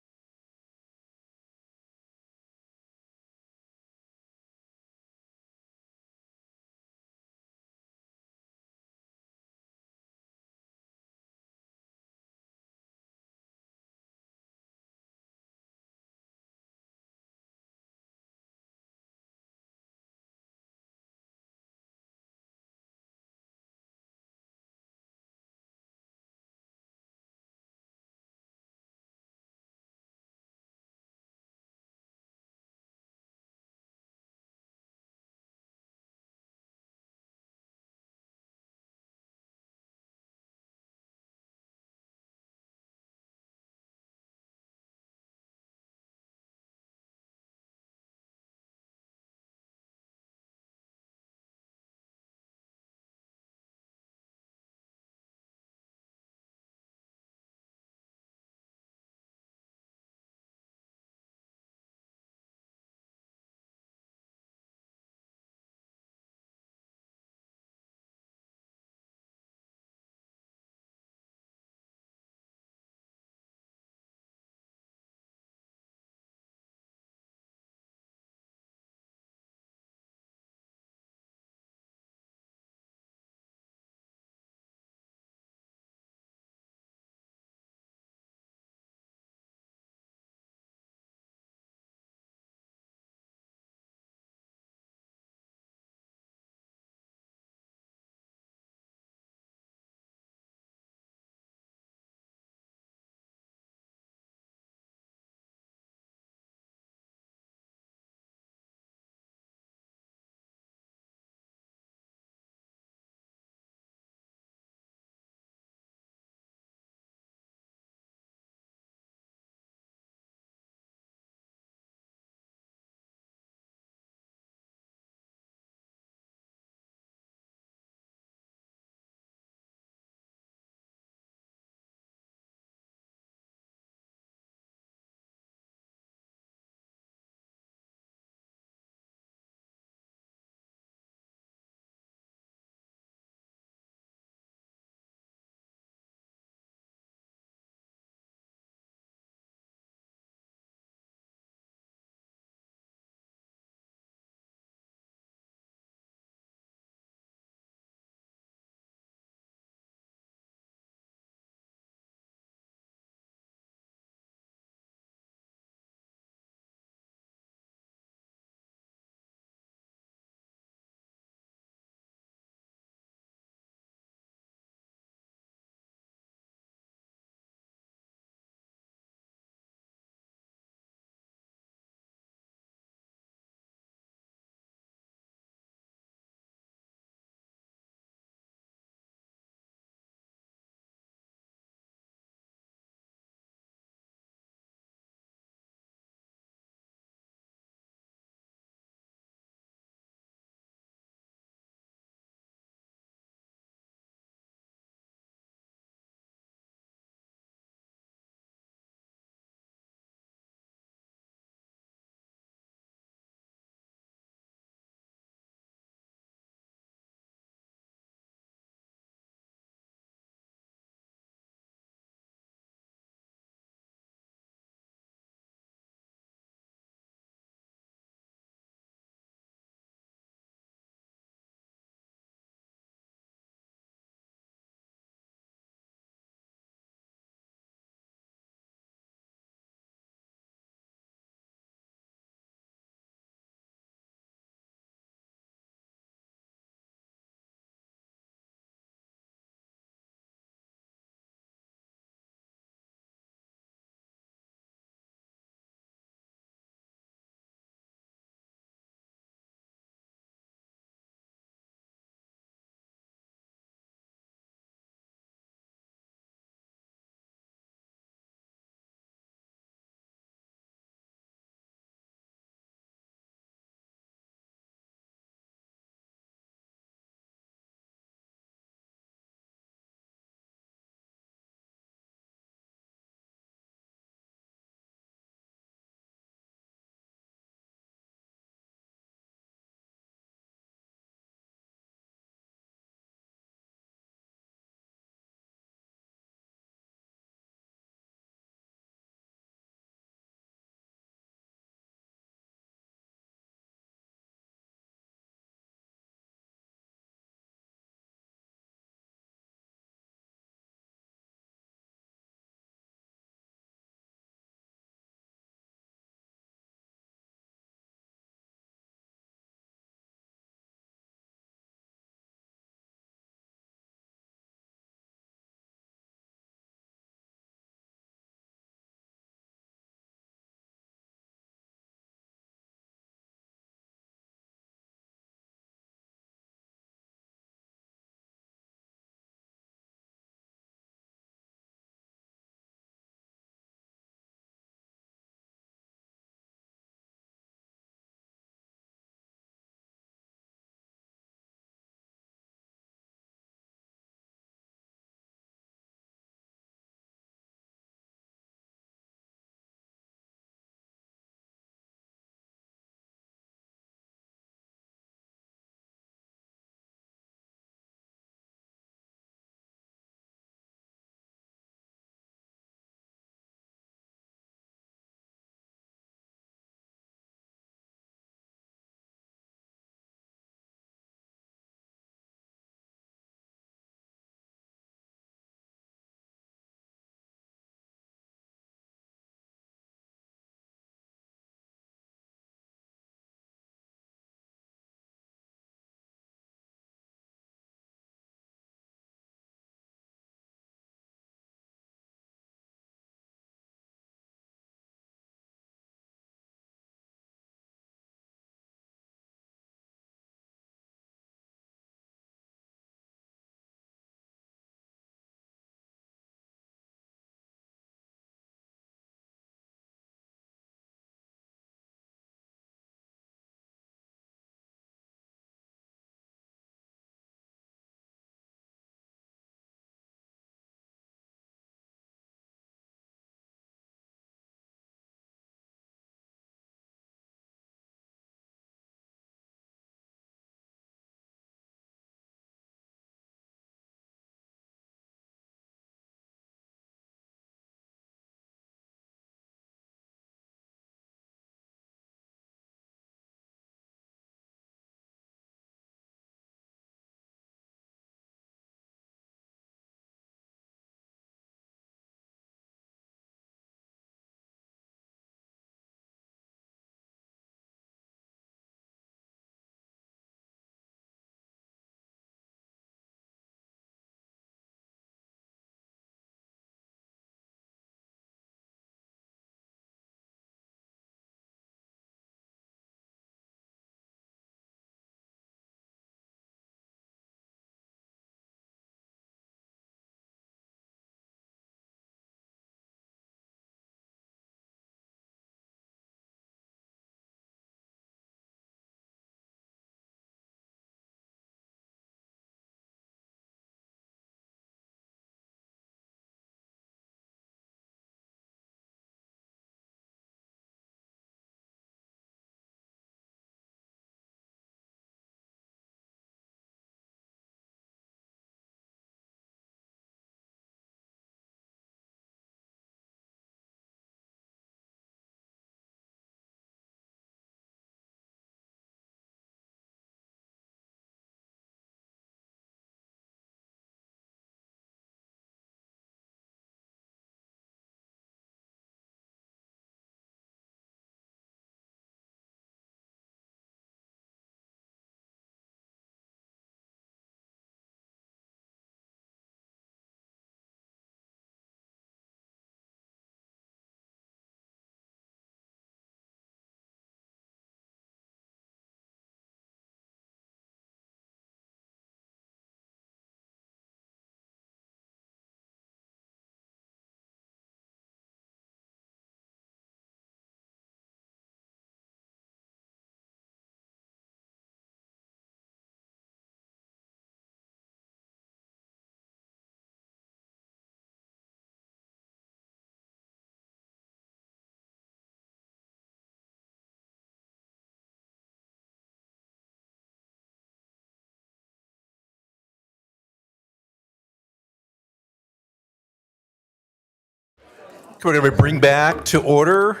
We're going to bring back to order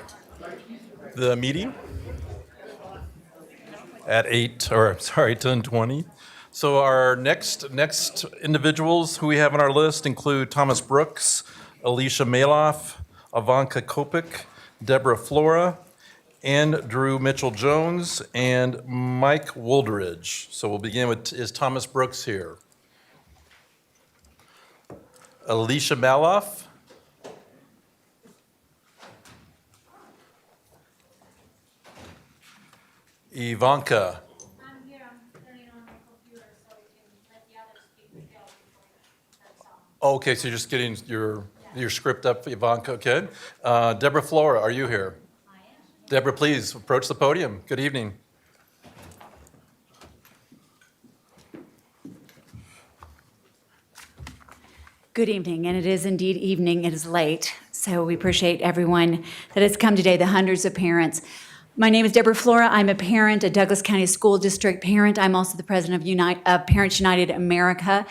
the meeting at 10:20. So our next individuals who we have on our list include Thomas Brooks, Alicia Maloff, Ivanka Kopik, Deborah Flora, Andrew Mitchell-Jones, and Mike Woldridge. So we'll begin with, is Thomas Brooks here? Alicia Maloff? Ivanka? I'm here, I'm turning on my computer so we can let the others speak before that's all. Okay, so you're just getting your script up, Ivanka, okay. Deborah Flora, are you here? I am. Deborah, please approach the podium. Good evening. Good evening, and it is indeed evening. It is late, so we appreciate everyone that has come today, the hundreds of parents. My name is Deborah Flora. I'm a parent, a Douglas County School District parent. I'm also the president of Parents United America.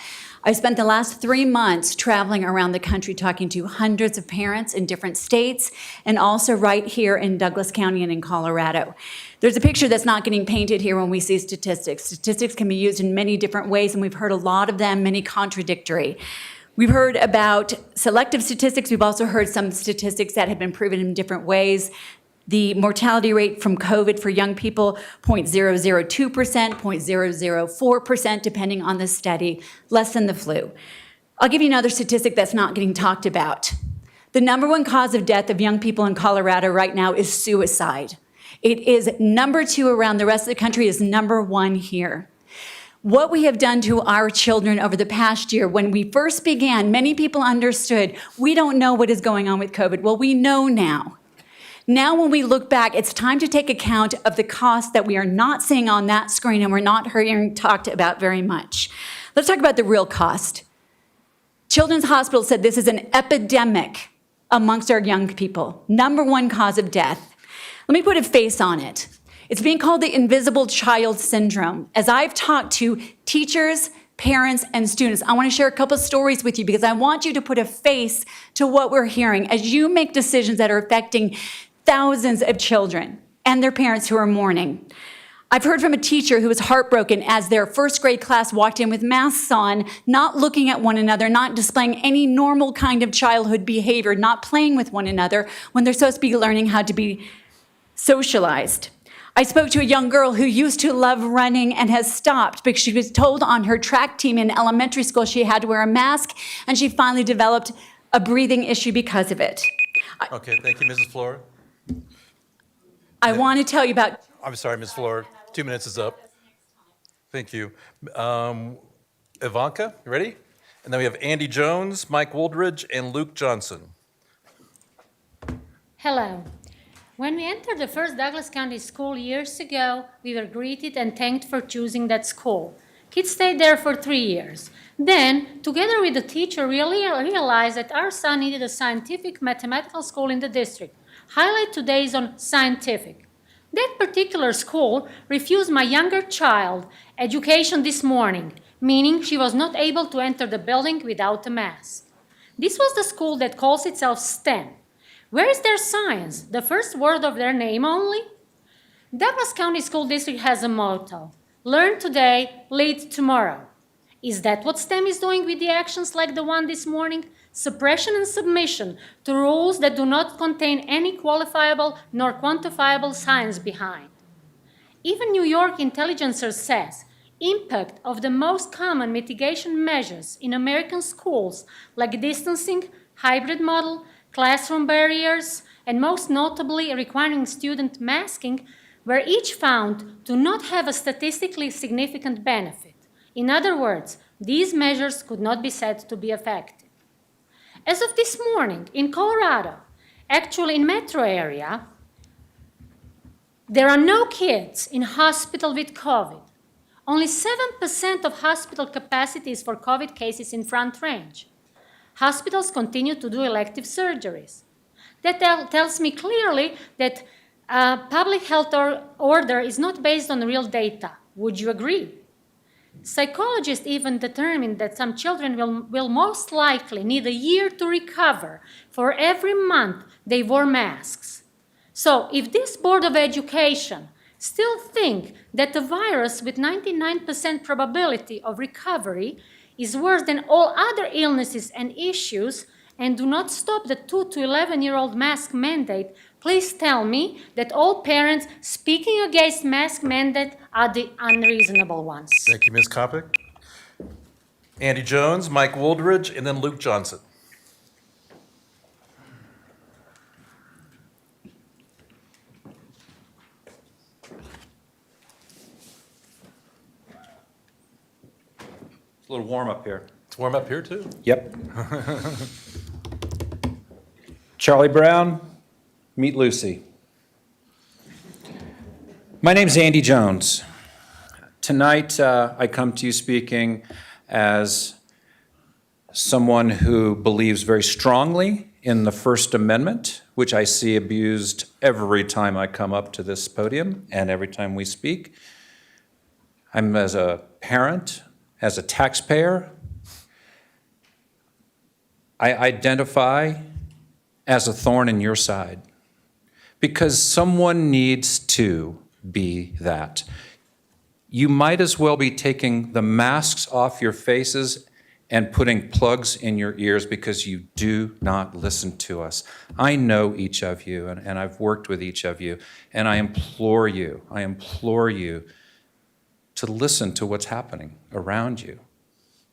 I spent the last 3 months traveling around the country talking to hundreds of parents in different states and also right here in Douglas County and in Colorado. There's a picture that's not getting painted here when we see statistics. Statistics can be used in many different ways, and we've heard a lot of them, many contradictory. We've heard about selective statistics. We've also heard some statistics that have been proven in different ways. The mortality rate from COVID for young people, 0.002%, 0.004%, depending on the study, less than the flu. I'll give you another statistic that's not getting talked about. The number one cause of death of young people in Colorado right now is suicide. It is number 2 around the rest of the country, is number 1 here. What we have done to our children over the past year, when we first began, many people understood, we don't know what is going on with COVID. Well, we know now. Now, when we look back, it's time to take account of the cost that we are not seeing on that screen and we're not hearing talked about very much. Let's talk about the real cost. Children's Hospital said this is an epidemic amongst our young people. Number 1 cause of death. Let me put a face on it. It's being called the invisible child syndrome. As I've talked to teachers, parents, and students, I want to share a couple stories with you because I want you to put a face to what we're hearing as you make decisions that are affecting thousands of children and their parents who are mourning. I've heard from a teacher who was heartbroken as their first grade class walked in with masks on, not looking at one another, not displaying any normal kind of childhood behavior, not playing with one another when they're supposed to be learning how to be socialized. I spoke to a young girl who used to love running and has stopped because she was told on her track team in elementary school she had to wear a mask, and she finally developed a breathing issue because of it. Okay, thank you, Mrs. Flora. I want to tell you about... I'm sorry, Ms. Flora. 2 minutes is up. Thank you. Ivanka, you ready? And then we have Andy Jones, Mike Woldridge, and Luke Johnson. Hello. When we entered the first Douglas County school years ago, we were greeted and thanked for choosing that school. Kids stayed there for 3 years. Then, together with the teacher, we realized that our son needed a scientific mathematical school in the district. Highlight today is on scientific. That particular school refused my younger child education this morning, meaning she was not able to enter the building without a mask. This was the school that calls itself STEM. Where is their science? The first word of their name only? Douglas County School District has a motto: learn today, lead tomorrow. Is that what STEM is doing with the actions like the one this morning? Suppression and submission to rules that do not contain any qualifiable nor quantifiable science behind. Even New York Intelligencer says impact of the most common mitigation measures in American schools, like distancing, hybrid model, classroom barriers, and most notably requiring student masking, were each found to not have a statistically significant benefit. In other words, these measures could not be said to be effective. As of this morning in Colorado, actually in metro area, there are no kids in hospital with COVID. Only 7% of hospital capacity is for COVID cases in Front Range. Hospitals continue to do elective surgeries. That tells me clearly that public health order is not based on real data. Would you agree? Psychologists even determined that some children will most likely need a year to recover for every month they wore masks. So if this Board of Education still think that the virus with 99% probability of recovery is worse than all other illnesses and issues, and do not stop the 2 to 11-year-old mask mandate, please tell me that all parents speaking against mask mandate are the unreasonable ones. Thank you, Ms. Kopic. Andy Jones, Mike Woldridge, and then Luke Johnson. It's a little warm up here. It's warm up here too. Yep. Charlie Brown, meet Lucy. My name's Andy Jones. Tonight, I come to you speaking as someone who believes very strongly in the First Amendment, which I see abused every time I come up to this podium and every time we speak. I'm as a parent, as a taxpayer, I identify as a thorn in your side because someone needs to be that. You might as well be taking the masks off your faces and putting plugs in your ears because you do not listen to us. I know each of you, and I've worked with each of you, and I implore you to listen to what's happening around you.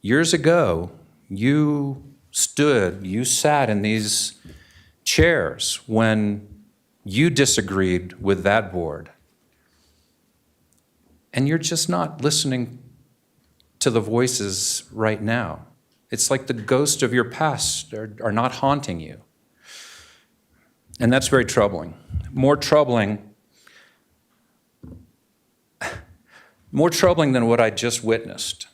Years ago, you sat in these chairs when you disagreed with that board. And you're just not listening to the voices right now. It's like the ghosts of your past are not haunting you. And that's very troubling. More troubling than what I just witnessed.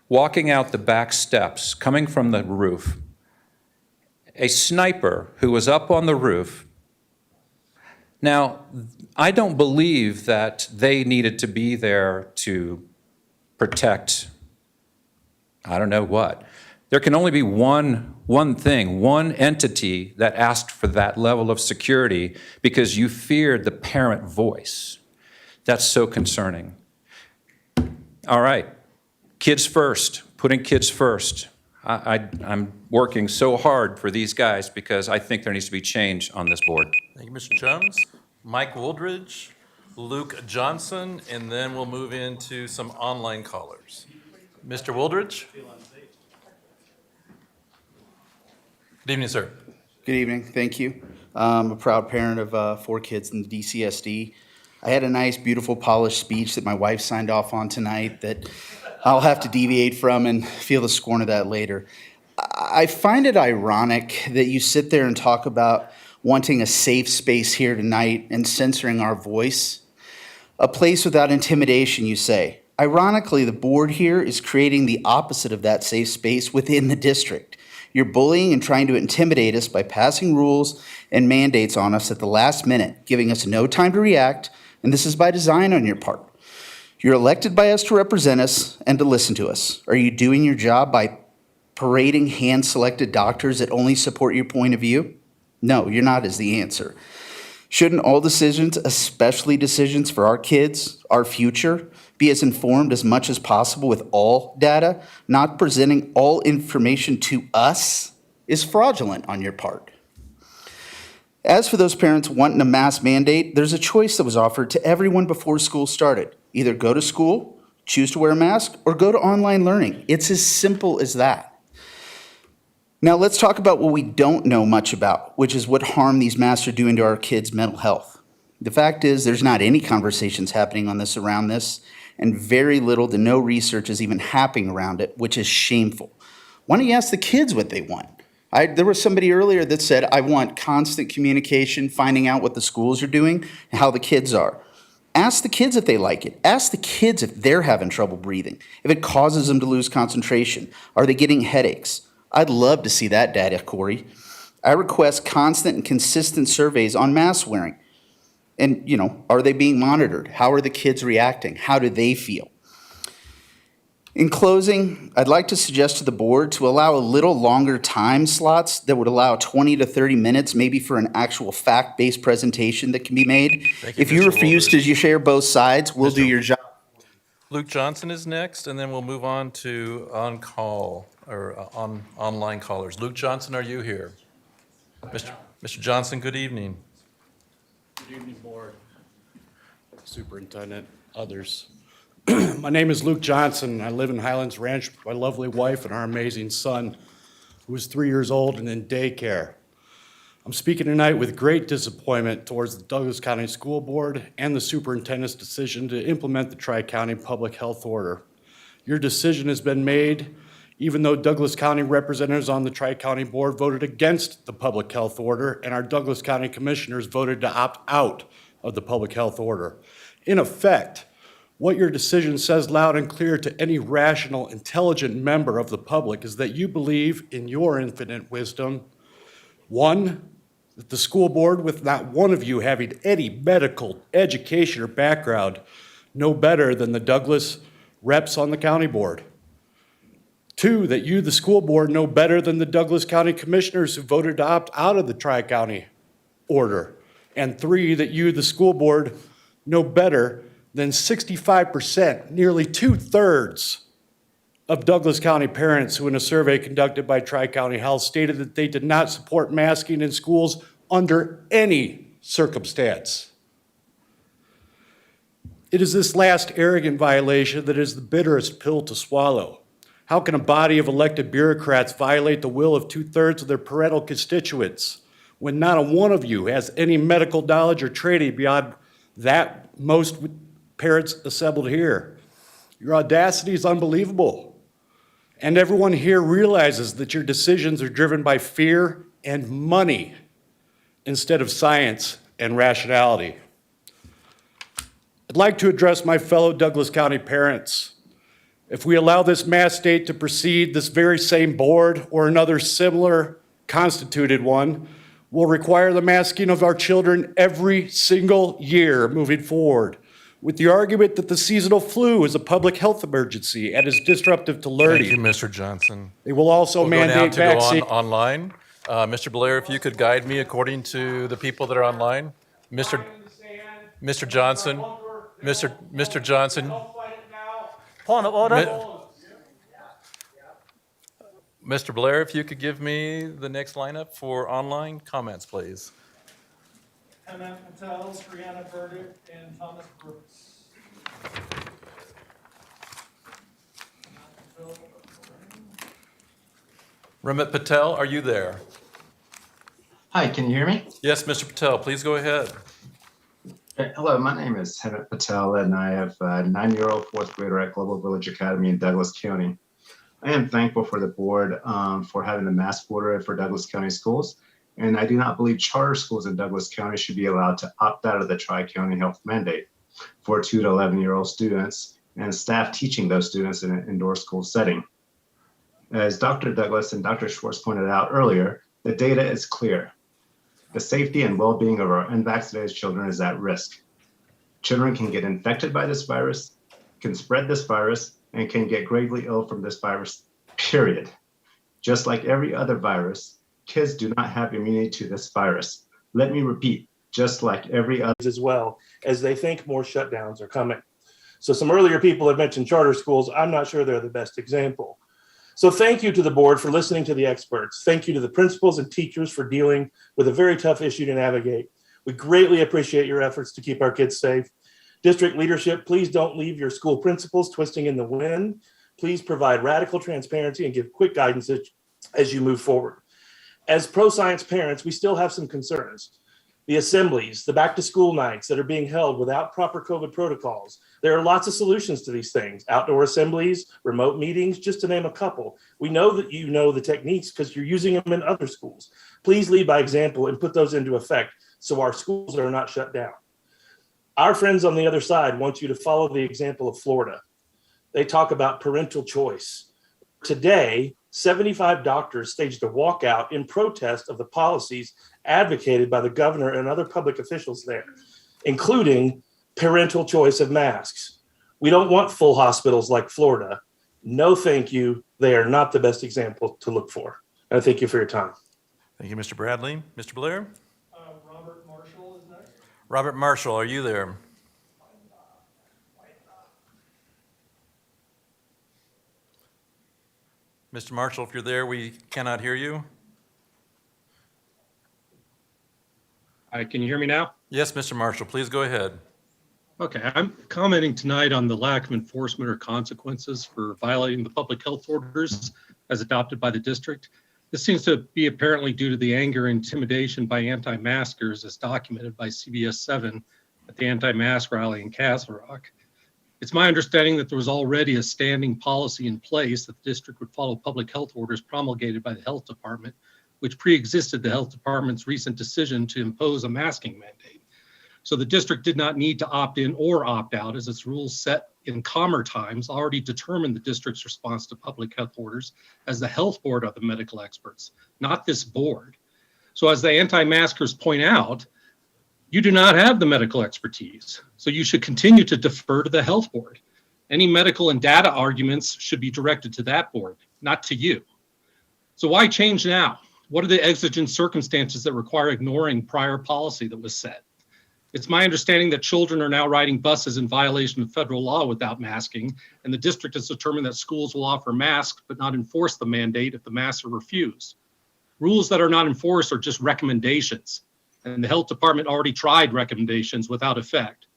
Walking out the back steps, coming from the roof, a sniper who was up on the roof. Now, I don't believe that they needed to be there to protect, I don't know what. There can only be one thing, one entity that asked for that level of security because you feared the parent voice. That's so concerning. All right, kids first, putting kids first. I'm working so hard for these guys because I think there needs to be change on this board. Thank you, Mr. Jones. Mike Woldridge, Luke Johnson, and then we'll move into some online callers. Mr. Woldridge? Good evening, sir. Good evening, thank you. I'm a proud parent of 4 kids in the DCSD. I had a nice, beautiful, polished speech that my wife signed off on tonight that I'll have to deviate from and feel the scorn of that later. I find it ironic that you sit there and talk about wanting a safe space here tonight and censoring our voice. A place without intimidation, you say. Ironically, the board here is creating the opposite of that safe space within the district. You're bullying and trying to intimidate us by passing rules and mandates on us at the last minute, giving us no time to react, and this is by design on your part. You're elected by us to represent us and to listen to us. Are you doing your job by parading hand-selected doctors that only support your point of view? No, you're not is the answer. Shouldn't all decisions, especially decisions for our kids, our future, be as informed as much as possible with all data? Not presenting all information to us is fraudulent on your part. As for those parents wanting a mask mandate, there's a choice that was offered to everyone before school started. Either go to school, choose to wear a mask, or go to online learning. It's as simple as that. Now let's talk about what we don't know much about, which is what harm these masks are doing to our kids' mental health. The fact is there's not any conversations happening on this around this, and very little to no research is even happening around it, which is shameful. Why don't you ask the kids what they want? There was somebody earlier that said, I want constant communication, finding out what the schools are doing and how the kids are. Ask the kids if they like it. Ask the kids if they're having trouble breathing, if it causes them to lose concentration. Are they getting headaches? I'd love to see that data, Corey. I request constant and consistent surveys on mask wearing. And, are they being monitored? How are the kids reacting? How do they feel? In closing, I'd like to suggest to the board to allow a little longer time slots that would allow 20 to 30 minutes, maybe for an actual fact-based presentation that can be made. Thank you, If you Mr. refuse Walters. to share both sides, we'll do your job. Luke Johnson is next, and then we'll move on to on-call or online callers. Luke Johnson, are you here? Mr. Johnson, good evening. Good evening, Board, Superintendent, others. My name is Luke Johnson. I live in Highlands Ranch with my lovely wife and our amazing son, who is 3 years old and in daycare. I'm speaking tonight with great disappointment towards the Douglas County School Board and the superintendent's decision to implement the Tri-County Public Health Order. Your decision has been made even though Douglas County representatives on the Tri-County Board voted against the Public Health Order and our Douglas County Commissioners voted to opt out of the Public Health Order. In effect, what your decision says loud and clear to any rational, intelligent member of the public is that you believe in your infinite wisdom. One, that the school board, with not one of you having any medical education or background, know better than the Douglas reps on the county board. Two, that you, the school board, know better than the Douglas County Commissioners who voted to opt out of the Tri-County order. And three, that you, the school board, know better than 65%, nearly 2/3 of Douglas County parents who in a survey conducted by Tri-County Health stated that they did not support masking in schools under any circumstance. It is this last arrogant violation that is the bitterest pill to swallow. How can a body of elected bureaucrats violate the will of 2/3 of their parental constituents when not a one of you has any medical knowledge or training beyond that most parents assembled here? Your audacity is unbelievable. And everyone here realizes that your decisions are driven by fear and money instead of science and rationality. I'd like to address my fellow Douglas County parents. If we allow this mass state to proceed, this very same board or another similar constituted one will require the masking of our children every single year moving forward, with the argument that the seasonal flu is a public health emergency and is disruptive to learning. Thank you, Mr. Johnson. They will also mandate vaccine. Online. Mr. Blair, if you could guide me according to the people that are online. Mr. Johnson, Mr. Johnson. Point of order. Mr. Blair, if you could give me the next lineup for online comments, please. Hannah Patel, Brianna Burdick, and Thomas Brooks. Ramit Patel, are you there? Hi, can you hear me? Yes, Mr. Patel, please go ahead. Hello, my name is Hemant Patel, and I have a 9-year-old fourth grader at Global Village Academy in Douglas County. I am thankful for the board for having the mask order for Douglas County schools, and I do not believe charter schools in Douglas County should be allowed to opt out of the Tri-County health mandate for 2 to 11-year-old students and staff teaching those students in an indoor school setting. As Dr. Douglas and Dr. Schwartz pointed out earlier, the data is clear. The safety and well-being of our unvaccinated children is at risk. Children can get infected by this virus, can spread this virus, and can get gravely ill from this virus, period. Just like every other virus, kids do not have immunity to this virus. Let me repeat, just like every other. As well, as they think more shutdowns are coming. So some earlier people have mentioned charter schools. I'm not sure they're the best example. So thank you to the board for listening to the experts. Thank you to the principals and teachers for dealing with a very tough issue to navigate. We greatly appreciate your efforts to keep our kids safe. District leadership, please don't leave your school principals twisting in the wind. Please provide radical transparency and give quick guidance as you move forward. As pro-science parents, we still have some concerns. The assemblies, the back-to-school nights that are being held without proper COVID protocols. There are lots of solutions to these things. Outdoor assemblies, remote meetings, just to name a couple. We know that you know the techniques because you're using them in other schools. Please lead by example and put those into effect so our schools are not shut down. Our friends on the other side want you to follow the example of Florida. They talk about parental choice. Today, 75 doctors staged a walkout in protest of the policies advocated by the governor and other public officials there, including parental choice of masks. We don't want full hospitals like Florida. No, thank you. They are not the best example to look for. And I thank you for your time. Thank you, Mr. Bradley. Mr. Blair? Robert Marshall is next. Robert Marshall, are you there? Mr. Marshall, if you're there, we cannot hear you. Hi, can you hear me now? Yes, Mr. Marshall, please go ahead. Okay, I'm commenting tonight on the lack of enforcement or consequences for violating the public health orders as adopted by the district. This seems to be apparently due to the anger and intimidation by anti-maskers as documented by CBS 7 at the anti-mask rally in Castle Rock. It's my understanding that there was already a standing policy in place that the district would follow public health orders promulgated by the health department, which pre-existed the health department's recent decision to impose a masking mandate. So the district did not need to opt in or opt out, as its rules set in calmer times already determined the district's response to public health orders as the health board of the medical experts, not this board. So as the anti-maskers point out, you do not have the medical expertise, so you should continue to defer to the health board. Any medical and data arguments should be directed to that board, not to you. So why change now? What are the exigent circumstances that require ignoring prior policy that was set? It's my understanding that children are now riding buses in violation of federal law without masking, and the district has determined that schools will offer masks but not enforce the mandate if the masks are refused. Rules that are not enforced are just recommendations, and the health department already tried recommendations without effect.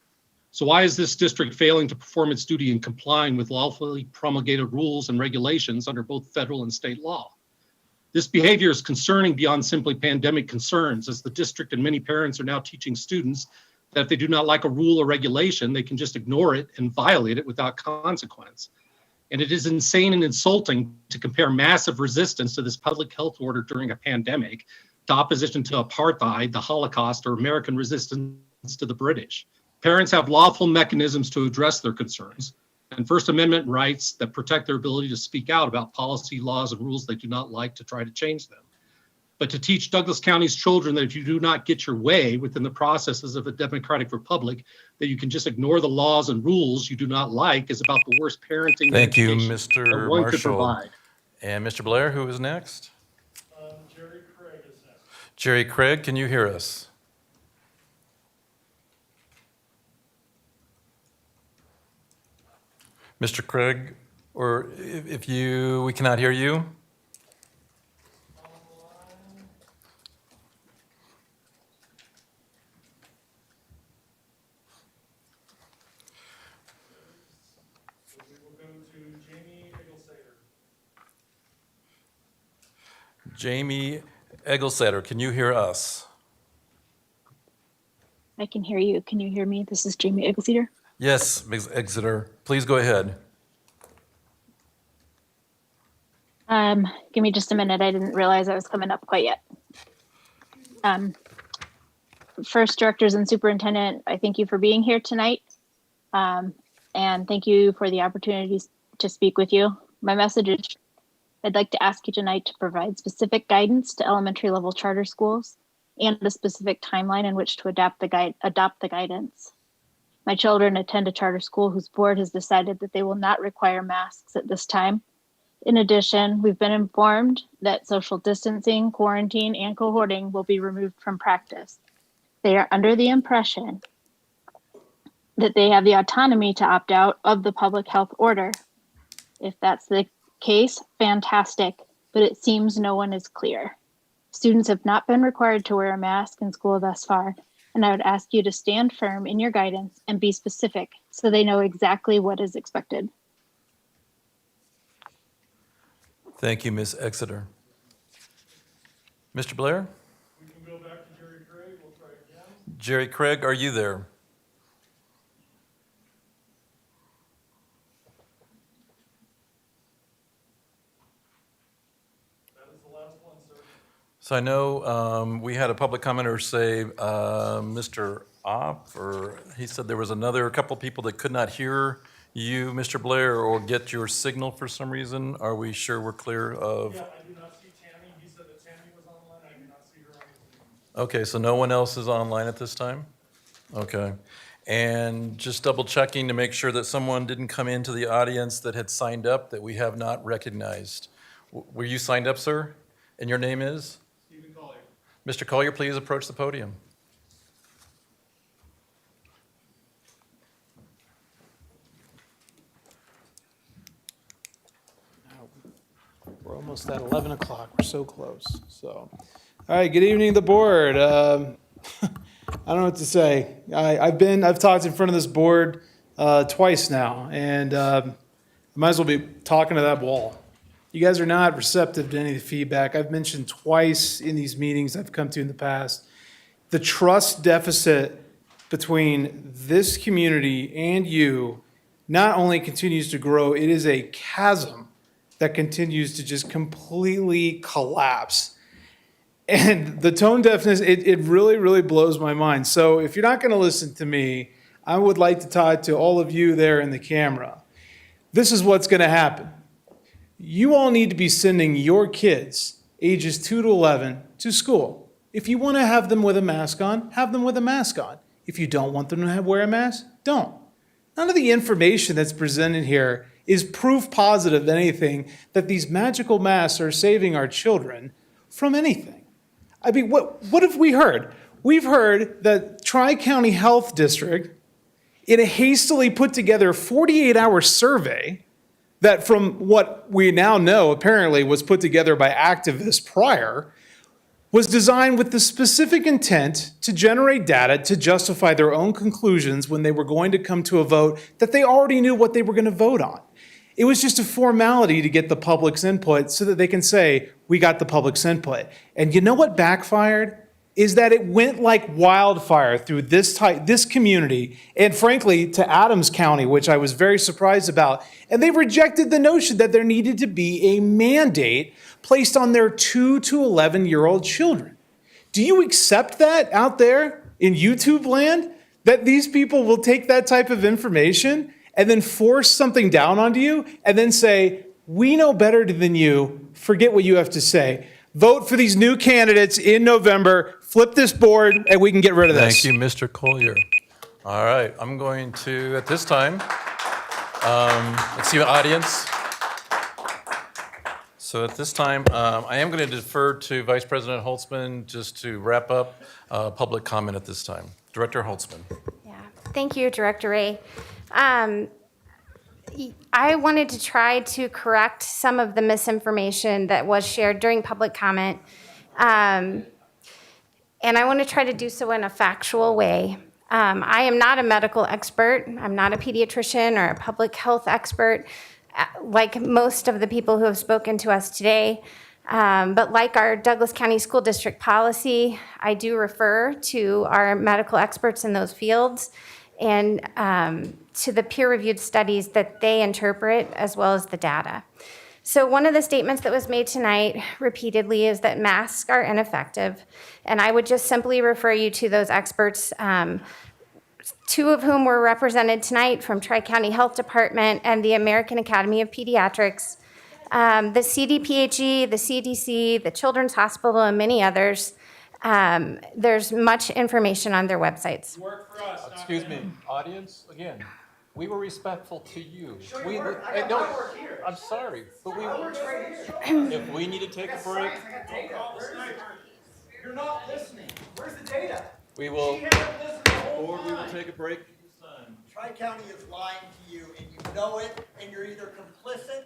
So why is this district failing to perform its duty in complying with lawfully promulgated rules and regulations under both federal and state law? This behavior is concerning beyond simply pandemic concerns, as the district and many parents are now teaching students that if they do not like a rule or regulation, they can just ignore it and violate it without consequence. And it is insane and insulting to compare massive resistance to this public health order during a pandemic to opposition to apartheid, the Holocaust, or American resistance to the British. Parents have lawful mechanisms to address their concerns and First Amendment rights that protect their ability to speak out about policy, laws, and rules they do not like to try to change them. But to teach Douglas County's children that if you do not get your way within the processes of a democratic republic, that you can just ignore the laws and rules you do not like is about the worst parenting Thank you, education Mr. that one could Marshall. provide. And Mr. Blair, who is next? Jerry Craig is next. Jerry Craig, can you hear us? Mr. Craig, or if we cannot hear you. So we will go to Jamie Egglesader. Jamie Egglesader, can you hear us? I can hear you. Can you hear me? This is Jamie Egglesader. Yes, Ms. Exeter, please go ahead. Give me just a minute. I didn't realize I was coming up quite yet. First, directors and superintendent, I thank you for being here tonight. And thank you for the opportunity to speak with you. My message is, I'd like to ask you tonight to provide specific guidance to elementary level charter schools and a specific timeline in which to adopt the guidance. My children attend a charter school whose board has decided that they will not require masks at this time. In addition, we've been informed that social distancing, quarantine, and cohorting will be removed from practice. They are under the impression that they have the autonomy to opt out of the public health order. If that's the case, fantastic, but it seems no one is clear. Students have not been required to wear a mask in school thus far, and I would ask you to stand firm in your guidance and be specific so they know exactly what is expected. Thank you, Ms. Exeter. Mr. Blair? We can go back to Jerry Craig. We'll try again. Jerry Craig, are you there? That is the last one, sir. So I know we had a public commenter say, Mr. Opp, or he said there was another couple people that could not hear you, Mr. Blair, or get your signal for some reason. Are we sure we're clear of? Yeah, I do not see Tammy. He said that Tammy was online. I do not see her on the Zoom. Okay, so no one else is online at this time? Okay. And just double checking to make sure that someone didn't come into the audience that had signed up that we have not recognized. Were you signed up, sir? And your name is? Stephen Collier. Mr. Collier, please approach the podium. We're almost at 11 o'clock. We're so close. So, all right. Good evening, the board. I don't know what to say. I've talked in front of this board twice now, and I might as well be talking to that wall. You guys are not receptive to any of the feedback. I've mentioned twice in these meetings I've come to in the past, the trust deficit between this community and you not only continues to grow, it is a chasm that continues to just completely collapse. And the tone deafness, it really, really blows my mind. So if you're not going to listen to me, I would like to talk to all of you there in the camera. This is what's going to happen. You all need to be sending your kids, ages 2 to 11, to school. If you want to have them with a mask on, have them with a mask on. If you don't want them to wear a mask, don't. None of the information that's presented here is proof positive of anything that these magical masks are saving our children from anything. I mean, what have we heard? We've heard that Tri-County Health District, in a hastily put together 48-hour survey that, from what we now know, apparently was put together by activists prior, was designed with the specific intent to generate data to justify their own conclusions when they were going to come to a vote that they already knew what they were going to vote on. It was just a formality to get the public's input so that they can say, we got the public's input. And you know what backfired? Is that it went like wildfire through this community, and frankly, to Adams County, which I was very surprised about. And they rejected the notion that there needed to be a mandate placed on their 2 to 11-year-old children. Do you accept that out there in YouTube land? That these people will take that type of information and then force something down onto you and then say, we know better than you, forget what you have to say. Vote for these new candidates in November, flip this board, and we can get rid of this. Thank you, Mr. Collier. All right, I'm going to, at this time, let's see the audience. So at this time, I am going to defer to Vice President Holtzman just to wrap up public comment at this time. Director Holtzman. Yeah, thank you, Director Ray. I wanted to try to correct some of the misinformation that was shared during public comment. And I want to try to do so in a factual way. I am not a medical expert. I'm not a pediatrician or a public health expert, like most of the people who have spoken to us today. But like our Douglas County School District policy, I do refer to our medical experts in those fields and to the peer-reviewed studies that they interpret, as well as the data. So one of the statements that was made tonight repeatedly is that masks are ineffective, and I would just simply refer you to those experts, 2 of whom were represented tonight from Tri-County Health Department and the American Academy of Pediatrics, the CDPHE, the CDC, the Children's Hospital, and many others. There's much information on their websites. Work for us. Excuse me, audience, again, we were respectful to you. Sure We, you were. no, I work here. I'm sorry, but we, I work right here. if we need to take a break, You're not listening. Where's the data? we will, She hasn't listened the whole or we will time. take a break. Tri-County is lying to you, and you know it, and you're either complicit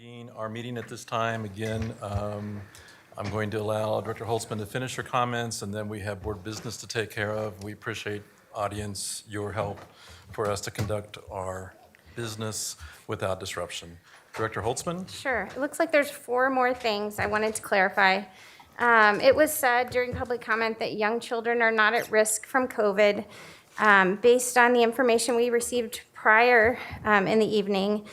reconvene our meeting at this time. Again, I'm going to allow Director Holtzman to finish her comments, and then we have board business to take care of. We appreciate, audience, your help for us to conduct our business without disruption. Director Holtzman? Sure. It looks like there's 4 more things I wanted to clarify. It was said during public comment that young children are not at risk from COVID. Based on the information we received prior in the evening,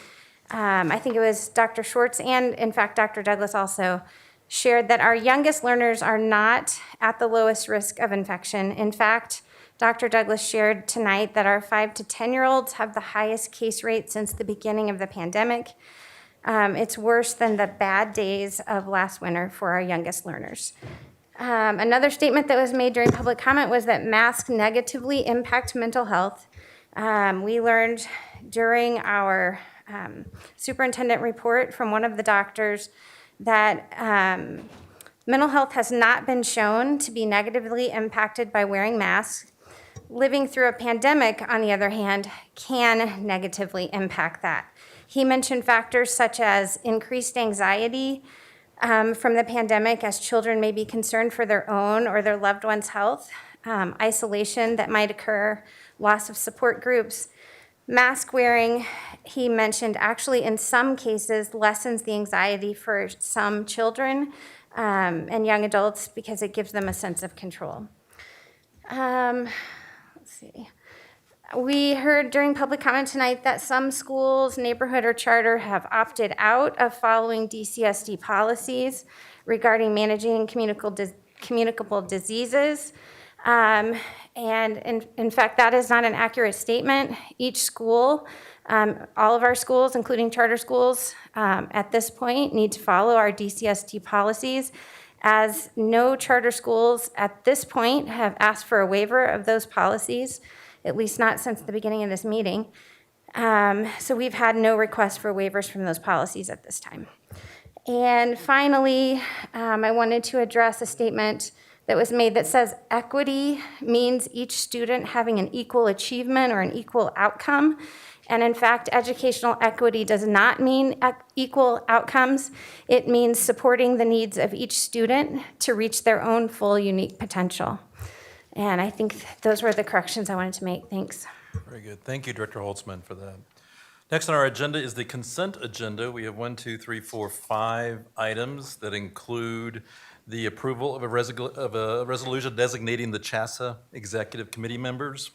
I think it was Dr. Schwartz and, in fact, Dr. Douglas also shared that our youngest learners are not at the lowest risk of infection. In fact, Dr. Douglas shared tonight that our 5 to 10-year-olds have the highest case rate since the beginning of the pandemic. It's worse than the bad days of last winter for our youngest learners. Another statement that was made during public comment was that masks negatively impact mental health. We learned during our superintendent report from one of the doctors that mental health has not been shown to be negatively impacted by wearing masks. Living through a pandemic, on the other hand, can negatively impact that. He mentioned factors such as increased anxiety from the pandemic as children may be concerned for their own or their loved one's health, isolation that might occur, loss of support groups. Mask wearing, he mentioned, actually in some cases lessens the anxiety for some children and young adults because it gives them a sense of control. Let's see. We heard during public comment tonight that some schools, neighborhood or charter, have opted out of following DCSD policies regarding managing communicable diseases. And in fact, that is not an accurate statement. Each school, all of our schools, including charter schools, at this point need to follow our DCSD policies, as no charter schools at this point have asked for a waiver of those policies, at least not since the beginning of this meeting. So we've had no requests for waivers from those policies at this time. And finally, I wanted to address a statement that was made that says equity means each student having an equal achievement or an equal outcome. And in fact, educational equity does not mean equal outcomes. It means supporting the needs of each student to reach their own full unique potential. And I think those were the corrections I wanted to make. Thanks. Very good. Thank you, Director Holtzman, for that. Next on our agenda is the consent agenda. We have 5 items that include the approval of a resolution designating the CHASA Executive Committee members,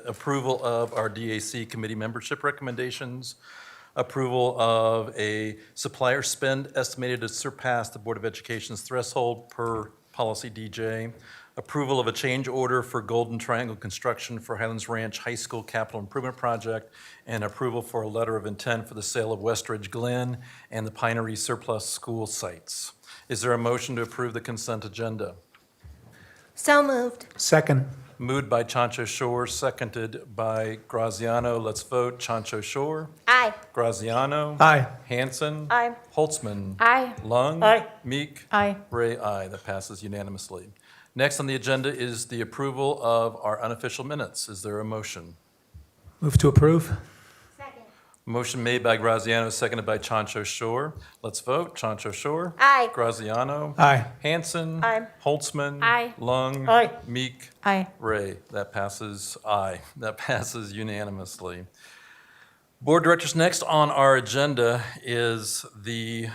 approval of our DAC committee membership recommendations, approval of a supplier spend estimated to surpass the Board of Education's threshold per policy DJ, approval of a change order for Golden Triangle construction for Highlands Ranch High School Capital Improvement Project, and approval for a letter of intent for the sale of Westridge Glen and the Pinery Surplus School sites. Is there a motion to approve the consent agenda? So moved. Second. Moved by Chancho Shore, seconded by Graziano. Let's vote. Chancho Shore? Aye. Graziano? Aye. Hanson? Aye. Holtzman? Aye. Lung? Aye. Meek? Aye. Ray, aye. That passes unanimously. Next on the agenda is the approval of our unofficial minutes. Is there a motion? Move to approve. Motion made by Graziano, seconded by Chancho Shore. Let's vote. Chancho Shore? Aye. Graziano? Aye. Hanson? Aye. Holtzman? Aye. Lung? Aye. Meek? Aye. Ray. That passes aye. That passes unanimously. Board directors, next on our agenda is the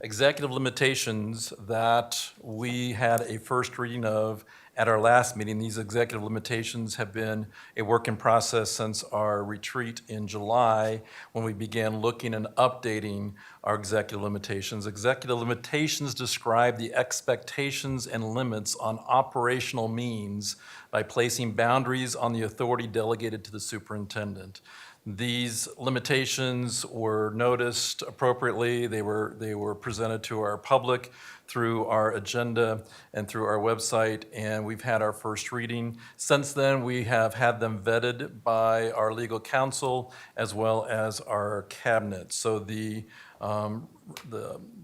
executive limitations that we had a first reading of at our last meeting. These executive limitations have been a work in process since our retreat in July, when we began looking and updating our executive limitations. Executive limitations describe the expectations and limits on operational means by placing boundaries on the authority delegated to the superintendent. These limitations were noticed appropriately. They were presented to our public through our agenda and through our website, and we've had our first reading. Since then, we have had them vetted by our legal counsel as well as our cabinet. So the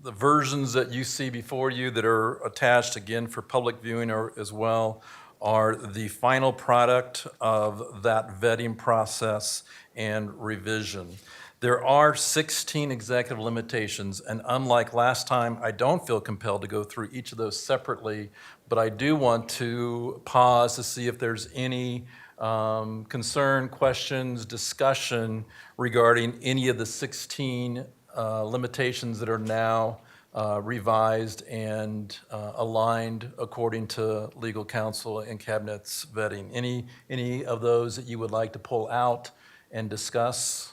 versions that you see before you that are attached again for public viewing as well are the final product of that vetting process and revision. There are 16 executive limitations, and unlike last time, I don't feel compelled to go through each of those separately, but I do want to pause to see if there's any concern, questions, discussion regarding any of the 16 limitations that are now revised and aligned according to legal counsel and cabinet's vetting. Any of those that you would like to pull out and discuss?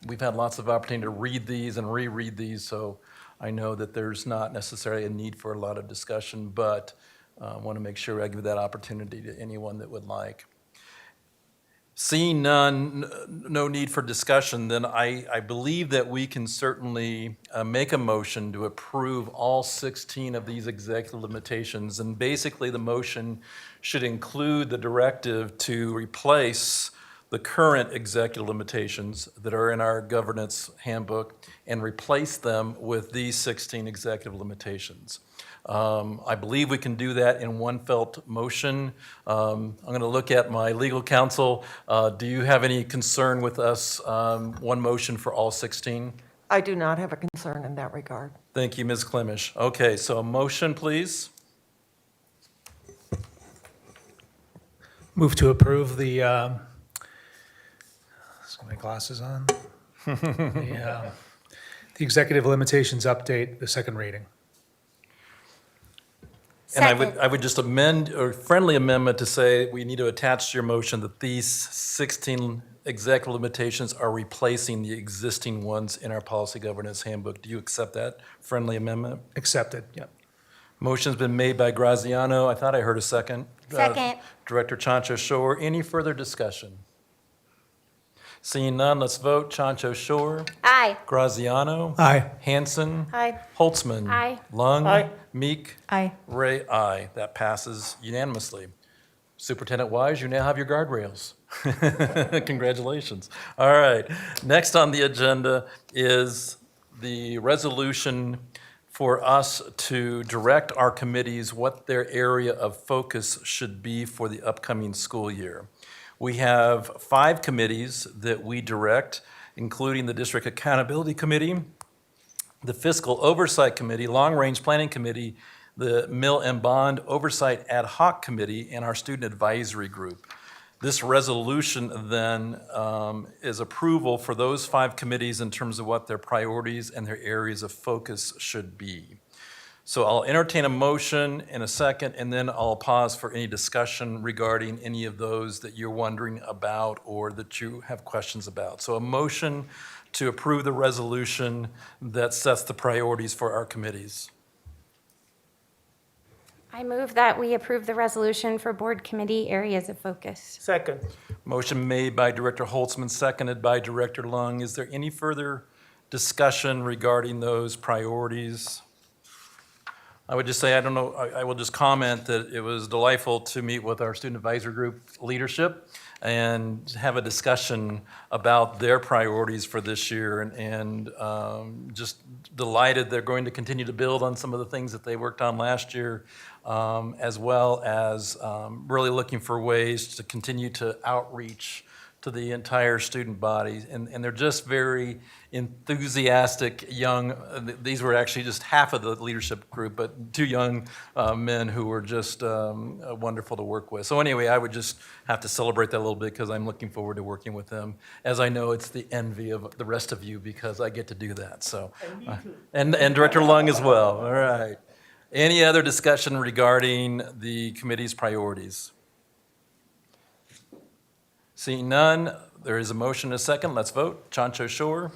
We've had lots of opportunity to read these and reread these, so I know that there's not necessarily a need for a lot of discussion, but I want to make sure I give that opportunity to anyone that would like. Seeing none, no need for discussion, then I believe that we can certainly make a motion to approve all 16 of these executive limitations. And basically, the motion should include the directive to replace the current executive limitations that are in our governance handbook and replace them with these 16 executive limitations. I believe we can do that in one felt motion. I'm going to look at my legal counsel. Do you have any concern with us, one motion for all 16? I do not have a concern in that regard. Thank you, Ms. Klimisch. Okay, so a motion, please. Move to approve the, let's get my glasses on. The executive limitations update, the second reading. And I would just amend, or friendly amendment to say we need to attach to your motion that these 16 executive limitations are replacing the existing ones in our policy governance handbook. Do you accept that friendly amendment? Accepted, yep. Motion's been made by Graziano. I thought I heard a second. Second. Director Chancho Shore. Any further discussion? Seeing none, let's vote. Chancho Shore. Aye. Graziano. Aye. Hanson. Aye. Holtzman. Aye. Lung. Aye. Meek. Aye. Ray, aye. That passes unanimously. Superintendent Wise, you now have your guardrails. Congratulations. All right. Next on the agenda is the resolution for us to direct our committees what their area of focus should be for the upcoming school year. We have 5 committees that we direct, including the District Accountability Committee, the Fiscal Oversight Committee, Long Range Planning Committee, the Mill and Bond Oversight Ad Hoc Committee, and our Student Advisory Group. This resolution then is approval for those 5 committees in terms of what their priorities and their areas of focus should be. So I'll entertain a motion in a second, and then I'll pause for any discussion regarding any of those that you're wondering about or that you have questions about. So a motion to approve the resolution that sets the priorities for our committees. I move that we approve the resolution for board committee areas of focus. Second. Motion made by Director Holtzman, seconded by Director Lung. Is there any further discussion regarding those priorities? I would just say, I don't know, I will just comment that it was delightful to meet with our Student Advisory Group leadership and have a discussion about their priorities for this year, and just delighted they're going to continue to build on some of the things that they worked on last year, as well as really looking for ways to continue to outreach to the entire student body. And they're just very enthusiastic young, these were actually just half of the leadership group, but 2 young men who were just wonderful to work with. So anyway, I would just have to celebrate that a little bit because I'm looking forward to working with them. As I know, it's the envy of the rest of you because I get to do that. So, and Director Lung as well. All right. Any other discussion regarding the committee's priorities? Seeing none, there is a motion and a second. Let's vote. Chancho Shore.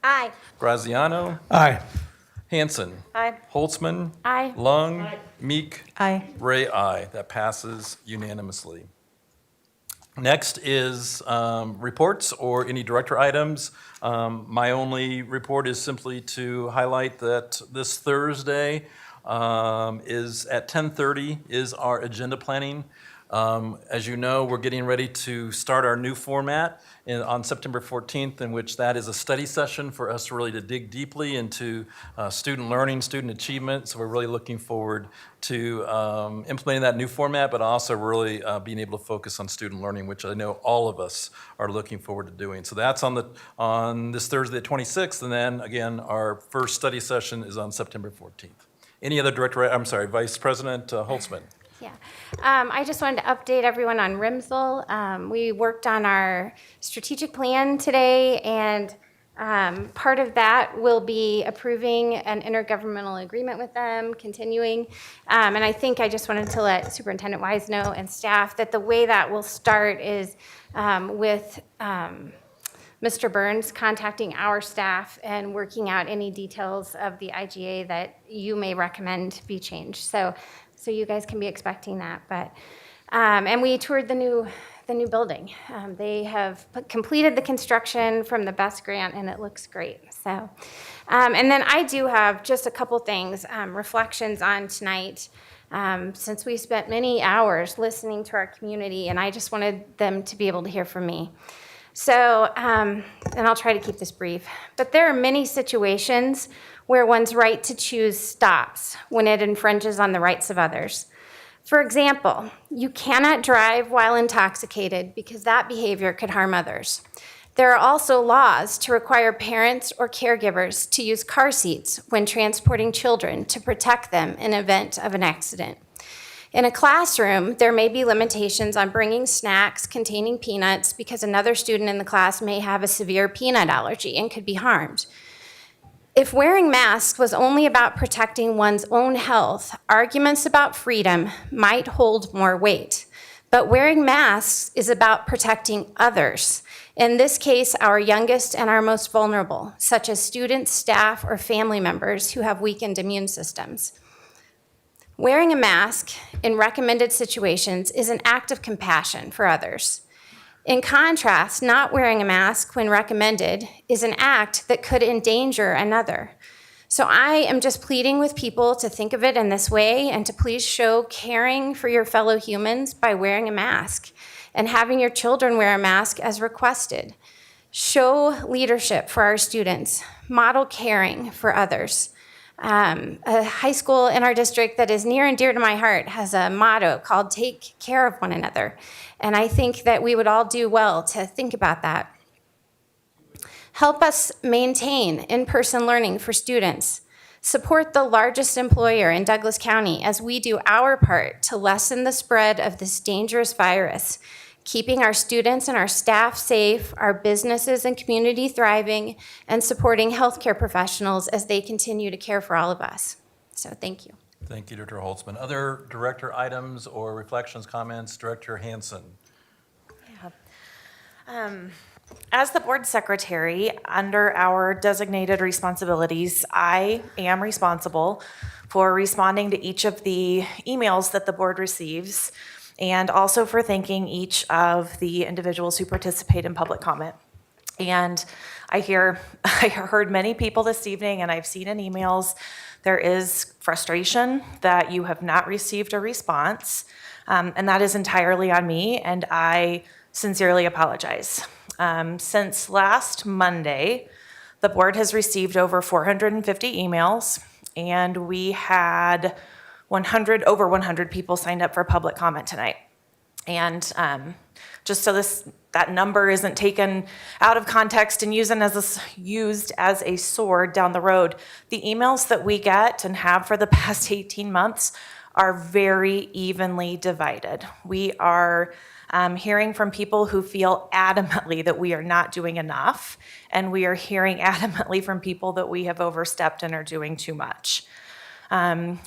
Aye. Graziano. Aye. Hanson. Aye. Holtzman. Aye. Lung. Meek. Aye. Ray, aye. That passes unanimously. Next is reports or any director items. My only report is simply to highlight that this Thursday is at 10:30 is our agenda planning As you know, we're getting ready to start our new format on September 14th, in which that is a study session for us really to dig deeply into student learning, student achievement. So we're really looking forward to implementing that new format, but also really being able to focus on student learning, which I know all of us are looking forward to doing. So that's on this Thursday, the 26th, and then again, our first study session is on September 14th. Any other Vice President Holtzman? Yeah. I just wanted to update everyone on RIMSL. We worked on our strategic plan today, and part of that will be approving an intergovernmental agreement with them, continuing. And I think I just wanted to let Superintendent Wise know and staff that the way that will start is with Mr. Burns contacting our staff and working out any details of the IGA that you may recommend be changed. So you guys can be expecting that. But and we toured the new building. They have completed the construction from the BEST grant, and it looks great. So, and then I do have just a couple things, reflections on tonight. Since we spent many hours listening to our community, and I just wanted them to be able to hear from me. So, and I'll try to keep this brief, but there are many situations where one's right to choose stops when it infringes on the rights of others. For example, you cannot drive while intoxicated because that behavior could harm others. There are also laws to require parents or caregivers to use car seats when transporting children to protect them in event of an accident. In a classroom, there may be limitations on bringing snacks containing peanuts because another student in the class may have a severe peanut allergy and could be harmed. If wearing masks was only about protecting one's own health, arguments about freedom might hold more weight. But wearing masks is about protecting others. In this case, our youngest and our most vulnerable, such as students, staff, or family members who have weakened immune systems. Wearing a mask in recommended situations is an act of compassion for others. In contrast, not wearing a mask when recommended is an act that could endanger another. So I am just pleading with people to think of it in this way and to please show caring for your fellow humans by wearing a mask and having your children wear a mask as requested. Show leadership for our students, model caring for others. A high school in our district that is near and dear to my heart has a motto called "Take care of one another." And I think that we would all do well to think about that. Help us maintain in-person learning for students. Support the largest employer in Douglas County as we do our part to lessen the spread of this dangerous virus, keeping our students and our staff safe, our businesses and community thriving, and supporting healthcare professionals as they continue to care for all of us. So thank you. Thank you, Director Holtzman. Other director items or reflections, comments? Director Hansen. As the board secretary, under our designated responsibilities, I am responsible for responding to each of the emails that the board receives, and also for thanking each of the individuals who participate in public comment. And I heard many people this evening, and I've seen in emails, there is frustration that you have not received a response, and that is entirely on me, and I sincerely apologize. Since last Monday, the board has received over 450 emails, and we had over 100 people signed up for public comment tonight. And just so that number isn't taken out of context and used as a sword down the road, the emails that we get and have for the past 18 months are very evenly divided. We are hearing from people who feel adamantly that we are not doing enough, and we are hearing adamantly from people that we have overstepped and are doing too much.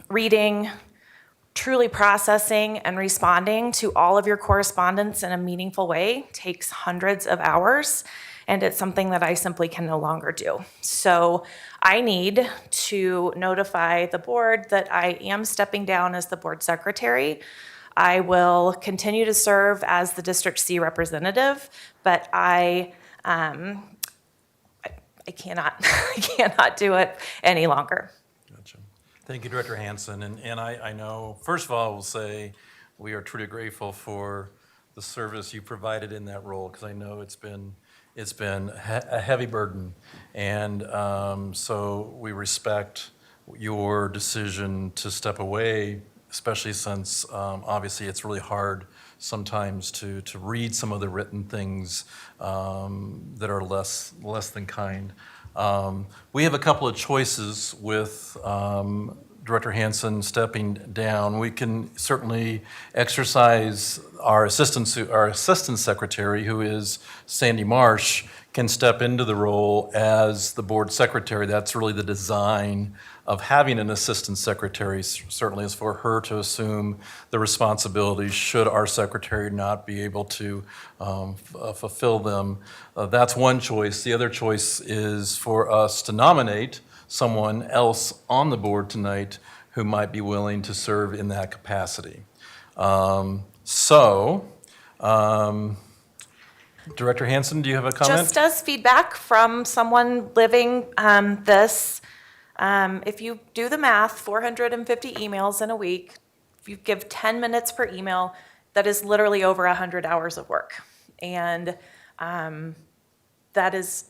Reading, truly processing, and responding to all of your correspondence in a meaningful way takes hundreds of hours, and it's something that I simply can no longer do. So I need to notify the board that I am stepping down as the board secretary. I will continue to serve as the District C representative, but I cannot do it any longer. Gotcha. Thank you, Director Hansen. And I know, first of all, I will say we are truly grateful for the service you provided in that role, because I know it's been a heavy burden. And so we respect your decision to step away, especially since obviously it's really hard sometimes to read some of the written things that are less than kind. We have a couple of choices with Director Hansen stepping down. We can certainly exercise our assistant secretary, who is Sandy Marsh, can step into the role as the board secretary. That's really the design of having an assistant secretary, certainly is for her to assume the responsibilities should our secretary not be able to fulfill them. That's one choice. The other choice is for us to nominate someone else on the board tonight who might be willing to serve in that capacity. Director Hansen, do you have a comment? Just as feedback from someone living this, if you do the math, 450 emails in a week, if you give 10 minutes per email, that is literally over 100 hours of work. And that is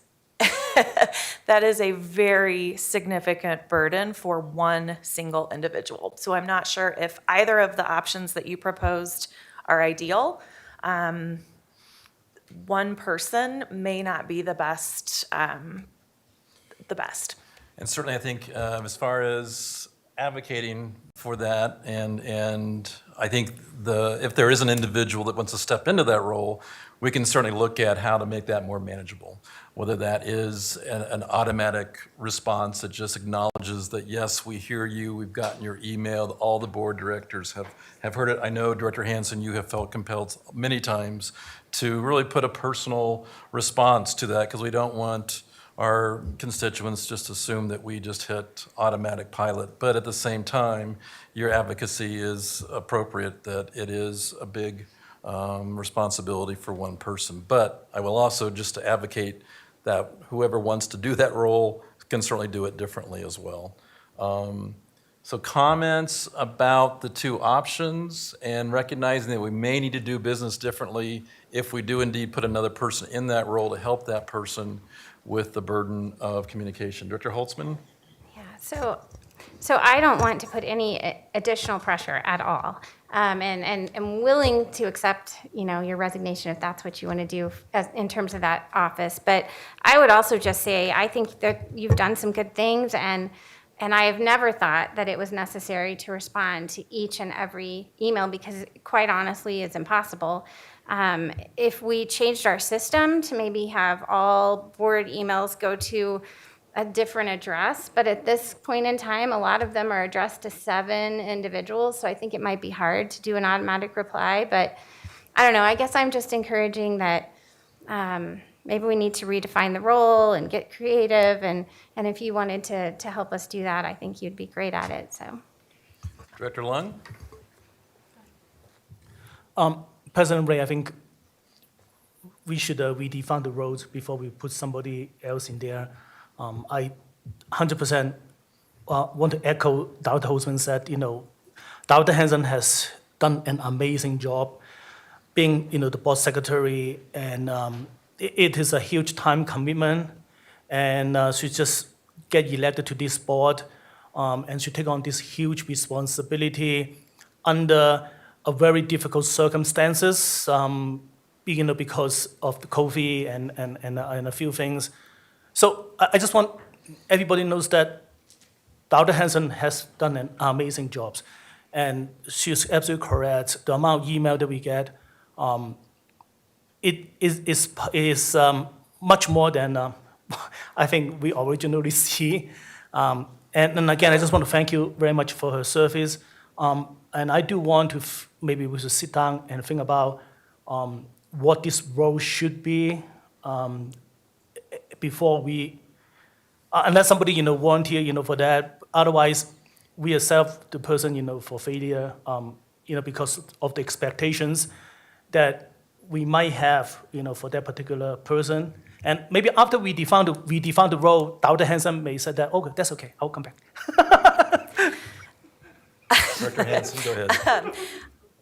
that is a very significant burden for one single individual. So I'm not sure if either of the options that you proposed are ideal. One person may not be the best. And certainly I think as far as advocating for that, and I think if there is an individual that wants to step into that role, we can certainly look at how to make that more manageable. Whether that is an automatic response that just acknowledges that, yes, we hear you, we've gotten your email, all the board directors have heard it. I know, Director Hansen, you have felt compelled many times to really put a personal response to that, because we don't want our constituents just assume that we just hit automatic pilot. But at the same time, your advocacy is appropriate, that it is a big responsibility for one person. But I will also just to advocate that whoever wants to do that role can certainly do it differently as well. So comments about the two options, and recognizing that we may need to do business differently if we do indeed put another person in that role to help that person with the burden of communication. Director Holtzman? Yeah, so I don't want to put any additional pressure at all. And I'm willing to accept, your resignation if that's what you want to do in terms of that office. But I would also just say, I think that you've done some good things, and I have never thought that it was necessary to respond to each and every email, because quite honestly, it's impossible. If we changed our system to maybe have all board emails go to a different address, but at this point in time, a lot of them are addressed to 7 individuals, so I think it might be hard to do an automatic reply. But I don't know, I guess I'm just encouraging that maybe we need to redefine the role and get creative, and if you wanted to help us do that, I think you'd be great at it. So, Director Lund? President Ray, I think we should redefine the roles before we put somebody else in there. I 100% want to echo Dr. Holtzman said. Dr. Hansen has done an amazing job being, the board secretary, and it is a huge time commitment, and she just get elected to this board, and she take on this huge responsibility under a very difficult circumstances, because of the COVID and a few things. So I just want everybody knows that Dr. Hansen has done an amazing job, and she's absolutely correct. The amount of email that we get, it is much more than I think we originally see. And again, I just want to thank you very much for her service. And I do want to maybe we should sit down and think about what this role should be. Before we, unless somebody volunteer for that. Otherwise, we accept the person for failure, because of the expectations that we might have for that particular person. And maybe after we define the role, Dr. Hansen may say that, okay, that's okay, I'll come back. Director Hansen, go ahead.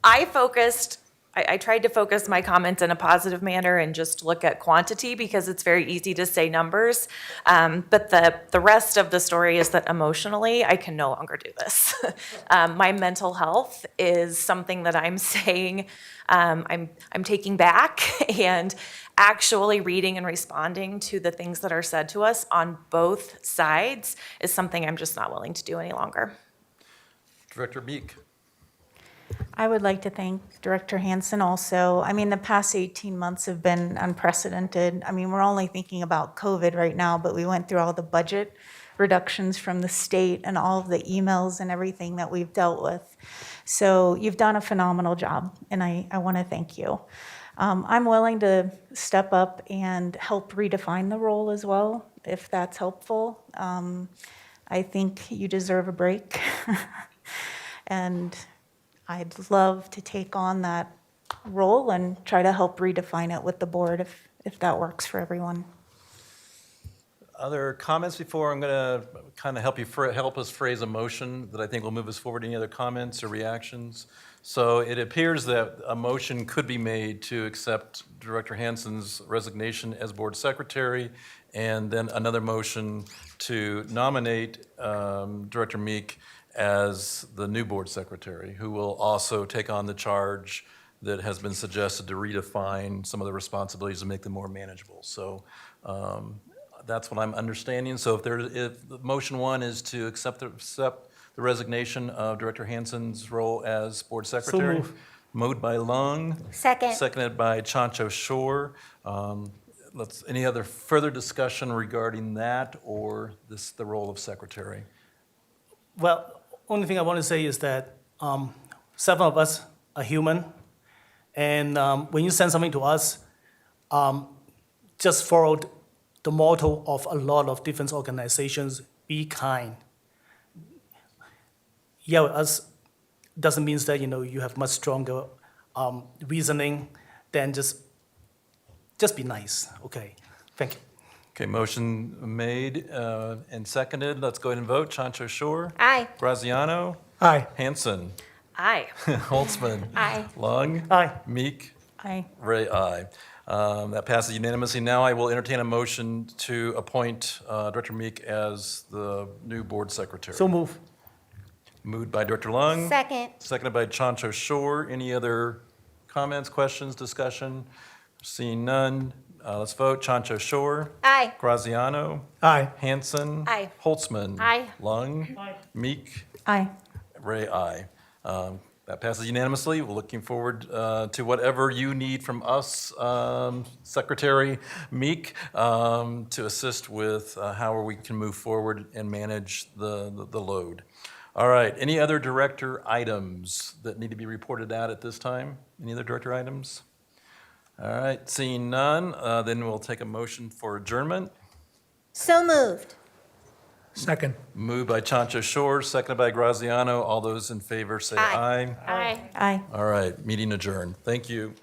I tried to focus my comments in a positive manner and just look at quantity because it's very easy to say numbers. But the rest of the story is that emotionally, I can no longer do this. My mental health is something that I'm saying I'm taking back, and actually reading and responding to the things that are said to us on both sides is something I'm just not willing to do any longer. Director Meek. I would like to thank Director Hansen also. I mean, the past 18 months have been unprecedented. I mean, we're only thinking about COVID right now, but we went through all the budget reductions from the state and all of the emails and everything that we've dealt with. So you've done a phenomenal job, and I want to thank you. I'm willing to step up and help redefine the role as well, if that's helpful. I think you deserve a break. And I'd love to take on that role and try to help redefine it with the board if that works for everyone. Other comments before I'm going to kind of help us phrase a motion that I think will move us forward? Any other comments or reactions? So it appears that a motion could be made to accept Director Hansen's resignation as board secretary, and then another motion to nominate Director Meek as the new board secretary, who will also take on the charge that has been suggested to redefine some of the responsibilities and make them more manageable. So that's what I'm understanding. So if the motion one is to accept the resignation of Director Hansen's role as board secretary. moved. Moved by Lung. Second. Seconded by Chancho Shore. Any other further discussion regarding that or the role of secretary? Well, only thing I want to say is that 7 of us are human, and when you send something to us, just follow the motto of a lot of different organizations: be kind. Yell at us doesn't mean that you have much stronger reasoning than just be nice. Okay, thank you. Okay, motion made and seconded. Let's go ahead and vote. Chancho Shore. Aye. Graziano. Aye. Hanson. Aye. Holtzman. Aye. Lung. Aye. Meek. Aye. Ray, aye. That passes unanimously. Now I will entertain a motion to appoint Director Meek as the new board secretary. So move. Moved by Director Lung. Second. Seconded by Chancho Shore. Any other comments, questions, discussion? Seeing none, let's vote. Chancho Shore. Aye. Graziano. Aye. Hanson. Aye. Holtzman. Aye. Lung. Meek. Aye. Ray, aye. That passes unanimously. We're looking forward to whatever you need from us, Secretary Meek, to assist with how we can move forward and manage the load. All right, any other director items that need to be reported out at this time? Any other director items? All right, seeing none, then we'll take a motion for adjournment. So moved. Second. Moved by Chancho Shore, seconded by Graziano. All those in favor say aye. Aye. Aye. All right, meeting adjourned. Thank you.